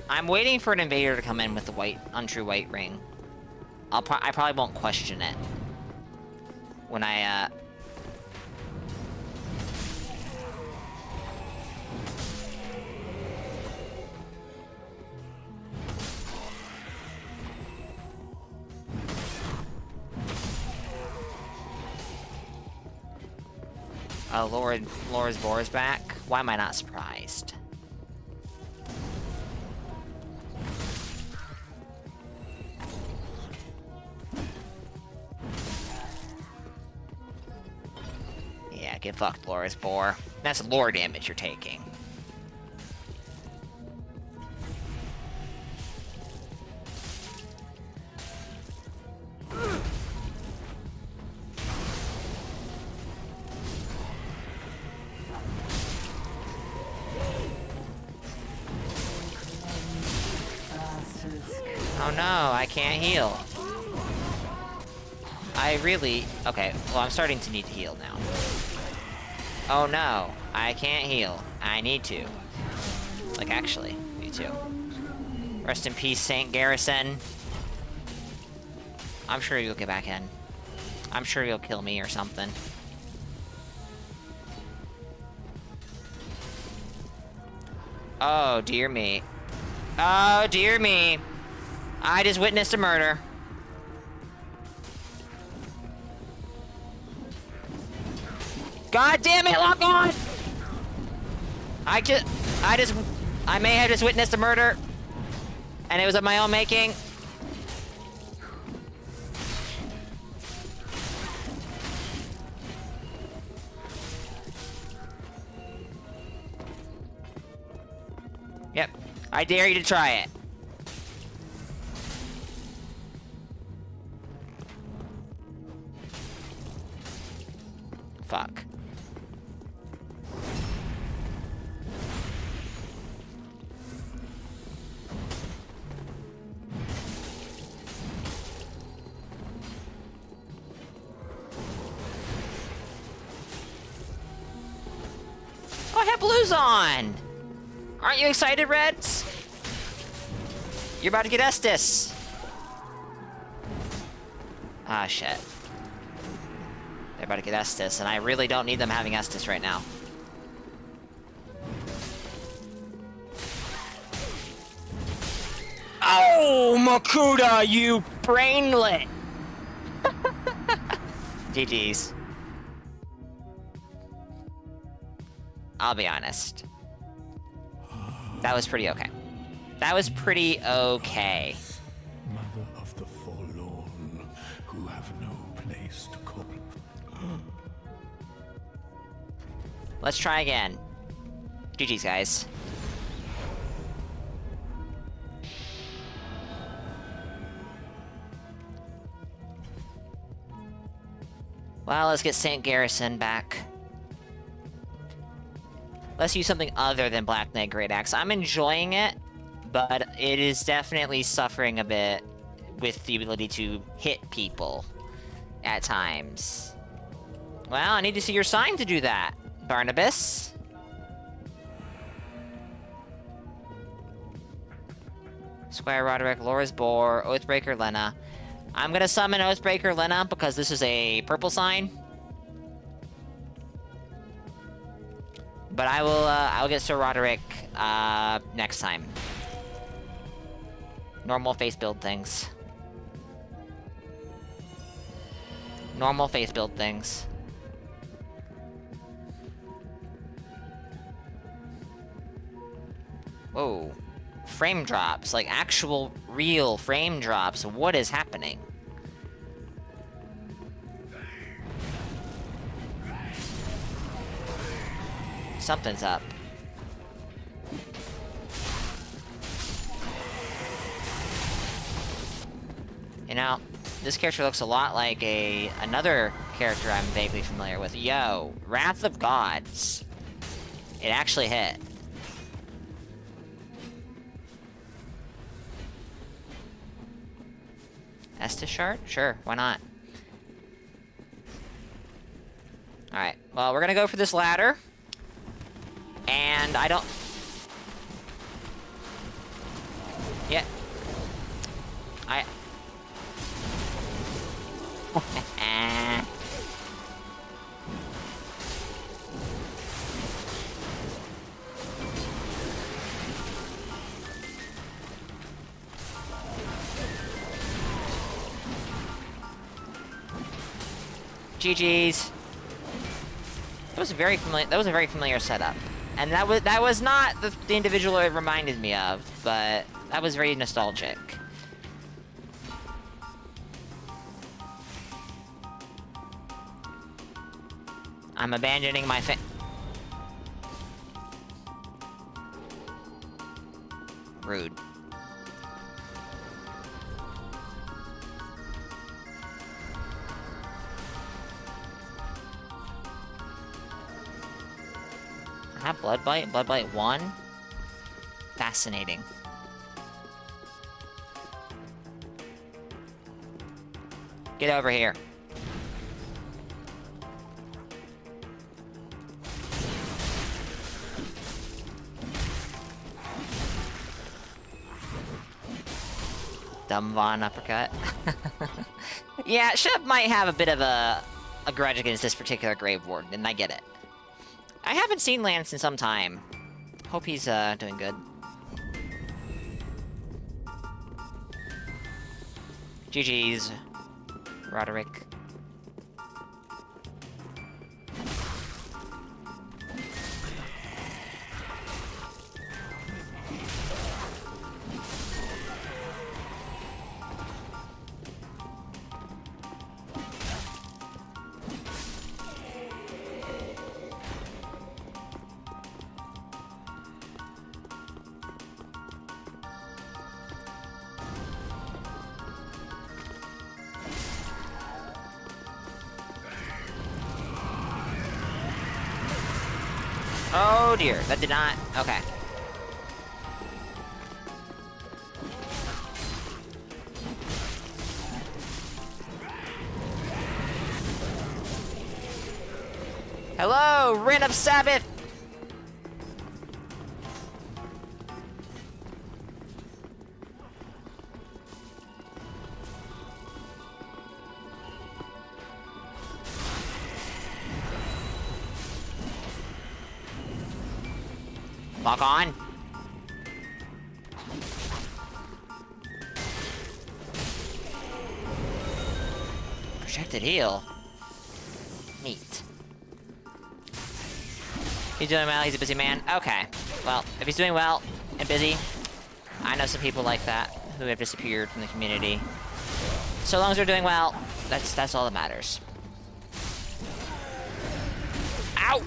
I'm waiting for an invader to come in with the untrue white ring. I probably won't question it when I Oh, Laura's Boar is back. Why am I not surprised? Yeah, get fucked, Laura's Boar. That's lore damage you're taking. Oh no, I can't heal. Okay, well, I'm starting to need to heal now. Oh no, I can't heal. I need to. Like, actually, need to. Rest in peace, Saint Garrison. I'm sure you'll get back in. I'm sure you'll kill me or something. Oh, dear me. Oh, dear me. I just witnessed a murder. God damn it, lock on! I may have just witnessed a murder. And it was of my own making. Yep. I dare you to try it. Fuck. Oh, I have blues on! Aren't you excited, Reds? You're about to get Estus. Ah, shit. They're about to get Estus, and I really don't need them having Estus right now. Oh, Makuta, you brainlet! GG's. I'll be honest. That was pretty okay. That was pretty okay. Mother of the forlorn, who have no place to call. Let's try again. GG's, guys. Well, let's get Saint Garrison back. Let's use something other than Black Knight Great Axe. I'm enjoying it, but it is definitely suffering a bit with the ability to hit people at times. Well, I need to see your sign to do that, Barnabas. Squire Roderick, Laura's Boar, Oathbreaker Lena. I'm gonna summon Oathbreaker Lena because this is a purple sign. But I'll get Sir Roderick, next time. Normal face build things. Normal face build things. Whoa. Frame drops, like actual, real frame drops. What is happening? Something's up. You know, this character looks a lot like another character I'm vaguely familiar with. Yo, Wrath of Gods. It actually hit. Estus Shard? Sure, why not? Alright, well, we're gonna go for this ladder. And I don't... Yeah. GG's. That was a very familiar setup. And that was not the individual it reminded me of, but that was very nostalgic. I'm abandoning my Rude. I have Bloodbite? Bloodbite 1? Fascinating. Get over here. Dumb Von uppercut. Yeah, Shep might have a bit of a grudge against this particular Grave Warden, and I get it. I haven't seen Lance in some time. Hope he's doing good. GG's, Roderick. Oh dear, that did not... Okay. Hello, Wren of Sabbath! Lock on. Projected heal. Neat. He's doing well, he's a busy man. Okay. Well, if he's doing well and busy, I know some people like that who have disappeared from the community. So long as they're doing well, that's all that matters. Ow!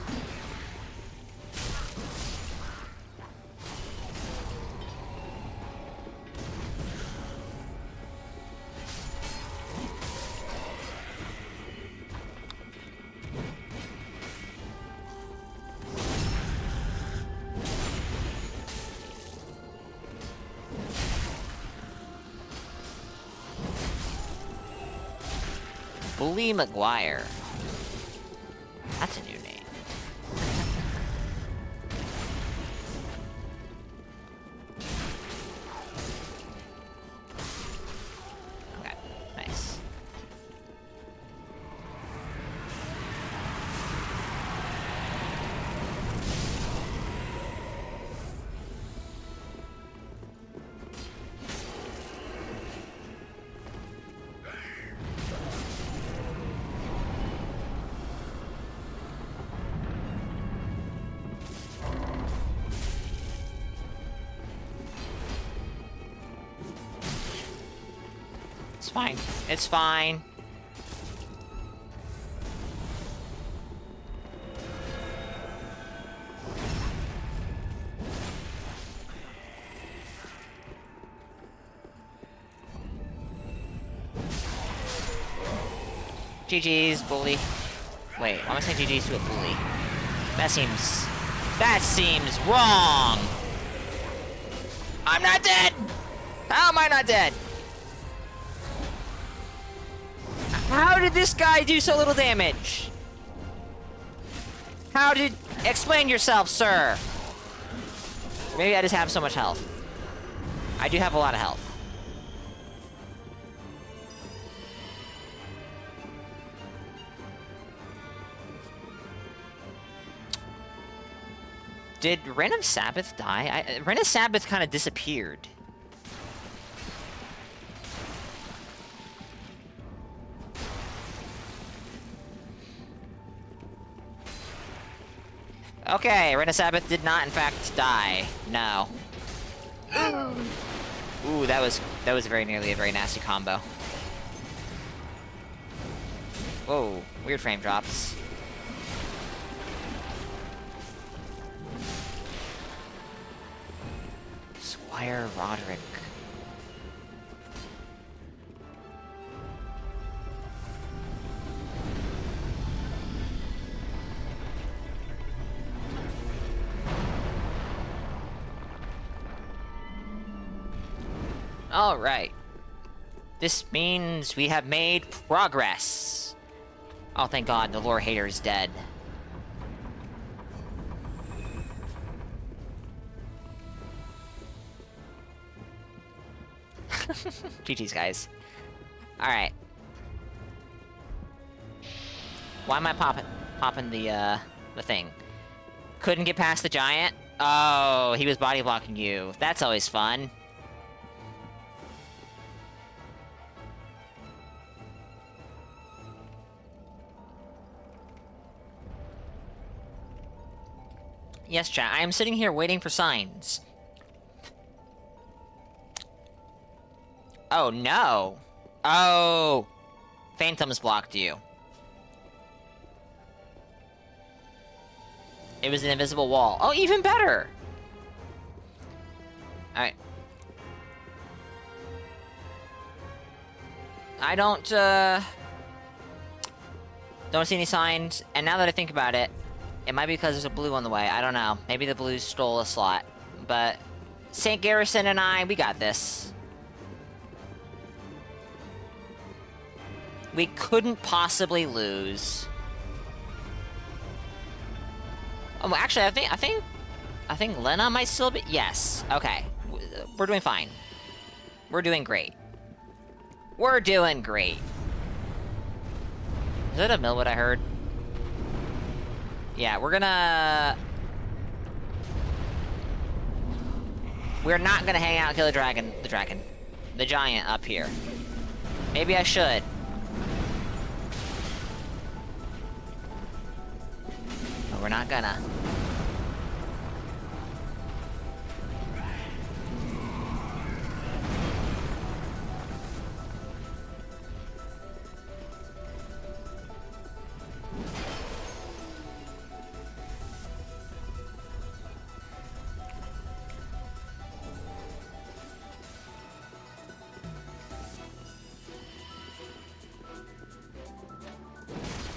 Bully McGuire. That's a new name. Okay, nice. fine. It's fine. GG's, bully. Wait, why am I saying GG's to a bully? That seems wrong! I'm not dead! How am I not dead? How did this guy do so little damage? Explain yourself, sir! Maybe I just have so much health. I do have a lot of health. Did Ren of Sabbath die? Ren of Sabbath kind of disappeared. Okay, Ren of Sabbath did not in fact die. No. Ooh, that was very nearly a very nasty combo. Whoa, weird frame drops. Squire Roderick. All right. This means we have made progress. Oh, thank God, the lore hater is dead. GG's, guys. Alright. Why am I popping the thing? Couldn't get past the giant? Oh, he was body blocking you. That's always fun. Yes, chat, I am sitting here waiting for signs. Oh, no. Oh. Phantoms blocked you. It was an invisible wall. Oh, even better! Alright. I don't see any signs, and now that I think about it, it might be because there's a blue on the way. I don't know. Maybe the blues stole a slot. But St. Garrison and I, we got this. We couldn't possibly lose. Oh, actually, I think Lena might still be. Yes. Okay. We're doing fine. We're doing great. We're doing great. Is that a Millwood I heard? Yeah, we're not gonna hang out and kill the giant up here. Maybe I should. But we're not gonna.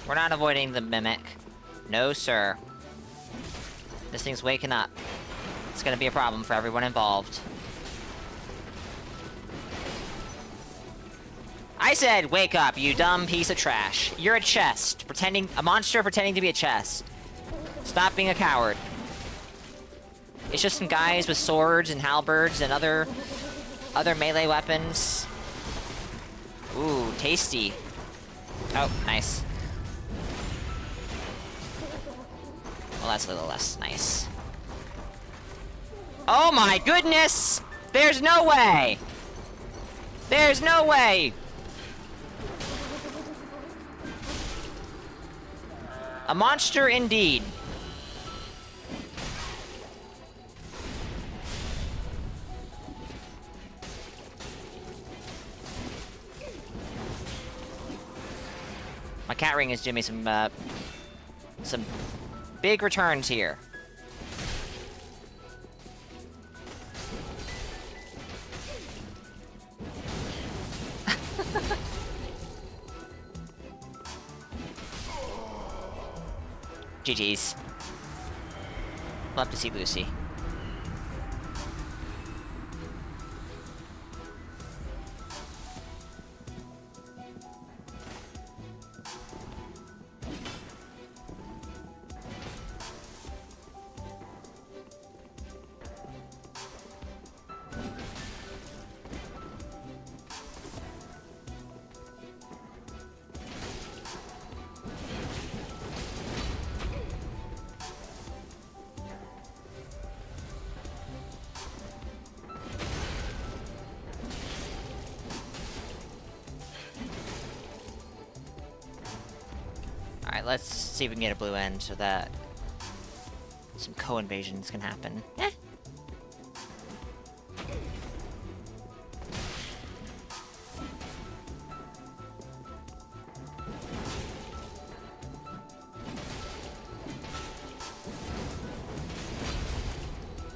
We're not avoiding the mimic. No, sir. This thing's waking up. It's gonna be a problem for everyone involved. I said, wake up, you dumb piece of trash. You're a chest, a monster pretending to be a chest. Stop being a coward. It's just some guys with swords and halberds and other melee weapons. Ooh, tasty. Oh, nice. Well, that's a little less nice. Oh my goodness! There's no way! There's no way! A monster indeed. cat ring is doing me some big returns here. GG's. Love to see Lucy. Alright, let's see if we can get a blue end so that some co-invasions can happen. Eh.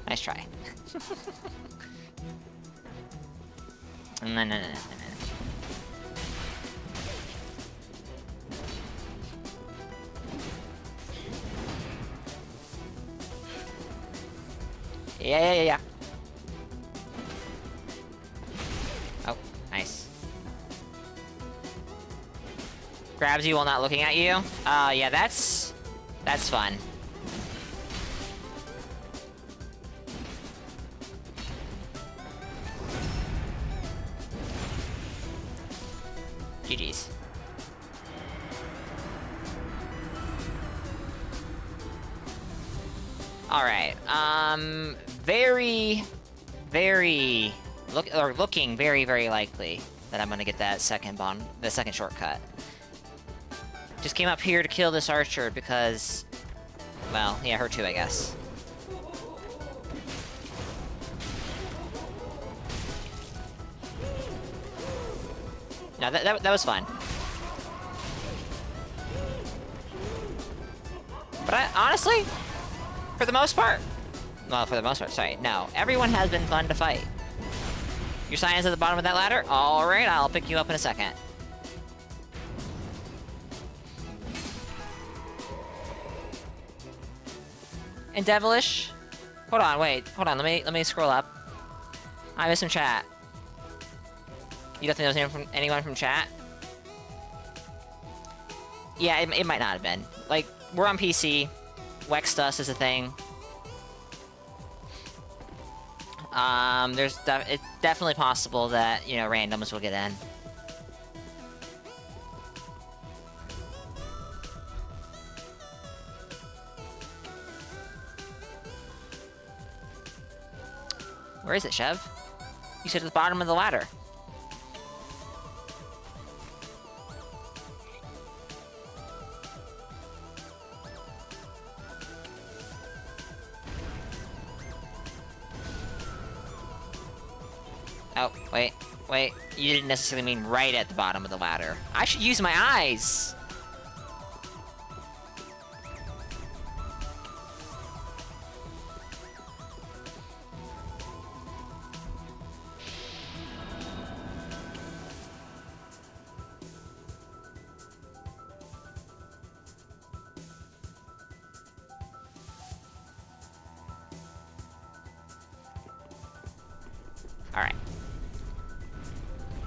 Nice try. No. Yeah. Oh, nice. Grabs you while not looking at you? Yeah, that's fun. GG's. Alright, looking very likely that I'm gonna get that the second shortcut. Just came up here to kill this archer because, well, yeah, her too, I guess. No, that was fun. But honestly, for the most part, sorry, no, everyone has been fun to fight. Your sign is at the bottom of that ladder? Alright, I'll pick you up in a second. And Devilish? Hold on, let me scroll up. I missed some chat. You don't think there was anyone from chat? Yeah, it might not have been. Like, we're on PC. Wex Dust is a thing. It's definitely possible that, you know, randoms will get in. Where is it, Chev? You said at the bottom of the ladder. Oh, wait. You didn't necessarily mean right at the bottom of the ladder. I should use my eyes! Alright.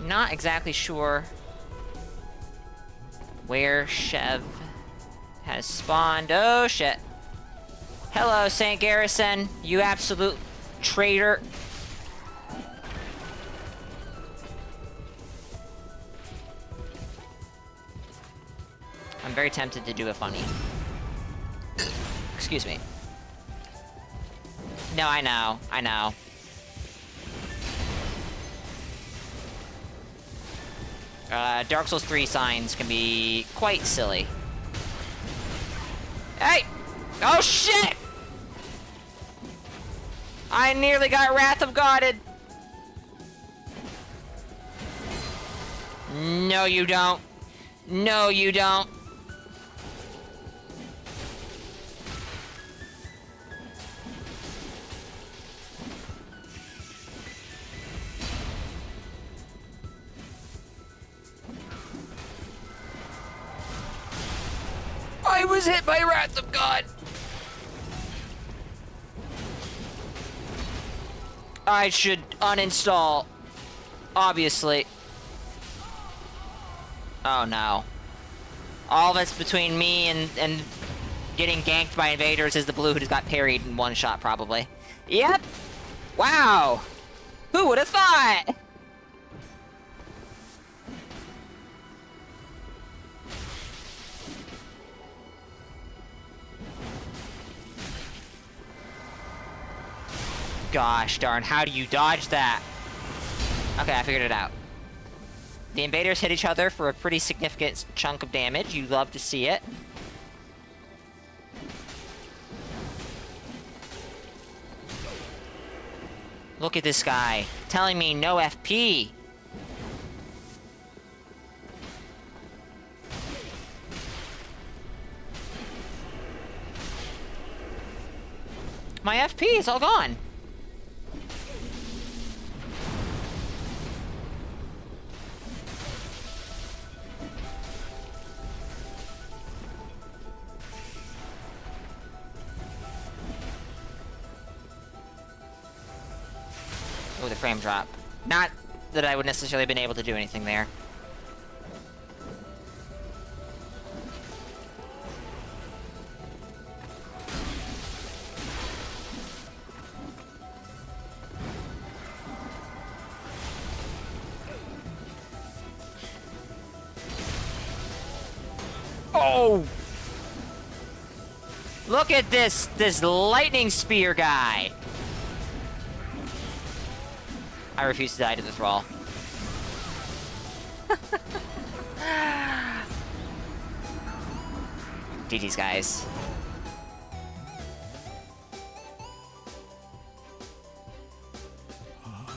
Not exactly sure where Chev has spawned. Oh, shit. Hello, St. Garrison, you absolute traitor. I'm very tempted to do a funny. Excuse me. No, I know. Dark Souls 3 signs can be quite silly. Hey! Oh, shit! I nearly got Wrath of Godded. No, you don't. No, you don't. was hit by Wrath of God. I should uninstall. Obviously. Oh no. All that's between me and getting ganked by invaders is the blue who just got parried in one shot, probably. Yep. Wow. Who would have thought? Gosh darn, how do you dodge that? Okay, I figured it out. The invaders hit each other for a pretty significant chunk of damage. You love to see it. Look at this guy, telling me no FP. My FP is all gone. Oh, the frame drop. Not that I would necessarily have been able to do anything there. Oh! Look at this lightning spear guy. I refuse to die to the thrall. GG's, guys.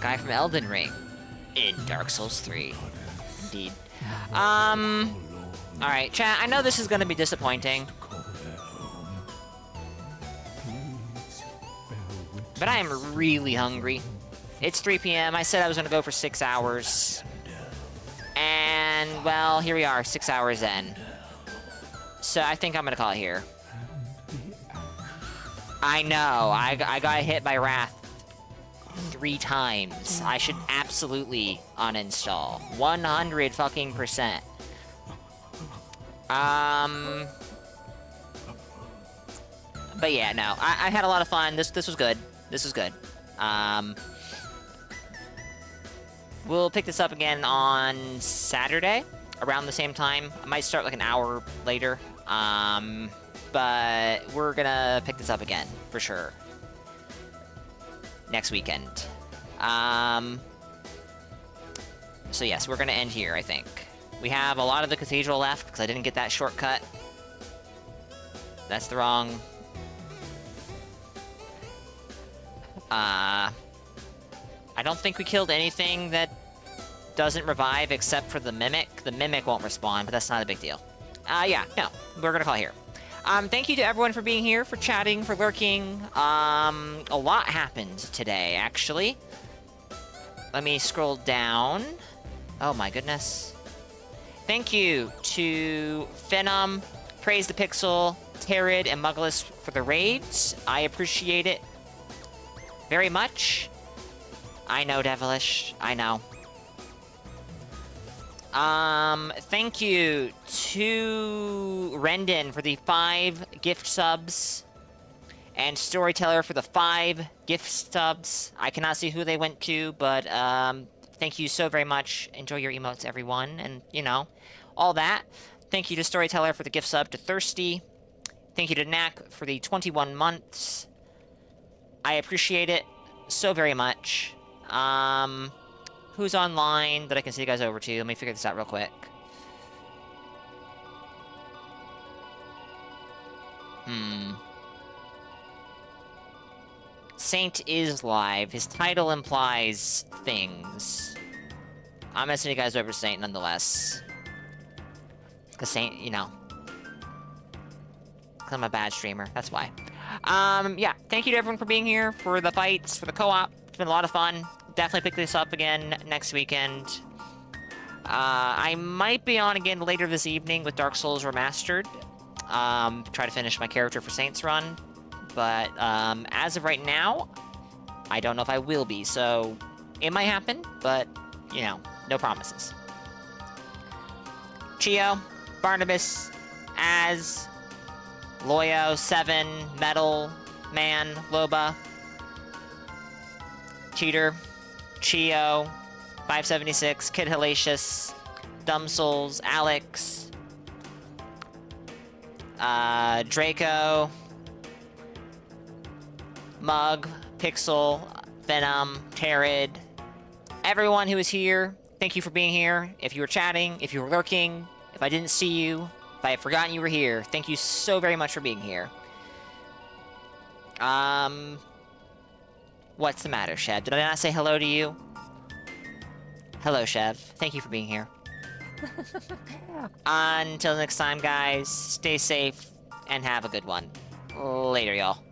Guy from Elden Ring. In Dark Souls 3. Indeed. Alright, chat, I know this is gonna be disappointing. But I am really hungry. It's 3 p.m. I said I was gonna go for 6 hours. And, well, here we are, 6 hours in. So I think I'm gonna call it here. I know, I got hit by Wrath 3 times. I should absolutely uninstall. 100 fucking %. But yeah, no, I had a lot of fun. This was good. This was good. We'll pick this up again on Saturday, around the same time. I might start like an hour later. But we're gonna pick this up again, for sure. Next weekend. So yes, we're gonna end here, I think. We have a lot of the cathedral left, because I didn't get that shortcut. That's the wrong... I don't think we killed anything that doesn't revive except for the Mimic. The Mimic won't respawn, but that's not a big deal. Yeah, no, we're gonna call it here. Thank you to everyone for being here, for chatting, for lurking. A lot happened today, actually. Let me scroll down. Oh my goodness. Thank you to Phenom, Praise the Pixel, Terrid, and Muggless for the raids. I appreciate it very much. I know, Devilish. I know. Thank you to Rendon for the 5 gift subs. And Storyteller for the 5 gift subs. I cannot see who they went to, but, thank you so very much. Enjoy your emotes, everyone. And, you know, all that. Thank you to Storyteller for the gift sub, to Thirsty. Thank you to Knack for the 21 months. I appreciate it so very much. Who's online that I can see you guys over to? Let me figure this out real quick. Saint is live. His title implies things. I'm gonna send you guys over to Saint nonetheless. Because Saint, you know. Because I'm a bad streamer. That's why. Yeah. Thank you to everyone for being here, for the fights, for the co-op. It's been a lot of fun. Definitely pick this up again next weekend. I might be on again later this evening with Dark Souls Remastered. try to finish my character for Saints Run. But as of right now, I don't know if I will be. So it might happen, but, you know, no promises. Chio, Barnabas, Az, Loyo, Seven, Metal, Man, Loba, Cheater, Chio, 576, Kid Hellacious, Dumb Souls, Alex, Draco, Mug, Pixel, Venom, Terrid, everyone who is here, thank you for being here. If you were chatting, if you were lurking, if I didn't see you, if I had forgotten you were here, thank you so very much for being here. What's the matter, Shev? Did I not say hello to you? Hello, Shev. Thank you for being here. Until next time, guys, stay safe and have a good one. Later, y'all.